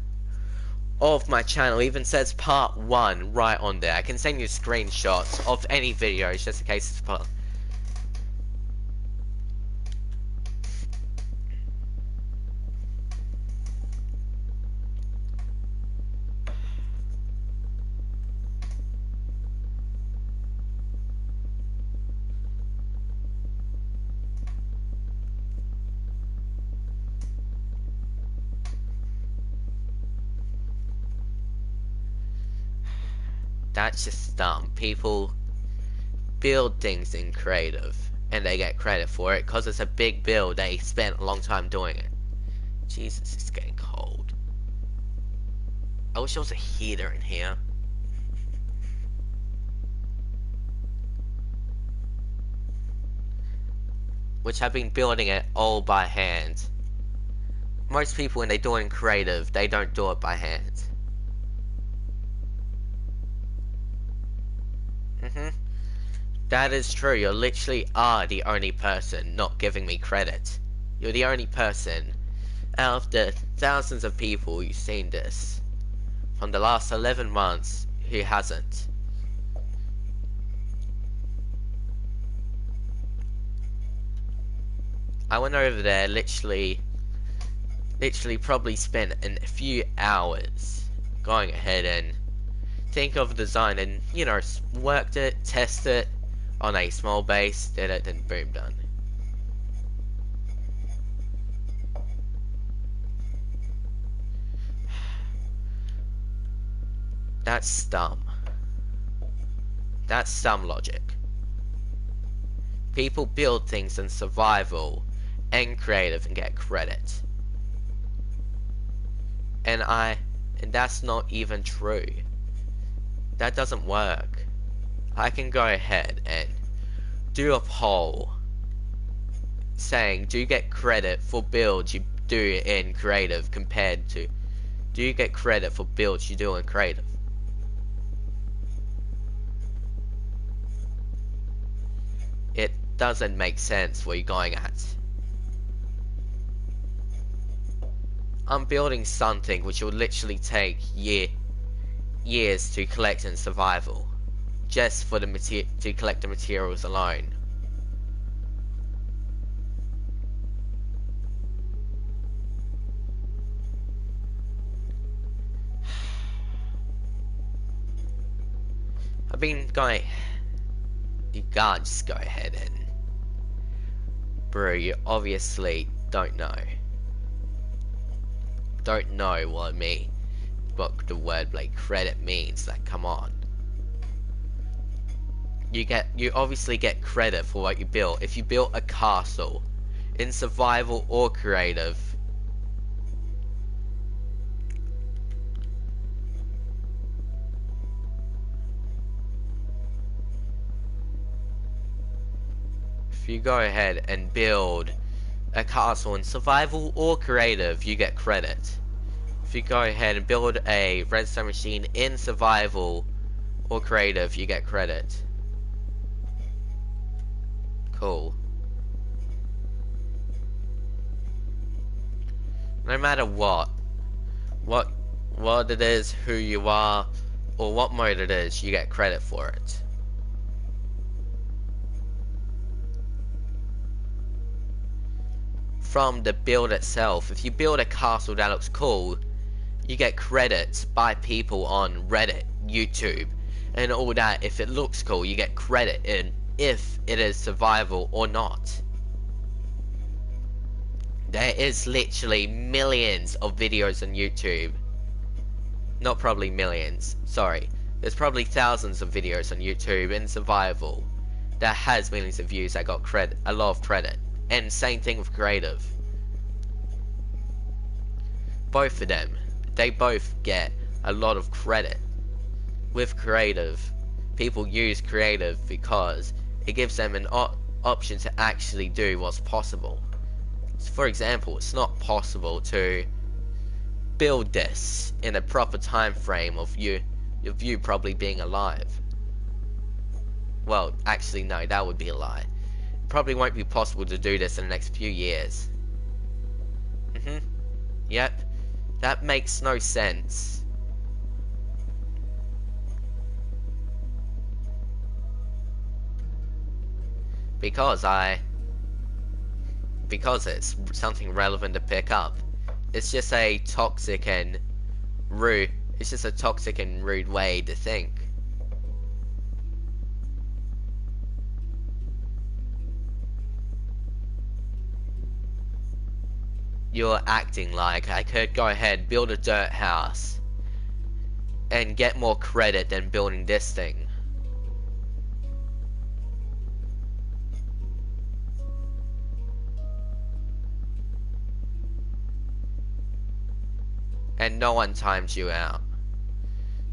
of my channel. Even says part 1 right on there. I can send you screenshots of any videos just in case it's part. That's just dumb. People build things in creative and they get credit for it because it's a big build. They spent a long time doing it. Jesus, it's getting cold. I wish there was a heater in here. Which I've been building it all by hand. Most people when they do it in creative, they don't do it by hand. That is true. You literally are the only person not giving me credit. You're the only person out of the thousands of people who've seen this from the last 11 months who hasn't. I went over there literally probably spent a few hours going ahead and think of a design and, you know, worked it, test it on a small base, did it, then boom, done. That's dumb. That's dumb logic. People build things in survival and creative and get credit. And that's not even true. That doesn't work. I can go ahead and do a poll saying, do you get credit for builds you do in creative compared to, do you get credit for builds you do in creative? It doesn't make sense what you're going at. I'm building something which will literally take years to collect in survival, just for the to collect the materials alone. I've been going. You can't just go ahead and, bro. You obviously don't know what what the wordplay credit means. Like, come on. You obviously get credit for what you built. If you built a castle in survival or creative, if you go ahead and build a castle in survival or creative, you get credit. If you go ahead and build a redstone machine in survival or creative, you get credit. Cool. No matter what it is, who you are, or what mode it is, you get credit for it. From the build itself, if you build a castle that looks cool, you get credit by people on Reddit, YouTube, and all that. If it looks cool, you get credit in if it is survival or not. There is literally millions of videos on YouTube. Not probably millions, sorry. There's probably thousands of videos on YouTube in survival that has millions of views that got credit, a lot of credit. And same thing with creative. Both of them, they both get a lot of credit. With creative, people use creative because it gives them an option to actually do what's possible. For example, it's not possible to build this in a proper time frame of you probably being alive. Well, actually no, that would be a lie. It probably won't be possible to do this in the next few years. Yep. That makes no sense. Because it's something relevant to pick up. It's just a toxic and rude way to think. You're acting like I could go ahead, build a dirt house, and get more credit than building this thing. And no one times you out.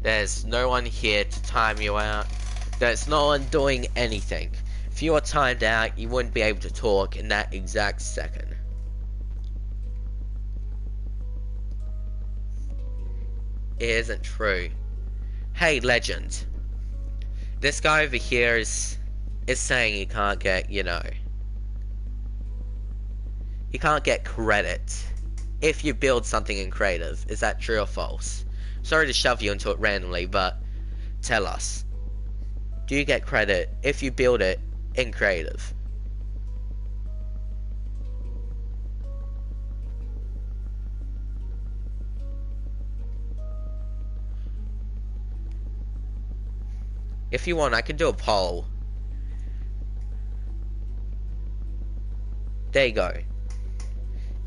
There's no one here to time you out. There's no one doing anything. If you were timed out, you wouldn't be able to talk in that exact second. It isn't true. Hey, legend. This guy over here is saying you can't get, you can't get credit if you build something in creative. Is that true or false? Sorry to shove you into it randomly, but tell us. Do you get credit if you build it in creative? If you want, I can do a poll. There you go.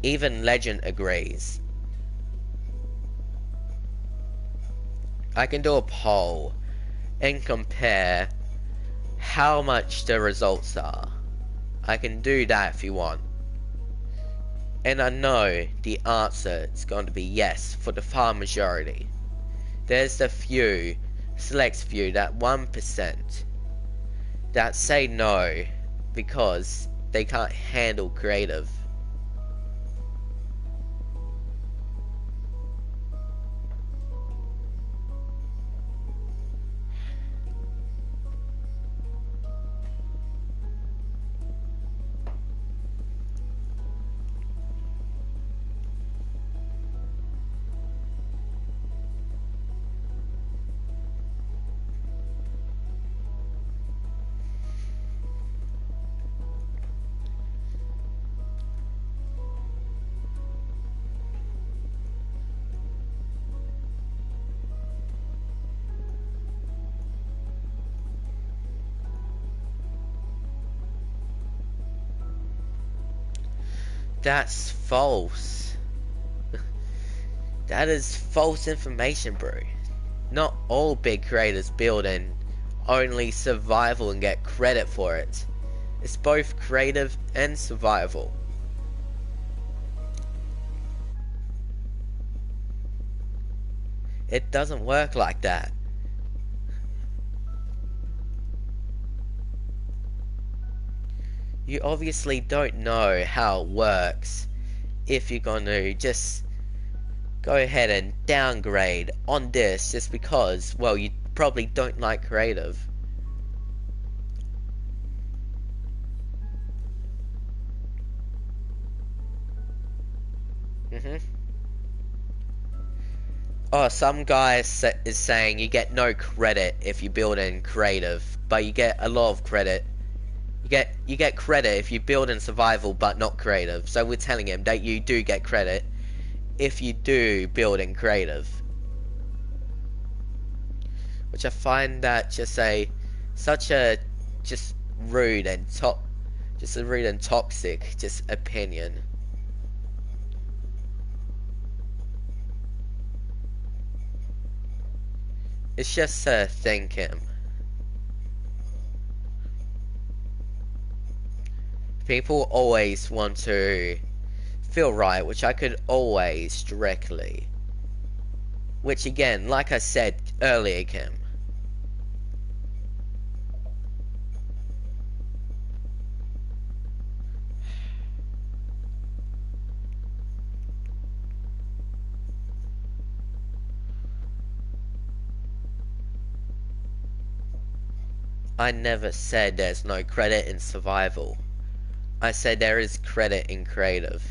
Even legend agrees. I can do a poll and compare how much the results are. I can do that if you want. And I know the answer is going to be yes for the far majority. There's the few, select few, that 1% that say no because they can't handle creative. That's false. That is false information, bro. Not all big creators build in only survival and get credit for it. It's both creative and survival. It doesn't work like that. You obviously don't know how it works if you're gonna just go ahead and downgrade on this just because, well, you probably don't like creative. Oh, some guy is saying you get no credit if you build in creative, but you get a lot of credit. You get credit if you build in survival but not creative. So we're telling him that you do get credit if you do build in creative. Which I find that such a rude and toxic opinion. It's just thinking. People always want to feel right, which I could always directly. Which again, like I said earlier, Kim. I never said there's no credit in survival. I said there is credit in creative.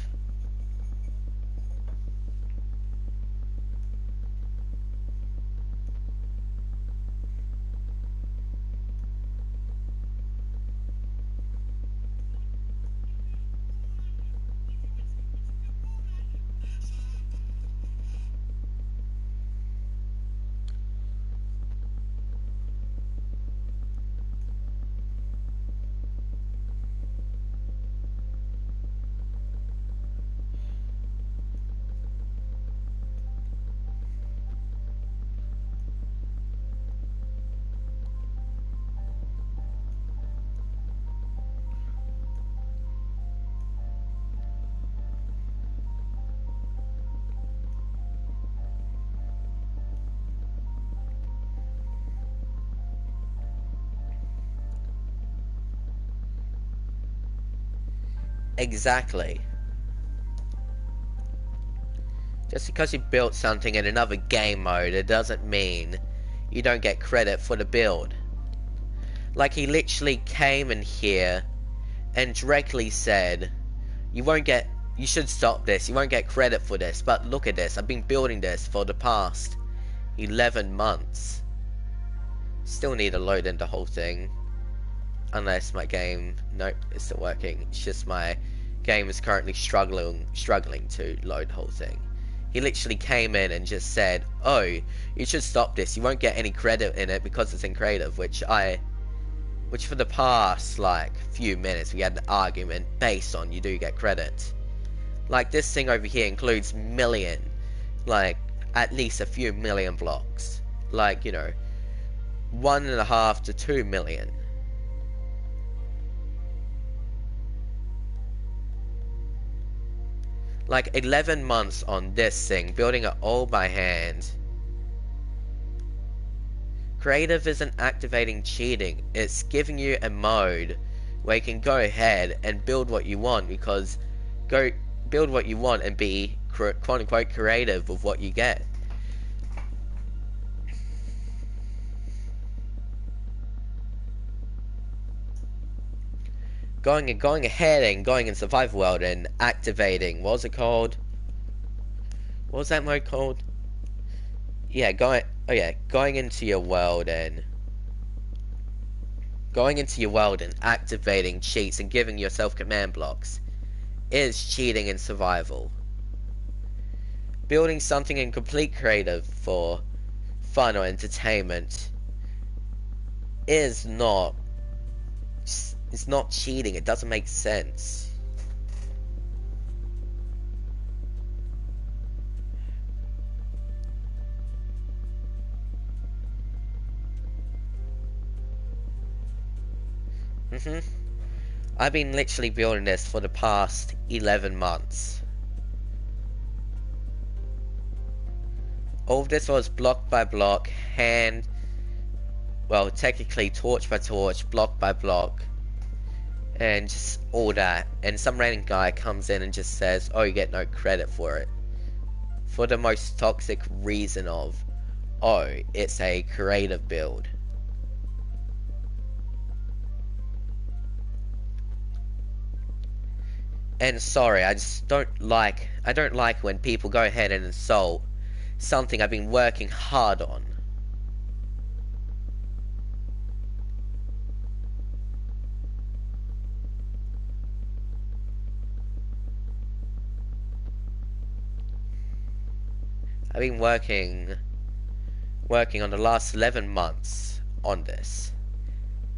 Exactly. Just because you built something in another game mode, it doesn't mean you don't get credit for the build. Like, he literally came in here and directly said, you should stop this, you won't get credit for this, but look at this, I've been building this for the past 11 months. Still need to load in the whole thing. Unless my game, nope, it's still working. It's just my game is currently struggling to load the whole thing. He literally came in and just said, oh, you should stop this, you won't get any credit in it because it's in creative, which for the past, like, few minutes we had an argument based on you do get credit. Like, this thing over here includes like, at least a few million blocks. Like, 1.5 to 2 million. Like, 11 months on this thing, building it all by hand. Creative isn't activating cheating, it's giving you a mode where you can go ahead and build what you want, because go build what you want and be quote-unquote creative with what you get. Going ahead and going in survival world and activating, what was it called? What was that mode called? Yeah, going into your world and activating cheats and giving yourself command blocks is cheating in survival. Building something in complete creative for fun or entertainment is not, it's not cheating, it doesn't make sense. I've been literally building this for the past 11 months. All of this was block by block, well, technically torch by torch, block by block, and just all that. And some random guy comes in and just says, oh, you get no credit for it. For the most toxic reason of, oh, it's a creative build. And sorry, I don't like when people go ahead and insult something I've been working hard on. I've been working on the last 11 months on this.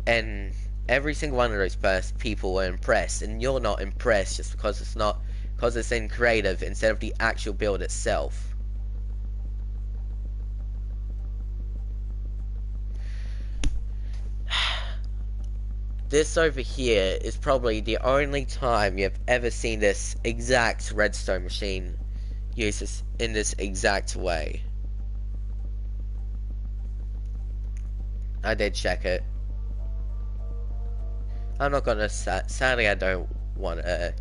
And every single one of those people were impressed, and you're not impressed just because it's in creative instead of the actual build itself. This over here is probably the only time you've ever seen this exact redstone machine used in this exact way. I did check it. I'm not gonna, sadly I don't want to,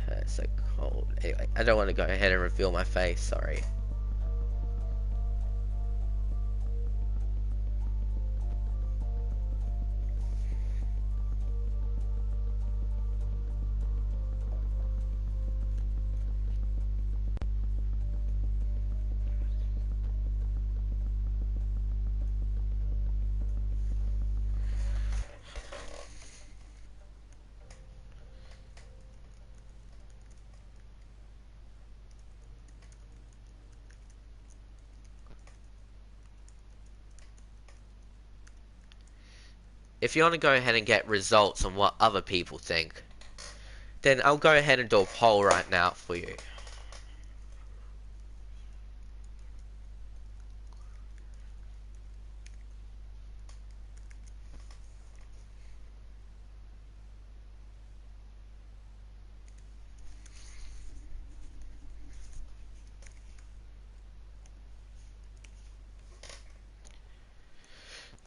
it's so cold. Anyway, I don't want to go ahead and reveal my face, sorry. if you want to go ahead and get results on what other people think, then I'll go ahead and do a poll right now for you.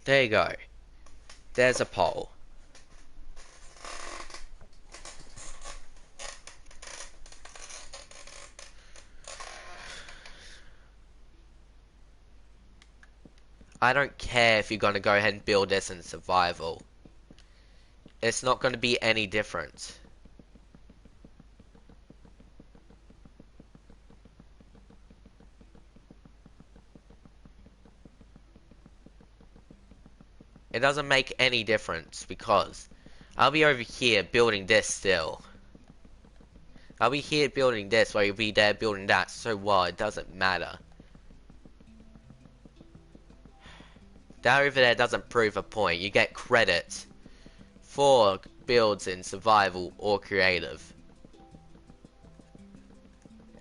There you go. There's a poll. I don't care if you're going to go ahead and build this in survival. It's not going to be any different. It doesn't make any difference because I'll be over here building this still. I'll be here building this while you'll be there building that, so what? It doesn't matter. That over there doesn't prove a point. You get credit for builds in survival or creative.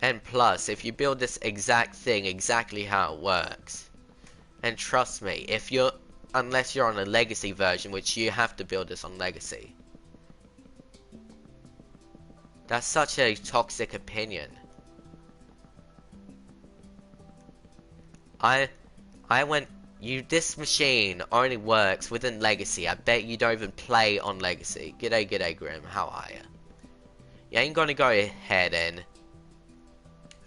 And plus, if you build this exact thing exactly how it works, and trust me, unless you're on a legacy version, which you have to build this on legacy. That's such a toxic opinion. This machine only works within legacy. I bet you don't even play on legacy. G'day Grim, how are ya? You ain't gonna go ahead and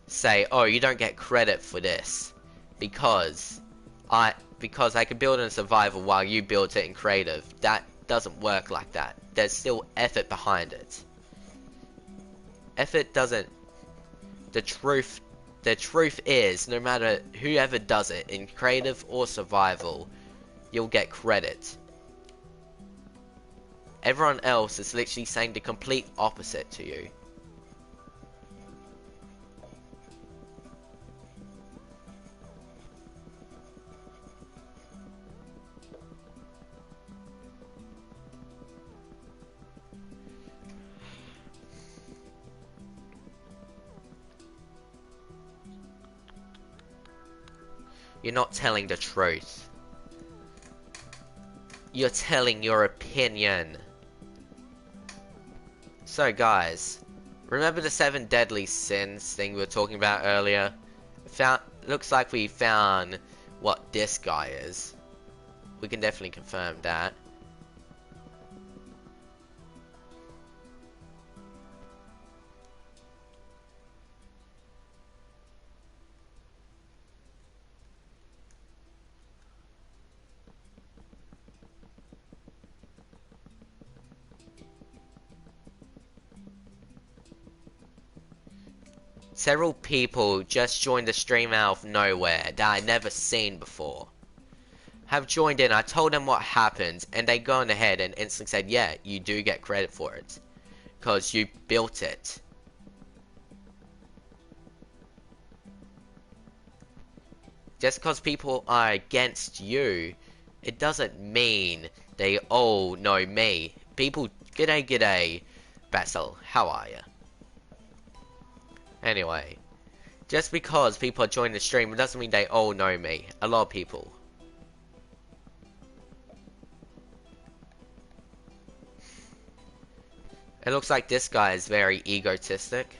say, oh, you don't get credit for this because I can build in survival while you build it in creative. That doesn't work like that. There's still effort behind it. Effort doesn't. The truth is, no matter whoever does it in creative or survival, you'll get credit. Everyone else is literally saying the complete opposite to you. You're not telling the truth. You're telling your opinion. So guys, remember the 7 deadly sins thing we were talking about earlier? Looks like we found what this guy is. We can definitely confirm that. Several people just joined the stream out of nowhere that I never seen before. Have joined in, I told them what happened, and they gone ahead and instantly said, yeah, you do get credit for it. Because you built it. Just because people are against you, it doesn't mean they all know me. People, g'day, Basil, how are ya? Anyway, just because people are joining the stream, it doesn't mean they all know me. A lot of people. It looks like this guy is very egotistic.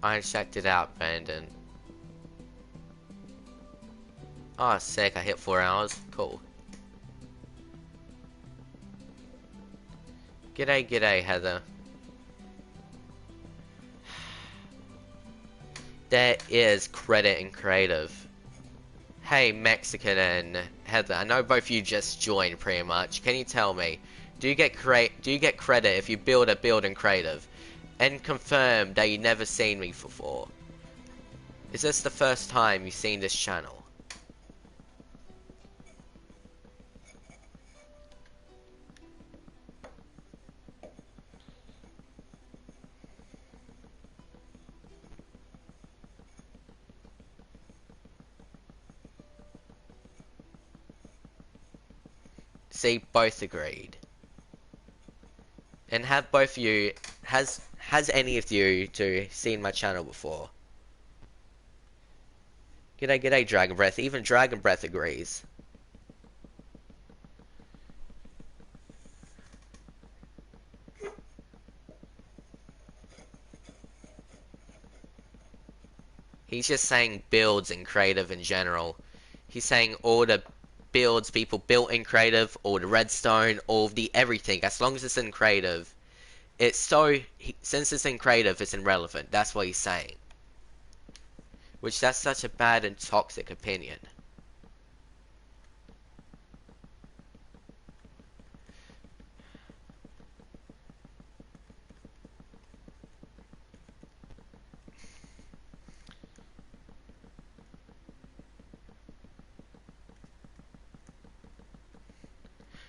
I checked it out, Brandon. Oh, sick, I hit 4 hours. Cool. G'day, g'day, Heather. There is credit in creative. Hey, Mexican and Heather, I know both of you just joined pretty much. Can you tell me, do you get credit if you build a build in creative? And confirm that you never seen me before. Is this the first time you've seen this channel? See, both agreed. And have both of you, has any of you two seen my channel before? G'day, g'day, Dragon Breath. Even Dragon Breath agrees. He's just saying builds in creative in general. He's saying all the builds people built in creative, all the redstone, all the everything. As long as it's in creative, it's since it's in creative, it's irrelevant. That's what he's saying. Which that's such a bad and toxic opinion.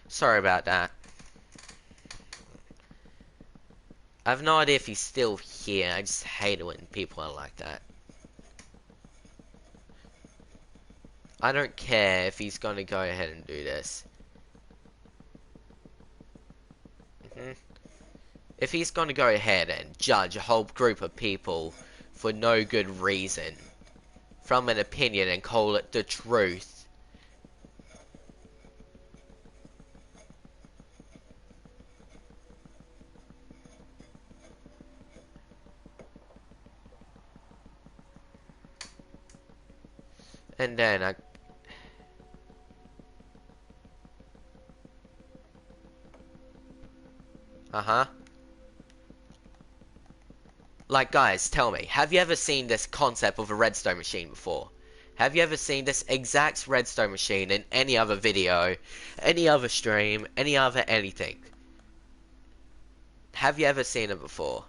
Sorry about that. I have no idea if he's still here. I just hate it when people are like that. I don't care if he's gonna go ahead and do this. If he's gonna go ahead and judge a whole group of people for no good reason, from an opinion and call it the truth. And then uh-huh. Like, guys, tell me, have you ever seen this concept of a redstone machine before? Have you ever seen this exact redstone machine in any other video, any other stream, any other anything? Have you ever seen it before?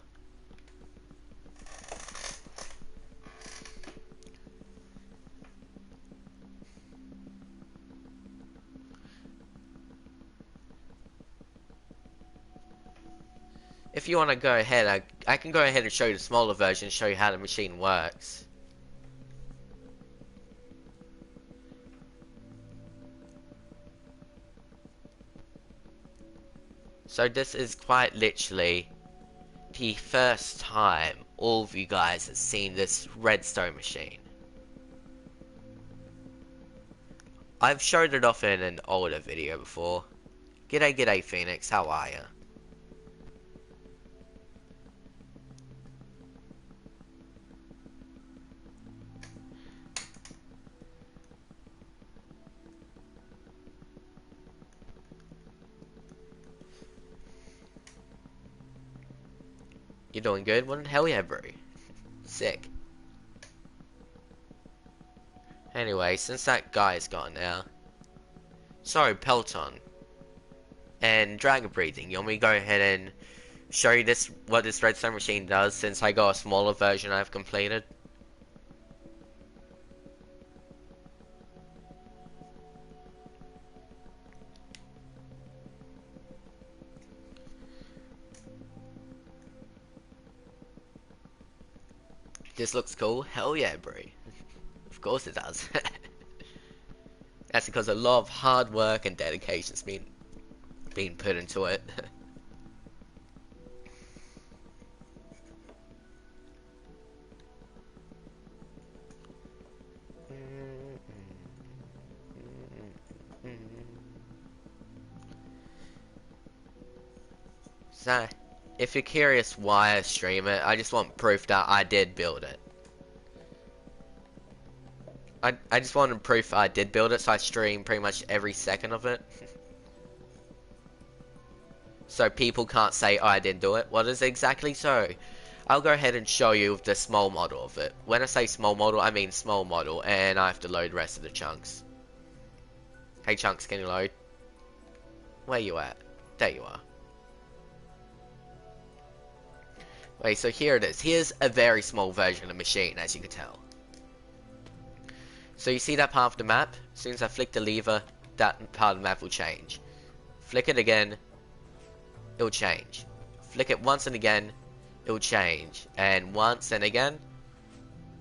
If you want to go ahead, I can go ahead and show you the smaller version, show you how the machine works. So this is quite literally the first time all of you guys have seen this redstone machine. I've showed it off in an older video before. G'day, g'day, Phoenix, how are ya? You doing good? Well, hell yeah, bro. Sick. Anyway, since that guy's gone now. Sorry, Pelton. And Dragon Breathing, you want me to go ahead and show you what this redstone machine does since I got a smaller version I've completed? This looks cool? Hell yeah, bro. Of course it does. That's because a lot of hard work and dedication's been put into it. So, if you're curious why I stream it, I just want proof that I did build it. I just wanted proof I did build it, so I stream pretty much every second of it. so people can't say, oh, I didn't do it. What is exactly so? I'll go ahead and show you the small model of it. When I say small model, I mean small model, and I have to load the rest of the chunks. Hey chunks, can you load? Where you at? There you are. Wait, so here it is. Here's a very small version of the machine, as you can tell. So you see that part of the map? As soon as I flick the lever, that part of the map will change. Flick it again, it'll change. Flick it once and again, it'll change. And once and again,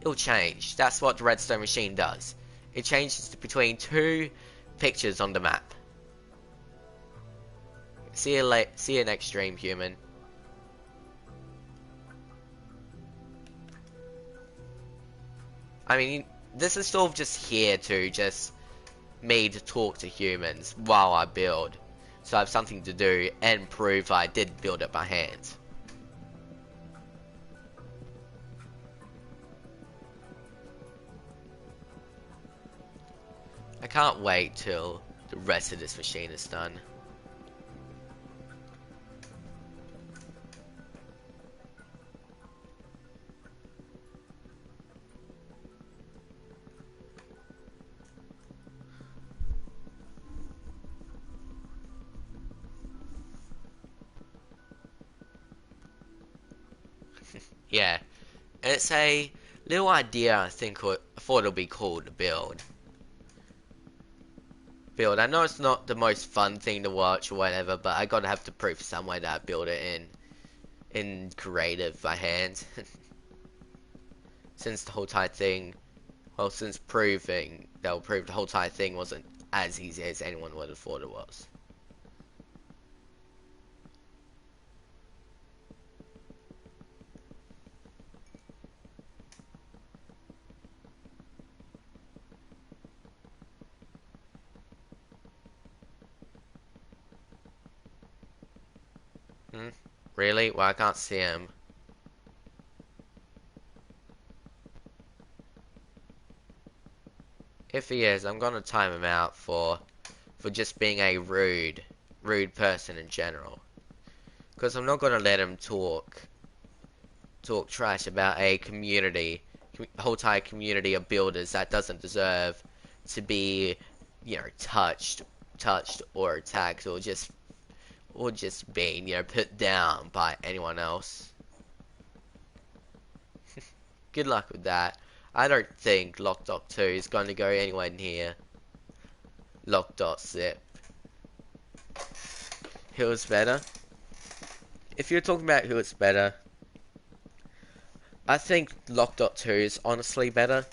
it'll change. That's what the redstone machine does. It changes between two pictures on the map. See you next stream, human. I mean, this is sort of just here to just me to talk to humans while I build. So I have something to do and prove I did build it by hand. I can't wait till the rest of this machine is done. Yeah, it's a little idea I thought it'll be cool to build. I know it's not the most fun thing to watch or whatever, but I gotta have to prove some way that I build it in creative by hand. Since the whole entire thing, well, since they'll prove the whole entire thing wasn't as easy as anyone would have thought it was. Hmm? Really? Well, I can't see him. If he is, I'm gonna time him out for just being a rude person in general. Because I'm not gonna let him talk trash about a whole entire community of builders that doesn't deserve to be, you know, touched or attacked or just being, you know, put down by anyone else. Good luck with that. I don't think Lock.2 is going to go anywhere near Lock.zip. Who is better? If you're talking about who is better, I think Lock.2 is honestly better.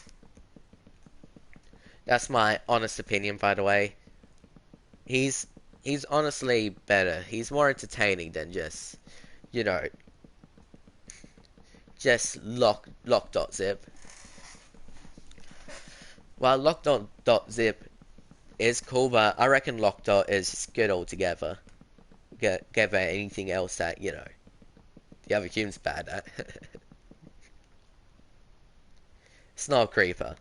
That's my honest opinion, by the way. He's honestly better. He's more entertaining than just, you know, just Lock.zip. While Lock.zip is cool, but I reckon Lock.dot is good altogether. Get anything else that, you know, the other human's bad at. It's not a creeper.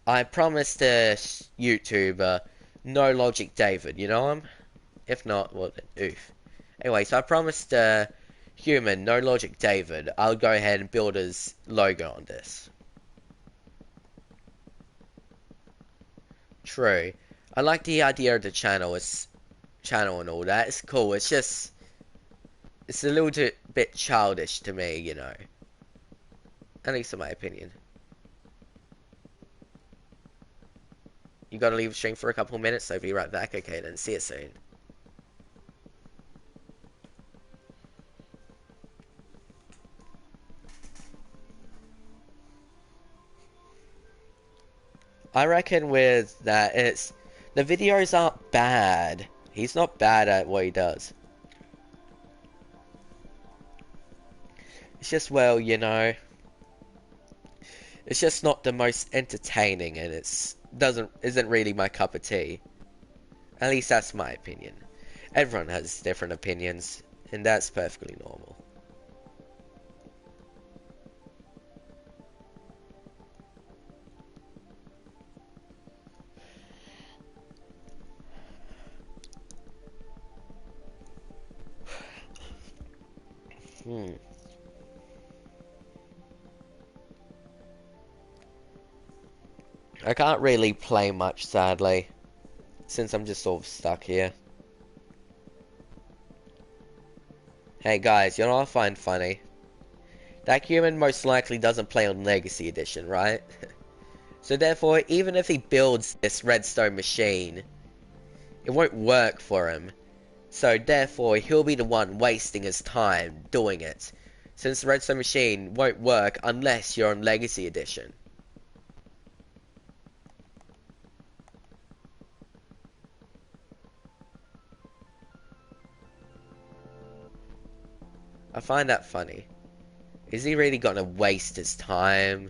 I promised the YouTuber No Logic David, you know him? If not, well then, oof. Anyway, so I promised human No Logic David I'll go ahead and build his logo on this. True. I like the idea of the channel and all that. It's cool. It's just it's a little bit childish to me, you know. At least in my opinion. You gotta leave the stream for a couple minutes, so be right back. Okay, then see you soon. I reckon with that, the videos aren't bad. He's not bad at what he does. It's just, well, you know, it's just not the most entertaining, and isn't really my cup of tea. At least that's my opinion. Everyone has different opinions, and that's perfectly normal. I can't really play much, sadly, since I'm just sort of stuck here. Hey guys, you know what I find funny? That human most likely doesn't play on Legacy Edition, right? So therefore, even if he builds this redstone machine, it won't work for him. So therefore, he'll be the one wasting his time doing it, since the redstone machine won't work unless you're on Legacy Edition. I find that funny. Is he really gonna waste his time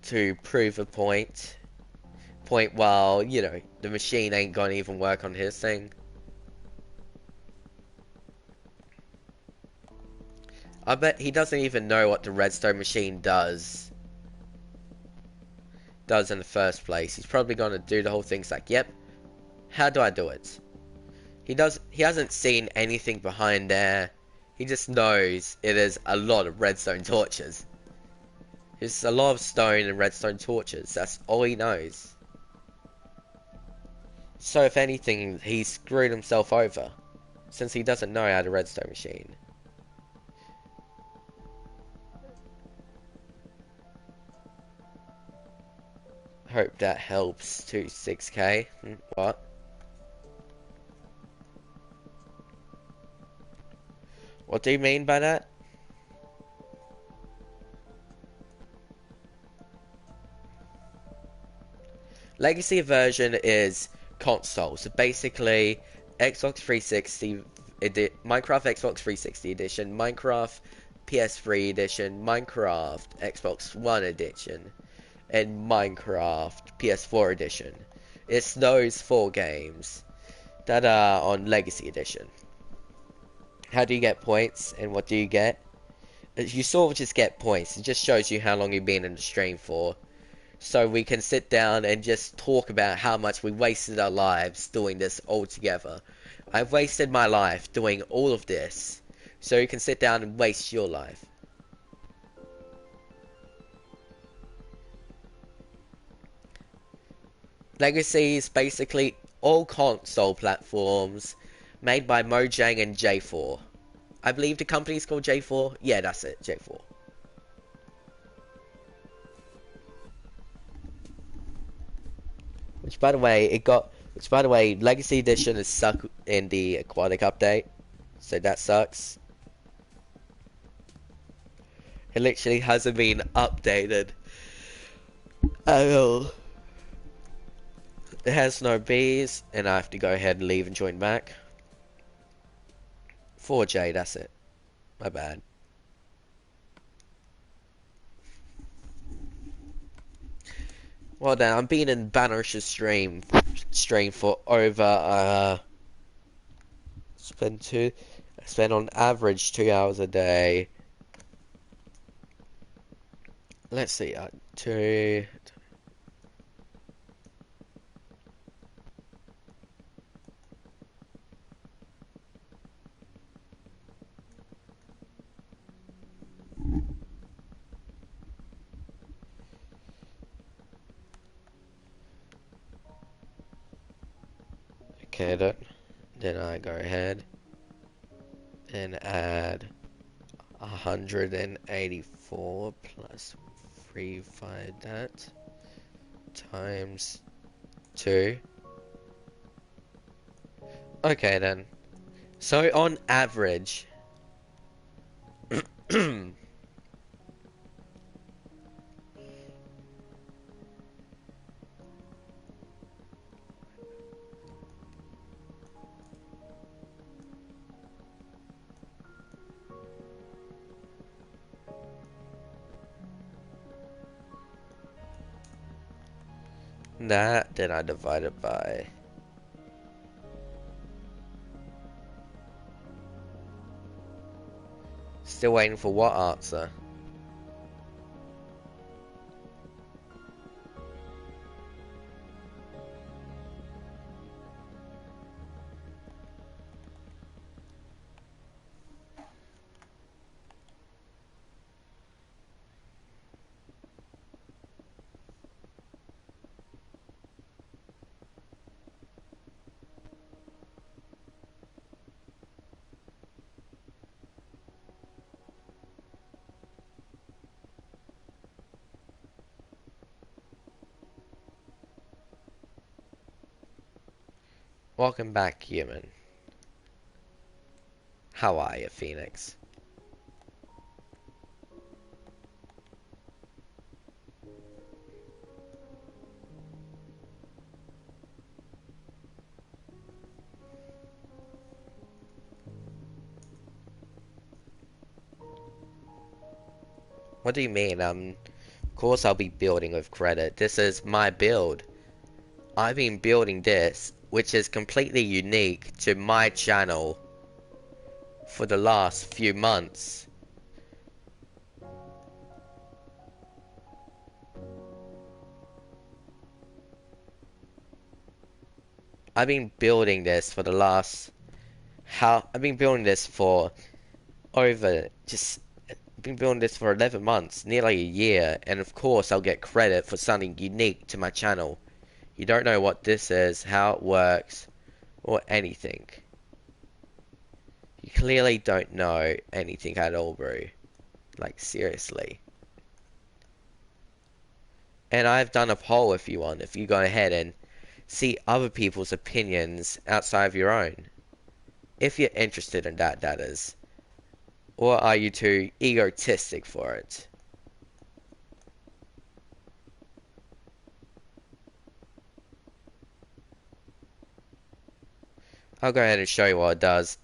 to prove a point? Point while, you know, the machine ain't gonna even work on his thing? I bet he doesn't even know what the redstone machine does in the first place. He's probably gonna do the whole thing. It's like, yep, how do I do it? He hasn't seen anything behind there. He just knows it is a lot of redstone torches. It's a lot of stone and redstone torches. That's all he knows. So if anything, he screwed himself over, since he doesn't know how to redstone machine. Hope that helps to 6k. What? What do you mean by that? Legacy version is console, so basically Xbox 360, Minecraft Xbox 360 edition, Minecraft PS3 edition, Minecraft Xbox One edition, and Minecraft PS4 edition. It's those 4 games that are on Legacy edition. How do you get points and what do you get? You sort of just get points. It just shows you how long you've been in the stream for. So we can sit down and just talk about how much we wasted our lives doing this all together. I've wasted my life doing all of this, so you can sit down and waste your life. Legacy is basically all console platforms made by Mojang and J4. I believe the company's called J4. Yeah, that's it, J4. Which, by the way, Legacy Edition is stuck in the Aquatic update, so that sucks. It literally hasn't been updated at all. It has no bees, and I have to go ahead and leave and join back. 4J, that's it. My bad. Well then, I'm being in Banosh's stream for over I spend on average 2 hours a day. Let's see, 2. Okay, then I go ahead and add 184 plus 35 that times 2. Okay then. So on average, that, then I divide it by. Still waiting for what answer? Welcome back, human. How are you, Phoenix? What do you mean? Of course I'll be building with credit. This is my build. I've been building this, which is completely unique to my channel for the last few months. I've been building this for the last I've been building this for over just I've been building this for 11 months, nearly a year, and of course I'll get credit for something unique to my channel. You don't know what this is, how it works, or anything. You clearly don't know anything at all, bro. Like, seriously. And I've done a poll if you want, if you go ahead and see other people's opinions outside of your own. If you're interested in that, that is. Or are you too egotistic for it? I'll go ahead and show you what it does.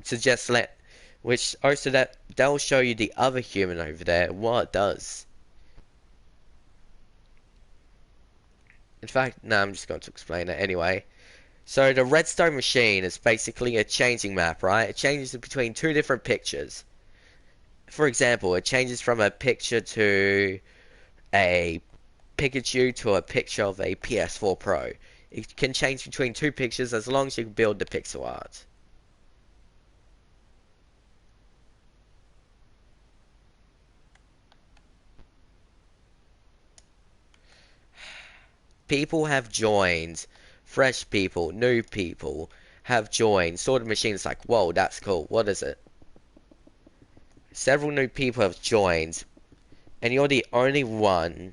Suggest let, which also that'll show you the other human over there what it does. In fact, no, I'm just going to explain it anyway. So the redstone machine is basically a changing map, right? It changes between two different pictures. For example, it changes from a picture to a Pikachu to a picture of a PS4 Pro. It can change between two pictures as long as you build the pixel art. People have joined, fresh people, new people have joined. Saw the machine, it's like, whoa, that's cool. What is it? Several new people have joined, and you're the only one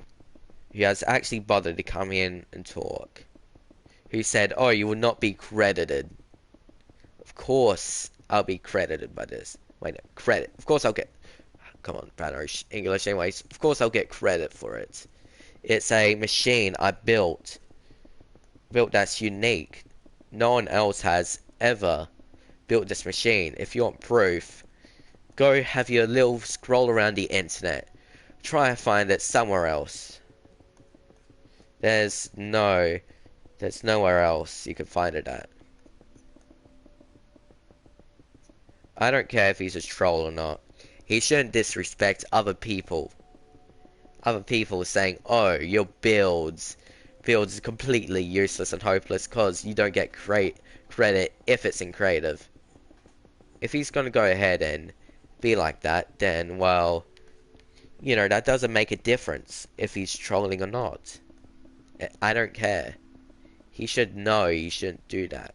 who has actually bothered to come in and talk. Who said, oh, you will not be credited. Of course I'll be credited by this. Wait, no, credit. Of course I'll get... Come on, Banosh. English anyways. Of course I'll get credit for it. It's a machine I built. Built that's unique. No one else has ever built this machine. If you want proof, go have your little scroll around the internet. Try and find it somewhere else. There's nowhere else you can find it at. I don't care if he's a troll or not. He shouldn't disrespect other people. Other people saying, oh, your builds are completely useless and hopeless because you don't get credit if it's in creative. If he's gonna go ahead and be like that, then, well, you know, that doesn't make a difference if he's trolling or not. I don't care. He should know he shouldn't do that.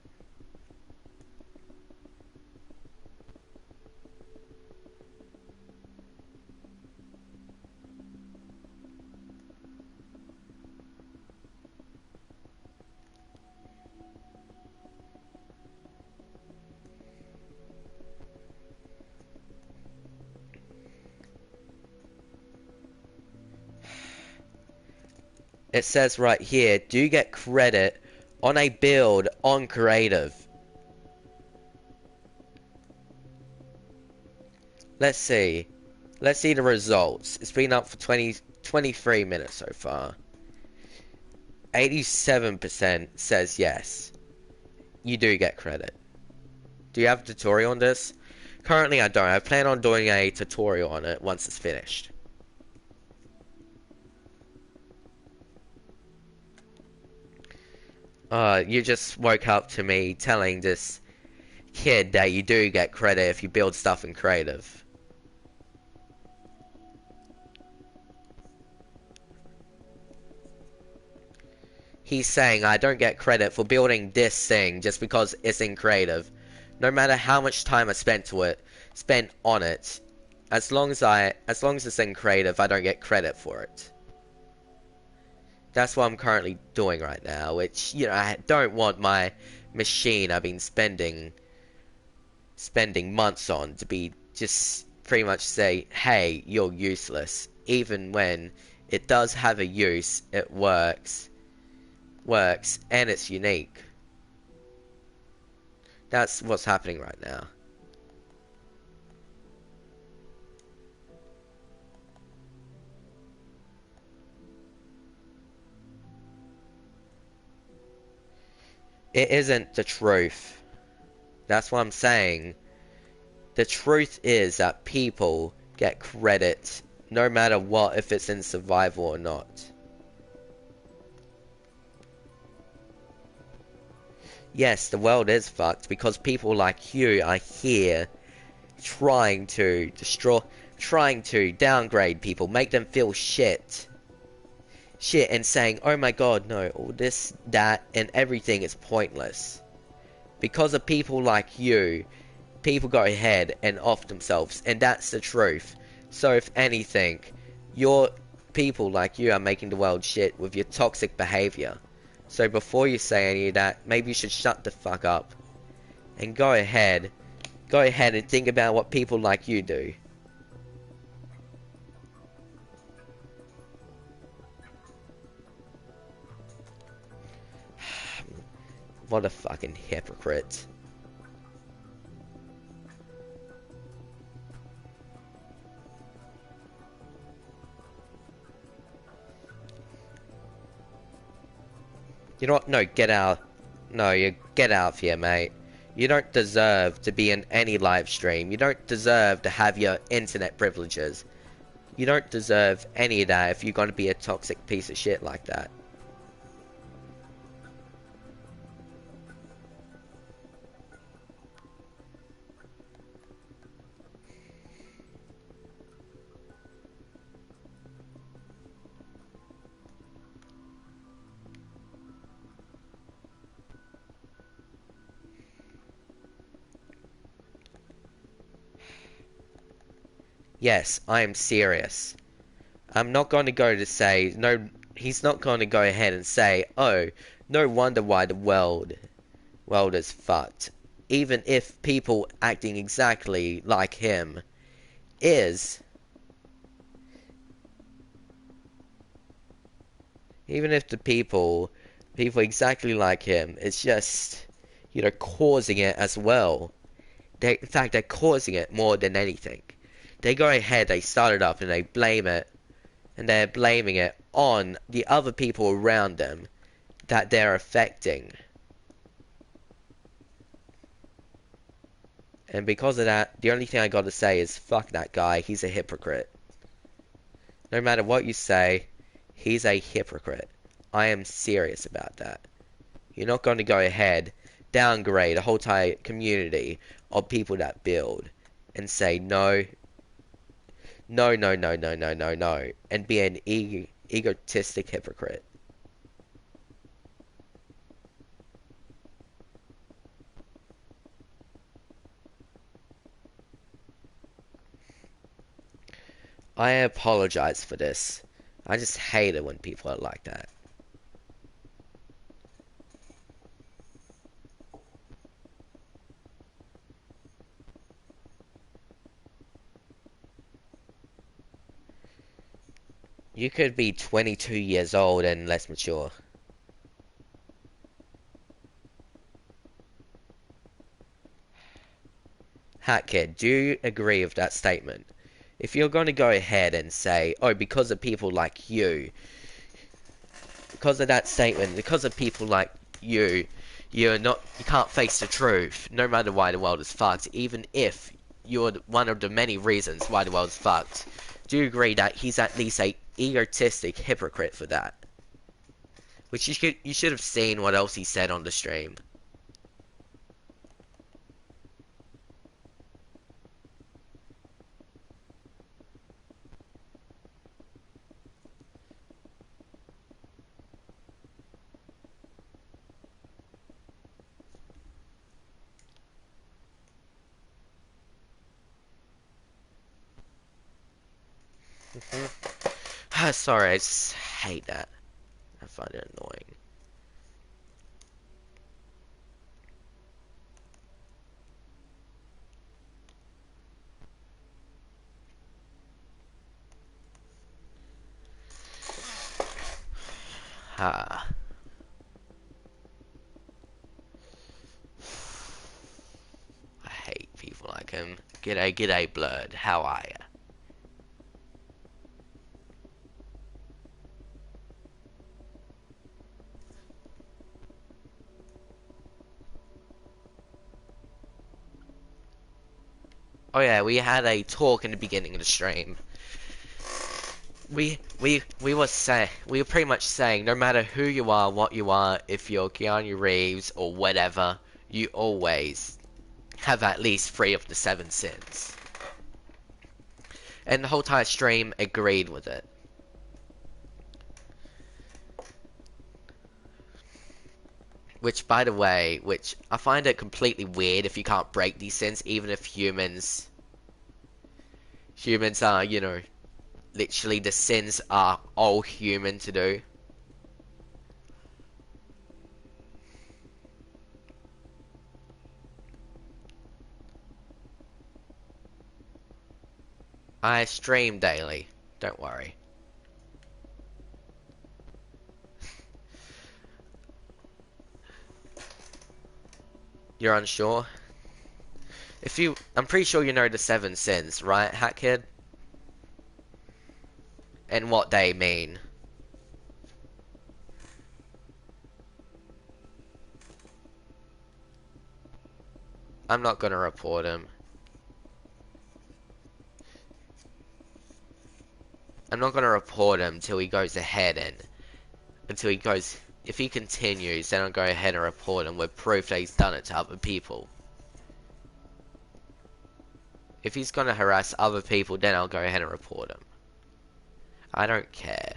It says right here, do you get credit on a build on creative? Let's see. Let's see the results. It's been up for 23 minutes so far. 87% says yes. You do get credit. Do you have a tutorial on this? Currently I don't. I plan on doing a tutorial on it once it's finished. You just woke up to me telling this kid that you do get credit if you build stuff in creative. He's saying I don't get credit for building this thing just because it's in creative. No matter how much time I spent on it, as long as it's in creative, I don't get credit for it. That's what I'm currently doing right now, which, you know, I don't want my machine I've been spending months on to be just pretty much say, hey, you're useless. Even when it does have a use, it works, and it's unique. That's what's happening right now. It isn't the truth. That's what I'm saying. The truth is that people get credit no matter what, if it's in survival or not. Yes, the world is fucked because people like you are here trying to trying to downgrade people, make them feel shit, and saying, oh my god, no, all this, that, and everything is pointless. Because of people like you, people go ahead and off themselves, and that's the truth. So if anything, your people like you are making the world shit with your toxic behavior. So before you say any of that, maybe you should shut the fuck up and go ahead and think about what people like you do. What a fucking hypocrite. You know what? No, get out. No, you get out of here, mate. You don't deserve to be in any live stream. You don't deserve to have your internet privileges. You don't deserve any of that if you're gonna be a toxic piece of shit like that. Yes, I am serious. I'm not going to go to say, no, he's not going to go ahead and say, oh, no wonder why the world is fucked. Even if people acting exactly like him is, even if the people exactly like him, it's just, you know, causing it as well. In fact, they're causing it more than anything. They go ahead, they start it up, and they blame it, and they're blaming it on the other people around them that they're affecting. And because of that, the only thing I gotta say is fuck that guy, he's a hypocrite. No matter what you say, he's a hypocrite. I am serious about that. You're not going to go ahead, downgrade a whole entire community of people that build and say no, no, no, no, no, no, no, no, and be an egotistic hypocrite. I apologize for this. I just hate it when people are like that. You could be 22 years old and less mature. Hat Kid, do you agree with that statement? If you're going to go ahead and say, oh, because of people like you, because of that statement, because of people like you, you can't face the truth, no matter why the world is fucked, even if you're one of the many reasons why the world is fucked. Do you agree that he's at least a egotistic hypocrite for that? Which you should have seen what else he said on the stream. Sorry, I just hate that. I find it annoying. Ha. I hate people like him. G'day, g'day, Blurred. How are ya? Oh yeah, we had a talk in the beginning of the stream. We were pretty much saying no matter who you are, what you are, if you're Keanu Reeves or whatever, you always have at least 3 of the 7 sins. And the whole entire stream agreed with it. Which, by the way, which I find it completely weird if you can't break these sins, even if humans are, you know, literally the sins are all human to do. I stream daily, don't worry. You're unsure? I'm pretty sure you know the 7 sins, right, Hat Kid? And what they mean. I'm not gonna report him. I'm not gonna report him till he goes ahead if he continues, then I'll go ahead and report him with proof that he's done it to other people. If he's gonna harass other people, then I'll go ahead and report him. I don't care.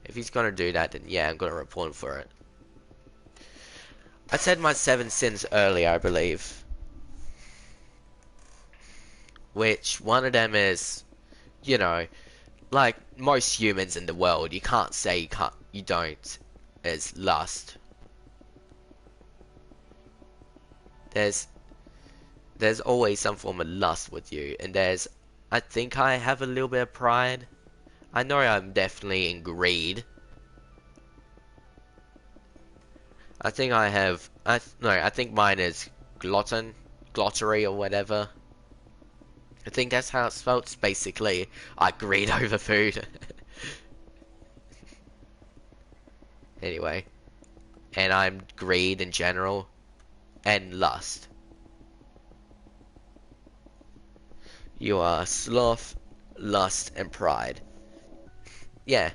If he's gonna do that, then yeah, I'm gonna report him for it. I said my 7 sins earlier, I believe. Which, one of them is, you know, like most humans in the world, you can't say you don't, is lust. There's always some form of lust with you, and I think I have a little bit of pride. I know I'm definitely in greed. I think I have, I think mine is glottery or whatever. I think that's how it's spelled. Basically, I greed over food. Anyway, and I'm greed in general, and lust. You are sloth, lust, and pride. Yeah,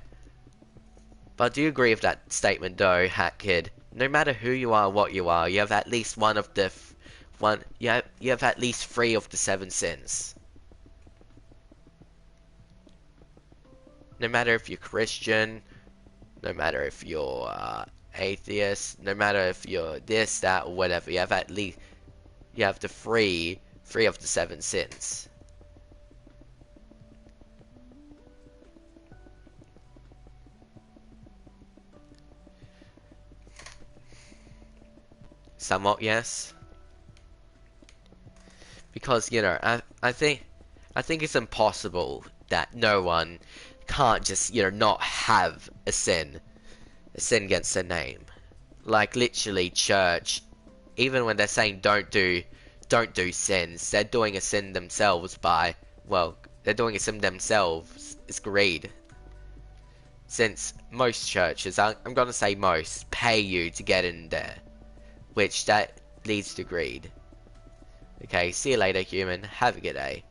but do you agree with that statement though, Hat Kid? No matter who you are, what you are, you have at least one of the you have at least 3 of the 7 sins. No matter if you're Christian, no matter if you're atheist, no matter if you're this, that, or whatever, you have at least the three of the 7 sins. Somewhat, yes. Because, you know, I think it's impossible that no one can't just, you know, not have a sin against their name. Like literally church, even when they're saying don't do sins, they're doing a sin themselves by, well, they're doing a sin themselves. It's greed. Since most churches, I'm gonna say most, pay you to get in there, which that leads to greed. Okay, see you later, human. Have a good day.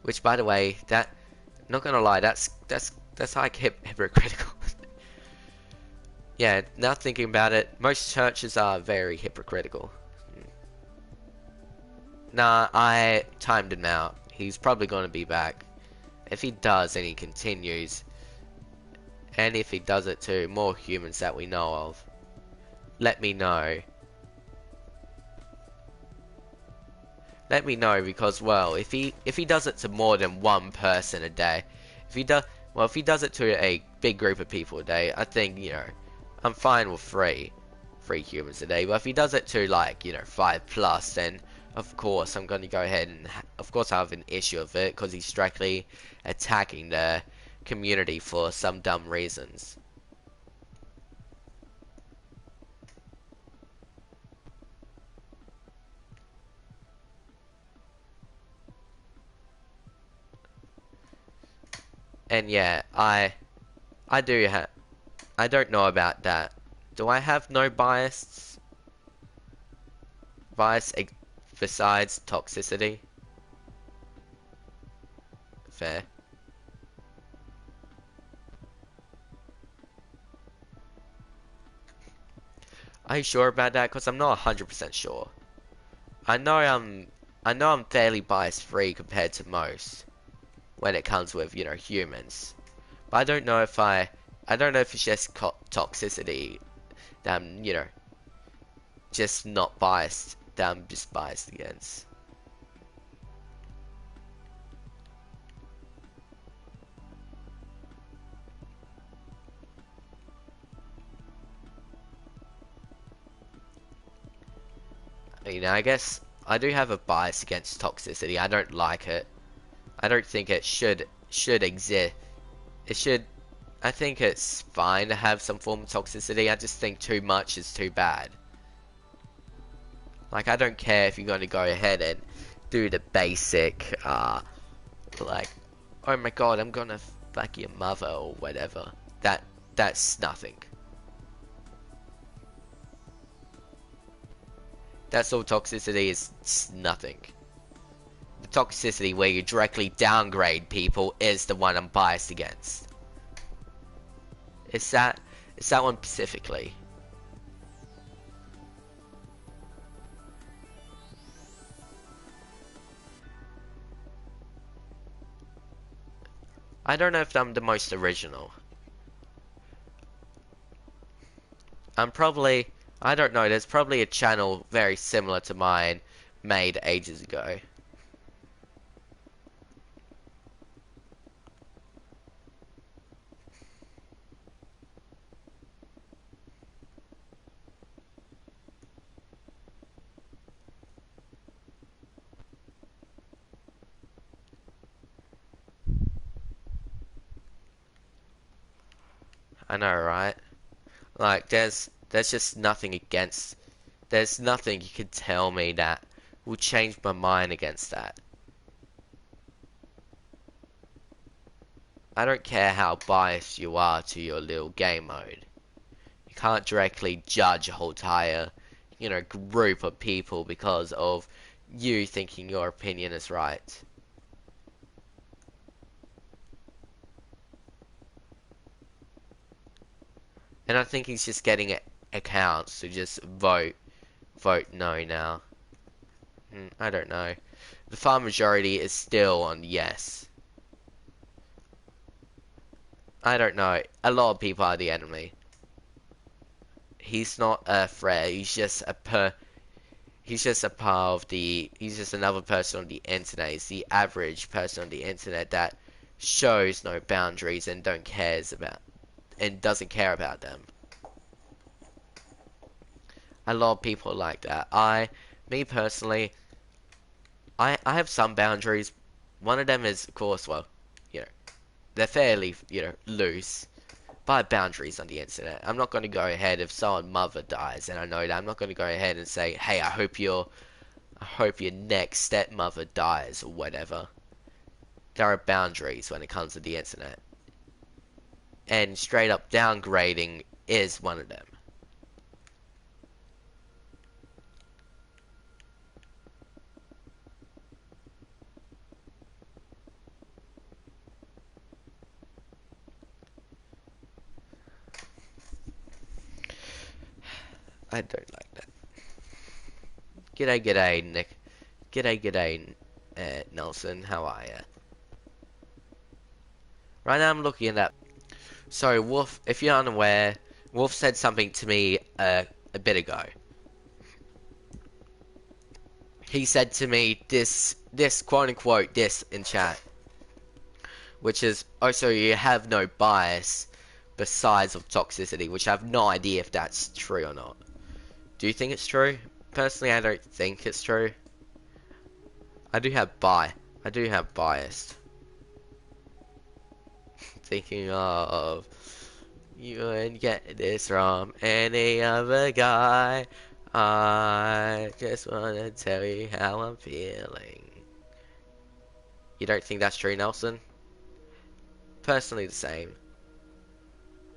Which, by the way, not gonna lie, that's like hypocritical. Yeah, now thinking about it, most churches are very hypocritical. Nah, I timed him out. He's probably gonna be back. If he does and he continues, and if he does it to more humans that we know of, let me know. let me know because, well, if he does it to more than one person a day, if he does well, if he does it to a big group of people a day, I think, you know, I'm fine with three humans a day. But if he does it to, like, you know, 5+, then of course I'm going to go ahead and of course I have an issue with it because he's directly attacking the community for some dumb reasons. And yeah, I do have I don't know about that. Do I have no bias besides toxicity? Fair. Are you sure about that? Because I'm not 100% sure. I know I'm I know I'm fairly bias free compared to most when it comes with, you know, humans. But I don't know if it's just toxicity that I'm, you know, just not biased, that I'm just biased against. You know, I guess I do have a bias against toxicity. I don't like it. I don't think it should exist. It should. I think it's fine to have some form of toxicity. I just think too much is too bad. Like, I don't care if you're going to go ahead and do the basic, like, oh my god, I'm gonna fuck your mother or whatever. That's nothing. That's all toxicity is nothing. The toxicity where you directly downgrade people is the one I'm biased against. It's that one specifically. I don't know if I'm the most original. I'm probably, I don't know, there's probably a channel very similar to mine made ages ago. I know, right? Like, there's just nothing against, there's nothing you can tell me that will change my mind against that. I don't care how biased you are to your little game mode. You can't directly judge a whole entire, you know, group of people because of you thinking your opinion is right. And I think he's just getting accounts to just vote no now. I don't know. The far majority is still on yes. I don't know. A lot of people are the enemy. He's not a threat. He's just a part of the. He's just another person on the internet. He's the average person on the internet that shows no boundaries and doesn't care about them. A lot of people like that. Me personally, I have some boundaries. One of them is, of course, well, you know, they're fairly, you know, loose. But I have boundaries on the internet. I'm not going to go ahead if someone's mother dies, and I know that I'm not going to go ahead and say, hey, I hope your next stepmother dies or whatever. There are boundaries when it comes to the internet, and straight up downgrading is one of them. I don't like that. G'day, Nick. G'day, Nelson. How are ya? Right now I'm looking at that. So, Wolf, if you're unaware, Wolf said something to me a bit ago. he said to me this quote unquote this in chat, which is also you have no bias besides of toxicity, which I have no idea if that's true or not. Do you think it's true? Personally, I don't think it's true. I do have bias. Thinking of you wouldn't get this from any other guy. I just wanna tell you how I'm feeling. You don't think that's true, Nelson? Personally, the same.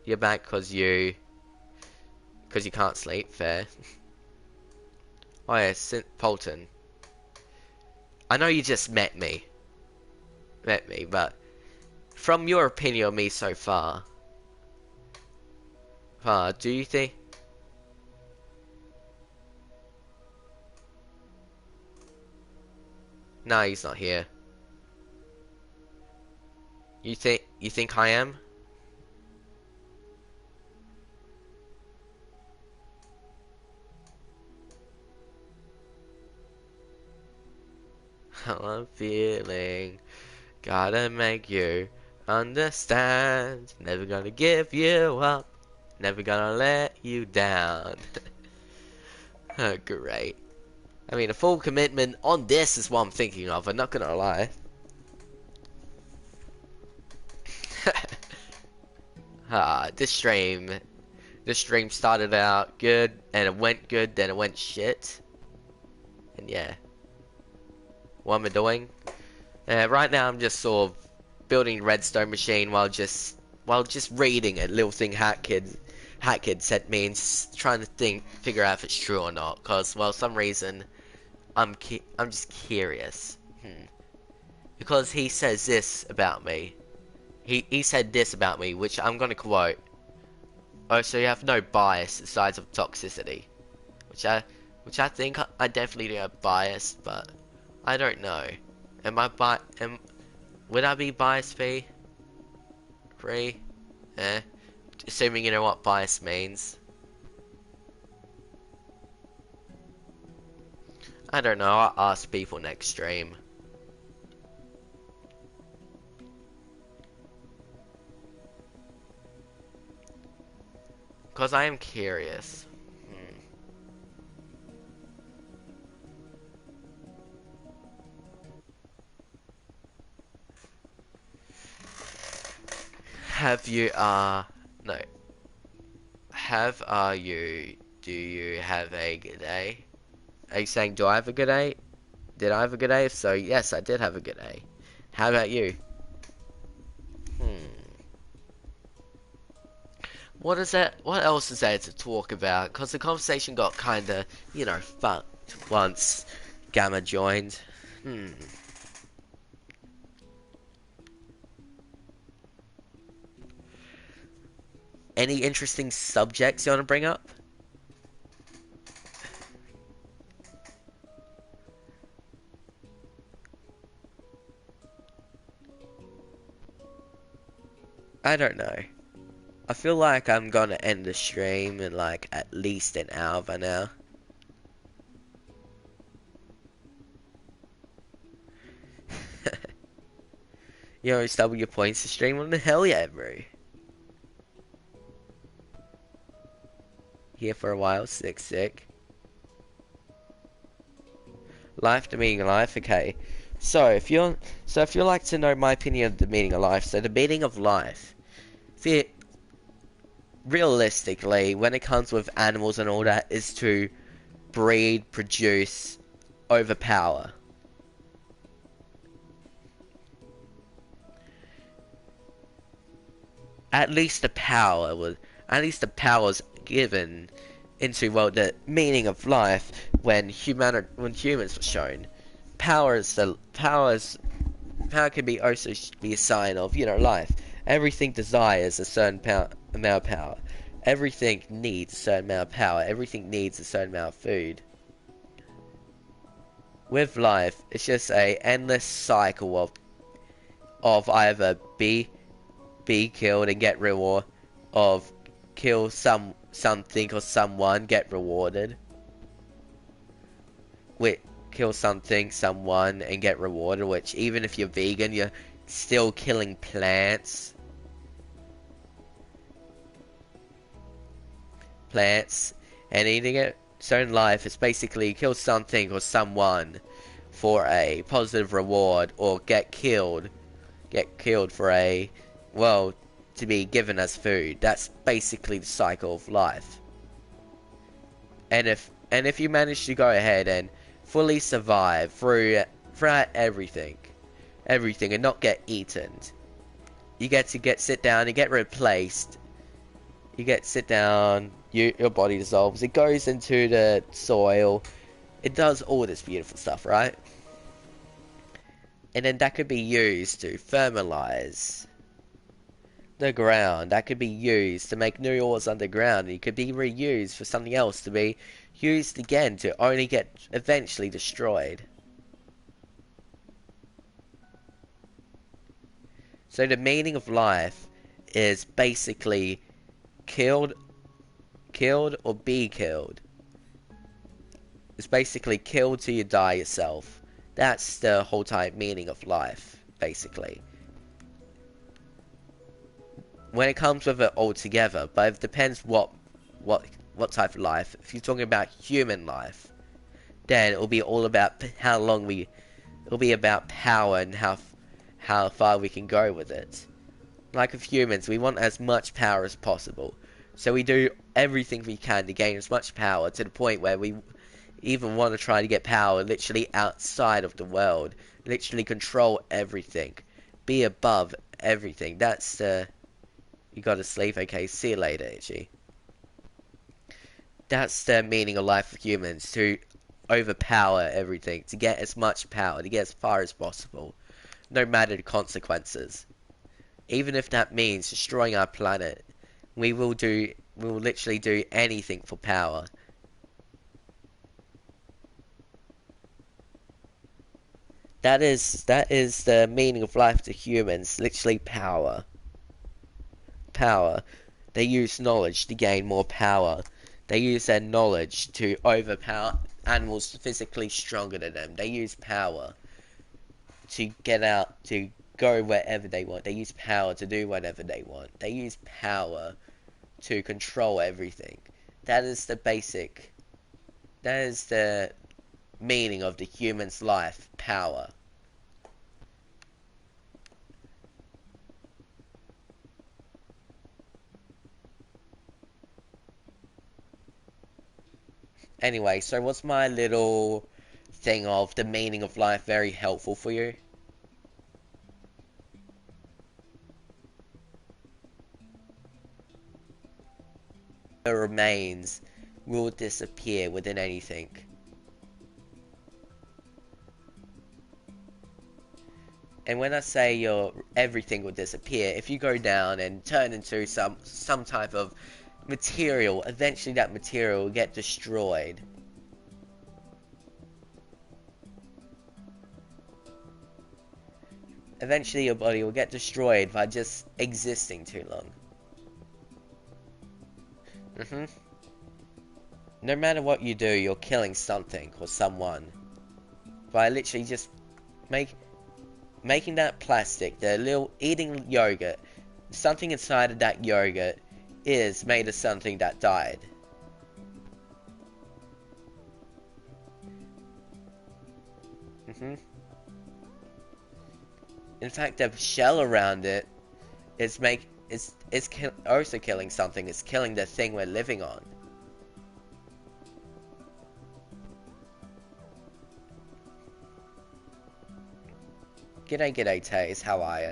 You're back because you can't sleep. Fair. Oh yeah, Polton. I know you just met me, but from your opinion of me so far, do you think? No, he's not here. You think I am? How I'm feeling. Gotta make you understand. Never gonna give you up. Never gonna let you down. Oh, great. I mean, a full commitment on this is what I'm thinking of. I'm not gonna lie. This stream. This stream started out good, and it went good, then it went shit. And yeah. What am I doing? Right now I'm just sort of building redstone machine while just reading a little thing Hat Kid sent me and just trying to figure out if it's true or not. Cause well, some reason I'm just curious. Because he says this about me. He said this about me, which I'm gonna quote. Oh, so you have no bias aside of toxicity, which I think I definitely do have bias, but I don't know. Would I be bias free? Free? Eh. Assuming you know what bias means. I don't know, I'll ask people next stream. Cause I am curious. Have you, no. Do you have a good day? Are you saying, do I have a good day? Did I have a good day? If so, yes, I did have a good day. How about you? What else is there to talk about? Because the conversation got kinda, fucked once Gamma joined. Any interesting subjects you want to bring up? I don't know. I feel like I'm gonna end the stream in like at least an hour by now. You always double your points to stream on the hell yeah, bro. Here for a while, sick. Life, the meaning of life, okay. So if you'd like to know my opinion of the meaning of life, so the meaning of life, realistically, when it comes with animals and all that, is to breed, produce, overpower. At least the power's given into, well, the meaning of life when humans were shown. Power can be also be a sign of, life. Everything desires a certain amount of power. Everything needs a certain amount of power. Everything needs a certain amount of food. With life, it's just a endless cycle of either be killed and get reward, of kill something or someone, get rewarded. kill something, someone, and get rewarded, which even if you're vegan, you're still killing plants. And eating it. So in life, it's basically kill something or someone for a positive reward, or get killed for a, well, to be given as food. That's basically the cycle of life. And if you manage to go ahead and fully survive throughout everything and not get eaten, you get to sit down, you get replaced, you get sit down, your body dissolves, it goes into the soil, it does all this beautiful stuff, right? And then that could be used to fertilize the ground, that could be used to make new ores underground, and it could be reused for something else to be used again to only get eventually destroyed. So the meaning of life is basically killed or be killed. It's basically kill till you die yourself. That's the whole time meaning of life, basically. When it comes with it all together, but it depends what type of life. If you're talking about human life, then it'll be all about it'll be about power and how far we can go with it. Like with humans, we want as much power as possible. So we do everything we can to gain as much power, to the point where we even want to try to get power literally outside of the world. Literally control everything. Be above everything. That's the... You gotta sleep? Okay, see you later, Itchy. That's the meaning of life for humans, to overpower everything, to get as much power, to get as far as possible, no matter the consequences. Even if that means destroying our planet, we will literally do anything for power. That is the meaning of life to humans, literally power. Power. They use knowledge to gain more power. They use their knowledge to overpower animals physically stronger than them. They use power to get out, to go wherever they want. They use power to do whatever they want. They use power to control everything. That is the basic... That is the meaning of the human's life. Power. Anyway, so was my little thing of the meaning of life very helpful for you? The remains will disappear within anything. And when I say everything will disappear, if you go down and turn into some type of material, eventually that material will get destroyed. Eventually your body will get destroyed by just existing too long. No matter what you do, you're killing something or someone. By literally just making that plastic, the little eating yogurt, something inside of that yogurt is made of something that died. In fact, the shell around it is also killing something. It's killing the thing we're living on. G'day Taze, how are ya?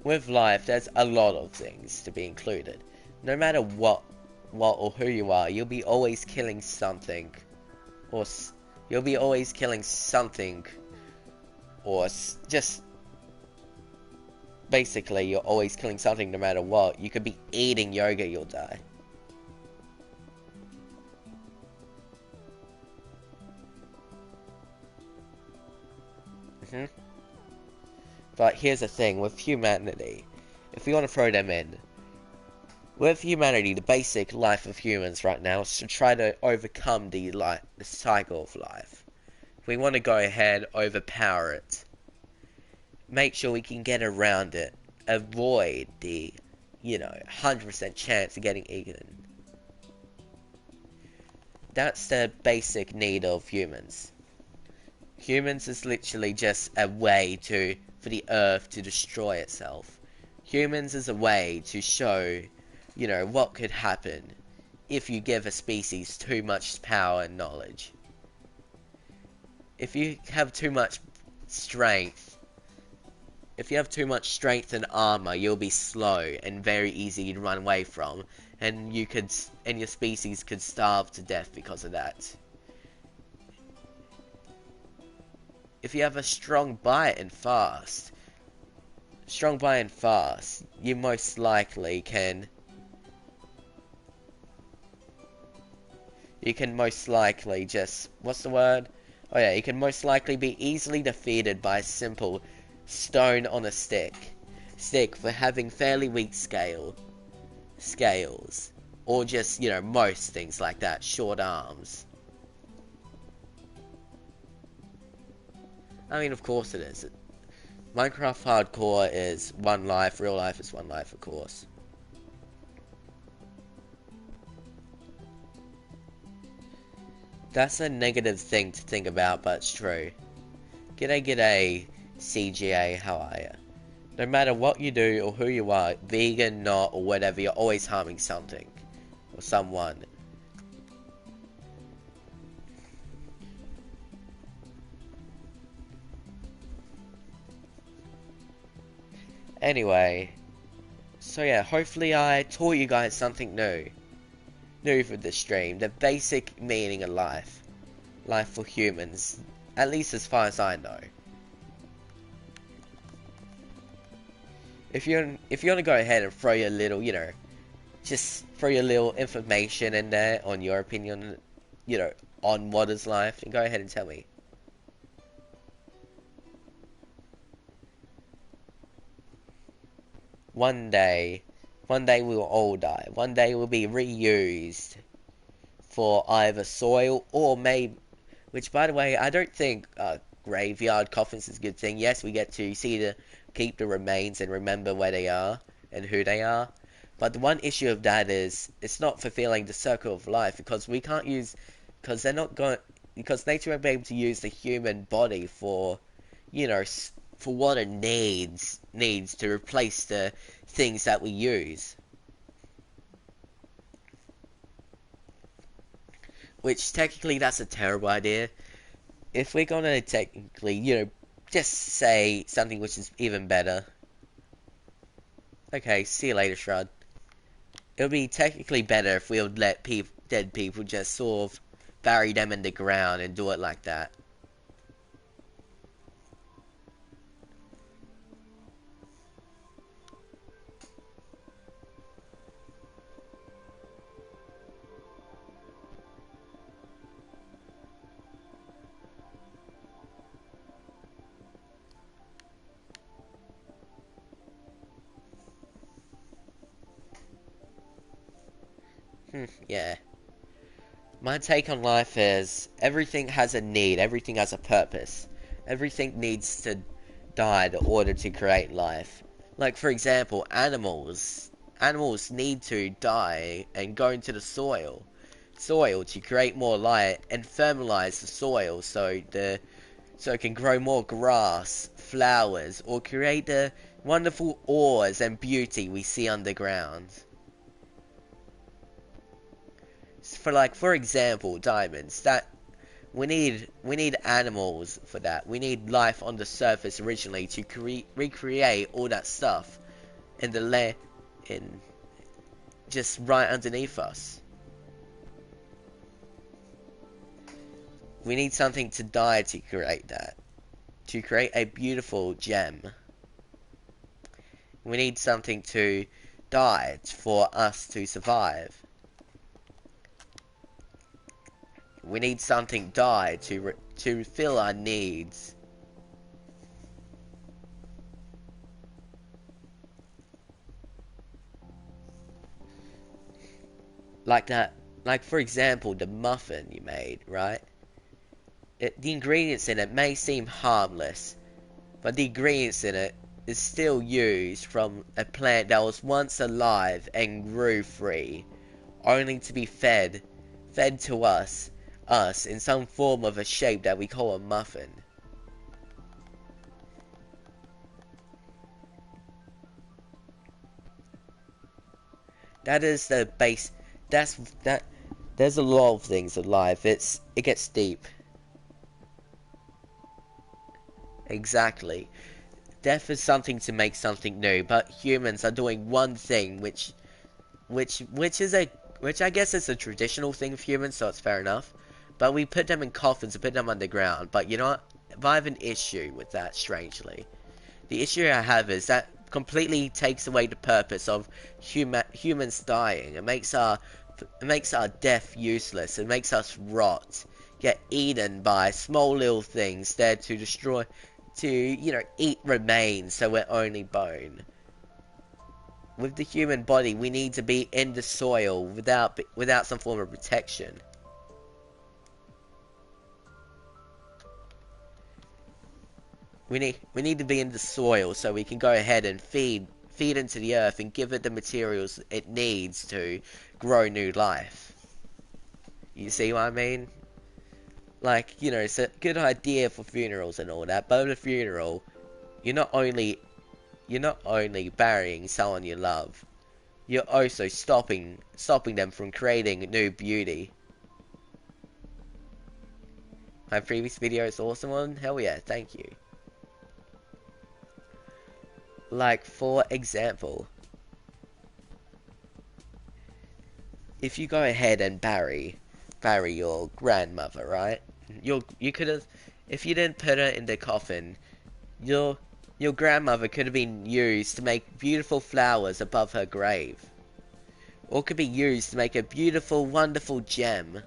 With life, there's a lot of things to be included. No matter what or who you are, you'll be always killing something. Or you'll be always killing something. Or just... Basically, you're always killing something no matter what. You could be eating yogurt, you'll die. But here's the thing, with humanity, if we want to throw them in, With humanity, the basic life of humans right now is to try to overcome the cycle of life. We want to go ahead, overpower it, make sure we can get around it, avoid the, 100% chance of getting eaten. That's the basic need of humans. Humans is literally just a way for the earth to destroy itself. Humans is a way to show, what could happen if you give a species too much power and knowledge. If you have too much strength, if you have too much strength and armor, you'll be slow and very easy to run away from, and your species could starve to death because of that. If you have a strong bite and fast, you most likely can most likely just, what's the word? Oh yeah, you can most likely be easily defeated by a simple stone on a stick for having fairly weak scales, or just, most things like that, short arms. I mean, of course it is. Minecraft Hardcore is one life, real life is one life, of course. That's a negative thing to think about, but it's true. G'day, CGA, how are ya? No matter what you do or who you are, vegan, not, or whatever, you're always harming something. Or someone. Anyway, so yeah, hopefully I taught you guys something new for this stream. The basic meaning of life. Life for humans. At least as far as I know. If you want to go ahead and throw your little, just throw your little information in there on your opinion, on what is life, and go ahead and tell me. One day we'll all die. One day we'll be reused for either soil or maybe, which by the way, I don't think graveyard coffins is a good thing. Yes, we get to keep the remains and remember where they are and who they are. But the one issue of that is it's not fulfilling the circle of life because we can't use, because they're not going, because nature won't be able to use the human body for, for what it needs to replace the things that we use. Which technically that's a terrible idea. If we're gonna technically, just say something which is even better. Okay, see you later, Shrud. It would be technically better if we would let dead people just sort of bury them in the ground and do it like that. Yeah. My take on life is everything has a need, everything has a purpose. Everything needs to die in order to create life. Like, for example, animals. Animals need to die and go into the soil to create more light and fertilize the soil so it can grow more grass, flowers, or create the wonderful ores and beauty we see underground. For example, diamonds. That we need animals for that. We need life on the surface originally to recreate all that stuff in in just right underneath us. We need something to die to create that. To create a beautiful gem. We need something to die for us to survive. We need something die to fill our needs. Like that, like for example, the muffin you made, right? The ingredients in it may seem harmless, but the ingredients in it is still used from a plant that was once alive and grew free, only to be fed to us in some form of a shape that we call a muffin. That is the base. That's that. There's a lot of things in life. It gets deep. Exactly. Death is something to make something new, but humans are doing one thing, which I guess is a traditional thing of humans, so it's fair enough. But we put them in coffins and put them underground. But you know what? I have an issue with that, strangely. The issue I have is that completely takes away the purpose of humans dying. It makes our death useless. It makes us rot, get eaten by small little things there to destroy, to eat remains, so we're only bone. With the human body, we need to be in the soil without some form of protection. We need to be in the soil so we can go ahead and feed into the earth and give it the materials it needs to grow new life. You see what I mean? Like, it's a good idea for funerals and all that, but at a funeral, you're not only burying someone you love, you're also stopping them from creating new beauty. My previous video is awesome one? Hell yeah, thank you. Like, for example, if you go ahead and bury your grandmother, right? You could have, if you didn't put her in the coffin, your your grandmother could have been used to make beautiful flowers above her grave, or could be used to make a beautiful, wonderful gem.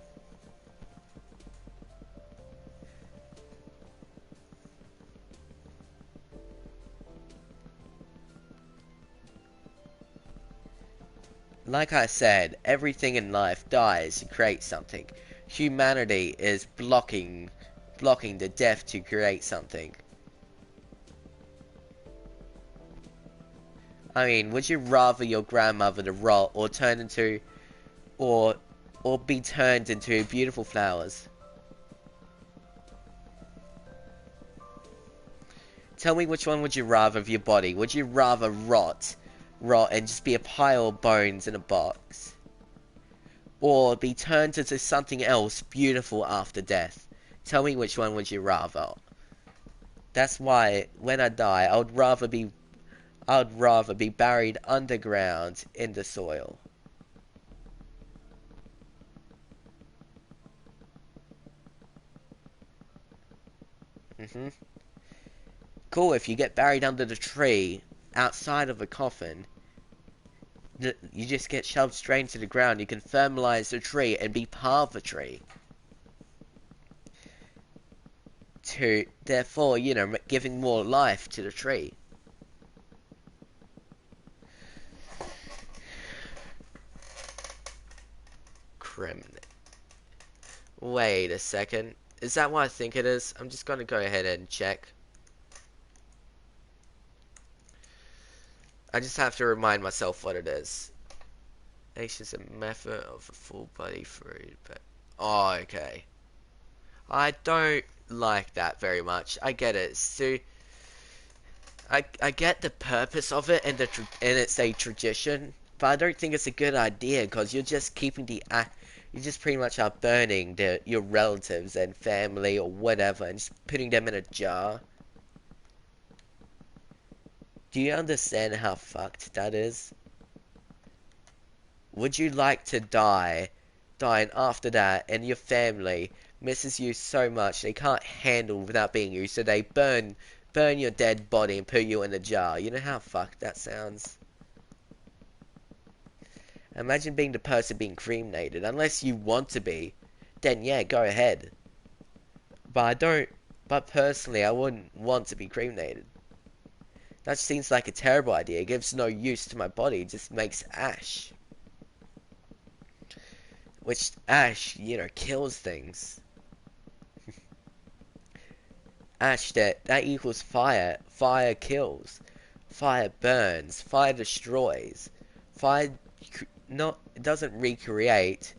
Like I said, everything in life dies to create something. Humanity is blocking the death to create something. I mean, would you rather your grandmother to rot or turn into or be turned into beautiful flowers? Tell me, which one would you rather of your body? Would you rather rot and just be a pile of bones in a box? Or be turned into something else beautiful after death? Tell me, which one would you rather? That's why when I die, I would rather be buried underground in the soil. Cool, if you get buried under the tree, outside of a coffin, you just get shoved straight into the ground. You can thermalize the tree and be part of the tree. Therefore, giving more life to the tree. Crimin. Wait a second. Is that what I think it is? I'm just gonna go ahead and check. I just have to remind myself what it is. H is a method of a full body food, but oh, okay. I don't like that very much. I get it. So I get the purpose of it, and it's a tradition, but I don't think it's a good idea because you're just you just pretty much are burning your relatives and family or whatever and just putting them in a jar. Do you understand how fucked that is? Would you like to and after that, and your family misses you so much they can't handle without being you, so they burn your dead body and put you in a jar? You know how fucked that sounds? Imagine being the person being cremated. Unless you want to be, then yeah, go ahead. But I don't. But personally, I wouldn't want to be cremated. That seems like a terrible idea. It gives no use to my body. It just makes ash. which ash, kills things. Ash, that equals fire. Fire kills. Fire burns. Fire destroys. Fire not it doesn't recreate.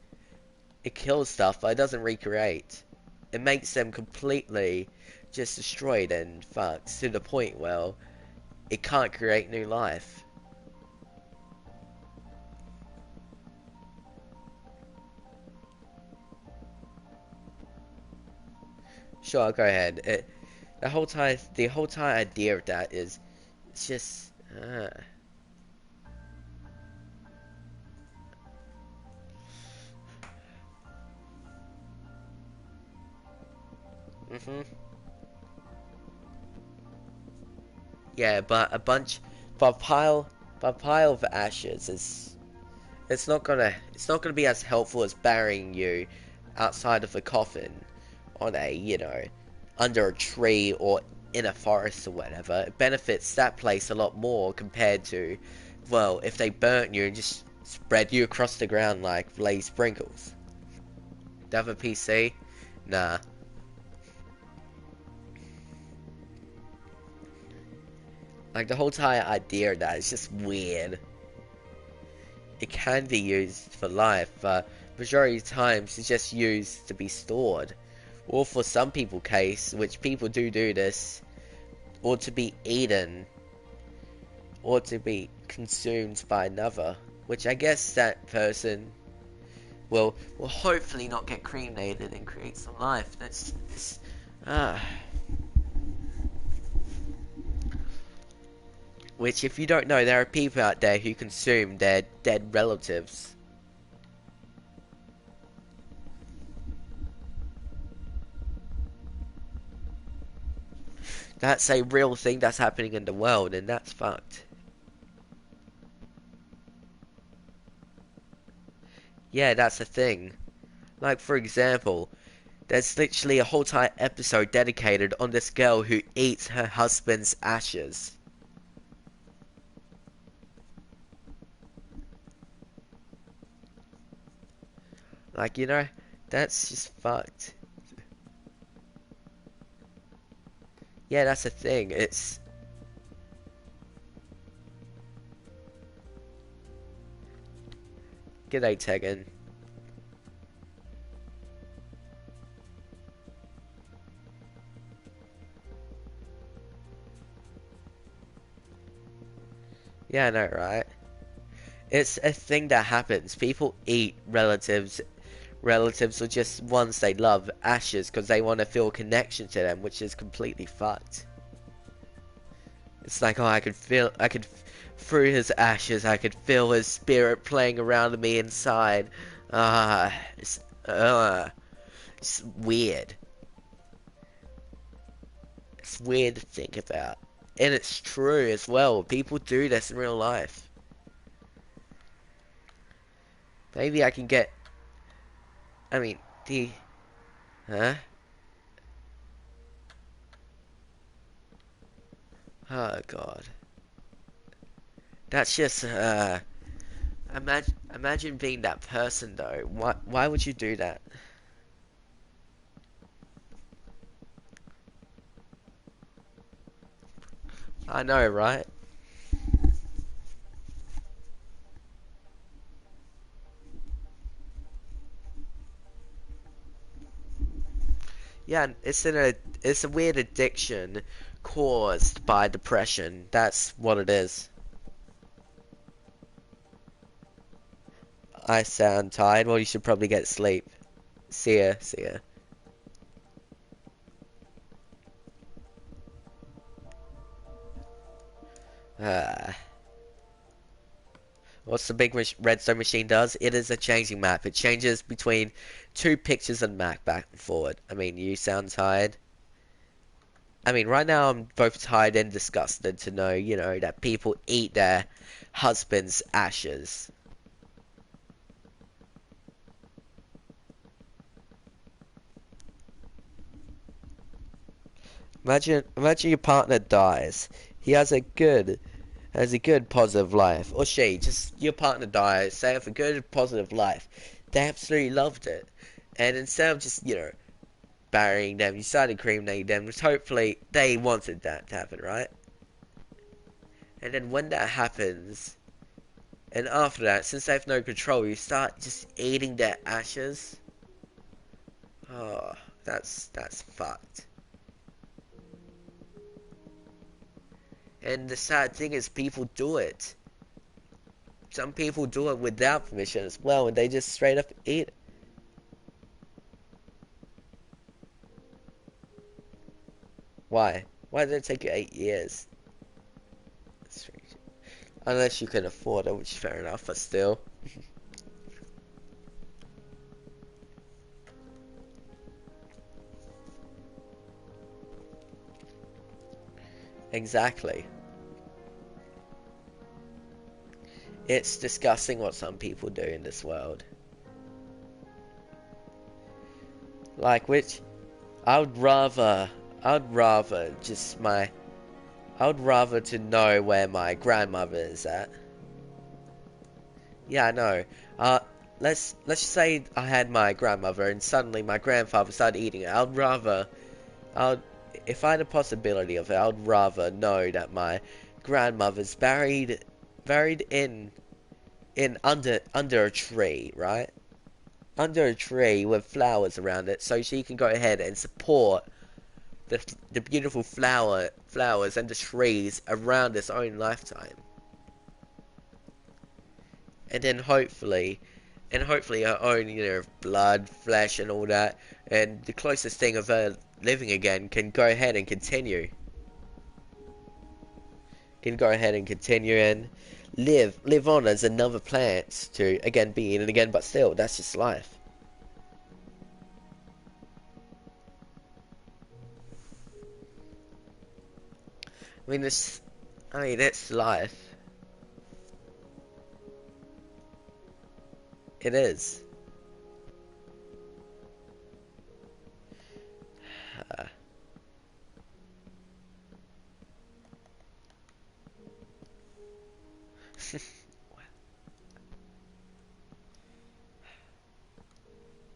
It kills stuff, but it doesn't recreate. It makes them completely just destroyed and fucked to the point where it can't create new life. Sure, go ahead. The whole time idea of that is it's just mhm. Yeah, but but a pile of ashes is it's not gonna be as helpful as burying you outside of a coffin on a under a tree or in a forest or whatever. It benefits that place a lot more compared to, well, if they burnt you and just spread you across the ground like Blaze sprinkles. Do you have a PC? Nah. Like the whole entire idea of that is just weird. It can be used for life, but majority of times it's just used to be stored. Or for some people case, which people do this, or to be eaten, or to be consumed by another. Which I guess that person will hopefully not get cremated and create some life. Ah. Which, if you don't know, there are people out there who consume their dead relatives. That's a real thing that's happening in the world, and that's fucked. Yeah, that's the thing. Like, for example, there's literally a whole entire episode dedicated on this girl who eats her husband's ashes. Like, that's just fucked. Yeah, that's the thing. It's... G'day, Tegan. Yeah, I know, right? It's a thing that happens. People eat relatives or just ones they love, ashes, because they want to feel a connection to them, which is completely fucked. It's like, oh, through his ashes, I could feel his spirit playing around me inside. Ah, it's weird. It's weird to think about. And it's true as well. People do this in real life. Maybe I can get... I mean, Huh? Oh, God. That's just, imagine being that person, though. Why would you do that? I know, right? Yeah, it's a weird addiction caused by depression. That's what it is. I sound tired. Well, you should probably get sleep. See ya, see ya. Ah. What's the big redstone machine does? It is a changing map. It changes between two pictures and map back and forward. I mean, you sound tired. I mean, right now I'm both tired and disgusted to know, that people eat their husband's ashes. Imagine your partner dies. He has a good positive life, or she, just your partner dies. Say have a good positive life. They absolutely loved it. And instead of just, burying them, you started cremating them, which hopefully they wanted that to happen, right? And then when that happens, and after that, since they have no control, you start just eating their ashes. Oh, that's fucked. And the sad thing is people do it. Some people do it without permission as well, and they just straight up eat it. Why? Why did it take you 8 years? Unless you can afford it, which is fair enough, but still. Exactly. It's disgusting what some people do in this world. Like, which I would rather just I would rather to know where my grandmother is at. Yeah, I know. Uh, let's say I had my grandmother and suddenly my grandfather started eating it. I'd, if I had a possibility of it, I'd rather know that my grandmother's buried in under a tree, right? Under a tree with flowers around it, so she can go ahead and support the beautiful flowers and the trees around its own lifetime. And then hopefully her own, blood, flesh and all that, and the closest thing of her living again can go ahead and continue. Can go ahead and continue and live on as another plant to again be eaten again, but still, that's just life. I mean, it's life. It is. Uh,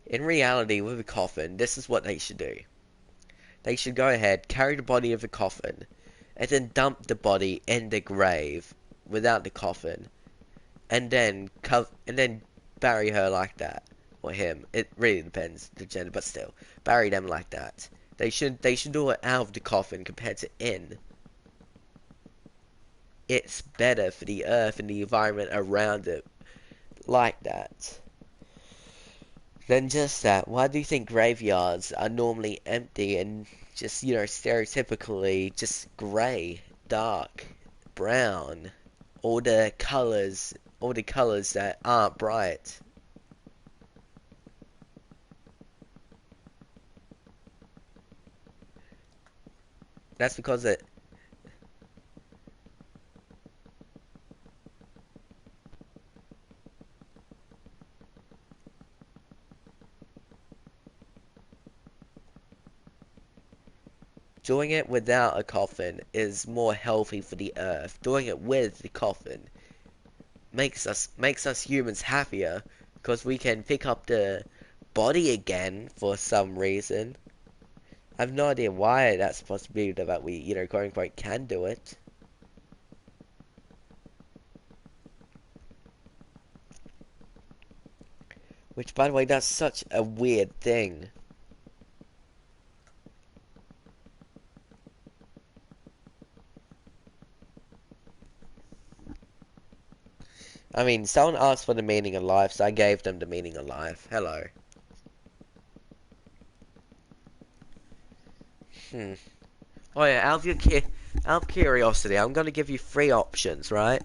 in reality, with a coffin, this is what they should do. They should go ahead, carry the body of the coffin, and then dump the body in the grave without the coffin, and then bury her like that, or him. It really depends the gender, but still, bury them like that. They should do it out of the coffin compared to in. It's better for the earth and the environment around it like that. Than just that. Why do you think graveyards are normally empty and just, stereotypically just grey, dark, brown, all the colors that aren't bright? That's because it doing it without a coffin is more healthy for the earth. Doing it with the coffin makes us humans happier because we can pick up the body again for some reason. I have no idea why that's a possibility that we, quote unquote, can do it. Which, by the way, that's such a weird thing. I mean, someone asked for the meaning of life, so I gave them the meaning of life. Hello. Hmm. Oh yeah, out of curiosity, I'm gonna give you three options, right?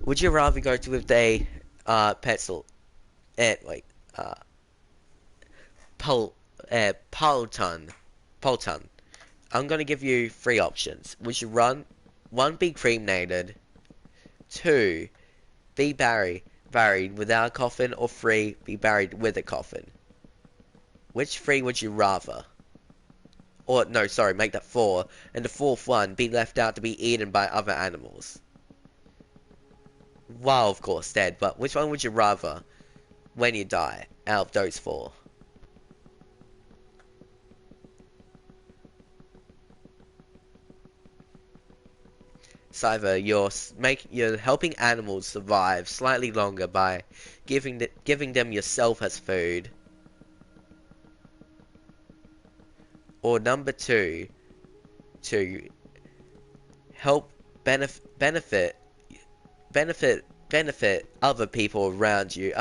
Would you rather go to with a pencil, wait, uh, pol, polton, polton? I'm gonna give you three options. Would you one, be cremated, two, be buried without a coffin, or three, be buried with a coffin? Which three would you rather? Or, no, sorry, make that four. And the fourth one, be left out to be eaten by other animals. Well, of course, dead, but which one would you rather? when you die out of those four? It's either you're helping animals survive slightly longer by giving them yourself as food, or number two, to help benefit other people around you,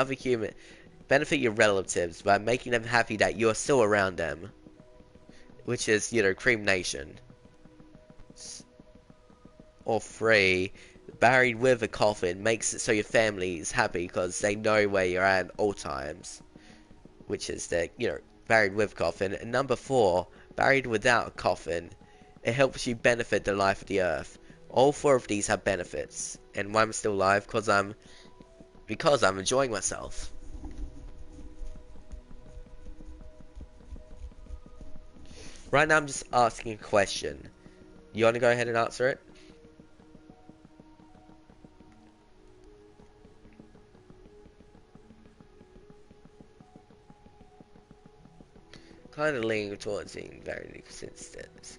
benefit your relatives by making them happy that you're still around them, which is, cremation. Or three, buried with a coffin makes it so your family is happy because they know where you're at all times, which is the, buried with coffin. And number four, buried without a coffin, it helps you benefit the life of the earth. All four of these have benefits, and why I'm still alive because I'm enjoying myself. Right now I'm just asking a question. You want to go ahead and answer it? Kind of leaning towards being very consistent.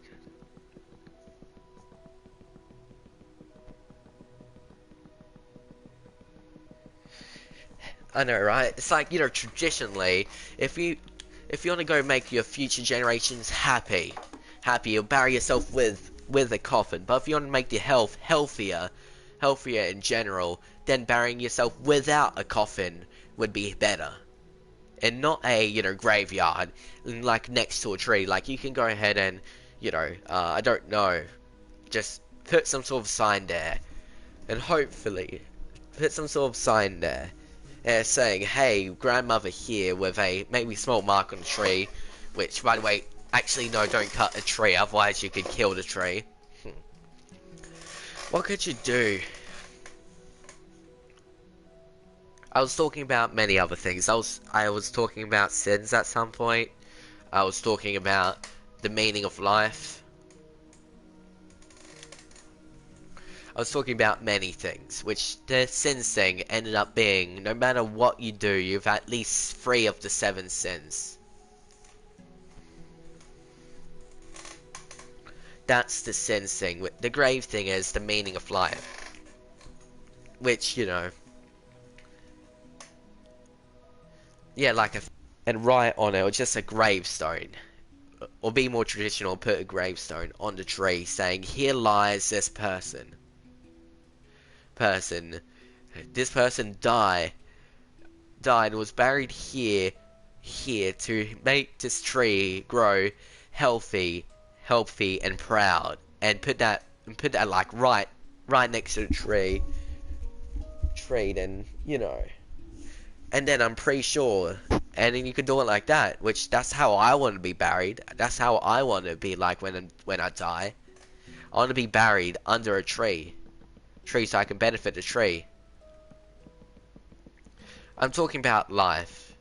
I know, right? It's like, traditionally, if you want to go make your future generations happy, you'll bury yourself with a coffin. But if you want to make your health healthier in general, then burying yourself without a coffin would be better. And not a, graveyard, like next to a tree. Like, you can go ahead and, I don't know, just put some sort of sign there. And hopefully, put some sort of sign there. Saying, hey, grandmother here, with a maybe small mark on the tree. Which, by the way, actually, no, don't cut a tree, otherwise you could kill the tree. What could you do? I was talking about many other things. I was talking about sins at some point. I was talking about the meaning of life. I was talking about many things, which the sins thing ended up being, no matter what you do, you've at least 3 of the 7 sins. That's the sins thing. The grave thing is the meaning of life. Which, yeah, like and write on it, or just a gravestone. Or be more traditional, put a gravestone on the tree saying, here lies this person. This person died and was buried here to make this tree grow healthy and proud. And put that like right next to the tree, then, and then I'm pretty sure, and then you can do it like that, which that's how I want to be buried. That's how I want to be like when I die. I want to be buried under a tree, so I can benefit the tree. I'm talking about life.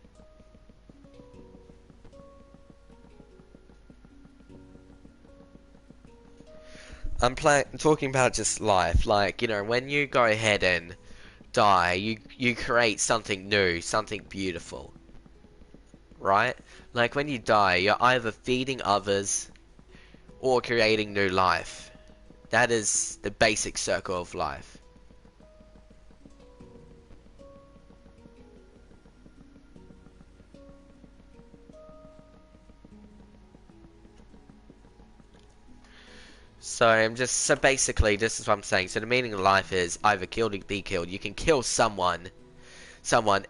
I'm talking about just life, like, when you go ahead and die, you create something new, something beautiful. Right? Like when you die, you're either feeding others or creating new life. That is the basic circle of life. So basically this is what I'm saying. So the meaning of life is either killed or be killed. You can kill someone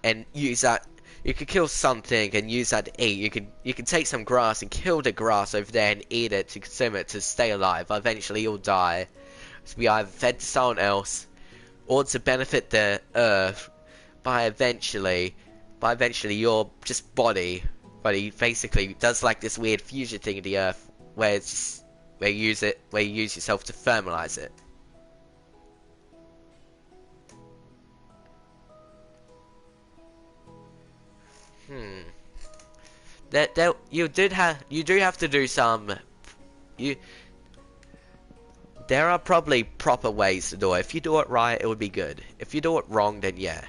and use that. You could kill something and use that to eat. You can take some grass and kill the grass over there and eat it to consume it to stay alive. Eventually you'll die. To be either fed to someone else or to benefit the earth by eventually your just body basically does like this weird fusion thing in the earth where it's just, where you use yourself to thermalize it. That you do have to do some. You There are probably proper ways to do it. If you do it right, it would be good. If you do it wrong, then yeah.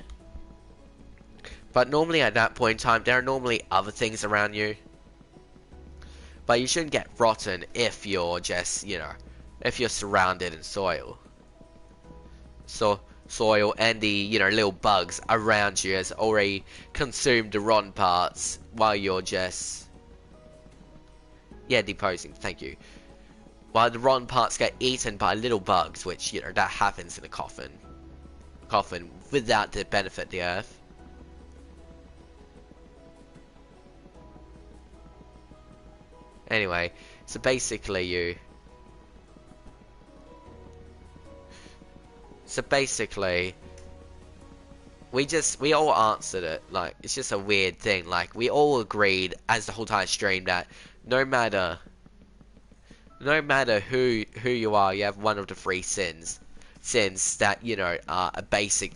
But normally at that point in time, there are normally other things around you. But you shouldn't get rotten if you're just, you know, if you're surrounded in soil. So soil and the, you know, little bugs around you has already consumed the rotten parts while you're just, yeah, decomposing. Thank you. While the rotten parts get eaten by little bugs, which, you know, that happens in a coffin without the benefit of the earth. Anyway, so basically we all answered it. Like, it's just a weird thing. Like, we all agreed as the whole time stream that no matter who you are, you have one of the three sins that, you know, are a basic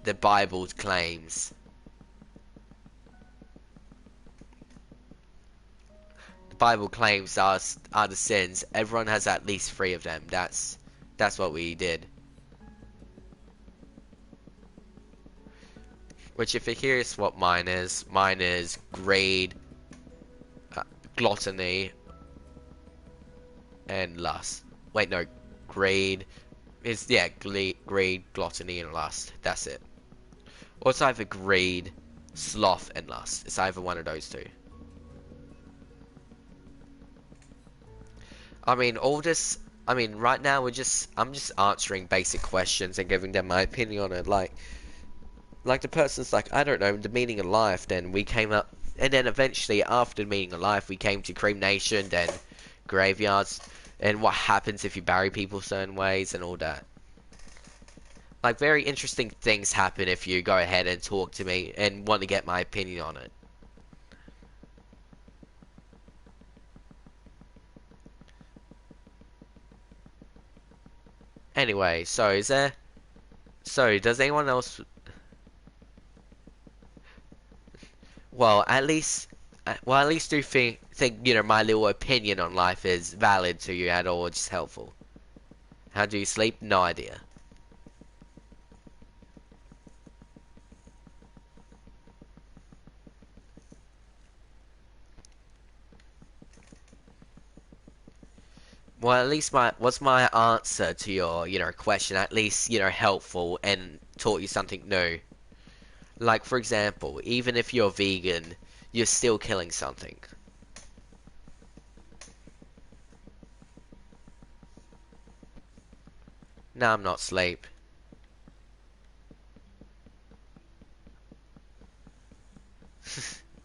the Bible claims. The Bible claims are the sins. Everyone has at least three of them. That's what we did. Which, if you're curious what mine is greed, gluttony, and lust. Wait, no, greed is, yeah, greed, gluttony, and lust. That's it. Or it's either greed, sloth, and lust. It's either one of those two. I mean, right now I'm just answering basic questions and giving them my opinion on it. Like the person's like, I don't know, the meaning of life, then we came up, and then eventually after the meaning of life, we came to cremation, then graveyards, and what happens if you bury people certain ways, and all that. Like, very interesting things happen if you go ahead and talk to me and want to get my opinion on it. Anyway, so does anyone else, well, at least do you think, you know, my little opinion on life is valid to you at all, or just helpful? How do you sleep? No idea. Well, at least was my answer to your, you know, question at least, you know, helpful and taught you something new? Like, for example, even if you're vegan, you're still killing something. No, I'm not sleep.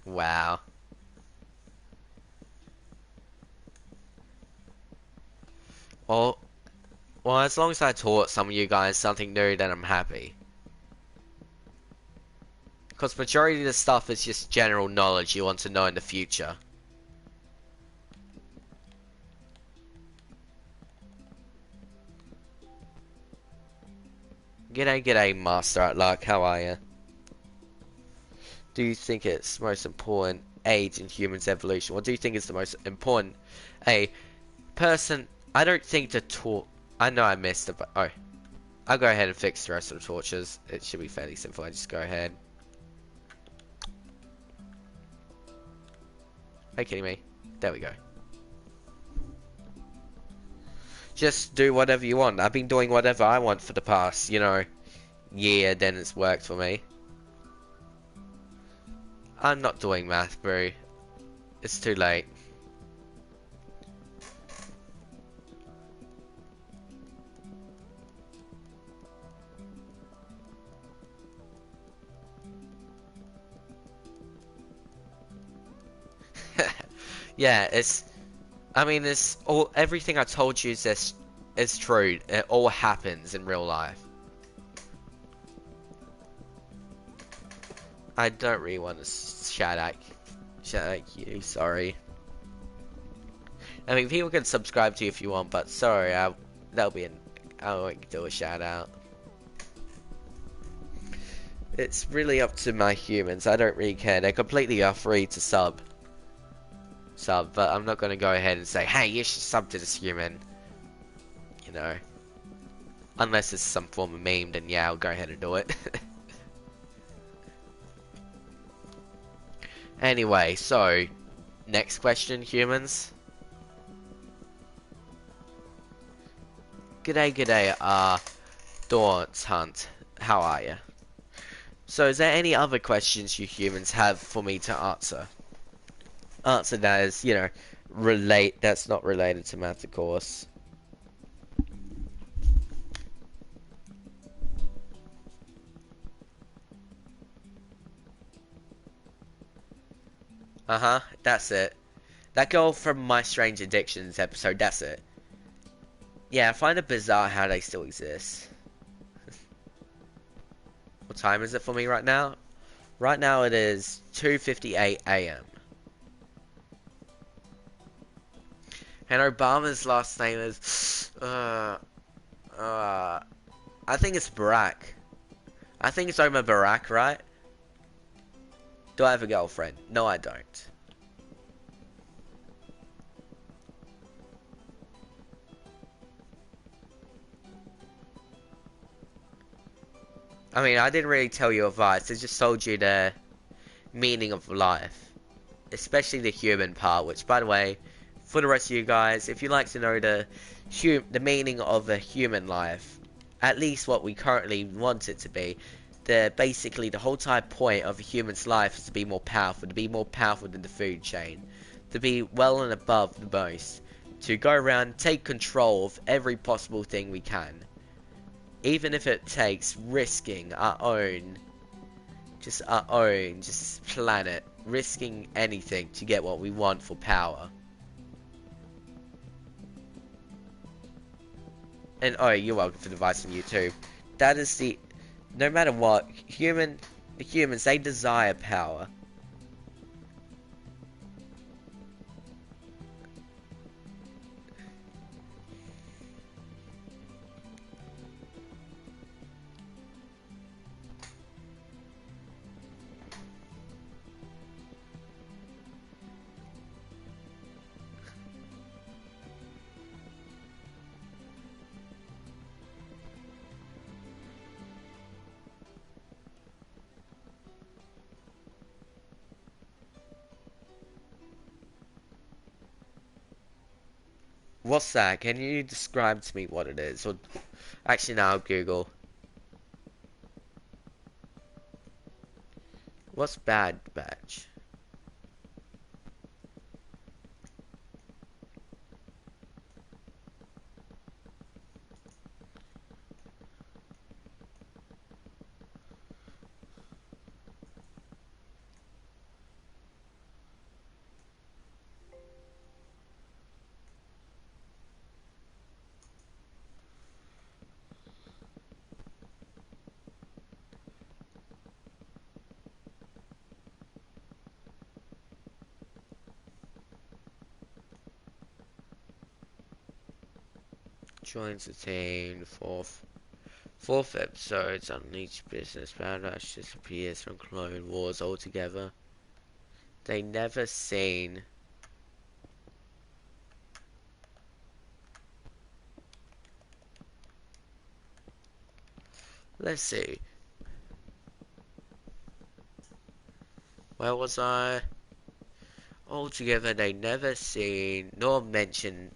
Wow. Well, as long as I taught some of you guys something new, then I'm happy. Because majority of the stuff is just general knowledge you want to know in the future. G'day, Master at Luck, how are you? Do you think it's most important age in humans' evolution? What do you think is the most important a person? I don't think the I know I missed it, but oh, I'll go ahead and fix the rest of the torches. It should be fairly simple. I just go ahead. Are you kidding me? There we go. Just do whatever you want. I've been doing whatever I want for the past, you know, year. Then it's worked for me. I'm not doing math, bro. It's too late. Yeah, I mean, everything I told you is true. It all happens in real life. I don't really want to shout at you. Sorry. I mean, people can subscribe to you if you want, but sorry, I won't do a shout out. It's really up to my humans. I don't really care. They're completely free to sub, but I'm not gonna go ahead and say, hey, you should sub to this human. You know, unless it's some form of meme, then yeah, I'll go ahead and do it. Anyway, so next question, humans. G'day, Daunt Hunt. How are you? So, is there any other questions you humans have for me to answer? Answer that is, that's not related to math, of course. Uh-huh, that's it. That girl from My Strange Addictions episode, that's it. Yeah, I find it bizarre how they still exist. What time is it for me right now? Right now it is 2:58 a.m. And Obama's last name is... I think it's Barack. I think it's Omar Barack, right? Do I have a girlfriend? No, I don't. I mean, I didn't really tell you advice. I just told you the meaning of life. Especially the human part, which, by the way, for the rest of you guys, if you'd like to know the meaning of a human life, at least what we currently want it to be, basically the whole entire point of a human's life is to be more powerful than the food chain, to be well and above the most, to go around, take control of every possible thing we can, even if it takes risking just planet, risking anything to get what we want for power. And oh, you're welcome for the advice on YouTube. That is no matter what, the humans, they desire power. What's that? Can you describe to me what it is? Or actually, now Google. What's Bad Batch? Joins the team. Fourth episodes Unleashed Business. Banosh disappears from Clone Wars altogether. They never seen. Let's see. Where was I? Altogether, they never seen nor mention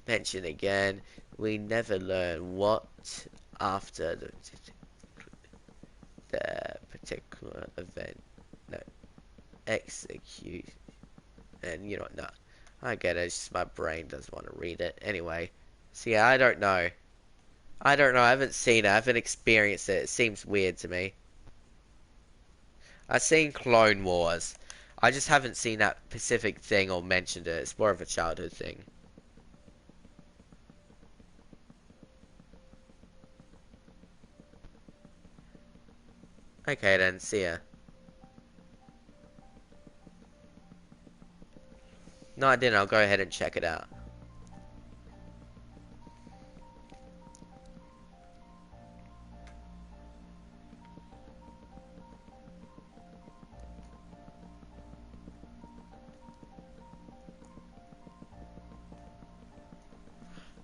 again. We never learn what after the particular event. No, execute. And you know, no, I get it. It's just my brain doesn't want to read it anyway. So yeah, I don't know. I don't know. I haven't seen it. I haven't experienced it. It seems weird to me. I've seen Clone Wars. I just haven't seen that specific thing or mentioned it. It's more of a childhood thing. Okay then, see ya. No, I didn't. I'll go ahead and check it out.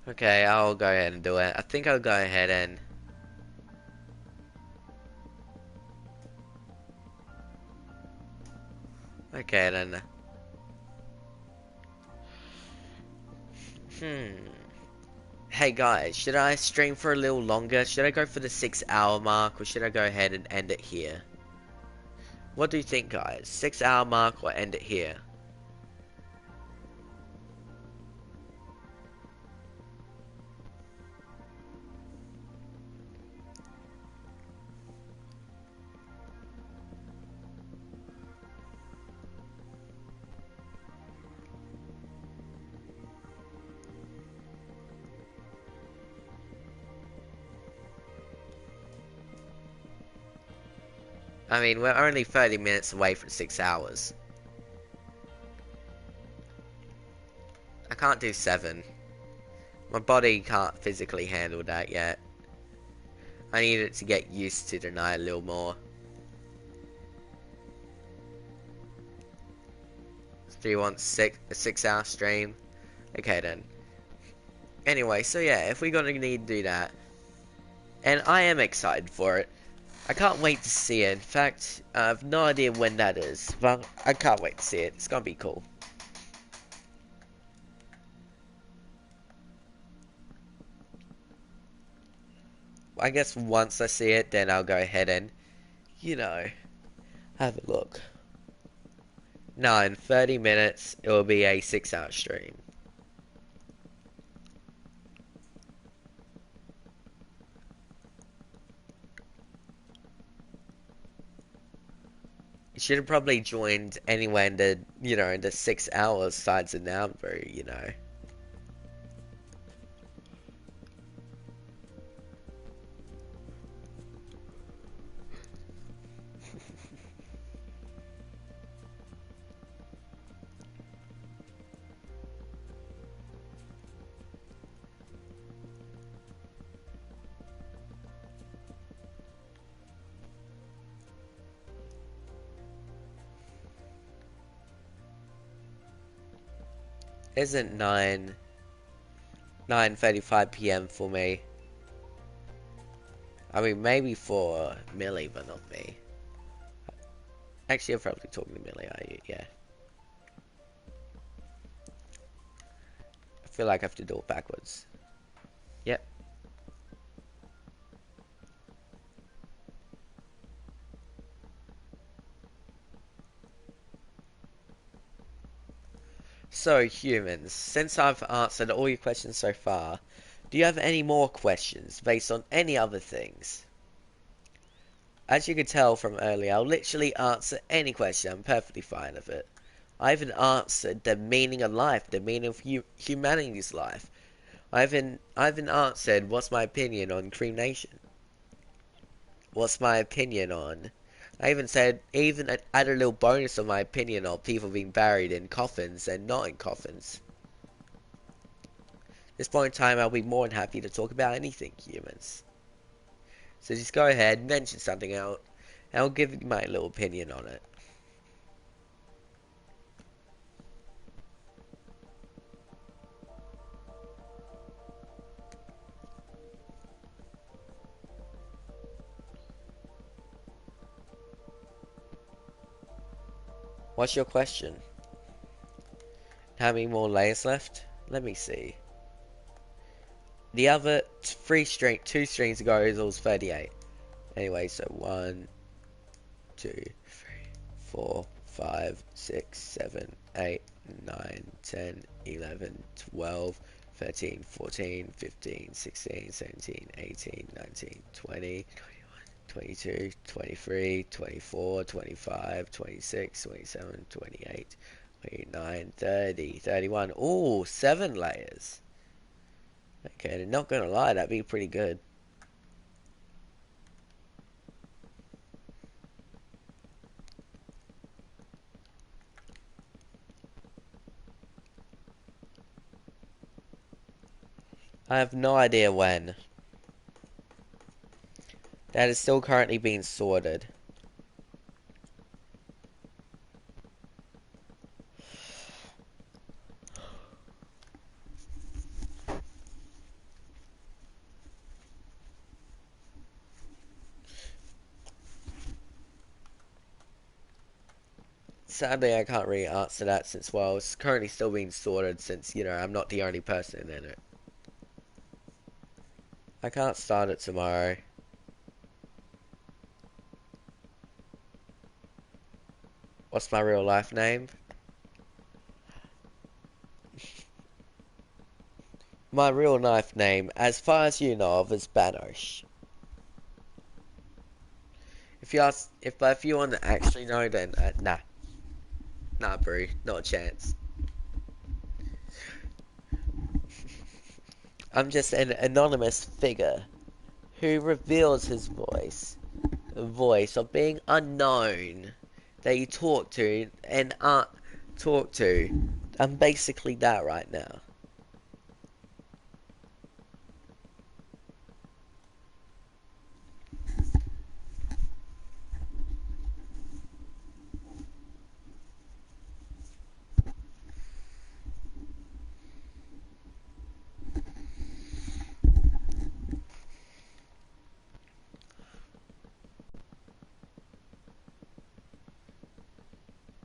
Okay, I'll go ahead and do it. I think I'll go ahead and... Okay then. Hey guys, should I stream for a little longer? Should I go for the 6 hour mark or should I go ahead and end it here? What do you think, guys? 6 hour mark or end it here? I mean, we're only 30 minutes away from 6 hours. I can't do 7. My body can't physically handle that yet. I need it to get used to the night a little more. Do you want a 6 hour stream? Okay then. Anyway, so yeah, if we're gonna need to do that, and I am excited for it. I can't wait to see it. In fact, I have no idea when that is, but I can't wait to see it. It's gonna be cool. I guess once I see it, then I'll go ahead and, you know, have a look. No, in 30 minutes, it will be a 6 hour stream. You should have probably joined anywhere in the, in the 6 hours sides of number. Isn't 9:35 p.m. for me? I mean, maybe for Millie, but not me. Actually, I'm probably talking to Millie, are you? Yeah. I feel like I have to do it backwards. Yep. So, humans, since I've answered all your questions so far, do you have any more questions based on any other things? As you could tell from earlier, I'll literally answer any question. I'm perfectly fine with it. I even answered the meaning of life, the meaning of humanity's life. I even answered what's my opinion on cremation. What's my opinion on? I even said, even add a little bonus of my opinion on people being buried in coffins and not in coffins. At this point in time, I'll be more than happy to talk about anything, humans. So just go ahead, mention something out, and I'll give you my little opinion on it. What's your question? How many more layers left? Let me see. The other two strings ago it was 38. Anyway, so 1, 2, 3, 4, 5, 6, 7, 8, 9, 10, 11, 12, 13, 14, 15, 16, 17, 18, 19, 20, 22, 23, 24, 25, 26, 27, 28, 29, 30, 31. Ooh, 7 layers. Okay, not gonna lie, that'd be pretty good. I have no idea when. That is still currently being sorted. Sadly, I can't really answer that since, well, it's currently still being sorted since, I'm not the only person in it. I can't start it tomorrow. What's my real life name? My real life name, as far as you know of, is Banosh. If you want to actually know, then nah, bro, not a chance. I'm just an anonymous figure who reveals his voice of being unknown that you talk to and aren't talk to. I'm basically that right now.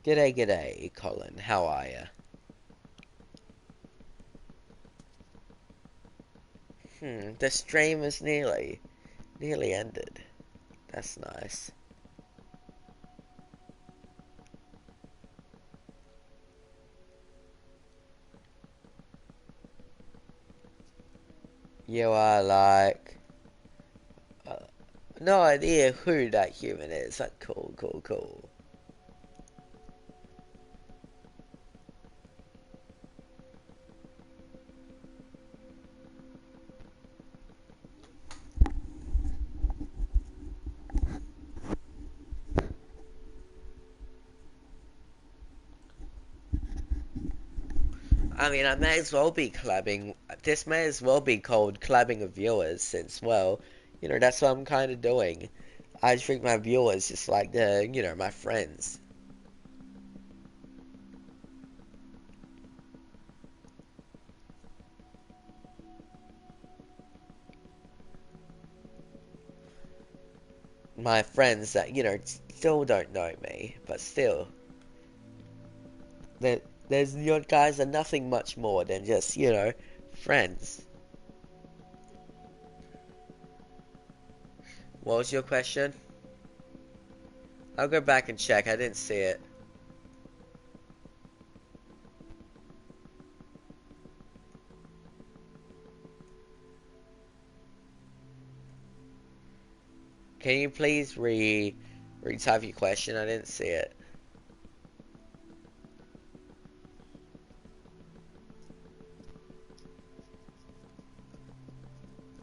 G'day, Colin. How are ya? The stream is nearly ended. That's nice. You are like, uh, no idea who that human is. Like, cool. I mean, I may as well be collabing. This may as well be called collabing with viewers, since, well, that's what I'm kind of doing. I treat my viewers just like my friends. My friends that, still don't know me, but still. There's, you guys are nothing much more than just, friends. What was your question? I'll go back and check. I didn't see it. Can you please retype your question? I didn't see it.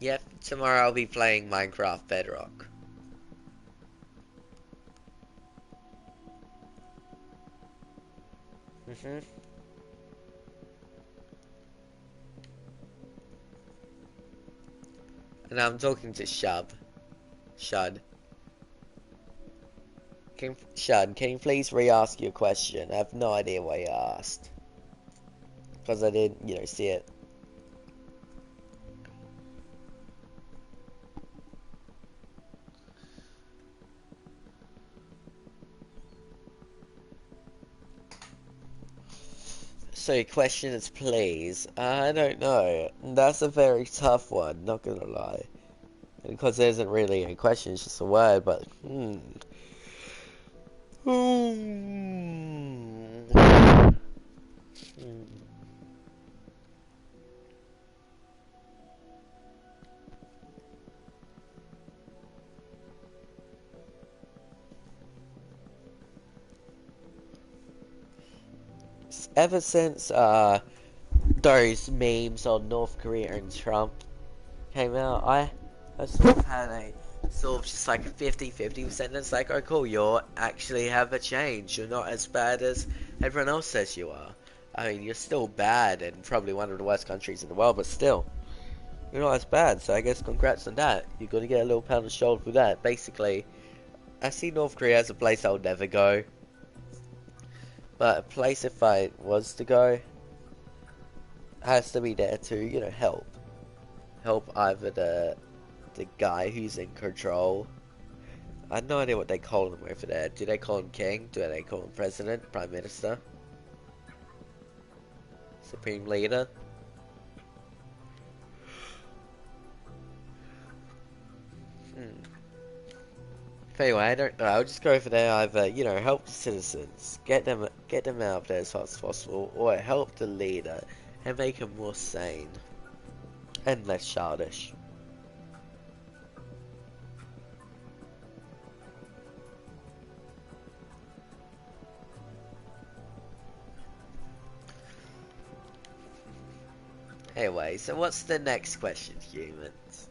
Yep, tomorrow I'll be playing Minecraft Bedrock. Mhm. And I'm talking to Shud. Can you please re-ask your question? I have no idea what you asked. Because I didn't, see it. So your question is please. I don't know. That's a very tough one, not gonna lie. Because there isn't really a question, it's just a word, but Hmm. Ever since those memes on North Korea and Trump came out, I sort of had a sort of just like a 50-50%. It's like, oh cool, you actually have a change. You're not as bad as everyone else says you are. I mean, you're still bad and probably one of the worst countries in the world, but still, you're not as bad. So I guess congrats on that. You're gonna get a little pound of shoulder for that. Basically, I see North Korea as a place I'll never go, but a place if I was to go has to be there to, help either the guy who's in control I have no idea what they call him over there. Do they call him king? Do they call him president? Prime minister? Supreme leader? Hmm. Anyway, I don't know. I'll just go over there. Either help the citizens, get them out of there as fast as possible, or help the leader and make him more sane and less childish. Anyway, so what's the next question, humans?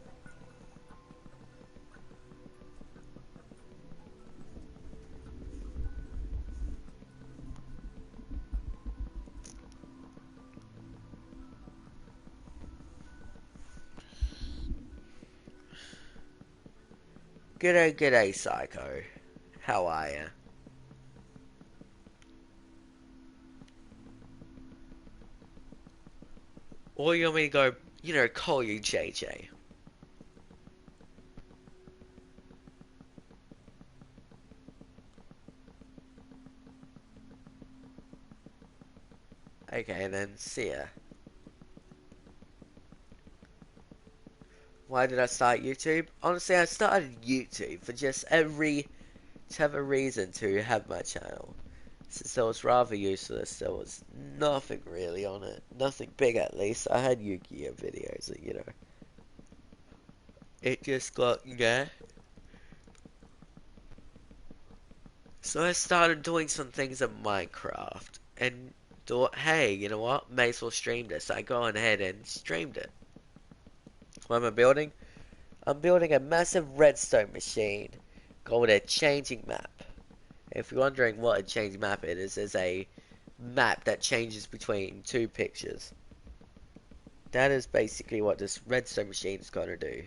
G'day, Psycho. How are ya? Or you want me to go, call you JJ? Okay, then, see ya. Why did I start YouTube? Honestly, I started YouTube for just to have a reason to have my channel. Since it was rather useless, there was nothing really on it. Nothing big at least. I had Yu-Gi-Oh videos, it just got, So I started doing some things in Minecraft and thought, hey, you know what? May as well stream this. I go on ahead and streamed it. What am I building? I'm building a massive redstone machine called a changing map. If you're wondering what a changing map is, it's a map that changes between two pictures. That is basically what this redstone machine is going to do.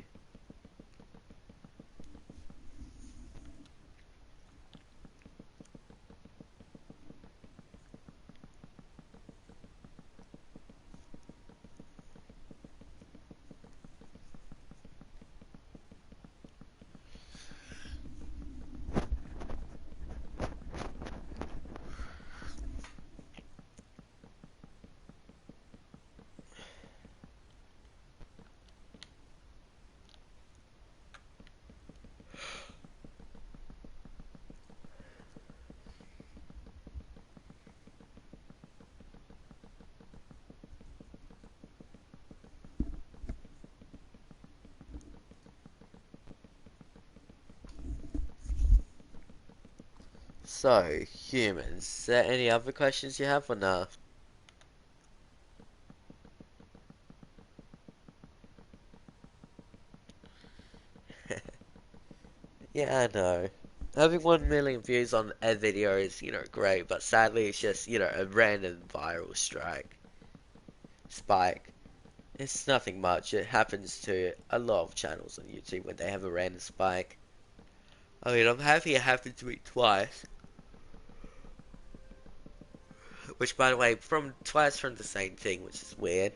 So, humans, is there any other questions you have or no? Yeah, I know. Having 1 million views on a video is, great, but sadly it's just, a random viral spike. It's nothing much. It happens to a lot of channels on YouTube when they have a random spike. I mean, I'm happy it happened to me twice. Which, by the way, from twice from the same thing, which is weird.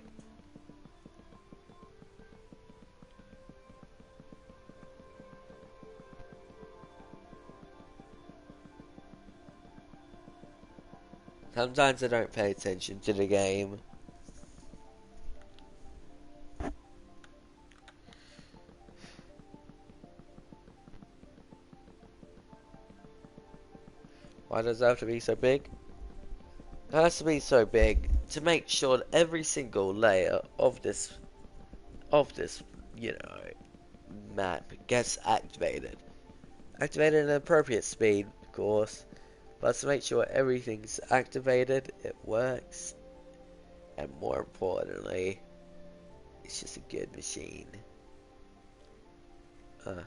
Sometimes I don't pay attention to the game. Why does it have to be so big? It has to be so big to make sure that every single layer of this, you know, map gets activated. Activated at an appropriate speed, of course, but to make sure everything's activated, it works, and more importantly, it's just a good machine. I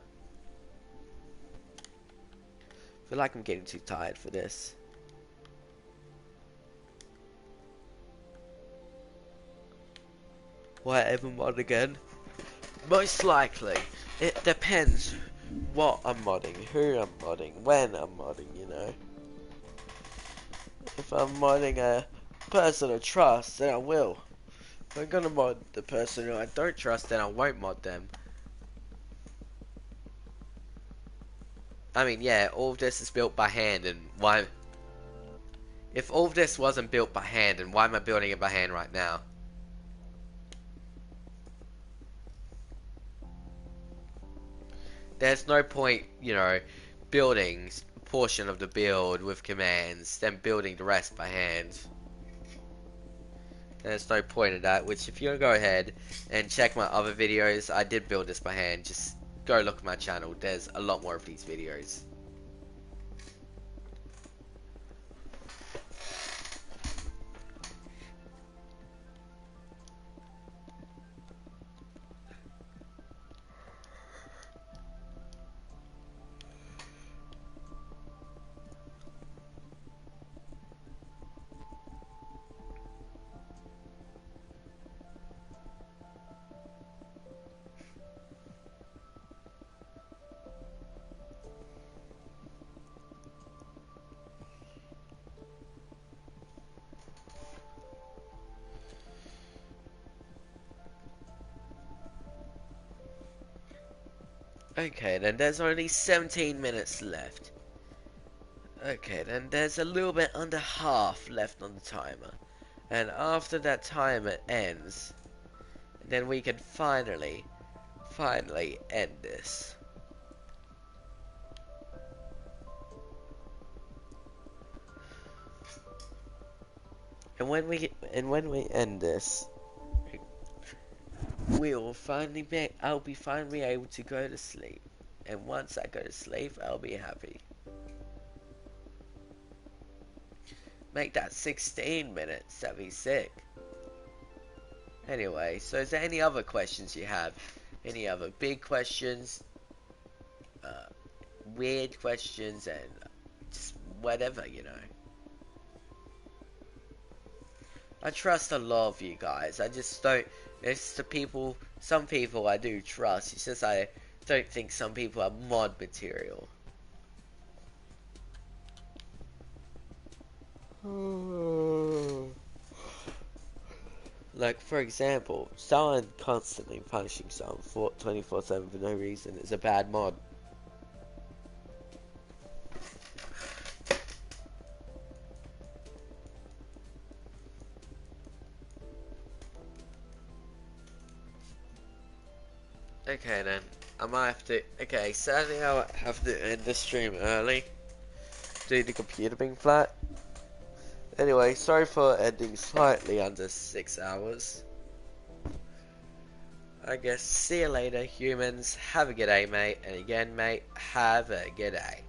feel like I'm getting too tired for this. Whatever mod again? Most likely. It depends what I'm modding, who I'm modding, when I'm modding. If I'm modding a person I trust, then I will. If I'm gonna mod the person who I don't trust, then I won't mod them. I mean, yeah, all of this is built by hand, and why... If all of this wasn't built by hand, then why am I building it by hand right now? There's no point, building a portion of the build with commands, then building the rest by hand. There's no point in that, which if you want to go ahead and check my other videos, I did build this by hand, just go look at my channel, there's a lot more of these videos. Okay, then there's only 17 minutes left. Okay, then there's a little bit under half left on the timer. And after that timer ends, then we can finally end this. And when we end this, I'll be finally able to go to sleep. And once I go to sleep, I'll be happy. Make that 16 minutes, that'd be sick. Anyway, so is there any other questions you have? Any other big questions? Weird questions, and just whatever, I trust a lot of you guys. I just don't. It's the people. Some people I do trust. It's just I don't think some people are mod material. Like, for example, someone constantly punishing someone for 24/7 for no reason is a bad mod. Okay then, I might have to. Okay, sadly I'll have to end the stream early due to the computer being flat. Anyway, sorry for ending slightly under 6 hours. I guess see you later, humans. Have a good day, mate. And again, mate, have a good day.